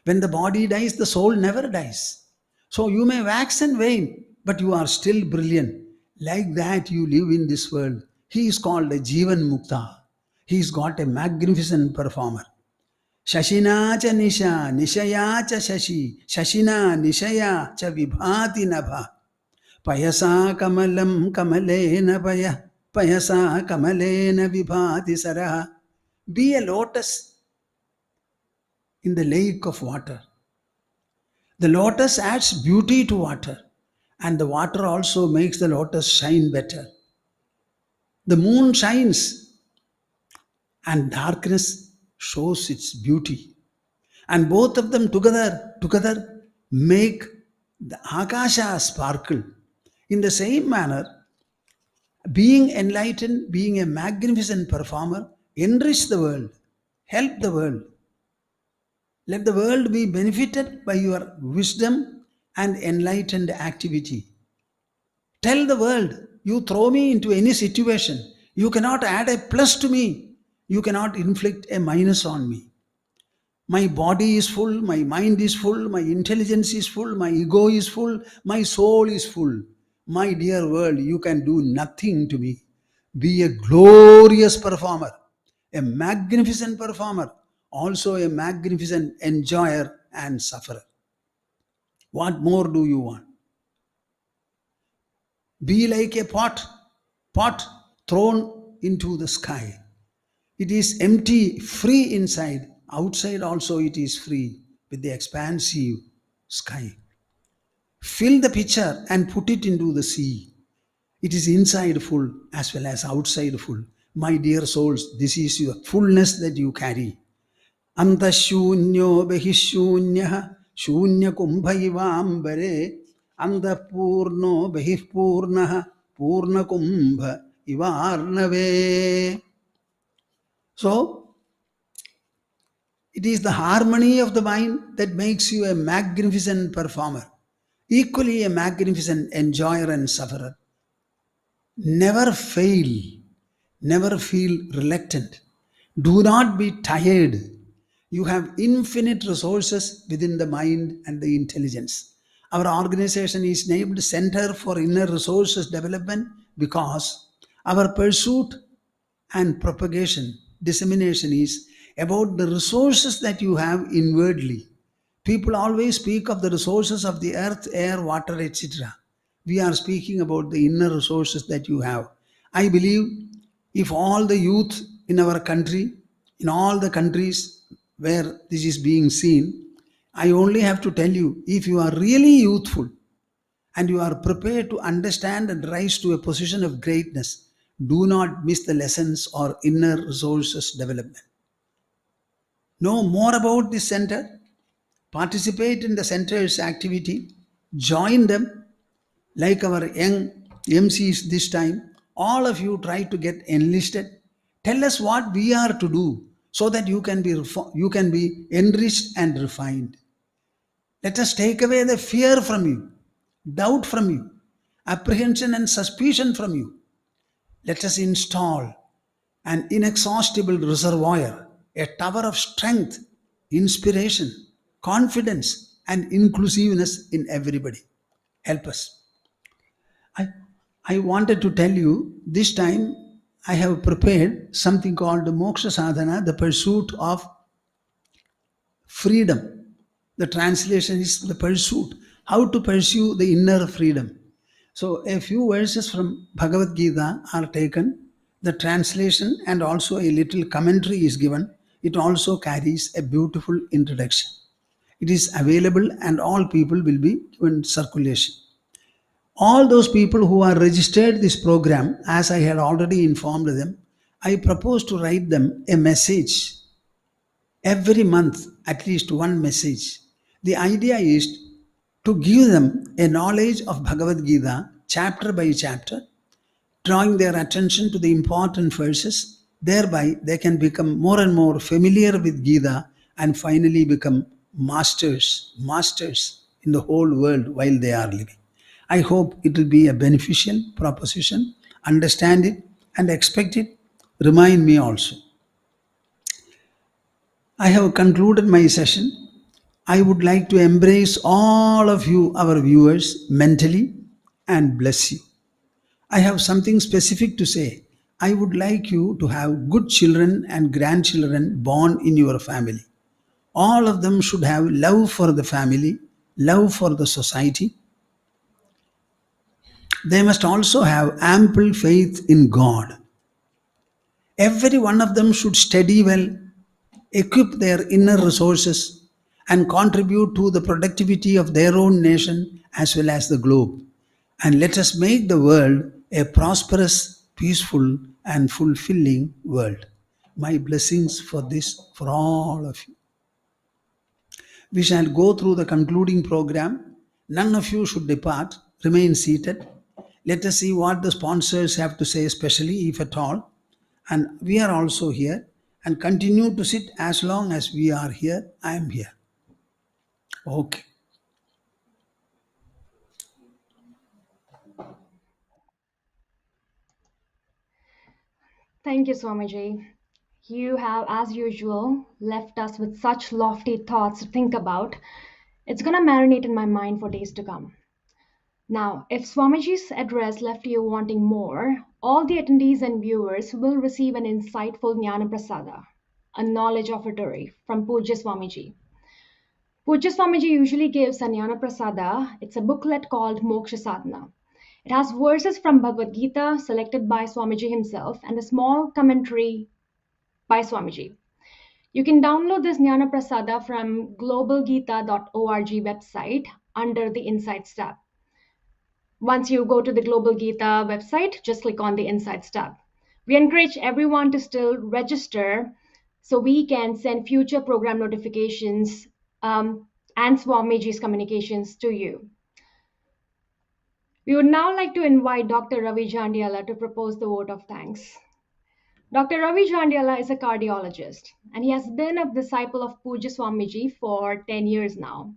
When the body dies, the soul never dies. So you may wax and wane, but you are still brilliant. Like that you live in this world. He is called a Jivan Mukta. He's got a magnificent performer. Shashina cha nisha, nishaya cha shashi, shashina nishaya cha vibhati nabha. Payasa kamalam kamalena paya, payasa kamalena vibhati saraha. Be a lotus in the lake of water. The lotus adds beauty to water, and the water also makes the lotus shine better. The moon shines, and darkness shows its beauty. And both of them together make the Akasha sparkle. In the same manner, being enlightened, being a magnificent performer, enrich the world, help the world. Let the world be benefited by your wisdom and enlightened activity. Tell the world, you throw me into any situation, you cannot add a plus to me, you cannot inflict a minus on me. My body is full, my mind is full, my intelligence is full, my ego is full, my soul is full. My dear world, you can do nothing to me. Be a glorious performer, a magnificent performer, also a magnificent enjoyer and sufferer. What more do you want? Be like a pot thrown into the sky. It is empty, free inside. Outside also it is free with the expansive sky. Fill the pitcher and put it into the sea. It is inside full as well as outside full. My dear souls, this is your fullness that you carry. Antashunyo behishunyaha shunya kumbhaivambare antapurno behipurnaha purna kumbha ivarnave. So, it is the harmony of the mind that makes you a magnificent performer, equally a magnificent enjoyer and sufferer. Never fail, never feel reluctant. Do not be tired. You have infinite resources within the mind and the intelligence. Our organization is named Center for Inner Resources Development because our pursuit and propagation, dissemination is about the resources that you have inwardly. People always speak of the resources of the earth, air, water, etc. We are speaking about the inner resources that you have. I believe if all the youth in our country, in all the countries where this is being seen, I only have to tell you, if you are really youthful and you are prepared to understand and rise to a position of greatness, do not miss the lessons or inner resources development. Know more about this center, participate in the center's activity, join them like our young MCs this time. All of you try to get enlisted. Tell us what we are to do so that you can be enriched and refined. Let us take away the fear from you, doubt from you, apprehension and suspicion from you. Let us install an inexhaustible reservoir, a tower of strength, inspiration, confidence, and inclusiveness in everybody. Help us. I wanted to tell you, this time I have prepared something called Moksha Sadhana, the pursuit of freedom. The translation is the pursuit, how to pursue the inner freedom. So a few verses from Bhagavad Gita are taken. The translation and also a little commentary is given. It also carries a beautiful introduction. It is available and all people will be given circulation. All those people who are registered this program, as I had already informed them, I propose to write them a message. Every month, at least one message. The idea is to give them a knowledge of Bhagavad Gita chapter by chapter, drawing their attention to the important verses. Thereby, they can become more and more familiar with Gita and finally become masters in the whole world while they are living. I hope it will be a beneficial proposition. Understand it and expect it. Remind me also. I have concluded my session. I would like to embrace all of you, our viewers, mentally and bless you. I have something specific to say. I would like you to have good children and grandchildren born in your family. All of them should have love for the family, love for the society. They must also have ample faith in God. Every one of them should study well, equip their inner resources, and contribute to the productivity of their own nation as well as the globe. And let us make the world a prosperous, peaceful, and fulfilling world. My blessings for this, for all of you. We shall go through the concluding program. None of you should depart. Remain seated. Let us see what the sponsors have to say, especially if at all. And we are also here, and continue to sit as long as we are here. I am here. Okay. Thank you, Swamiji. You have, as usual, left us with such lofty thoughts to think about. It's going to marinate in my mind for days to come. Now, if Swamiji's address left you wanting more, all the attendees and viewers will receive an insightful Jnana Prasada, a knowledge offertory from Poojya Swamiji. Poojya Swamiji usually gives a Jnana Prasada. It's a booklet called Moksha Sadhana. It has verses from Bhagavad Gita selected by Swamiji himself and a small commentary by Swamiji. You can download this Jnana Prasada from globalgita.org website under the Insights tab. Once you go to the Global Gita website, just click on the Insights tab. We encourage everyone to still register so we can send future program notifications and Swamiji's communications to you. We would now like to invite Dr. Ravi Jandhyala to propose the vote of thanks. Dr. Ravi Jandhyala is a cardiologist, and he has been a disciple of Poojya Swamiji for 10 years now.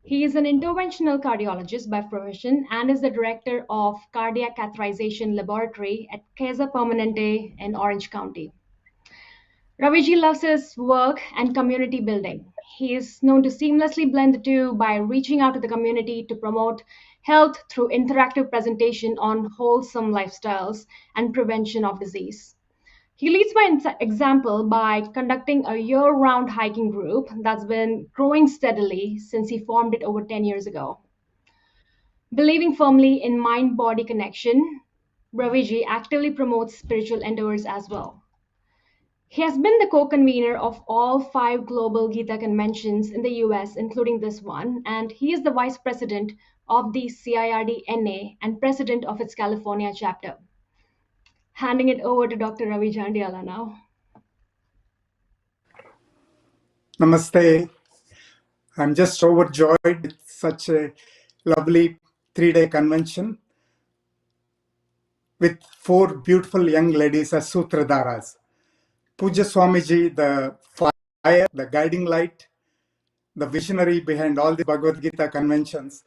He is an interventional cardiologist by profession and is the director of Cardiac Catheterization Laboratory at Casa Permanente in Orange County. Raviji loves his work and community building. He is known to seamlessly blend the two by reaching out to the community to promote health through interactive presentation on wholesome lifestyles and prevention of disease. He leads by example by conducting a year-round hiking group that's been growing steadily since he formed it over 10 years ago. Believing firmly in mind-body connection, Raviji actively promotes spiritual endeavors as well. He has been the co-convener of all 5 global Gita conventions in the US, including this one, and he is the vice president of the CIRD-NA and president of its California chapter. Handing it over to Dr. Ravi Jandhyala now. Namaste. I'm just overjoyed with such a lovely 3-day convention with 4 beautiful young ladies as Sutradaras. Poojya Swamiji, the fire, the guiding light, the visionary behind all the Bhagavad Gita conventions,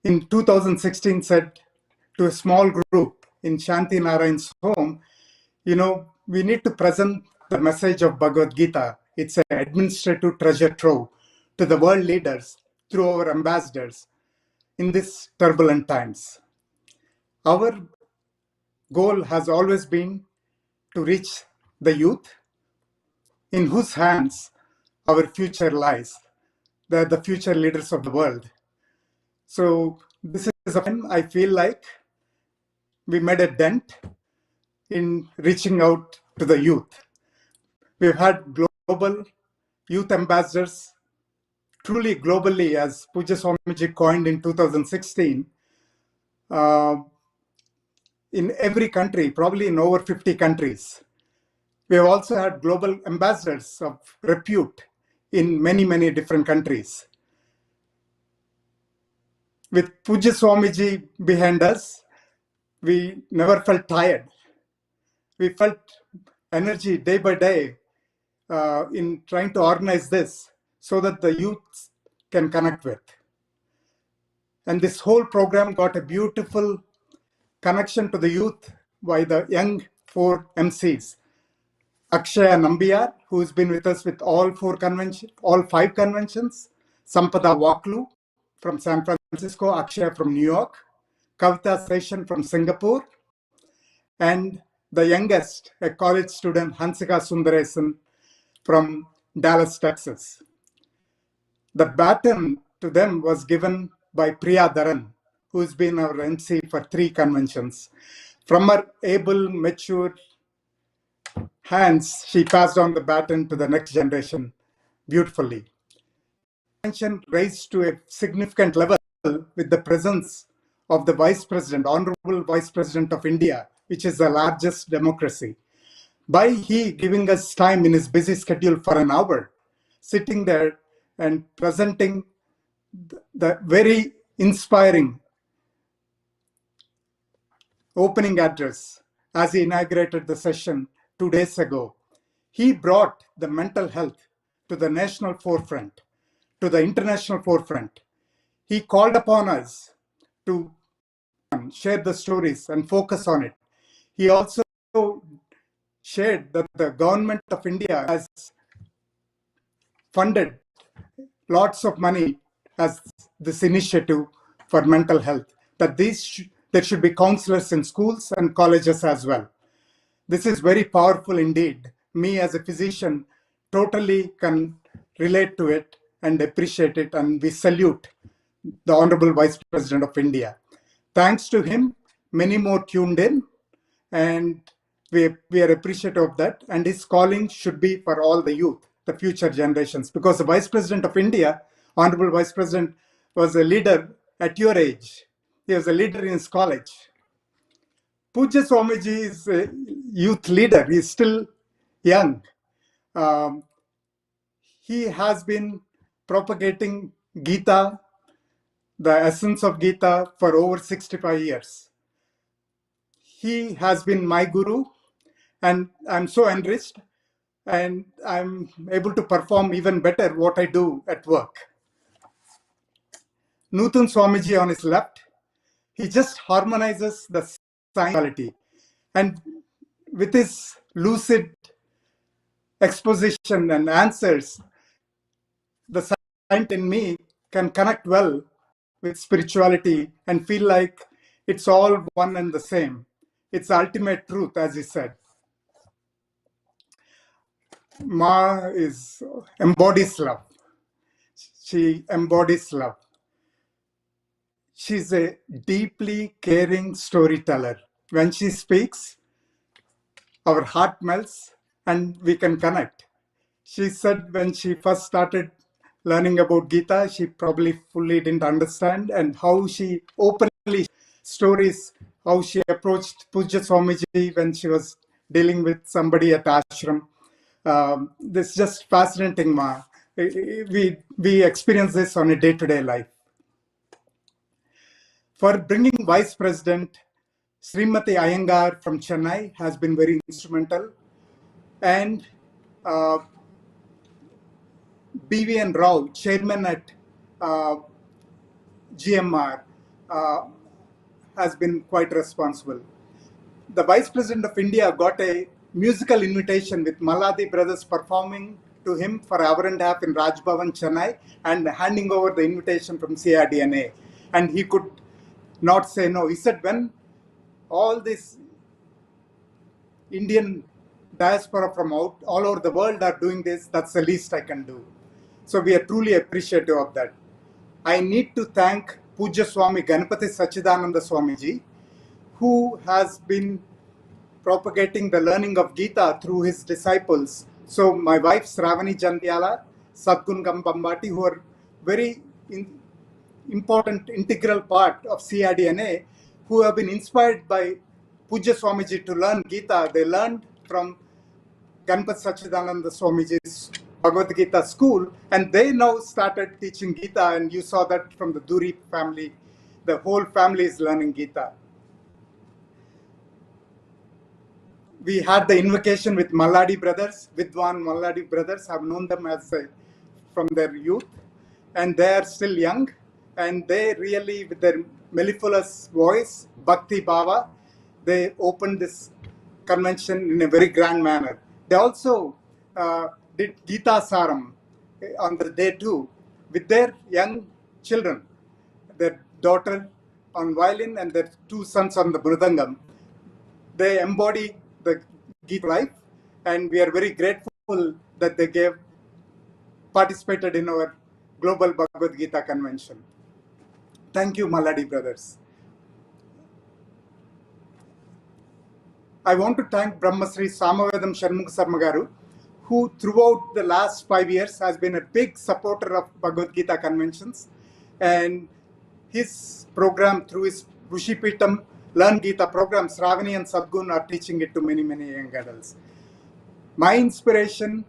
in 2016 said to a small group in Shanti Narayan's home, we need to present the message of Bhagavad Gita. It's an administrative treasure trove to the world leaders through our ambassadors in these turbulent times. Our goal has always been to reach the youth in whose hands our future lies. They're the future leaders of the world. So this is a time I feel like we made a dent in reaching out to the youth. We've had global youth ambassadors, truly globally, as Poojya Swamiji coined in 2016, in every country, probably in over 50 countries. We have also had global ambassadors of repute in many, many different countries. With Poojya Swamiji behind us, we never felt tired. We felt energy day by day in trying to organize this so that the youth can connect with. And this whole program got a beautiful connection to the youth by the young 4 MCs. Akshaya Nambiar, who has been with us with all 5 conventions. Sampada Waklu from San Francisco, Akshaya from New York, Kavita Session from Singapore, and the youngest, a college student, Hansika Sundaresan from Dallas, Texas. The baton to them was given by Priya Dharan, who has been our MC for 3 conventions. From her able, mature hands, she passed on the baton to the next generation beautifully. Convention raised to a significant level with the presence of the Vice President, Honorable Vice President of India, which is the largest democracy. By he giving us time in his busy schedule for an hour, sitting there and presenting the very inspiring opening address as he inaugurated the session 2 days ago, he brought the mental health to the national forefront, to the international forefront. He called upon us to share the stories and focus on it. He also shared that the government of India has funded lots of money as this initiative for mental health, that there should be counselors in schools and colleges as well. This is very powerful indeed. Me as a physician totally can relate to it and appreciate it, and we salute the Honorable Vice President of India. Thanks to him, many more tuned in, and we are appreciative of that. And his calling should be for all the youth, the future generations, because the Vice President of India, Honorable Vice President, was a leader at your age. He was a leader in his college. Poojya Swamiji is a youth leader. He is still young. He has been propagating Gita, the essence of Gita, for over 65 years. He has been my guru, and I'm so enriched, and I'm able to perform even better what I do at work. Nuthan Swamiji on his left, he just harmonizes the quality, and with his lucid exposition and answers, the scientist in me can connect well with spirituality and feel like it's all one and the same. It's the ultimate truth, as he said. Ma embodies love. She embodies love. She's a deeply caring storyteller. When she speaks, our heart melts and we can connect. She said when she first started learning about Gita, she probably fully didn't understand, and how she openly stories, how she approached Poojya Swamiji when she was dealing with somebody at Ashram. This is just fascinating, Ma. We experience this on a day-to-day life. For bringing Vice President, Srimati Iyengar from Chennai has been very instrumental, and BVN Rao, chairman at GMR, has been quite responsible. The Vice President of India got a musical invitation with Maladi brothers performing to him for an hour and a half in Raj Bhavan, Chennai, and handing over the invitation from CIRD-NA. And he could not say no. He said, when all this Indian diaspora from all over the world are doing this, that's the least I can do. So we are truly appreciative of that. I need to thank Poojya Swami Ganapati Sachidananda Swamiji, who has been propagating the learning of Gita through his disciples. So my wife Ravani Jandhyala, Sadgun Gambambati, who are very important integral part of CIRD-NA, who have been inspired by Poojya Swamiji to learn Gita. They learned from Ganapati Sachidananda Swamiji's Bhagavad Gita school, and they now started teaching Gita, and you saw that from the Duri family the whole family is learning Gita. We had the invocation with Malladi brothers, Vidwan Malladi brothers. I've known them from their youth, and they are still young, and they really, with their mellifluous voice, Bhakti Bhava, they opened this convention in a very grand manner. They also did Gita Saram on the day too, with their young children, their daughter on violin and their two sons on the mridangam. They embody the Gita life, and we are very grateful that they participated in our global Bhagavad Gita convention. Thank you, Malladi brothers. I want to thank Brahmasri Samavedam Sharmukh Sarmagaru, who throughout the last 5 years has been a big supporter of Bhagavad Gita conventions, and his program through his Rushipitam Learn Gita programs, Ravani and Sadgun are teaching it to many, many young adults. My inspiration,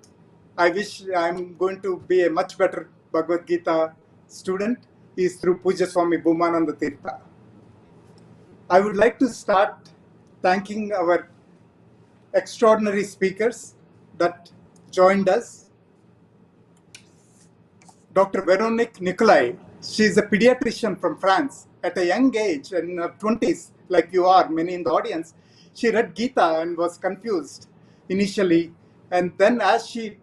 I wish I'm going to be a much better Bhagavad Gita student, is through Poojya Swami Bhoomananda Tirtha. I would like to start thanking our extraordinary speakers that joined us. Dr. Veronique Nicolai, she is a pediatrician from France. At a young age, in her 20s, like you are, many in the audience, she read Gita and was confused initially. And then as she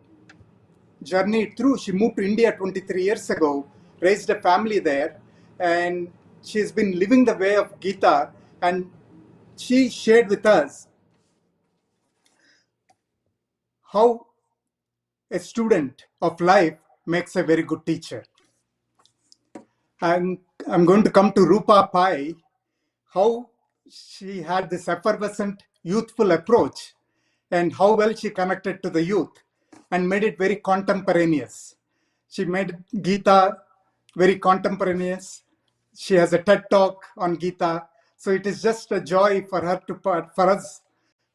journeyed through, she moved to India 23 years ago, raised a family there, and she's been living the way of Gita, and she shared with us how a student of life makes a very good teacher. I'm going to come to Rupa Pai, how she had this effervescent, youthful approach, and how well she connected to the youth and made it very contemporaneous. She made Gita very contemporaneous. She has a TED Talk on Gita. So it is just a joy for us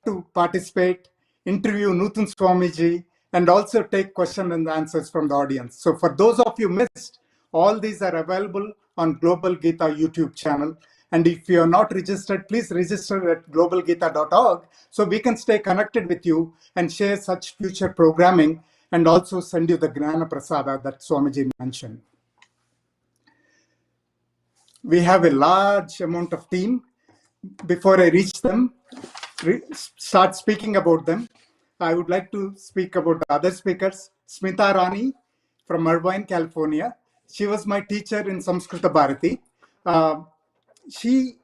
to participate, interview Nuthan Swamiji, and also take questions and answers from the audience. So for those of you missed, all these are available on Global Gita YouTube channel. And if you are not registered, please register at globalgita.org so we can stay connected with you and share such future programming and also send you the Gnana Prasada that Swamiji mentioned. We have a large amount of team. Before I reach them, start speaking about them, I would like to speak about the other speakers. Smita Rani from Irvine, California. She was my teacher in Samskrita Bharati. She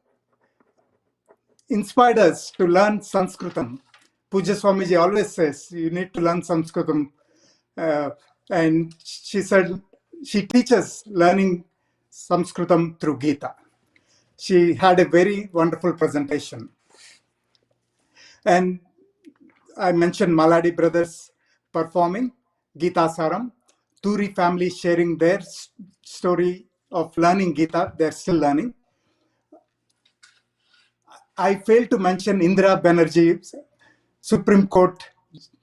inspired us to learn Sanskritam. Poojya Swamiji always says, you need to learn Sanskritam. And she said, she teaches learning Sanskritam through Gita. She had a very wonderful presentation. And I mentioned Malladi brothers performing Gita Saram, Turi family sharing their story of learning Gita. They're still learning. I failed to mention Indira Banerjee, Supreme Court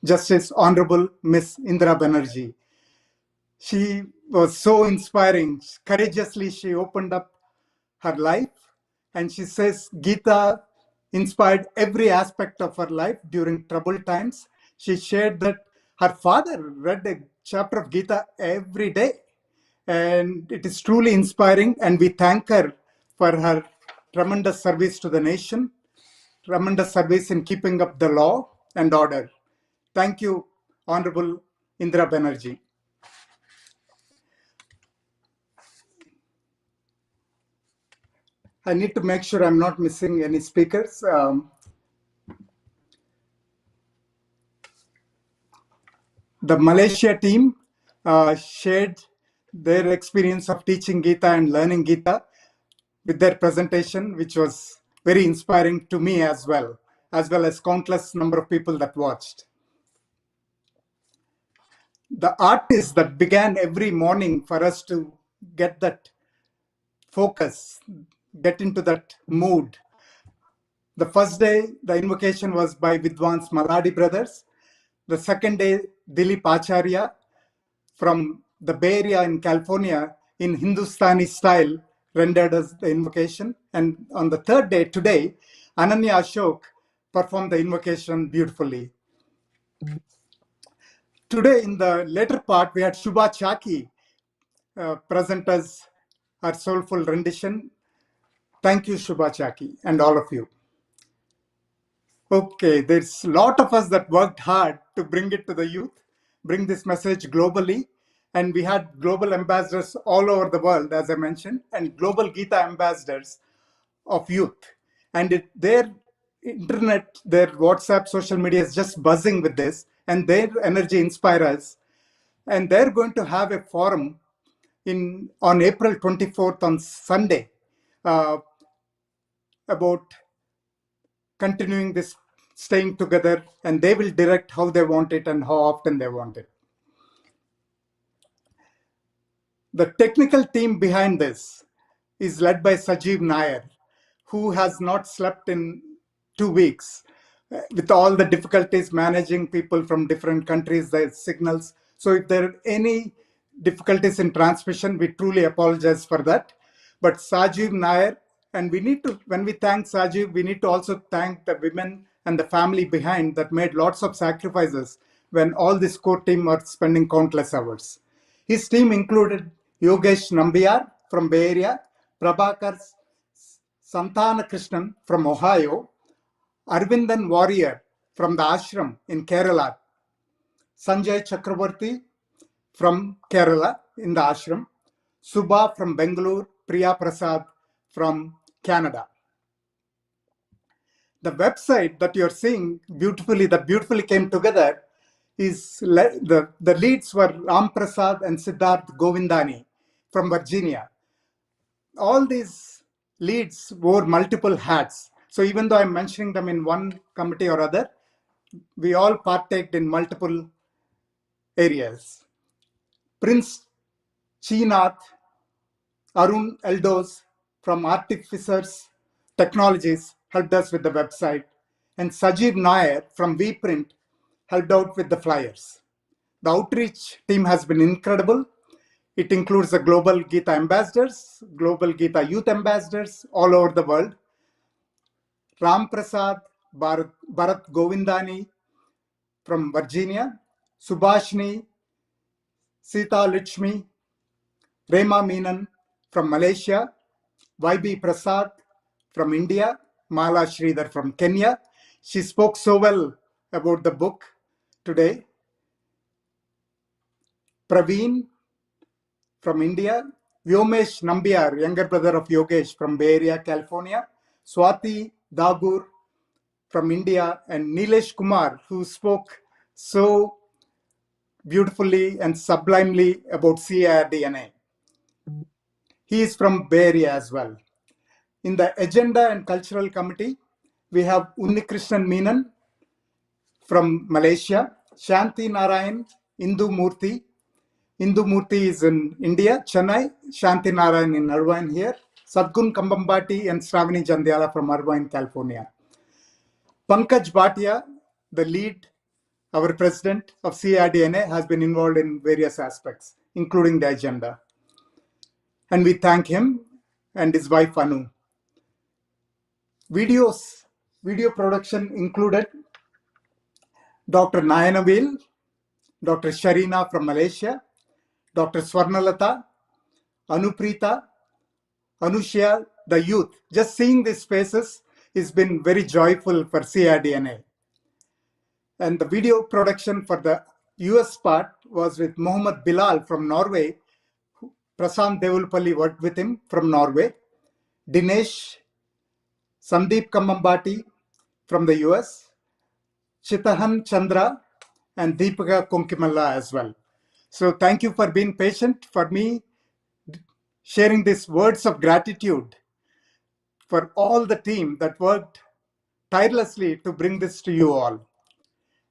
Justice Honorable Miss Indira Banerjee. She was so inspiring. Courageously, she opened up her life, and she says Gita inspired every aspect of her life during troubled times. She shared that her father read a chapter of Gita every day, and it is truly inspiring, and we thank her for her tremendous service to the nation, tremendous service in keeping up the law and order. Thank you, Honorable Indira Banerjee. I need to make sure I'm not missing any speakers. The Malaysia team shared their experience of teaching Gita and learning Gita with their presentation, which was very inspiring to me as well as countless number of people that watched. The artists that began every morning for us to get that focus, get into that mood. The first day, the invocation was by Vidwans Malladi brothers. The second day, Dilip Acharya from the Bay Area in California, in Hindustani style, rendered us the invocation. And on the third day, today, Ananya Ashok performed the invocation beautifully. Today, in the later part, we had Shubha Chakki present as her soulful rendition. Thank you, Shubha Chakki, and all of you. Okay, there's a lot of us that worked hard to bring it to the youth, bring this message globally. And we had global ambassadors all over the world, as I mentioned, and global Gita ambassadors of youth. And their internet, their WhatsApp, social media is just buzzing with this, and their energy inspires us. And they're going to have a forum on April 24th on Sunday about continuing this staying together, and they will direct how they want it and how often they want it. The technical team behind this is led by Sajeev Nair, who has not slept in 2 weeks with all the difficulties managing people from different countries, the signals. So if there are any difficulties in transmission, we truly apologize for that. But Sajeev Nair, and we need to, when we thank Sajeev, we need to also thank the women and the family behind that made lots of sacrifices when all this core team are spending countless hours. His team included Yogesh Nambiar from Bay Area, Prabhakar Santana Krishnan from Ohio, Arvindan Warrior from the Ashram in Kerala, Sanjay Chakraborty from Kerala in the Ashram, Subha from Bangalore, Priya Prasad from Canada. The website that you're seeing beautifully, that beautifully came together, is the leads were Ram Prasad and Siddharth Govindani from Virginia. All these leads wore multiple hats. So even though I'm mentioning them in one committee or other, we all partaked in multiple areas. Prince Chinath, Arun Eldos from Artificers Technologies helped us with the website, and Sajeev Nair from VPrint helped out with the flyers. The outreach team has been incredible. It includes the global Gita ambassadors, global Gita youth ambassadors all over the world. Ram Prasad, Bharat Govindani from Virginia, Subhashni, Sita Lakshmi, Rema Menon from Malaysia, YB Prasad from India, Mala Sridhar from Kenya. She spoke so well about the book today. Praveen from India, Vyomesh Nambiar, younger brother of Yogesh from Bay Area, California, Swati Dagur from India, and Nilesh Kumar, who spoke so beautifully and sublimely about CIRD-NA. He is from Bay Area as well. In the Agenda and Cultural Committee, we have Unnikrishnan Menon from Malaysia, Shanti Narayan, Indu Murthy. Indu Murthy is in India, Chennai, Shanti Narayan in Irvine here, Sadgun Kambambati and Swamini Jandhyala from Irvine, California. Pankaj Bhatia, the lead, our president of CIRD-NA, has been involved in various aspects, including the agenda. And we thank him and his wife Anu. Video production included Dr. Nayanavil, Dr. Sharina from Malaysia, Dr. Swarnalata, Anuprita, Anushya, the youth. Just seeing these faces has been very joyful for CIRD-NA. And the video production for the US part was with Mohammed Bilal from Norway. Prasant Devulpalli worked with him from Norway. Dinesh, Sandeep Kambambati from the US. Chitahan Chandra and Deepika Konkimalla as well. So thank you for being patient for me sharing these words of gratitude for all the team that worked tirelessly to bring this to you all.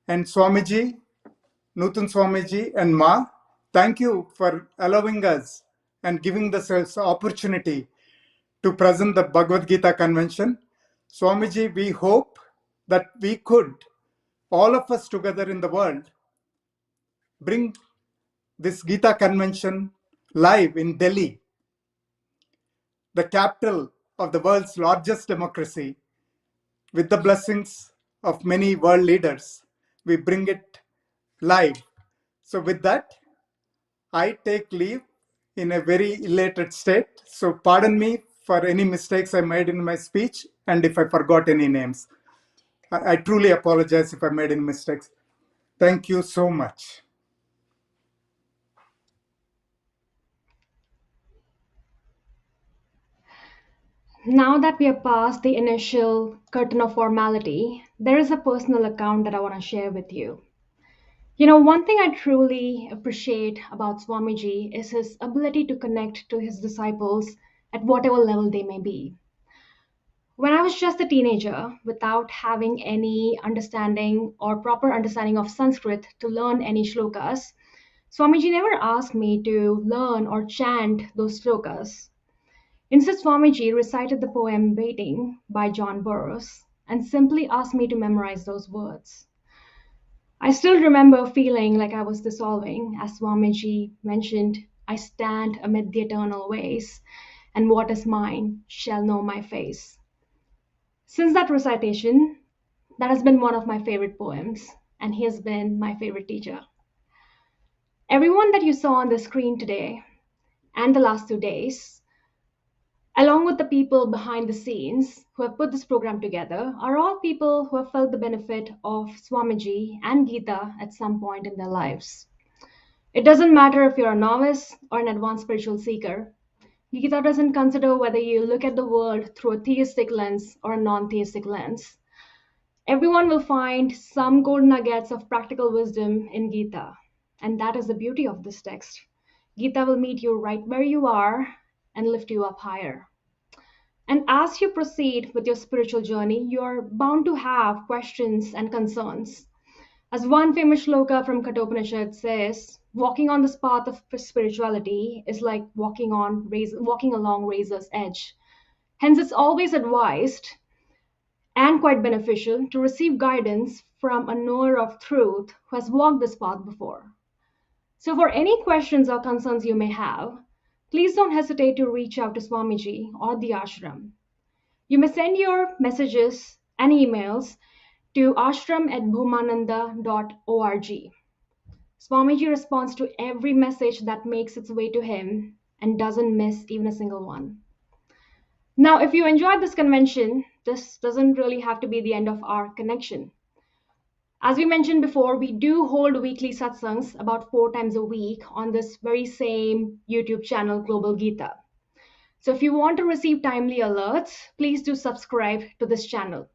And Swamiji, Nutan Swamiji and Ma, thank you for allowing us and giving us opportunity to present the Bhagavad Gita convention. Swamiji, we hope that we could, all of us together in the world, bring this Gita convention live in Delhi the capital of the world's largest democracy, with the blessings of many world leaders, we bring it live. So with that, I take leave in a very elated state. So pardon me for any mistakes I made in my speech and if I forgot any names. I truly apologize if I made any mistakes. Thank you so much. Now that we have passed the initial curtain of formality, there is a personal account that I want to share with you. You know, one thing I truly appreciate about Swamiji is his ability to connect to his disciples at whatever level they may be. When I was just a teenager, without having any understanding or proper understanding of Sanskrit to learn any shlokas, Swamiji never asked me to learn or chant those shlokas. Instead, Swamiji recited the poem Waiting by John Burroughs and simply asked me to memorize those words. I still remember feeling like I was dissolving, as Swamiji mentioned, I stand amid the eternal ways, and what is mine shall know my face. Since that recitation, that has been one of my favorite poems, and he has been my favorite teacher. Everyone that you saw on the screen today and the last 2 days, along with the people behind the scenes who have put this program together, are all people who have felt the benefit of Swamiji and Gita at some point in their lives. It doesn't matter if you're a novice or an advanced spiritual seeker. Gita doesn't consider whether you look at the world through a theistic lens or a non-theistic lens. Everyone will find some gold nuggets of practical wisdom in Gita, and that is the beauty of this text. Gita will meet you right where you are and lift you up higher. And as you proceed with your spiritual journey, you're bound to have questions and concerns. As one famous shloka from Kathopanishad says, walking on this path of spirituality is like walking along razor's edge. Hence, it's always advised and quite beneficial to receive guidance from a knower of truth who has walked this path before. So for any questions or concerns you may have, please don't hesitate to reach out to Swamiji or the ashram. You may send your messages and emails to ashram@bhoomananda.org. Swamiji responds to every message that makes its way to him and doesn't miss even a single one. Now, if you enjoyed this convention, this doesn't really have to be the end of our connection. As we mentioned before, we do hold weekly satsangs about 4 times a week on this very same YouTube channel, Global Gita. So if you want to receive timely alerts, please do subscribe to this channel.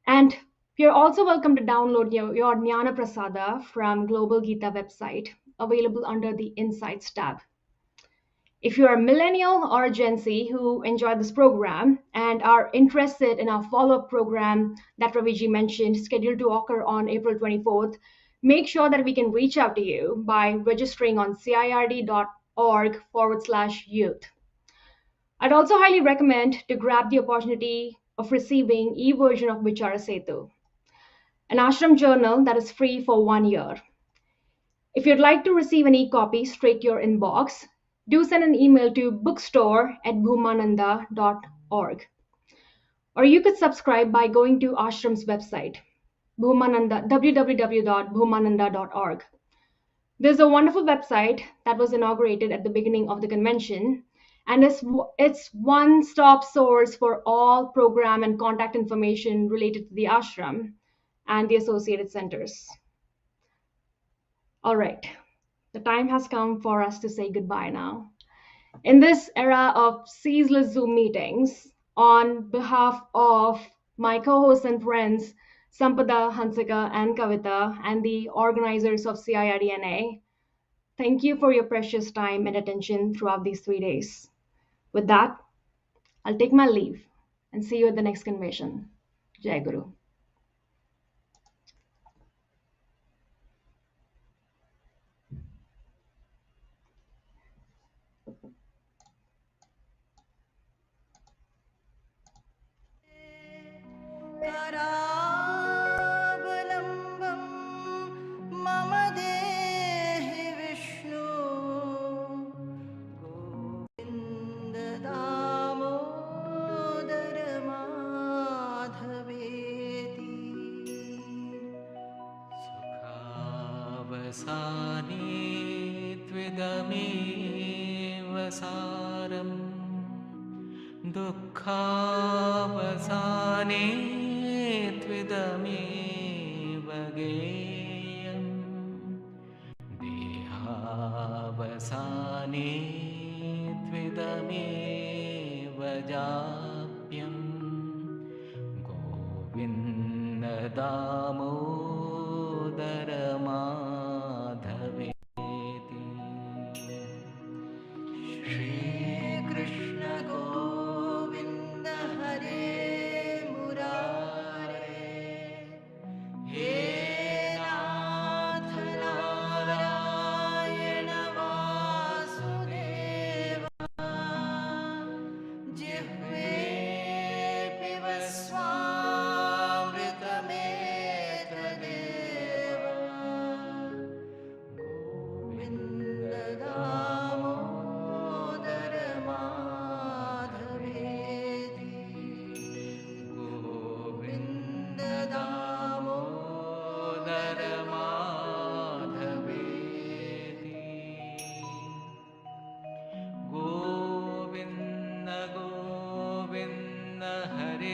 And you're also welcome to download your Jnana Prasada from Global Gita website, available under the Insights tab. If you're a millennial or a Gen Z who enjoyed this program and are interested in our follow-up program that Raviji mentioned, scheduled to occur on April 24th, make sure that we can reach out to you by registering on CIRD.org/youth. I'd also highly recommend to grab the opportunity of receiving e-version of Vichara Setu, an ashram journal that is free for 1 year. If you'd like to receive an e-copy straight to your inbox, do send an email to bookstore@bhoomananda.org. Or you could subscribe by going to Ashram's website, www.bhoomananda.org. There's a wonderful website that was inaugurated at the beginning of the convention, and it's one-stop source for all program and contact information related to the ashram and the associated centers. All right, the time has come for us to say goodbye now. In this era of ceaseless Zoom meetings, on behalf of my co-hosts and friends, Sampada, Hansika, and Kavita, and the organizers of CIRD-NA, thank you for your precious time and attention throughout these 3 days. With that, I'll take my leave and see you at the next convention. Jai Guru. करावलम्बं मम देहि विष्णु गोविन्ददा अवसाने त्विदमेव सारम् दुःखालयमशान्तिः